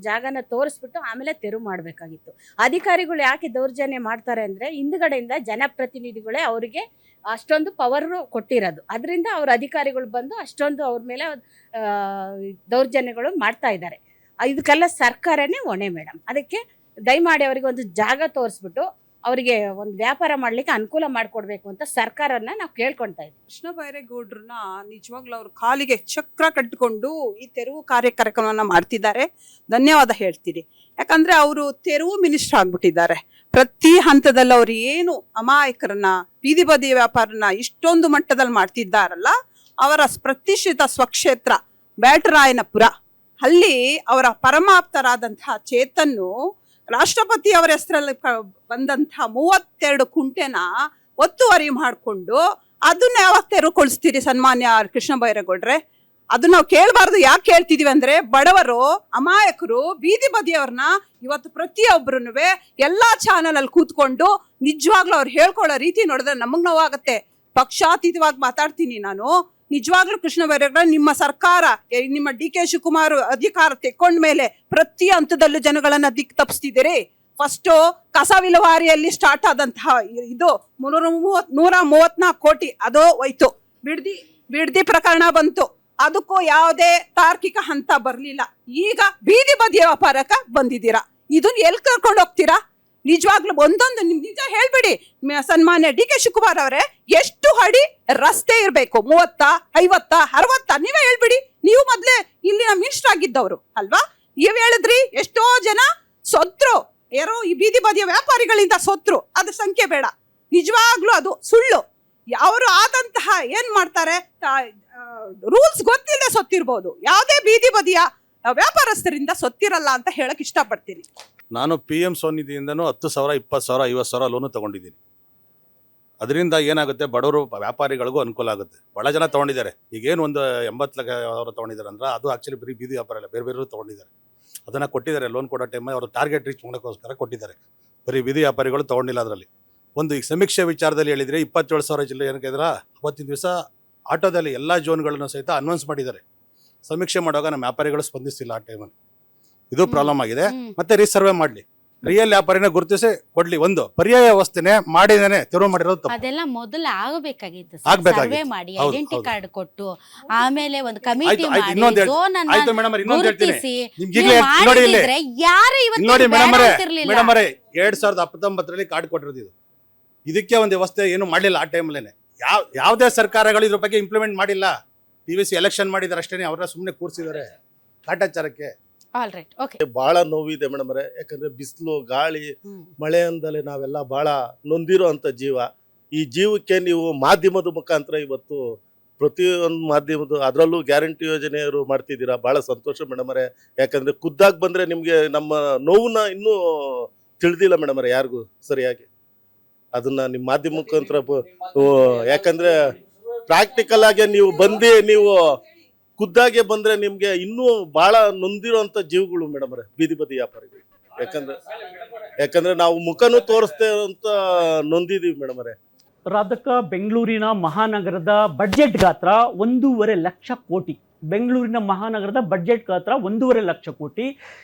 ಜಾಗನ ತೋರಿಸ್ಬಿಟ್ಟು ಆಮೇಲೆ ತೆರವು ಮಾಡಬೇಕಾಗಿತ್ತು. ಅಧಿಕಾರಿಗಳು ಯಾಕೆ ದೌರ್ಜನ್ಯ ಮಾಡ್ತಾರೆ ಅಂದರೆ ಹಿಂದ್ಗಡೆಯಿಂದ ಜನಪ್ರತಿನಿಧಿಗಳೇ ಅವರಿಗೆ ಅಷ್ಟೊಂದು ಪವರ್ ಕೊಟ್ಟಿರೋದು. ಅದರಿಂದ ಅವ್ರ ಅಧಿಕಾರಿಗಳು ಬಂದು ಅಷ್ಟೊಂದು ಅವ್ರ ಮೇಲೆ ದೌರ್ಜನ್ಯಗಳು ಮಾಡ್ತಾ ಇದ್ದಾರೆ. ಇದಕ್ಕೆಲ್ಲ ಸರ್ಕಾರನೇ ಹೊಣೆ ಮೇಡಮ್. ಅದಕ್ಕೆ ದಯಮಾಡಿ ಅವರಿಗೆ ಒಂದು ಜಾಗ ತೋರಿಸ್ಬಿಟ್ಟು ಅವರಿಗೆ ಒಂದು ವ್ಯಾಪಾರ ಮಾಡ್ಲಿಕ್ಕೆ ಅನುಕೂಲ ಮಾಡಿಕೊಡ್ಬೇಕು ಅಂತ ಸರ್ಕಾರನ ನಾವು ಕೇಳ್ಕೊಳ್ತಾ ಇದ್ದೀವಿ. ಕೃಷ್ಣ ಬೈರೇಗೌಡರನ್ನ ನಿಜವಾಗ್ಲೂ ಅವ್ರ ಕಾಲಿಗೆ ಚಕ್ರ ಕಟ್ಟಿಕೊಂಡು ಈ ತೆರವು ಕಾರ್ಯಕ್ರಮವನ್ನು ಮಾಡ್ತಿದ್ದಾರೆ. ಧನ್ಯವಾದ ಹೇಳ್ತೀನಿ. ಯಾಕಂದ್ರೆ ಅವರು ತೆರವು ಮಿನಿಸ್ಟರ್ ಆಗ್ಬಿಟ್ಟಿದ್ದಾರೆ. ಪ್ರತಿ ಹಂತದಲ್ಲಿ ಅವ್ರು ಏನು ಅಮಾಯಕರನ್ನ ಬೀದಿ ಬದಿ ವ್ಯಾಪಾರನ ಇಷ್ಟೊಂದು ಮಟ್ಟದಲ್ಲಿ ಮಾಡ್ತಿದ್ದಾರಲ್ಲ, ಅವರ ಪ್ರತಿಷ್ಠಿತ ಸ್ವಕ್ಷೇತ್ರ ಬ್ಯಾಟರಾಯನಪುರ ಅಲ್ಲಿ ಅವರ ಪರಮಾಪ್ತರಾದಂತಹ ಚೇತನ್ನು ರಾಷ್ಟ್ರಪತಿ ಅವರ ಹೆಸರಲ್ಲಿ ಬಂದಂತಹ 32 ಕುಂಟೆನ ಒತ್ತುವರಿ ಮಾಡಿಕೊಂಡು ಅದನ್ನ ಯಾವಾಗ ತೆರವುಗೊಳಿಸ್ತೀರಿ ಸನ್ಮಾನ್ಯ ಕೃಷ್ಣ ಬೈರೇಗೌಡ್ರೆ? ಅದು ನಾವು ಕೇಳಬಾರ್ದು. ಯಾಕೆ ಕೇಳ್ತಿದೀವಿ ಅಂದ್ರೆ ಬಡವರು, ಅಮಾಯಕರು, ಬೀದಿ ಬದಿಯವ್ರನ್ನ ಇವತ್ತು ಪ್ರತಿಯೊಬ್ಬರೂ ಎಲ್ಲಾ ಚಾನಲ್ ಅಲ್ಲಿ ಕೂತ್ಕೊಂಡು ನಿಜವಾಗ್ಲೂ ಅವ್ರು ಹೇಳ್ಕೊಳ್ಳೋ ರೀತಿ ನೋಡಿದ್ರೆ ನಮಗ್ ನೋವಾಗತ್ತೆ. ಪಕ್ಷಾತೀತವಾಗಿ ಮಾತಾಡ್ತೀನಿ ನಾನು. ನಿಜವಾಗ್ಲೂ ಕೃಷ್ಣ ಬೈರೇಗೌಡ, ನಿಮ್ಮ ಸರ್ಕಾರ, ನಿಮ್ಮ DK ಶಿವಕುಮಾರ್ ಅಧಿಕಾರ ತೆಕ್ಕೊಂಡ್ಮೇಲೆ ಪ್ರತಿ ಹಂತದಲ್ಲೂ ಜನಗಳನ್ನ ದಿಕ್ಕು ತಪ್ಪಿಸ್ತಿದ್ದೀರಿ. ಫಸ್ಟ್ ಕಸ ವಿಲೇವಾರಿಯಲ್ಲಿ ಸ್ಟಾರ್ಟ್ ಆದಂತಹ ಇದು 134 ಕೋಟಿ ಅದು ಹೋಯ್ತು. ಬಿಡ್ದಿ ಪ್ರಕರಣ ಬಂತು, ಅದಕ್ಕೂ ಯಾವುದೇ ತಾರ್ಕಿಕ ಹಂತ ಬರ್ಲಿಲ್ಲ. ಈಗ ಬೀದಿ ಬದಿಯ ವ್ಯಾಪಾರಕ್ಕೆ ಬಂದಿದ್ದೀರಾ. ಇದನ್ನ ಎಲ್ಲಿ ಕರ್ಕೊಂಡು ಹೋಗ್ತೀರಾ? ನಿಜವಾಗ್ಲೂ ಒಂದೊಂದು ನಿಜ ಹೇಳ್ಬಿಡಿ ಸನ್ಮಾನ್ಯ DK ಶಿವಕುಮಾರ್ ಅವರೇ, ಎಷ್ಟು ಅಡಿ ರಸ್ತೆ ಇರಬೇಕು? 30, 50, 60? ನೀವೇ ಹೇಳ್ಬಿಡಿ. ನೀವು ಮೊದ್ಲೇ ಇಲ್ಲಿನ ಮಿನಿಸ್ಟರ್ ಆಗಿದ್ದವರು ಅಲ್ವಾ? ನೀವ್ ಹೇಳಿದ್ರಿ ಎಷ್ಟೋ ಜನ ಸೊತ್ರು, ಯಾರೋ ಈ ಬೀದಿ ಬದಿಯ ವ್ಯಾಪಾರಿಗಳಿಂದ ಸೊತ್ರು. ಅದ್ರ ಸಂಖ್ಯೆ ಬೇಡ. ನಿಜವಾಗ್ಲೂ ಅದು ಸುಳ್ಳು. ಅವರು ಆದಂತಹ ಏನ್ ಮಾಡ್ತಾರೆ, ರೂಲ್ಸ್ ಗೊತ್ತಿಲ್ಲದೆ ಸೊತ್ತಿರ್ಬೋದು. ಯಾವುದೇ ಬೀದಿ ಬದಿಯ ವ್ಯಾಪಾರಸ್ಥರಿಂದ ಸೊತ್ತಿರಲ್ಲ ಅಂತ ಹೇಳಕ್ ಇಷ್ಟಪಡ್ತೀನಿ. ನಾನು PM ಸ್ವನಿಧಿಯಿಂದನೂ 10,000, 20,000, 50,000 ಲೋನು ತೊಗೊಂಡಿದ್ದೀನಿ. ಅದರಿಂದ ಏನಾಗುತ್ತೆ, ಬಡವರು ವ್ಯಾಪಾರಿಗಳಿಗೂ ಅನುಕೂಲ ಆಗುತ್ತೆ. ಭಾಳ ಜನ ತೊಗೊಂಡಿದ್ದಾರೆ. ಈಗೇನು ಒಂದು 80 ಲಕ್ಷ ತೊಗೊಂಡಿದ್ದಾರೆ ಅಂದ್ರೆ ಅದು ಆ್ಯಕ್ಚುಲಿ ಬರೀ ಬೀದಿ ವ್ಯಾಪಾರ ಇಲ್ಲ, ಬೇರೆ ಬೇರೆ ತೊಗೊಂಡಿದ್ದಾರೆ. ಅದನ್ನು ಕೊಟ್ಟಿದ್ದಾರೆ. ಲೋನ್ ಕೊಡೋ ಟೈಮಲ್ಲಿ ಅವರು ಟಾರ್ಗೆಟ್ ರೀಚ್ ಮಾಡೋಕ್ಕೋಸ್ಕರ ಕೊಟ್ಟಿದ್ದಾರೆ. ಬರೀ ಬೀದಿ ವ್ಯಾಪಾರಿಗಳು ತೊಗೊಂಡಿಲ್ಲ. ಅದರಲ್ಲಿ ಒಂದು ಈಗ ಸಮೀಕ್ಷೆ ವಿಚಾರದಲ್ಲಿ ಹೇಳಿದರೆ 27,000 ಜಿಲ್ಲೆ ಏನಕ್ಕೆ ಇದ್ರೆ ಅವತ್ತಿನ ದಿವಸ ಆಟೋದಲ್ಲಿ ಎಲ್ಲ ಜೋನ್ಗಳನ್ನು ಸಹಿತ ಅನೌನ್ಸ್ ಮಾಡಿದ್ದಾರೆ. ಸಮೀಕ್ಷೆ ಮಾಡುವಾಗ ನಮ್ಮ ವ್ಯಾಪಾರಿಗಳು ಸ್ಪಂದಿಸಿಲ್ಲ ಆ ಟೈಮಲ್ಲಿ. ಇದು ಪ್ರಾಬ್ಲಮ್ ಆಗಿದೆ. ಮತ್ತೆ ರೀಸರ್ವೆ ಮಾಡಲಿ, ರಿಯಲ್ ವ್ಯಾಪಾರಿನ ಗುರುತಿಸಿ ಕೊಡ್ಲಿ. ಒಂದು ಪರ್ಯಾಯ ವ್ಯವಸ್ಥೆನೆ ಮಾಡಿದೇನೆ ತೆರವು ಮಾಡಿರೋದು ಅದೆಲ್ಲ ಮೊದಲು ಆಗಬೇಕಾಗಿತ್ತು. ಸರ್ವೆ ಮಾಡಿ ಐಡೆಂಟಿ ಕಾರ್ಡ್ ಕೊಟ್ಟು ಆಮೇಲೆ ಒಂದು ಕಮಿಟಿ ಮಾಡಿ ಗುರುತಿಸಿ ಯಾರು ಇವತ್ತು ನೋಡಿ ಮೇಡಮ್ ಅವರೇ 2019 ಕಾರ್ಡ್ ಕೊಟ್ಟಿರೋದು ಇದು. ಇದಕ್ಕೆ ಒಂದು ವ್ಯವಸ್ಥೆ ಏನು ಮಾಡಲಿಲ್ಲ ಆ ಟೈಮಲ್ಲೇನೆ. ಯಾವುದೇ ಸರ್ಕಾರಗಳು ಇದ್ರ ಬಗ್ಗೆ ಇಂಪ್ಲಿಮೆಂಟ್ ಮಾಡಿಲ್ಲ. PVC ಎಲೆಕ್ಷನ್ ಮಾಡಿದ್ದಾರೆ ಅಷ್ಟೇ, ಅವ್ರನ್ನ ಸುಮ್ಮನೆ ಕೂರಿಸಿದ್ದಾರೆ ಕಾಟಾಚಾರಕ್ಕೆ. All right, okay. ಬಹಳ ನೋವಿದೆ ಮೇಡಮ್ ಅವರೇ. ಯಾಕಂದ್ರೆ ಬಿಸಿಲು, ಗಾಳಿ, ಮಳೆ ಅಂದಲೇ ನಾವೆಲ್ಲ ಬಹಳ ನೊಂದಿರೋ ಅಂತ ಜೀವ. ಈ ಜೀವಕ್ಕೆ ನೀವು ಮಾಧ್ಯಮದ ಮುಖಾಂತರ ಇವತ್ತು ಪ್ರತಿಯೊಂದು ಮಾಧ್ಯಮದ, ಅದರಲ್ಲೂ ಗ್ಯಾರಂಟಿ ಯೋಜನೆಯವರು ಮಾಡ್ತಿದ್ದೀರಾ, ಬಹಳ ಸಂತೋಷ ಮೇಡಮ್ ಅವರೇ. ಯಾಕಂದ್ರೆ ಖುದ್ದಾಗಿ ಬಂದ್ರೆ ನಿಮ್ಗೆ ನಮ್ಮ ನೋವನ್ನ ಇನ್ನೂ ತಿಳಿದಿಲ್ಲ ಮೇಡಮ್ ಅವರೇ ಯಾರಿಗೂ ಸರಿಯಾಗಿ. ಅದನ್ನ ನಿಮ್ಮ ಮಾಧ್ಯಮ ಮುಖಾಂತರ ಯಾಕಂದ್ರೆ ಪ್ರಾಕ್ಟಿಕಲ್ ಆಗಿ ನೀವು ಬಂದು ನೀವು ಖುದ್ದಾಗೆ ಬಂದ್ರೆ ನಿಮ್ಗೆ ಇನ್ನೂ ಬಹಳ ನೊಂದಿರುವಂತ ಜೀವಗಳು ಮೇಡಮ್ ಅವರೇ, ಬೀದಿ ಬದಿ ವ್ಯಾಪಾರಿಗಳು. ಯಾಕಂದ್ರೆ ನಾವು ಮುಖನೂ ತೋರಿಸ್ತೇವೆ ಅಂತ ನೊಂದಿದೀವಿ ಮೇಡಮ್ ಅವರೇ. ರಾಧಕ, ಬೆಂಗಳೂರಿನ ಮಹಾನಗರದ ಬಡ್ಜೆಟ್ ಗಾತ್ರ 1.5 ಲಕ್ಷ ಕೋಟಿ. ಬೆಂಗಳೂರಿನ ಮಹಾನಗರದ ಬಡ್ಜೆಟ್ ಗಾತ್ರ 1.5 ಲಕ್ಷ ಕೋಟಿ.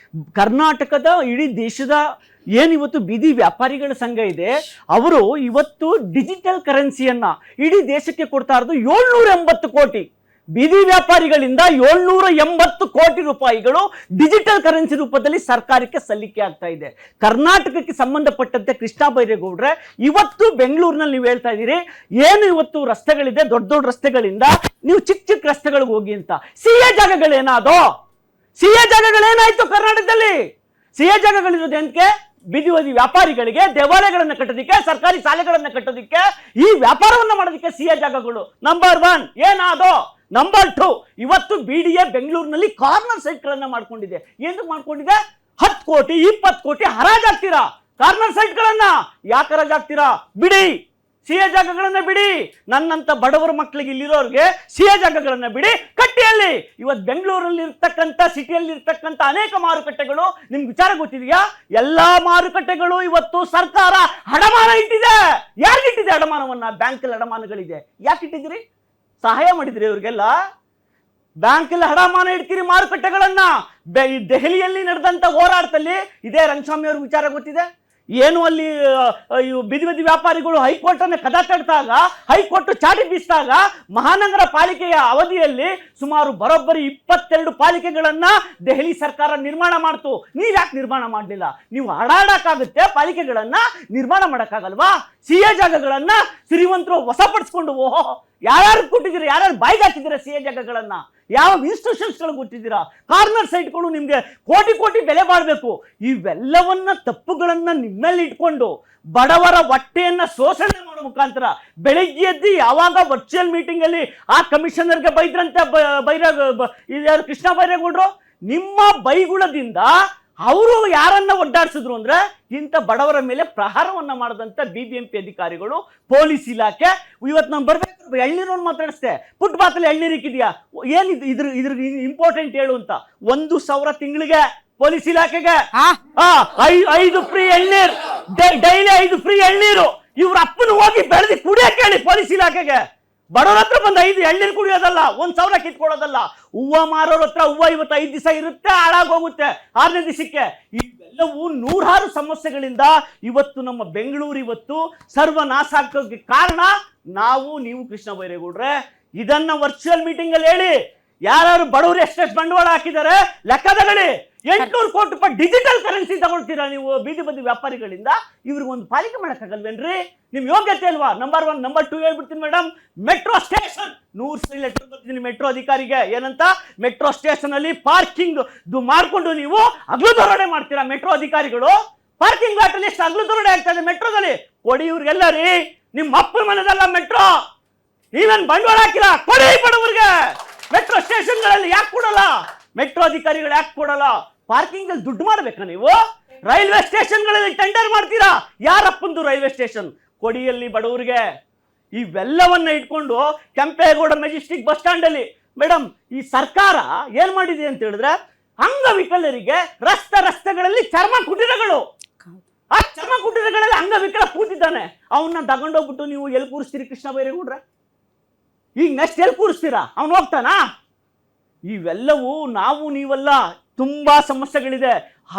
ಕರ್ನಾಟಕದ ಇಡೀ ದೇಶದ ಏನಿವತ್ತು ಬೀದಿ ವ್ಯಾಪಾರಿಗಳ ಸಂಘ ಇದೆ, ಅವರು ಇವತ್ತು ಡಿಜಿಟಲ್ ಕರೆನ್ಸಿಯನ್ನ ಇಡೀ ದೇಶಕ್ಕೆ ಕೊಡ್ತಾ ಇರೋದು 780 ಕೋಟಿ. ಬೀದಿ ವ್ಯಾಪಾರಿಗಳಿಂದ 780 ಕೋಟಿ ರೂಪಾಯಿಗಳು ಡಿಜಿಟಲ್ ಕರೆನ್ಸಿ ರೂಪದಲ್ಲಿ ಸರ್ಕಾರಕ್ಕೆ ಸಲ್ಲಿಕೆ ಆಗ್ತಾ ಇದೆ. ಕರ್ನಾಟಕಕ್ಕೆ ಸಂಬಂಧಪಟ್ಟಂತೆ ಕೃಷ್ಣ ಬೈರೇಗೌಡ್ರೆ, ಇವತ್ತು ಬೆಂಗಳೂರಿನಲ್ಲಿ ನೀವು ಹೇಳ್ತಾ ಇದ್ದೀರಿ ಏನು ಇವತ್ತು ರಸ್ತೆಗಳಿದೆ, ದೊಡ್ಡ ದೊಡ್ಡ ರಸ್ತೆಗಳಿಂದ ನೀವು ಚಿಕ್ಕ ಚಿಕ್ಕ ರಸ್ತೆಗಳಿಗೆ ಹೋಗಿ ಅಂತ. ಸಿಎ ಜಾಗಗಳೇನಾದೋ? ಸಿಎ ಜಾಗಗಳೇನಾಯ್ತು ಕರ್ನಾಟಕದಲ್ಲಿ? ಸಿಎ ಜಾಗಗಳಿರೋದು ಏನಕ್ಕೆ? ಬೀದಿ ಬದಿ ವ್ಯಾಪಾರಿಗಳಿಗೆ ದೇವಾಲಯಗಳನ್ನು ಕಟ್ಟೋದಿಕ್ಕೆ, ಸರ್ಕಾರಿ ಶಾಲೆಗಳನ್ನು ಕಟ್ಟೋದಿಕ್ಕೆ, ಈ ವ್ಯಾಪಾರವನ್ನು ಮಾಡೋದಕ್ಕೆ ಸಿಎ ಜಾಗಗಳು. ನಂಬರ್ 1 ಏನಾದೋ? ನಂಬರ್ 2, ಇವತ್ತು BDA ಬೆಂಗಳೂರಿನಲ್ಲಿ ಕಾರ್ನರ್ ಸೈಟ್ಗಳನ್ನ ಮಾಡ್ಕೊಂಡಿದೆ. ಏನು ಮಾಡ್ಕೊಂಡಿದೆ? 10 ಕೋಟಿ 20 ಕೋಟಿ ಹರಾಜಾಗ್ತೀರಾ ಕಾರ್ನರ್ ಸೈಟ್ಗಳನ್ನ. ಯಾಕೆ ಹರಾಜಾಗ್ತೀರಾ? ಬಿಡಿ, ಸಿಎ ಜಾಗಗಳನ್ನ ಬಿಡಿ. ನನ್ನಂತ ಬಡವರ ಮಕ್ಕಳಿಗೆ, ಇಲ್ಲಿರೋರಿಗೆ ಸಿಎ ಜಾಗಗಳನ್ನ ಬಿಡಿ, ಕಟ್ಟಿಯಲ್ಲಿ. ಇವತ್ತು ಬೆಂಗಳೂರಲ್ಲಿ ಇರ್ತಕ್ಕಂಥ, ಸಿಟಿಯಲ್ಲಿ ಇರ್ತಕ್ಕಂಥ ಅನೇಕ ಮಾರುಕಟ್ಟೆಗಳು ನಿಮ್ಗೆ ವಿಚಾರ ಗೊತ್ತಿದೆಯಾ? ಎಲ್ಲಾ ಮಾರುಕಟ್ಟೆಗಳು ಇವತ್ತು ಸರ್ಕಾರ ಅಡಮಾನ ಇಟ್ಟಿದೆ. ಯಾರಿಗಿಟ್ಟಿದೆ ಅಡಮಾನವನ್ನ? ಬ್ಯಾಂಕಲ್ಲಿ ಅಡಮಾನಗಳಿದೆ. ಯಾಕೆ ಇಟ್ಟಿದ್ದೀರಿ? ಸಹಾಯ ಮಾಡಿದ್ರಿ ಇವ್ರಿಗೆಲ್ಲ? ಬ್ಯಾಂಕಲ್ಲಿ ಅಡಮಾನ ಇಡ್ತೀರಿ ಮಾರುಕಟ್ಟೆಗಳನ್ನ. ದೆಹಲಿಯಲ್ಲಿ ನಡೆದಂತ ಹೋರಾಟದಲ್ಲಿ ಇದೇ ರಂಗಸ್ವಾಮಿ ಅವ್ರ ವಿಚಾರ ಗೊತ್ತಿದೆ. ಏನು ಅಲ್ಲಿ ಬೀದಿ ಬದಿ ವ್ಯಾಪಾರಿಗಳು ಹೈಕೋರ್ಟ್ ಅನ್ನು ಕದ ತಡ್ದಾಗ, ಹೈಕೋರ್ಟ್ ಚಾಟಿ ಬೀಸಿದಾಗ, ಮಹಾನಗರ ಪಾಲಿಕೆಯ ಅವಧಿಯಲ್ಲಿ ಸುಮಾರು ಬರೋಬ್ಬರಿ 22 ಪಾಲಿಕೆಗಳನ್ನ ದೆಹಲಿ ಸರ್ಕಾರ ನಿರ್ಮಾಣ ಮಾಡ್ತು. ನೀವ್ಯಾಕೆ ನಿರ್ಮಾಣ ಮಾಡಲಿಲ್ಲ? ನೀವು ಹಾಡಾಡಕ್ಕಾಗುತ್ತೆ, ಪಾಲಿಕೆಗಳನ್ನ ನಿರ್ಮಾಣ ಮಾಡೋಕ್ಕಾಗಲ್ವಾ? ಸಿಎ ಜಾಗಗಳನ್ನ ಶ್ರೀಮಂತರು ವಶಪಡಿಸ್ಕೊಂಡು, ಓಹೋ ಯಾರ್ಯಾರು ಕೊಟ್ಟಿದ್ದೀರಾ, ಯಾರ್ಯಾರು ಬಾಯಿಗೆ ಹಾಕಿದ್ದೀರಾ ಸಿಎ ಜಾಗಗಳನ್ನ? ಯಾವ ಇನ್ಸ್ಟಿಟ್ಯೂಷನ್ಸ್ಗಳು ಕೊಟ್ಟಿದ್ದೀರಾ? ಕಾರ್ನರ್ ಸೈಟ್ಗಳು ನಿಮಗೆ ಕೋಟಿ ಕೋಟಿ ಬೆಲೆ ಬಾಳಬೇಕು. ಇವೆಲ್ಲವನ್ನ ತಪ್ಪುಗಳನ್ನ ನಿಮ್ಮಲ್ಲಿ ಇಟ್ಕೊಂಡು ಬಡವರ ಹೊಟ್ಟೆಯನ್ನ ಶೋಷಣೆ ಮಾಡೋ ಮುಖಾಂತರ ಬೆಳಗ್ಗೆ ಎದ್ದು ಯಾವಾಗ ವರ್ಚುವಲ್ ಮೀಟಿಂಗ್ ಅಲ್ಲಿ ಆ ಕಮಿಷನರ್ಗೆ ಬೈದ್ರಂತೆ ಯಾರು ಕೃಷ್ಣ ಬೈರೇಗೌಡರು, ನಿಮ್ಮ ಬೈಗುಳದಿಂದ ಅವರು ಯಾರನ್ನ ಒಡ್ಡಾಡ್ಸಿದ್ರು ಅಂದ್ರೆ ಇಂಥ ಬಡವರ ಮೇಲೆ ಪ್ರಹಾರವನ್ನ ಮಾಡದಂತ BBMP ಅಧಿಕಾರಿಗಳು, ಪೊಲೀಸ್ ಇಲಾಖೆ. ಇವತ್ತು ನಾನು ಬರ್ಬೇಕು ಎಳ್ನೀರನ್ನು ಮಾತಾಡಿಸ್ದೆ, ಪುಟ್ ಬಾತಲ್ಲಿ ಎಳ್ನೀರು ಇಕ್ಕಿದ್ಯಾ, ಏನಿದು ಇದ್ರ ಇಂಪಾರ್ಟೆಂಟ್ ಹೇಳು ಅಂತ. 1,000 ತಿಂಗಳಿಗೆ ಪೊಲೀಸ್ ಇಲಾಖೆಗೆ 5 ಫ್ರೀ ಎಳ್ನೀರು, ಡೈಲಿ 5 ಫ್ರೀ ಎಳ್ನೀರು. ಇವ್ರ ಅಪ್ಪನ ಹೋಗಿ ಬೆಳೆದಿ ಕುಡಿಯಕ್ಕೆ ಹೇಳಿ ಪೊಲೀಸ್ ಇಲಾಖೆಗೆ. ಬಡವರ ಹತ್ರ ಬಂದು 5 ಎಳ್ನೀರು ಕುಡಿಯೋದಲ್ಲ, 1,000 ಕಿತ್ಕೊಳ್ಳೋದಲ್ಲ. ಹೂವ ಮಾರೋರ ಹತ್ರ ಹೂವ ಇವತ್ತು 5 ದಿವಸ ಇರುತ್ತೆ, ಹಾಳಾಗೋಗುತ್ತೆ 6ನೇ ದಿವಸಕ್ಕೆ. ಇವೆಲ್ಲವೂ 100 ಸಮಸ್ಯೆಗಳಿಂದ ಇವತ್ತು ನಮ್ಮ ಬೆಂಗಳೂರು ಇವತ್ತು ಸರ್ವನಾಶ ಆಗೋಕ್ಕೆ ಕಾರಣ ನಾವು, ನೀವು ಕೃಷ್ಣ ಬೈರೇಗೌಡ್ರೆ. ಇದನ್ನ ವರ್ಚುವಲ್ ಮೀಟಿಂಗ್ ಅಲ್ಲಿ ಹೇಳಿ. ಯಾರು ಬಡವರು ಎಷ್ಟೆಷ್ಟು ಬಂಡವಾಳ ಹಾಕಿದ್ದಾರೆ ಲೆಕ್ಕ ತಗೊಳ್ಳಿ. 800 ಕೋಟಿ ರೂಪಾಯಿ ಡಿಜಿಟಲ್ ಕರೆನ್ಸಿ ತಗೊಳ್ತೀರಾ ನೀವು ಬೀದಿ ಬದಿ ವ್ಯಾಪಾರಿಗಳಿಂದ. ಇವ್ರಿಗೆ ಒಂದು ಪಾಲಿಕೆ ಮಾಡಕ್ಕಾಗಲ್ವೇನ್ರಿ? ನಿಮ್ ಯೋಗ್ಯತೆ ಅಲ್ವಾ? ನಂಬರ್ 1. ನಂಬರ್ 2 ಹೇಳ್ಬಿಡ್ತೀನಿ ಮೇಡಮ್, ಮೆಟ್ರೋ ಸ್ಟೇಷನ್ 100 ಲೆಟರ್ ಬರ್ತೀನಿ ಮೆಟ್ರೋ ಅಧಿಕಾರಿಗೆ. ಏನಂತ? ಮೆಟ್ರೋ ಸ್ಟೇಷನ್ ಅಲ್ಲಿ ಪಾರ್ಕಿಂಗ್ ಮಾಡ್ಕೊಂಡು ನೀವು ಅಗ್ಲು ದರೋಡೆ ಮಾಡ್ತೀರಾ ಮೆಟ್ರೋ ಅಧಿಕಾರಿಗಳು. ಪಾರ್ಕಿಂಗ್ ಲಾಟ್ ಅಲ್ಲಿ ಎಷ್ಟು ಅಗ್ಲು ದರೋಡೆ ಆಗ್ತಾ ಇದೆ ಮೆಟ್ರೋದಲ್ಲಿ? ಕೊಡಿ ಇವ್ರಿಗೆಲ್ಲ ರೀ. ನಿಮ್ಮ ಅಪ್ಪನ ಮನೆದಲ್ಲ ಮೆಟ್ರೋ, ನೀವೇನ್ ಬಂಡವಾಳ ಹಾಕಿಲ್ಲ, ಕೊಡಿ ಬಡವರಿಗೆ. ಮೆಟ್ರೋ ಸ್ಟೇಷನ್ಗಳಲ್ಲಿ ಯಾಕೆ ಕೊಡಲ್ಲ? ಮೆಟ್ರೋ ಅಧಿಕಾರಿಗಳು ಯಾಕೆ ಕೊಡಲ್ಲ? ಪಾರ್ಕಿಂಗ್ ಅಲ್ಲಿ ದುಡ್ಡು ಮಾಡ್ಬೇಕಾ ನೀವು? ರೈಲ್ವೆ ಸ್ಟೇಷನ್ಗಳಲ್ಲಿ ಟೆಂಡರ್ ಮಾಡ್ತೀರಾ? ಯಾರಪ್ಪಂದು ರೈಲ್ವೆ ಸ್ಟೇಷನ್? ಕೊಡಿಯಲ್ಲಿ ಬಡವರಿಗೆ. ಇವೆಲ್ಲವನ್ನ ಇಟ್ಕೊಂಡು ಕೆಂಪೇಗೌಡ ಮೆಜೆಸ್ಟಿಕ್ ಬಸ್ ಸ್ಟ್ಯಾಂಡ್ ಅಲ್ಲಿ ಮೇಡಮ್ ಈ ಸರ್ಕಾರ ಏನ್ ಮಾಡಿದೆ ಅಂತ ಹೇಳಿದ್ರೆ, ಅಂಗವಿಕಲರಿಗೆ ರಸ್ತೆಗಳಲ್ಲಿ ಚರ್ಮ ಕುಟೀರಗಳು, ಆ ಚರ್ಮ ಕುಟೀರಗಳಲ್ಲಿ ಅಂಗವಿಕಲ ಕೂತಿದ್ದಾನೆ, ಅವನ್ನ ತಗೊಂಡೋಗ್ಬಿಟ್ಟು ನೀವು ಎಲ್ಲಿ ಕೂರಿಸ್ತೀರಿ ಕೃಷ್ಣ ಬೈರೇಗೌಡ್ರೆ? ಈಗ ನೆಕ್ಸ್ಟ್ ಎಲ್ಲಿ ಕೂರಿಸ್ತೀರಾ? ಅವನು ಹೋಗ್ತಾನಾ? ಇವೆಲ್ಲವೂ ನಾವು ನೀವಲ್ಲ, ತುಂಬಾ ಸಮಸ್ಯೆಗಳಿದೆ.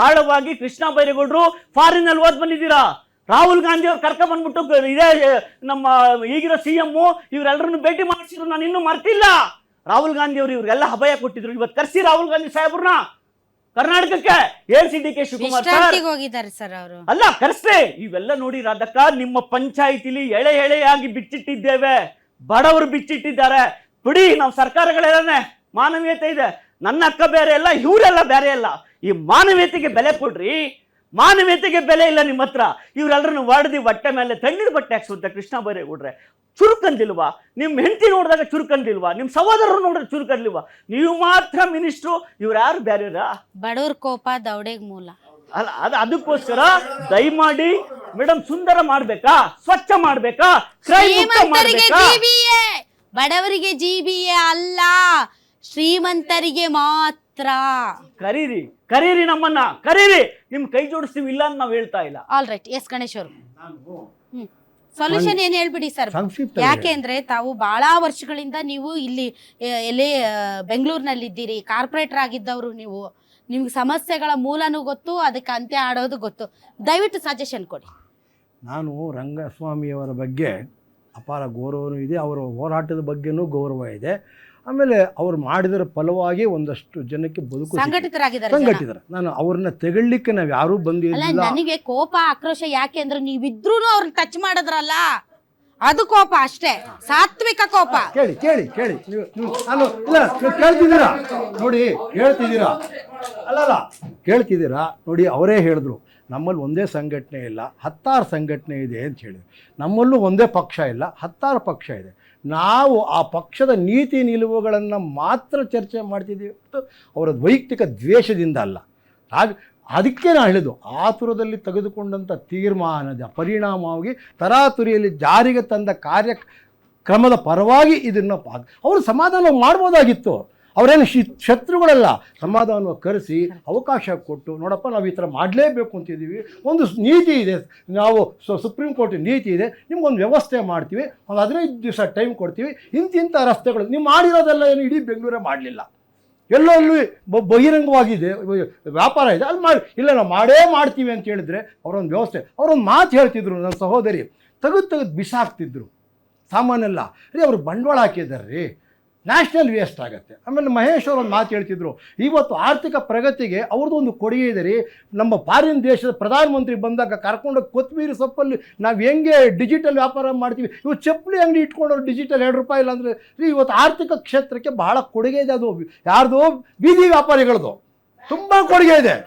ಆಳವಾಗಿ ಕೃಷ್ಣ ಬೈರೇಗೌಡರು ಫಾರಿನ್ ಅಲ್ಲಿ ಓದ್ ಬಂದಿದ್ದೀರಾ. ರಾಹುಲ್ ಗಾಂಧಿ ಅವ್ರು ಕರ್ಕ ಬಂದ್ಬಿಟ್ಟು ಇದೇ ನಮ್ಮ ಈಗಿರೋ CM ಇವರೆಲ್ಲರನ್ನು ಭೇಟಿ ಮಾಡಿಸಿದ್ರು, ನಾನು ಇನ್ನೂ ಮರ್ತಿಲ್ಲ. ರಾಹುಲ್ ಗಾಂಧಿ ಅವರು ಇವ್ರಿಗೆಲ್ಲ ಅಭಯ ಕೊಟ್ಟಿದ್ರು. ಇವತ್ತು ಕರ್ಸಿ ರಾಹುಲ್ ಗಾಂಧಿ ಸಾಹೇಬ್ರನ್ನ ಕರ್ನಾಟಕಕ್ಕೆ. DK ಶಿವಕುಮಾರ್ ಸರ್ ಅವರು ಅಲ್ಲ ಕರೆಸ್ತೆ. ಇವೆಲ್ಲ ನೋಡಿ ರಾಧಕ್ಕ, ನಿಮ್ಮ ಪಂಚಾಯಿತಿಲಿ ಎಳೆಯಾಗಿ ಬಿಚ್ಚಿಟ್ಟಿದ್ದೇವೆ, ಬಡವರು ಬಿಚ್ಚಿಟ್ಟಿದ್ದಾರೆ. ಬಿಡಿ, ನಾವು ಸರ್ಕಾರಗಳೆಲ್ಲನೇ ಮಾನವೀಯತೆ ಇದೆ. ನನ್ನ ಅಕ್ಕ ಬೇರೆ ಅಲ್ಲ, ಇವರೆಲ್ಲ ಬೇರೆ ಅಲ್ಲ. ಈ ಮಾನವೀಯತೆಗೆ ಬೆಲೆ ಕೊಡ್ರಿ. ಮಾನವೀಯತೆಗೆ ಬೆಲೆ ಇಲ್ಲ ನಿಮ್ಮ ಹತ್ರ. ಇವರೆಲ್ಲರನ್ನು ಹೊಡೆದಿ ಹೊಟ್ಟೆ ಮೇಲೆ ತಣ್ಣೀರು ಬಟ್ಟೆ ಹಾಕ್ಸುತ್ತೆ ಕೃಷ್ಣ ಬೈರೇಗೌಡ್ರೆ. ಚುರುಕಂದಿಲ್ವಾ? ನಿಮ್ಮ ಹೆಂಡತಿ ನೋಡಿದಾಗ ಚುರುಕಂದಿಲ್ವಾ? ನಿಮ್ಮ ಸಹೋದರರು ನೋಡಿದ್ರೆ ಚುರುಕಂದಿಲ್ವಾ? ನೀವು ಮಾತ್ರ ಮಿನಿಸ್ಟ್ರು, ಇವ್ರು ಯಾರು ಬೇರೆಯವ್ರಾ? ಬಡವ್ರ ಕೋಪ ದೌಡೆಗ್ ಮೂಲ ಅಲ್ಲ, ಅದಕ್ಕೋಸ್ಕರ ದಯಮಾಡಿ ಮೇಡಮ್ ಸುಂದರ ಮಾಡ್ಬೇಕಾ, ಸ್ವಚ್ಛ ಮಾಡ್ಬೇಕಾ, ಶ್ರೀಮಂತರಿಗೆ GBA, ಬಡವರಿಗೆ GBA ಅಲ್ಲ, ಶ್ರೀಮಂತರಿಗೆ ಮಾತ್ರ. ಕರೀರಿ ನಮ್ಮನ್ನ ಕರೀರಿ, ನಿಮ್ ಕೈ ಜೋಡಿಸ್ತೀವಿ, ಇಲ್ಲ ಅಂತ ನಾವ್ ಹೇಳ್ತಾ ಇಲ್ಲ. All right. ಎಸ್ ಗಣೇಶ್ ಅವರು ಸೊಲ್ಯೂಷನ್ ಏನ್ ಹೇಳ್ಬಿಡಿ ಸರ್. ಯಾಕೆ ಅಂದ್ರೆ ತಾವು ಬಹಳ ವರ್ಷಗಳಿಂದ ನೀವು ಇಲ್ಲಿ ಎಲ್ಲಿ ಬೆಂಗಳೂರಿನಲ್ಲಿದ್ದೀರಿ, ಕಾರ್ಪೊರೇಟರ್ ಆಗಿದ್ದವರು ನೀವು, ನಿಮ್ಗೆ ಸಮಸ್ಯೆಗಳ ಮೂಲನೂ ಗೊತ್ತು, ಅದಕ್ಕೆ ಅಂತ್ಯ ಆಡೋದು ಗೊತ್ತು. ದಯವಿಟ್ಟು ಸಜೆಷನ್ ಕೊಡಿ. ನಾನು ರಂಗಸ್ವಾಮಿಯವರ ಬಗ್ಗೆ ಅಪಾರ ಗೌರವನೂ ಇದೆ, ಅವರ ಹೋರಾಟದ ಬಗ್ಗೆನೂ ಗೌರವ ಇದೆ. ಆಮೇಲೆ ಅವ್ರು ಮಾಡಿದರ ಫಲವಾಗಿ ಒಂದಷ್ಟು ಜನಕ್ಕೆ ಬದುಕು ಸಂಘಟಿತರಾಗಿದ್ದಾರೆ. ನಾನು ಅವ್ರನ್ನ ತೆಗೊಳ್ಳಿಕ್ಕೆ ನಾವು ಯಾರೂ ಬಂದಿಲ್ಲ. ನನಗೆ ಕೋಪ ಆಕ್ರೋಶ ಯಾಕೆ ಅಂದ್ರೆ ನೀವಿದ್ರೂ ಅವ್ರನ್ನ ಟಚ್ ಮಾಡಿದ್ರಲ್ಲ, ಅದು ಕೋಪ ಅಷ್ಟೇ, ಸಾತ್ವಿಕ ಕೋಪ. ಕೇಳಿ ನಾನು ಇಲ್ಲ, ನೀವು ಕೇಳ್ತಿದ್ದೀರಾ ನೋಡಿ, ಹೇಳ್ತಿದ್ದೀರಾ ಅಲ್ಲಲ್ಲ ಕೇಳ್ತಿದ್ದೀರಾ ನೋಡಿ. ಅವರೇ ಹೇಳಿದ್ರು ನಮ್ಮಲ್ಲಿ ಒಂದೇ ಸಂಘಟನೆ ಇಲ್ಲ, 10 ಸಂಘಟನೆ ಇದೆ ಅಂತ ಹೇಳಿದ್ರು. ನಮ್ಮಲ್ಲೂ ಒಂದೇ ಪಕ್ಷ ಇಲ್ಲ, 10 ಪಕ್ಷ ಇದೆ. ನಾವು ಆ ಪಕ್ಷದ ನೀತಿ ನಿಲುವುಗಳನ್ನು ಮಾತ್ರ ಚರ್ಚೆ ಮಾಡ್ತಿದ್ದೀವಿ, ಅವರ ವೈಯಕ್ತಿಕ ದ್ವೇಷದಿಂದ ಅಲ್ಲ. ಅದಕ್ಕೆ ನಾನು ಹೇಳಿದ್ದು, ಆತುರದಲ್ಲಿ ತೆಗೆದುಕೊಂಡಂಥ ತೀರ್ಮಾನದ ಪರಿಣಾಮವಾಗಿ ತರಾತುರಿಯಲ್ಲಿ ಜಾರಿಗೆ ತಂದ ಕಾರ್ಯಕ್ರಮದ ಪರವಾಗಿ ಇದನ್ನು ಅವರು ಸಮಾಧಾನ ಮಾಡ್ಬೋದಾಗಿತ್ತು. ಅವರೇನು ಶತ್ರುಗಳಲ್ಲ, ಸಮಾಧಾನವಾಗಿ ಕರೆಸಿ ಅವಕಾಶ ಕೊಟ್ಟು, ನೋಡಪ್ಪ ನಾವು ಈ ಥರ ಮಾಡಲೇಬೇಕು ಅಂತಿದ್ದೀವಿ, ಒಂದು ನೀತಿ ಇದೆ, ನಾವು ಸುಪ್ರೀಂ ಕೋರ್ಟ್ ನೀತಿ ಇದೆ, ನಿಮ್ಗೊಂದು ವ್ಯವಸ್ಥೆ ಮಾಡ್ತೀವಿ, ಒಂದು 15 ದಿವಸ ಟೈಮ್ ಕೊಡ್ತೀವಿ, ಇಂಥ ರಸ್ತೆಗಳು ನೀವು ಮಾಡಿರೋದೆಲ್ಲ ಏನು ಇಡೀ ಬೆಂಗಳೂರೇ ಮಾಡಲಿಲ್ಲ, ಎಲ್ಲೆಲ್ಲೂ ಬಹಿರಂಗವಾಗಿದೆ, ವ್ಯಾಪಾರ ಇದೆ, ಅದು ಮಾಡಿ, ಇಲ್ಲ ನಾವು ಮಾಡ್ತೀವಿ ಅಂತ ಹೇಳಿದ್ರೆ ಅವರೊಂದು ವ್ಯವಸ್ಥೆ, ಅವರೊಂದು ಮಾತು ಹೇಳ್ತಿದ್ರು, ನನ್ನ ಸಹೋದರಿ ತೆಗೆದು ಬಿಸಾಕ್ತಿದ್ರು. ಸಾಮಾನ್ಯಲ್ಲ ರೀ, ಅವರು ಬಂಡವಾಳ ಹಾಕಿದ್ದಾರೆ ರೀ, ನ್ಯಾಷನಲ್ ವೇಸ್ಟ್ ಆಗುತ್ತೆ. ಆಮೇಲೆ ಮಹೇಶ್ ಅವರು ಒಂದು ಮಾತು ಹೇಳ್ತಿದ್ರು, ಇವತ್ತು ಆರ್ಥಿಕ ಪ್ರಗತಿಗೆ ಅವ್ರದ್ದು ಒಂದು ಕೊಡುಗೆ ಇದೆ ರೀ. ನಮ್ಮ ಫಾರಿನ್ ದೇಶದ ಪ್ರಧಾನಮಂತ್ರಿ ಬಂದಾಗ ಕರ್ಕೊಂಡೋಗಿ ಕೊತ್ತಂಬರಿ ಸೊಪ್ಪಲ್ಲಿ ನಾವು ಹೆಂಗೆ ಡಿಜಿಟಲ್ ವ್ಯಾಪಾರ ಮಾಡ್ತೀವಿ, ಇವತ್ತು ಚಪ್ಪಲಿ ಅಂಗಡಿ ಇಟ್ಕೊಂಡವ್ರು ಡಿಜಿಟಲ್ 2 ರೂಪಾಯಿ ಇಲ್ಲ ಅಂದರೆ ರೀ, ಇವತ್ತು ಆರ್ಥಿಕ ಕ್ಷೇತ್ರಕ್ಕೆ ಬಹಳ ಕೊಡುಗೆ ಇದೆ. ಅದು ಯಾರ್ದು? ಬೀದಿ ವ್ಯಾಪಾರಿಗಳದು ತುಂಬ ಕೊಡುಗೆ ಇದೆ,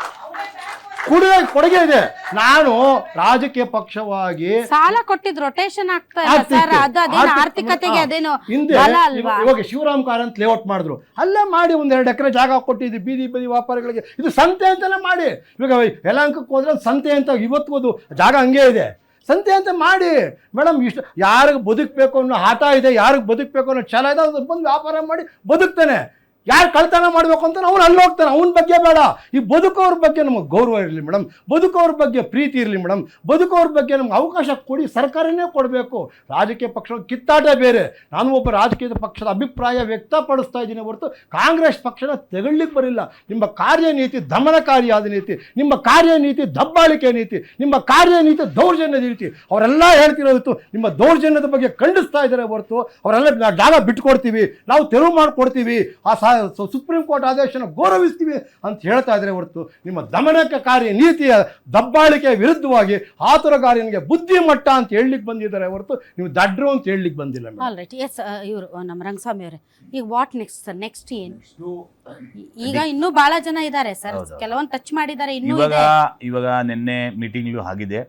ಕೊಡುಗೆ ಇದೆ. ನಾನು ರಾಜಕೀಯ ಪಕ್ಷವಾಗಿ ಸಾಲ ಕೊಟ್ಟಿದ್ ರೊಟೇಷನ್ ಆಗ್ತಾ ಇಲ್ಲ ಸರ್, ಅದೇನು ಆರ್ಥಿಕತೆಗೆ ಅದೇನು ಬಲ ಅಲ್ವಾ? ಇವಾಗ ಶಿವರಾಮ್ ಕಾರಂತ್ ಲೇಔಟ್ ಮಾಡಿದ್ರು, ಅಲ್ಲೇ ಮಾಡಿ 1-2 ಎಕರೆ ಜಾಗ ಕೊಟ್ಟಿದ್ವಿ ಬೀದಿ ವ್ಯಾಪಾರಿಗಳಿಗೆ. ಇದು ಸಂತೆ ಅಂತೆಲ್ಲ ಮಾಡಿ, ಇವಾಗ ಯಲಹಂಕಕ್ಕೆ ಹೋದ್ರೆ ಸಂತೆ ಅಂತ ಇವತ್ತು ಜಾಗ ಹಂಗೆ ಇದೆ, ಸಂತೆ ಅಂತ ಮಾಡಿ ಮೇಡಮ್. ಇಷ್ಟು ಯಾರಿಗೆ ಬದುಕಬೇಕು ಅನ್ನೋ ಆಟ ಇದೆ, ಯಾರಿಗೆ ಬದುಕಬೇಕು ಅನ್ನೋ ಛಲ ಇದೆ, ಅದು ಬಂದು ವ್ಯಾಪಾರ ಮಾಡಿ ಬದುಕ್ತಾನೆ. ಯಾರು ಕಳ್ತನ ಮಾಡಬೇಕು ಅಂತ ಅವ್ನು ಅಲ್ಲಿ ಹೋಗ್ತಾನೆ, ಅವನ ಬಗ್ಗೆ ಬೇಡ. ಈ ಬದುಕೋರ ಬಗ್ಗೆ ನಮಗೆ ಗೌರವ ಇರಲಿ ಮೇಡಮ್, ಬದುಕೋರ ಬಗ್ಗೆ ಪ್ರೀತಿ ಇರಲಿ ಮೇಡಮ್, ಬದುಕೋರ ಬಗ್ಗೆ ನಮ್ಗೆ ಅವಕಾಶ ಕೊಡಿ, ಸರ್ಕಾರನೇ ಕೊಡಬೇಕು. ರಾಜಕೀಯ ಪಕ್ಷಗಳ ಕಿತ್ತಾಟ ಬೇರೆ. ನಾನು ಒಬ್ಬ ರಾಜಕೀಯ ಪಕ್ಷದ ಅಭಿಪ್ರಾಯ ವ್ಯಕ್ತಪಡಿಸ್ತಾ ಇದ್ದೀನಿ ಹೊರತು ಕಾಂಗ್ರೆಸ್ ಪಕ್ಷನ ತೆಗೊಳ್ಳಿಕ್ಕೆ ಬರಿಲ್ಲ. ನಿಮ್ಮ ಕಾರ್ಯನೀತಿ ದಮನಕಾರಿಯಾದ ನೀತಿ, ನಿಮ್ಮ ಕಾರ್ಯನೀತಿ ದಬ್ಬಾಳಿಕೆ ನೀತಿ, ನಿಮ್ಮ ಕಾರ್ಯನೀತಿ ದೌರ್ಜನ್ಯದ ನೀತಿ. ಅವರೆಲ್ಲ ಹೇಳ್ತಿರೋದು ನಿಮ್ಮ ದೌರ್ಜನ್ಯದ ಬಗ್ಗೆ ಖಂಡಿಸ್ತಾ ಇದ್ದಾರೆ ಹೊರತು ಅವರೆಲ್ಲ ಜಾಗ ಬಿಟ್ಕೊಡ್ತೀವಿ, ನಾವು ತೆರವು ಮಾಡಿಕೊಡ್ತೀವಿ, ಆ ಸುಪ್ರೀಂ ಕೋರ್ಟ್ ಆದೇಶನ ಗೌರವಿಸ್ತೀವಿ ಅಂತ ಹೇಳ್ತಾ ಇದ್ರೆ ಹೊರತು ನಿಮ್ಮ ದಮನಕಾರಿ ನೀತಿಯ ದಬ್ಬಾಳಿಕೆ ವಿರುದ್ಧವಾಗಿ ಆತುರಗಾರನಿಗೆ ಬುದ್ಧಿಮಟ್ಟ ಅಂತ ಹೇಳಲಿಕ್ಕೆ ಬಂದಿದ್ದಾರೆ ಹೊರತು ನೀವು ದಡ್ರು ಅಂತ ಹೇಳಲಿಕ್ಕೆ ಬಂದಿಲ್ಲ. ಇವರು ನಮ್ಮ ರಂಗಸ್ವಾಮಿ ಅವರೇ, ಈಗ ವಾಟ್ ನೆಕ್ಸ್ಟ್ ಸರ್? ನೆಕ್ಸ್ಟ್ ಏನು? ಈಗ ಇನ್ನೂ ಬಹಳ ಜನ ಇದ್ದಾರೆ ಸರ್, ಕೆಲವೊಂದು ಟಚ್ ಮಾಡಿದ್ದಾರೆ. ಇವಾಗ ನಿನ್ನೆ ಮೀಟಿಂಗ್ಲೂ ಆಗಿದೆ.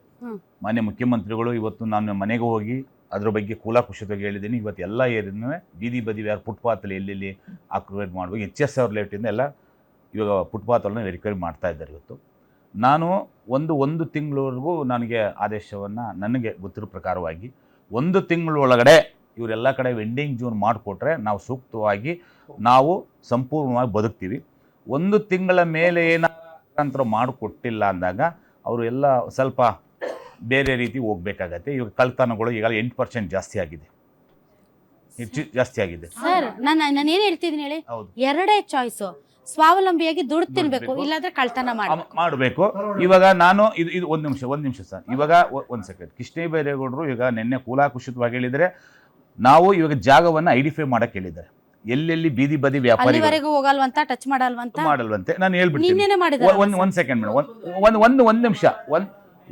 ಮಾನ್ಯ ಮುಖ್ಯಮಂತ್ರಿಗಳು ಇವತ್ತು ನಾನು ಮನೆಗೆ ಹೋಗಿ ಅದ್ರ ಬಗ್ಗೆ ಕೂಲಾಕುಷಿತವಾಗಿ ಹೇಳಿದ್ದೀನಿ. ಇವತ್ತು ಎಲ್ಲ ಏರಿಯೂ ಬೀದಿ ಬದಿ ಯಾರು ಫುಟ್ಪಾತಲ್ಲಿ ಎಲ್ಲೆಲ್ಲಿ ಆಕ್ಯುಪೇಟ್ ಮಾಡಬೇಕು, HS ಅವ್ರ ಲೇಟಿಂದ ಎಲ್ಲ ಇವಾಗ ಫುಟ್ಪಾತನ್ನು ವೆರಿಫೈ ಮಾಡ್ತಾ ಇದ್ದಾರೆ. ಇವತ್ತು ನಾನು ಒಂದು ತಿಂಗಳವರೆಗೂ ನನಗೆ ಆದೇಶವನ್ನು ನನಗೆ ಗೊತ್ತಿರೋ ಪ್ರಕಾರವಾಗಿ 1 ತಿಂಗಳೊಳಗಡೆ ಇವರೆಲ್ಲ ಕಡೆ ವೆಂಡಿಂಗ್ ಝೋನ್ ಮಾಡಿಕೊಟ್ರೆ ನಾವು ಸೂಕ್ತವಾಗಿ ನಾವು ಸಂಪೂರ್ಣವಾಗಿ ಬದುಕ್ತೀವಿ. 1 ತಿಂಗಳ ಮೇಲೆ ಏನಾದ್ರು ಮಾಡಿಕೊಟ್ಟಿಲ್ಲ ಅಂದಾಗ ಅವರು ಎಲ್ಲ ಸ್ವಲ್ಪ ಬೇರೆ ರೀತಿ ಹೋಗ್ಬೇಕಾಗತ್ತೆ. ಇವಾಗ ಕಳ್ತನಗಳು ಈಗ 8% ಜಾಸ್ತಿ ಆಗಿದೆ, ಜಾಸ್ತಿ ಆಗಿದೆ ಸರ್. ನಾನು ಏನು ಹೇಳ್ತಿದ್ದೀನಿ ಹೇಳಿ, ಎರಡೇ ಚಾಯ್ಸು, ಸ್ವಾವಲಂಬಿಯಾಗಿ ದುಡ್ಡು ತಿನ್ಬೇಕು, ಇಲ್ಲಾಂದ್ರೆ ಕಳ್ತನ ಮಾಡಬೇಕು. ಇವಾಗ ನಾನು ಇದು ಒಂದು ನಿಮಿಷ ಸರ್, ಇವಾಗ 1 ಸೆಕೆಂಡ್. ಕೃಷ್ಣ ಬೈರೇಗೌಡರು ಈಗ ನಿನ್ನೆ ಕೂಲಾಕುಷಿತವಾಗಿ ಹೇಳಿದರೆ, ನಾವು ಇವಾಗ ಜಾಗವನ್ನು ಐಡೆಂಟಿಫೈ ಮಾಡಕ್ಕೆ ಹೇಳಿದ್ದಾರೆ, ಎಲ್ಲೆಲ್ಲಿ ಬೀದಿ ಬದಿ ವ್ಯಾಪಾರಿಗಳು ಹೋಗಲ್ವಂತ, ಟಚ್ ಮಾಡಲ್ವಂತೆ. ನಾನು ಹೇಳ್ಬಿಡ್ತೀನಿ. 1 ಸೆಕೆಂಡ್ ಮೇಡಮ್, ಒಂದು ನಿಮಿಷ,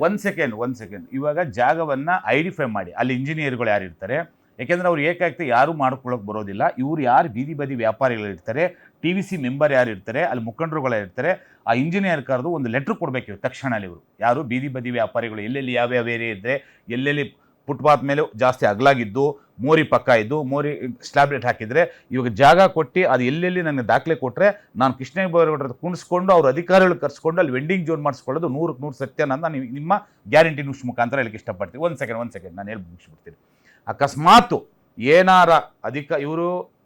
ಒಂದು ಸೆಕೆಂಡ್. ಇವಾಗ ಜಾಗವನ್ನು ಐಡೆಂಟಿಫೈ ಮಾಡಿ, ಅಲ್ಲಿ ಇಂಜಿನಿಯರ್ಗಳು ಯಾರು ಇರ್ತಾರೆ, ಯಾಕೆಂದರೆ ಅವ್ರು ಏಕಾಗ್ತಿ ಯಾರು ಮಾಡ್ಕೊಳ್ಳೋಕೆ ಬರೋದಿಲ್ಲ. ಇವ್ರು ಯಾರು ಬೀದಿ ಬದಿ ವ್ಯಾಪಾರಿಗಳು ಇರ್ತಾರೆ, TVC ಮೆಂಬರ್ ಯಾರು ಇರ್ತಾರೆ, ಅಲ್ಲಿ ಮುಖಂಡರುಗಳು ಇರ್ತಾರೆ, ಆ ಇಂಜಿನಿಯರ್ ಕರೆದು ಒಂದು ಲೆಟ್ರ್ ಕೊಡಬೇಕು ತಕ್ಷಣದಲ್ಲಿ. ಇವರು ಯಾರು ಬೀದಿ ಬದಿ ವ್ಯಾಪಾರಿಗಳು ಎಲ್ಲೆಲ್ಲಿ ಯಾವ್ಯಾವ ಏರಿಯಾ ಇದ್ದರೆ, ಎಲ್ಲೆಲ್ಲಿ ಫುಟ್ಪಾತ್ ಮೇಲೆ ಜಾಸ್ತಿ ಅಗಲಾಗಿದ್ದು, ಮೋರಿ ಪಕ್ಕ ಇದ್ದು, ಮೋರಿ ಸ್ಲ್ಯಾಬ್ ರೇಟ್ ಹಾಕಿದರೆ, ಇವಾಗ ಜಾಗ ಕೊಟ್ಟು ಅದು ಎಲ್ಲೆಲ್ಲಿ ನನಗೆ ದಾಖಲೆ ಕೊಟ್ಟರೆ ನಾನು ಕೃಷ್ಣ ಬೈರೇಗೌಡರ ಕುಣಿಸ್ಕೊಂಡು ಅವ್ರ ಅಧಿಕಾರಿಗಳು ಕರ್ಸ್ಕೊಂಡು ಅಲ್ಲಿ ವೆಂಡಿಂಗ್ ಜೋನ್ ಮಾಡಿಸ್ಕೊಳ್ಳೋದು 100% ಸತ್ಯ ಅಂತ ನಾನು ನಿಮ್ಮ ಗ್ಯಾರಂಟಿ ನ್ಯೂಸ್ ಮುಖಾಂತರ ಹೇಳಕ್ಕೆ ಇಷ್ಟಪಡ್ತೀನಿ. ಒಂದು ಸೆಕೆಂಡ್ ನಾನು ಹೇಳಿ ಮುಗಿಸ್ಬಿಡ್ತೀನಿ. ಅಕಸ್ಮಾತು ಏನಾರ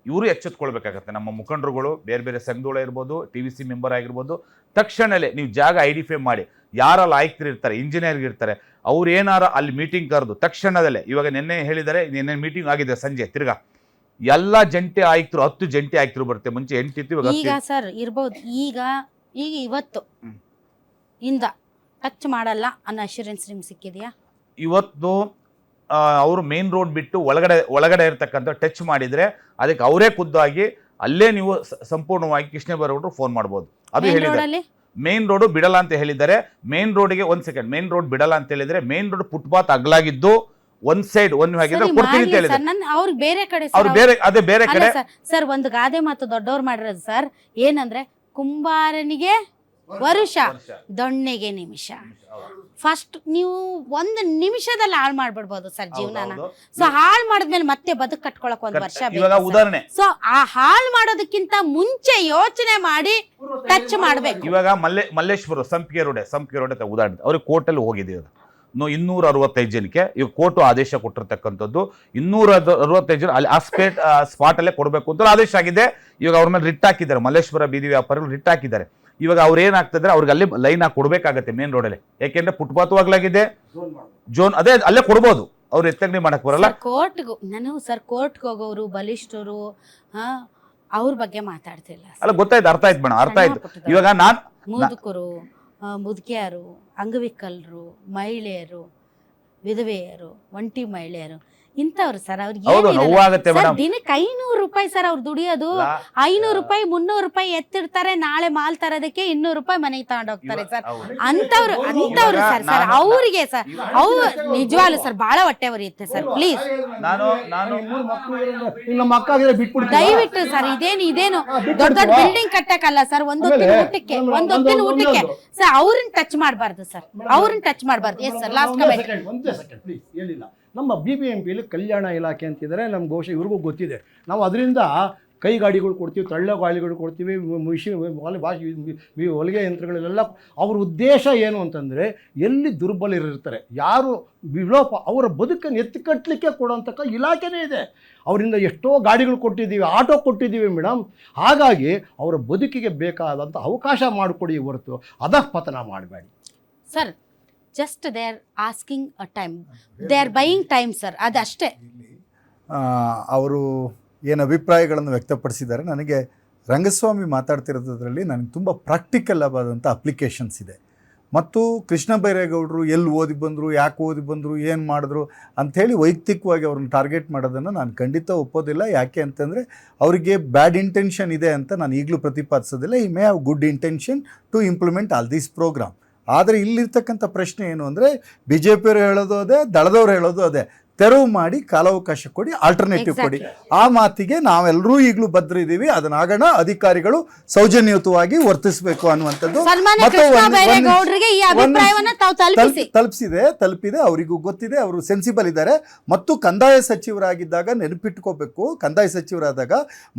ಇವರು ಎಚ್ಚೆತ್ಕೊಳ್ಬೇಕಾಗತ್ತೆ. ನಮ್ಮ ಮುಖಂಡರುಗಳು ಬೇರೆ ಬೇರೆ ಸಂಘಗಳು ಇರ್ಬೋದು, TVC ಮೆಂಬರ್ ಆಗಿರ್ಬೋದು, ತಕ್ಷಣವೇ ನೀವು ಜಾಗ ಐಡೆಂಟಿಫೈ ಮಾಡಿ. ಯಾರಲ್ಲಿ ಆಯುಕ್ತರಿರ್ತಾರೆ, ಇಂಜಿನಿಯರ್ಗೆ ಇರ್ತಾರೆ, ಅವ್ರು ಏನಾರ ಅಲ್ಲಿ ಮೀಟಿಂಗ್ ಕರೆದು ತಕ್ಷಣದಲ್ಲೇ, ಇವಾಗ ನಿನ್ನೆ ಹೇಳಿದರೆ, ನಿನ್ನೆ ಮೀಟಿಂಗ್ ಆಗಿದೆ ಸಂಜೆ, ತಿರ್ಗಾ ಎಲ್ಲ ಜಂಟಿ ಆಯುಕ್ತರು 10 ಜಂಟಿ ಆಯುಕ್ತರು ಬರುತ್ತೆ. ಮುಂಚೆ 8 ಇತ್ತು, ಇವಾಗ ಈಗ ಸರ್ ಇರ್ಬೋದು. ಈಗ ಇವತ್ತು ಇಂದ ಟಚ್ ಮಾಡಲ್ಲ ಅನ್ನೋ ಅಶ್ಯೂರೆನ್ಸ್ ನಿಮ್ಗೆ ಸಿಕ್ಕಿದೆಯಾ? ಇವತ್ತು ಅವರು ಮೇನ್ ರೋಡ್ ಬಿಟ್ಟು ಒಳಗಡೆ ಇರ್ತಕ್ಕಂಥ ಟಚ್ ಮಾಡಿದರೆ ಅದಕ್ಕೆ ಅವರೇ ಖುದ್ದಾಗಿ ಅಲ್ಲೇ ನೀವು ಸಂಪೂರ್ಣವಾಗಿ ಕೃಷ್ಣ ಬೈರೇಗೌಡರು ಫೋನ್ ಮಾಡ್ಬೋದು. ಅದು ಹೇಳಿದ್ದಾರೆ. ಮೇನ್ ರೋಡು ಬಿಡಲ್ಲ ಅಂತ ಹೇಳಿದ್ದಾರೆ. ಮೇನ್ ರೋಡ್ಗೆ ಮೇನ್ ರೋಡ್ ಬಿಡಲ್ಲ ಅಂತ ಹೇಳಿದ್ರೆ, ಮೇನ್ ರೋಡ್ ಫುಟ್ಪಾತ್ ಅಗಲಾಗಿದ್ದು ಒಂದ್ ಸೈಡ್ ಕೊಡ್ತೀನಿ ಅಂತ ಹೇಳಿದ್ದಾರೆ. ಅವ್ರು ಬೇರೆ ಕಡೆ ಬೇರೆ ಕಡೆ ಸರ್ ಒಂದು ಗಾದೆ ಮಾತು ದೊಡ್ಡವ್ರು ಮಾಡಿರೋದು ಸರ್, ಏನಂದ್ರೆ ಕುಂಬಾರನಿಗೆ ವರುಷ, ದೊಣ್ಣೆಗೆ ನಿಮಿಷ. ಫಸ್ಟ್ ನೀವು ಒಂದು ನಿಮಿಷದಲ್ಲಿ ಹಾಳು ಮಾಡ್ಬಿಡ್ಬೋದು ಸರ್ ಜೀವನನ. ಸೊ ಹಾಳು ಮಾಡಿದ್ಮೇಲೆ ಮತ್ತೆ ಬದುಕು ಕಟ್ಕೊಳಕ್ 1 ವರ್ಷ ಉದಾಹರಣೆ. ಸೊ ಆ ಹಾಳು ಮಾಡೋದಕ್ಕಿಂತ ಮುಂಚೆ ಯೋಚನೆ ಮಾಡಿ ಟಚ್ ಮಾಡ್ಬೇಕು. ಇವಾಗ ಮಲ್ಲೇಶ್ವರ ಸಂಪಿಗೆ ರೋಡ್ ಉದಾಹರಣೆ, ಅವ್ರಿಗೆ ಕೋರ್ಟಲ್ಲಿ ಹೋಗಿದೆ. 265 ಜನಕ್ಕೆ ಈಗ ಕೋರ್ಟು ಆದೇಶ ಕೊಟ್ಟಿರ್ತಕ್ಕಂಥದ್ದು. 265 ಜನ ಅಲ್ಲಿ ಆ ಸ್ಪಾಟ್ ಅಲ್ಲೇ ಕೊಡಬೇಕು ಅಂತ ಆದೇಶ ಆಗಿದೆ. ಇವಾಗ ಅವ್ರ ಮೇಲೆ ರಿಟ್ ಹಾಕಿದ್ದಾರೆ. ಮಲ್ಲೇಶ್ವರ ಬೀದಿ ವ್ಯಾಪಾರಿಗಳು ರಿಟ್ ಹಾಕಿದ್ದಾರೆ. ಇವಾಗ ಅವ್ರು ಏನಾಗ್ತದ್ರೆ, ಅವ್ರಿಗೆ ಅಲ್ಲಿ ಲೈನ್ ಹಾಕಿ ಕೊಡಬೇಕಾಗತ್ತೆ ಮೇನ್ ರೋಡಲ್ಲಿ. ಯಾಕೆಂದ್ರೆ ಫುಟ್ಪಾತ್ ಆಗ್ಲಾಗಿದೆ, ಜೋನ್ ಅಲ್ಲೇ ಕೊಡ್ಬೋದು. ಅವ್ರು ಎತ್ತಂಗಡಿ ಮಾಡಕ್ ಬರಲ್ಲ. ಕೋರ್ಟ್ಗೆ ಹೋಗೋರು ಬಲಿಷ್ಠರು ಅವ್ರ ಬಗ್ಗೆ ಮಾತಾಡ್ತಿಲ್ಲ. ಅಲ್ಲ ಗೊತ್ತಾಯ್ತು, ಅರ್ಥ ಆಯ್ತು ಮೇಡಮ್, ಅರ್ಥ ಆಯ್ತು. ಇವಾಗ ಮುದುಕರು, ಮುದುಕಿಯರು, ಅಂಗವಿಕಲರು, ಮಹಿಳೆಯರು, ವಿಧವೆಯರು, ಒಂಟಿ ಮಹಿಳೆಯರು, ಇಂಥವ್ರು ಸರ್. ಅವ್ರಿಗೆ ದಿನಕ್ಕೆ 500 ರೂಪಾಯಿ ಸರ್ ಅವ್ರು ದುಡಿಯೋದು. 500 ರೂಪಾಯಿ 300 ರೂಪಾಯಿ ಎತ್ತಿಡ್ತಾರೆ. ನಾಳೆ ಮಾಲ್ ತರೋದಕ್ಕೆ 200 ರೂಪಾಯಿ ಮನೆಗೆ ತಗೊಂಡೋಗ್ತಾರೆ ಸರ್. ಅಂತವ್ರು ಸರ್ ಅವ್ರಿಗೆ ಸರ್ ಅವ್ರು ನಿಜವಾಗ್ಲು ಸರ್ ಬಹಳ ಹೊಟ್ಟೆ ಉರಿಯುತ್ತೆ ಸರ್. ಪ್ಲೀಸ್ ದಯವಿಟ್ಟು ಸರ್ ಇದೇನು ದೊಡ್ಡ ಬಿಲ್ಡಿಂಗ್ ಕಟ್ಟಕ್ಕಲ್ಲ ಸರ್, ಒಂದೊತ್ತಿನ ಊಟಕ್ಕೆ ಸರ್ ಅವ್ರನ್ನ ಟಚ್ ಮಾಡಬಾರ್ದು ಸರ್, ಅವ್ರನ್ನ ಟಚ್ ಮಾಡಬಾರ್ದು. Yes sir, last comment. ನಮ್ಮ BBMPಯಲ್ಲಿ ಕಲ್ಯಾಣ ಇಲಾಖೆ ಅಂತಿದ್ದಾರೆ. ನಮ್ಮ ಬಹುಶಃ ಇವ್ರಿಗೂ ಗೊತ್ತಿದೆ. ನಾವು ಅದರಿಂದ ಕೈ ಗಾಡಿಗಳು ಕೊಡ್ತೀವಿ, ತಳ್ಳ ಗಾಡಿಗಳು ಕೊಡ್ತೀವಿ, ಹೊಲಿಗೆ ಯಂತ್ರಗಳೆಲ್ಲ. ಅವ್ರ ಉದ್ದೇಶ ಏನು ಅಂತಂದರೆ, ಎಲ್ಲಿ ದುರ್ಬಲರಿರ್ತಾರೆ, ಯಾರು ವಿಲೋಪ, ಅವರ ಬದುಕನ್ನು ಎತ್ತಿಕಟ್ಟಲಿಕ್ಕೆ ಕೊಡುವಂತಕ್ಕ ಇಲಾಖೆನೇ ಇದೆ. ಅವರಿಂದ ಎಷ್ಟೋ ಗಾಡಿಗಳು ಕೊಟ್ಟಿದ್ದೀವಿ, ಆಟೋ ಕೊಟ್ಟಿದ್ದೀವಿ ಮೇಡಮ್. ಹಾಗಾಗಿ ಅವರ ಬದುಕಿಗೆ ಬೇಕಾದಂಥ ಅವಕಾಶ ಮಾಡಿಕೊಡಿ ಹೊರತು ಅಧಃಪತನ ಮಾಡಬೇಡಿ sir. Just they are asking a time, they are buying time sir, ಅದಷ್ಟೇ. ಅವರು ಏನು ಅಭಿಪ್ರಾಯಗಳನ್ನು ವ್ಯಕ್ತಪಡಿಸಿದ್ದಾರೆ, ನನಗೆ ರಂಗಸ್ವಾಮಿ ಮಾತಾಡ್ತಿರೋದ್ರಲ್ಲಿ ನನಗೆ ತುಂಬ ಪ್ರಾಕ್ಟಿಕಲ್ ಆದಂಥ ಅಪ್ಲಿಕೇಶನ್ಸ್ ಇದೆ. ಮತ್ತು ಕೃಷ್ಣ ಬೈರೇಗೌಡರು ಎಲ್ಲಿ ಓದಿ ಬಂದರು, ಯಾಕೆ ಓದಿ ಬಂದರು, ಏನು ಮಾಡಿದ್ರು ಅಂಥೇಳಿ ವೈಯಕ್ತಿಕವಾಗಿ ಅವ್ರನ್ನ ಟಾರ್ಗೆಟ್ ಮಾಡೋದನ್ನು ನಾನು ಖಂಡಿತ ಒಪ್ಪೋದಿಲ್ಲ. ಯಾಕೆ ಅಂತಂದರೆ ಅವರಿಗೆ ಬ್ಯಾಡ್ ಇಂಟೆನ್ಷನ್ ಇದೆ ಅಂತ ನಾನು ಈಗಲೂ ಪ್ರತಿಪಾದಿಸೋದಿಲ್ಲ. ಈ may have good intention to implement all these program. ಆದರೆ ಇಲ್ಲಿರ್ತಕ್ಕಂಥ ಪ್ರಶ್ನೆ ಏನು ಅಂದರೆ, BJP ಅವರು ಹೇಳೋದು ಅದೇ, ದಳದವ್ರು ಹೇಳೋದು ಅದೇ. ತೆರವು ಮಾಡಿ, ಕಾಲಾವಕಾಶ ಕೊಡಿ, ಆಲ್ಟರ್ನೇಟಿವ್ ಕೊಡಿ. ಆ ಮಾತಿಗೆ ನಾವೆಲ್ಲರೂ ಈಗಲೂ ಬದ್ರಿದ್ದೀವಿ. ಅದನ್ನಾಗೋಣ. ಅಧಿಕಾರಿಗಳು ಸೌಜನ್ಯಯುತವಾಗಿ ವರ್ತಿಸಬೇಕು ಅನ್ನುವಂಥದ್ದು ತಲುಪಿದೆ. ಅವರಿಗೂ ಗೊತ್ತಿದೆ, ಅವರು ಸೆನ್ಸಿಬಲ್ ಇದ್ದಾರೆ. ಮತ್ತು ಕಂದಾಯ ಸಚಿವರಾಗಿದ್ದಾಗ ನೆನಪಿಟ್ಕೋಬೇಕು, ಕಂದಾಯ ಸಚಿವರಾದಾಗ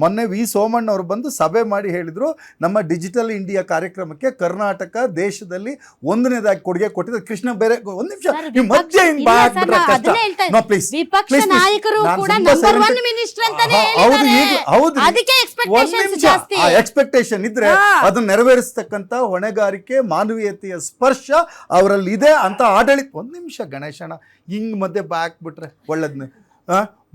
ಮೊನ್ನೆ ವಿ ಸೋಮಣ್ಣ ಅವರು ಬಂದು ಸಭೆ ಮಾಡಿ ಹೇಳಿದ್ರು, ನಮ್ಮ ಡಿಜಿಟಲ್ ಇಂಡಿಯಾ ಕಾರ್ಯಕ್ರಮಕ್ಕೆ ಕರ್ನಾಟಕ ದೇಶದಲ್ಲಿ 1ನೇದಾಗಿ ಕೊಡುಗೆ ಕೊಟ್ಟಿದೆ ಕೃಷ್ಣ ಬೈರೇಗೌಡ. ಒಂದು ನಿಮಿಷ, ನೀವು ಮಧ್ಯೆ ಹಿಂಗ್ ಬಾಕ್ಬಿಟ್ರೆ ವಿಪಕ್ಷ ನಾಯಕರು ಕೂಡ ನಂಬರ್ 1 ಮಿನಿಸ್ಟರ್ ಅಂತಾನೆ ಹೇಳಿದ್ದಾರೆ. ಅದಕ್ಕೆ ಎಕ್ಸ್ಪೆಕ್ಟೇಷನ್ಸ್ ಜಾಸ್ತಿ. ಎಕ್ಸ್ಪೆಕ್ಟೇಷನ್ ಇದ್ರೆ ಅದನ್ನ ನೆರವೇರಿಸತಕ್ಕಂತ ಹೊಣೆಗಾರಿಕೆ, ಮಾನವೀಯತೆಯ ಸ್ಪರ್ಶ ಅವರಲ್ಲಿ ಇದೆ ಅಂತ ಆಡಳಿತ. ಒಂದು ನಿಮಿಷ ಗಣೇಶಣ್ಣ, ಹಿಂಗ್ ಮಧ್ಯೆ ಬಾಕ್ಬಿಟ್ರೆ ಒಳ್ಳೇದ್ನೆ.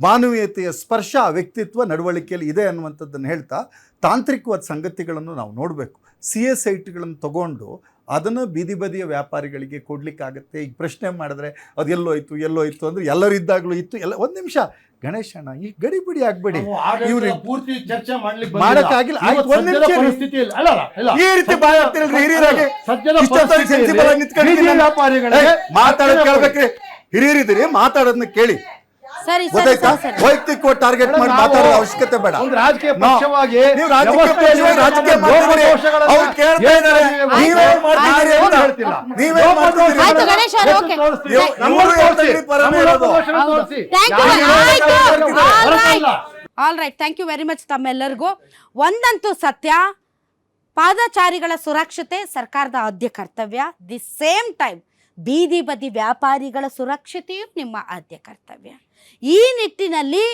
ಮಾನವೀಯತೆಯ ಸ್ಪರ್ಶ ಆ ವ್ಯಕ್ತಿತ್ವ ನಡವಳಿಕೆಯಲ್ಲಿ ಇದೆ ಅನ್ನುವಂಥದ್ದನ್ನು ಹೇಳ್ತಾ, ತಾಂತ್ರಿಕವಾದ ಸಂಗತಿಗಳನ್ನು ನಾವು ನೋಡಬೇಕು. CS ಐಟಿಗಳನ್ನು ತಗೊಂಡು ಅದನ್ನು ಬೀದಿ ಬದಿಯ ವ್ಯಾಪಾರಿಗಳಿಗೆ ಕೊಡ್ಲಿಕ್ಕಾಗತ್ತೆ. ಈಗ ಪ್ರಶ್ನೆ ಮಾಡಿದ್ರೆ ಅದು ಎಲ್ಲೋಯ್ತು ಅಂದರೆ ಎಲ್ಲರೂ ಇದ್ದಾಗಲೂ ಇತ್ತು ಎಲ್ಲ. ಒಂದು ನಿಮಿಷ ಗಣೇಶಣ್ಣ, ಈ ಗಡಿಬಿಡಿ ಆಗ್ಬೇಡಿ. ಇವ್ರಿಗೆ ಪೂರ್ತಿ ಚರ್ಚೆ ಮಾಡಕ್ಕಾಗಿಲ್ಲ. ಈ ರೀತಿ ಮಾತಾಡೋದು ಕೇಳ್ಬೇಕ್ರಿ. ಹಿರಿಯರಿದ್ದೀರಿ, ಮಾತಾಡೋದನ್ನ ಕೇಳಿ. ಸರಿ ಗೊತ್ತಾಯ್ತಾ? ವೈಯಕ್ತಿಕ ಟಾರ್ಗೆಟ್ ಮಾಡಿ ಮಾತಾಡೋ ಅವಶ್ಯಕತೆ ಬೇಡ. ಒಂದು ರಾಜಕೀಯ ಪಕ್ಷವಾಗಿ ನೀವು ರಾಜಕೀಯ ಪಕ್ಷವಾಗಿ ರಾಜಕೀಯ ಮಾಡ್ತಿದ್ದೀರಿ. ಅವ್ರು ಕೇಳ್ತಾ ಇದ್ದಾರೆ, ನೀವೇನ್ ಮಾಡ್ತಿದ್ದೀರಿ ಅಂತ. ನೀವೇನ್ ಮಾಡ್ತಿದ್ದೀರಿ? ಆಯ್ತು ಗಣೇಶ್ ಅವ್ರೆ, ಓಕೆ. ಇವ್ರು ಹೇಳ್ತಿದ್ದೀರಿ ಪರನೇ ಇರೋದು. All right, thank you very much ತಮ್ಮೆಲ್ಲರಿಗೂ. ಒಂದಂತೂ ಸತ್ಯ, ಪಾದಚಾರಿಗಳ ಸುರಕ್ಷತೆ ಸರ್ಕಾರದ ಆದ್ಯ ಕರ್ತವ್ಯ. ದಿ ಸೇಮ್ ಟೈಮ್ ಬೀದಿ ಬದಿ ವ್ಯಾಪಾರಿಗಳ ಸುರಕ್ಷತೆಯು ನಿಮ್ಮ ಆದ್ಯ ಕರ್ತವ್ಯ. ಈ ನಿಟ್ಟಿನಲ್ಲಿ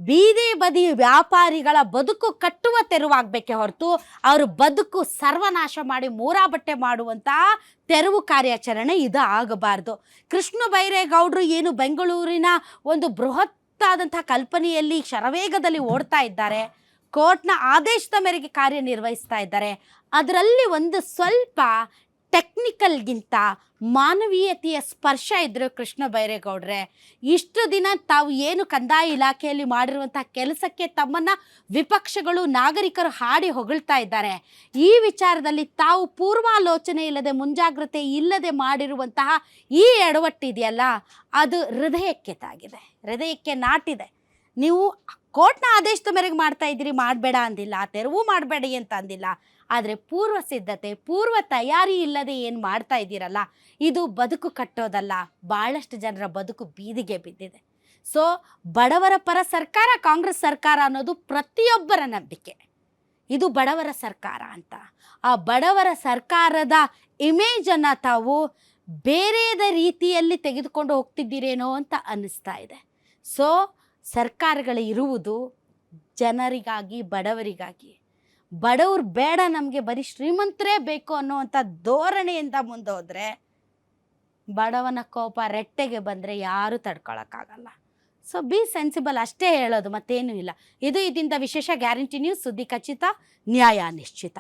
ಬೀದಿ ಬದಿ ವ್ಯಾಪಾರಿಗಳ ಬದುಕು ಕಟ್ಟುವ ತೆರವಾಗಬೇಕೆ ಹೊರತು ಅವ್ರ ಬದುಕು ಸರ್ವನಾಶ ಮಾಡಿ ಮೂರಾಬಟ್ಟೆ ಮಾಡುವಂತಹ ತೆರವು ಕಾರ್ಯಾಚರಣೆ ಇದು ಆಗಬಾರ್ದು. ಕೃಷ್ಣ ಬೈರೇಗೌಡರು ಏನು ಬೆಂಗಳೂರಿನ ಒಂದು ಬೃಹತ್ತಾದಂಥ ಕಲ್ಪನೆಯಲ್ಲಿ ಶರವೇಗದಲ್ಲಿ ಓಡ್ತಾ ಇದ್ದಾರೆ, ಕೋರ್ಟ್ನ ಆದೇಶದ ಮೇರೆಗೆ ಕಾರ್ಯನಿರ್ವಹಿಸ್ತಾ ಇದ್ದಾರೆ. ಅದರಲ್ಲಿ ಒಂದು ಸ್ವಲ್ಪ ಟೆಕ್ನಿಕಲ್ಗಿಂತ ಮಾನವೀಯತೆಯ ಸ್ಪರ್ಶ ಇದ್ದರು ಕೃಷ್ಣ ಬೈರೇಗೌಡ್ರೆ. ಇಷ್ಟು ದಿನ ತಾವು ಏನು ಕಂದಾಯ ಇಲಾಖೆಯಲ್ಲಿ ಮಾಡಿರುವಂಥ ಕೆಲಸಕ್ಕೆ ತಮ್ಮನ್ನು ವಿಪಕ್ಷಗಳು ನಾಗರಿಕರು ಹಾಡಿ ಹೊಗಳ್ತಾ ಇದ್ದಾರೆ. ಈ ವಿಚಾರದಲ್ಲಿ ತಾವು ಪೂರ್ವಾಲೋಚನೆ ಇಲ್ಲದೆ ಮುಂಜಾಗ್ರತೆ ಇಲ್ಲದೆ ಮಾಡಿರುವಂತಹ ಈ ಎಡವಟ್ಟಿದೆಯಲ್ಲ, ಅದು ಹೃದಯಕ್ಕೆ ತಾಗಿದೆ, ಹೃದಯಕ್ಕೆ ನಾಟಿದೆ. ನೀವು ಕೋರ್ಟ್ನ ಆದೇಶದ ಮೇರೆಗೆ ಮಾಡ್ತಾ ಇದ್ದೀರಿ, ಮಾಡಬೇಡ ಅಂದಿಲ್ಲ, ತೆರವು ಮಾಡಬೇಡಿ ಅಂತ ಅಂದಿಲ್ಲ. ಆದರೆ ಪೂರ್ವ ಸಿದ್ಧತೆ, ಪೂರ್ವ ತಯಾರಿ ಇಲ್ಲದೆ ಏನು ಮಾಡ್ತಾ ಇದ್ದೀರಲ್ಲ, ಇದು ಬದುಕು ಕಟ್ಟೋದಲ್ಲ. ಭಾಳಷ್ಟು ಜನರ ಬದುಕು ಬೀದಿಗೆ ಬಿದ್ದಿದೆ. ಸೊ ಬಡವರ ಪರ ಸರ್ಕಾರ ಕಾಂಗ್ರೆಸ್ ಸರ್ಕಾರ ಅನ್ನೋದು ಪ್ರತಿಯೊಬ್ಬರ ನಂಬಿಕೆ. ಇದು ಬಡವರ ಸರ್ಕಾರ ಅಂತ. ಆ ಬಡವರ ಸರ್ಕಾರದ ಇಮೇಜನ್ನು ತಾವು ಬೇರೆದ ರೀತಿಯಲ್ಲಿ ತೆಗೆದುಕೊಂಡು ಹೋಗ್ತಿದ್ದೀರೇನೋ ಅಂತ ಅನ್ನಿಸ್ತಾ ಇದೆ. ಸೊ ಸರ್ಕಾರಗಳು ಇರುವುದು ಜನರಿಗಾಗಿ, ಬಡವರಿಗಾಗಿ. ಬಡವ್ರು ಬೇಡ, ನಮಗೆ ಬರೀ ಶ್ರೀಮಂತರೇ ಬೇಕು ಅನ್ನುವಂಥ ಧೋರಣೆಯಿಂದ ಮುಂದೆ ಹೋದರೆ ಬಡವನ ಕೋಪ ರೆಟ್ಟೆಗೆ ಬಂದರೆ ಯಾರೂ ತಡ್ಕೊಳಕ್ಕಾಗಲ್ಲ. ಸೊ ಬಿ ಸೆನ್ಸಿಬಲ್, ಅಷ್ಟೇ ಹೇಳೋದು, ಮತ್ತೇನೂ ಇಲ್ಲ. ಇದು ಇದರಿಂದ ವಿಶೇಷ ಗ್ಯಾರಂಟಿ ನ್ಯೂಸ್. ಸುದ್ದಿ ಖಚಿತ, ನ್ಯಾಯ ನಿಶ್ಚಿತ.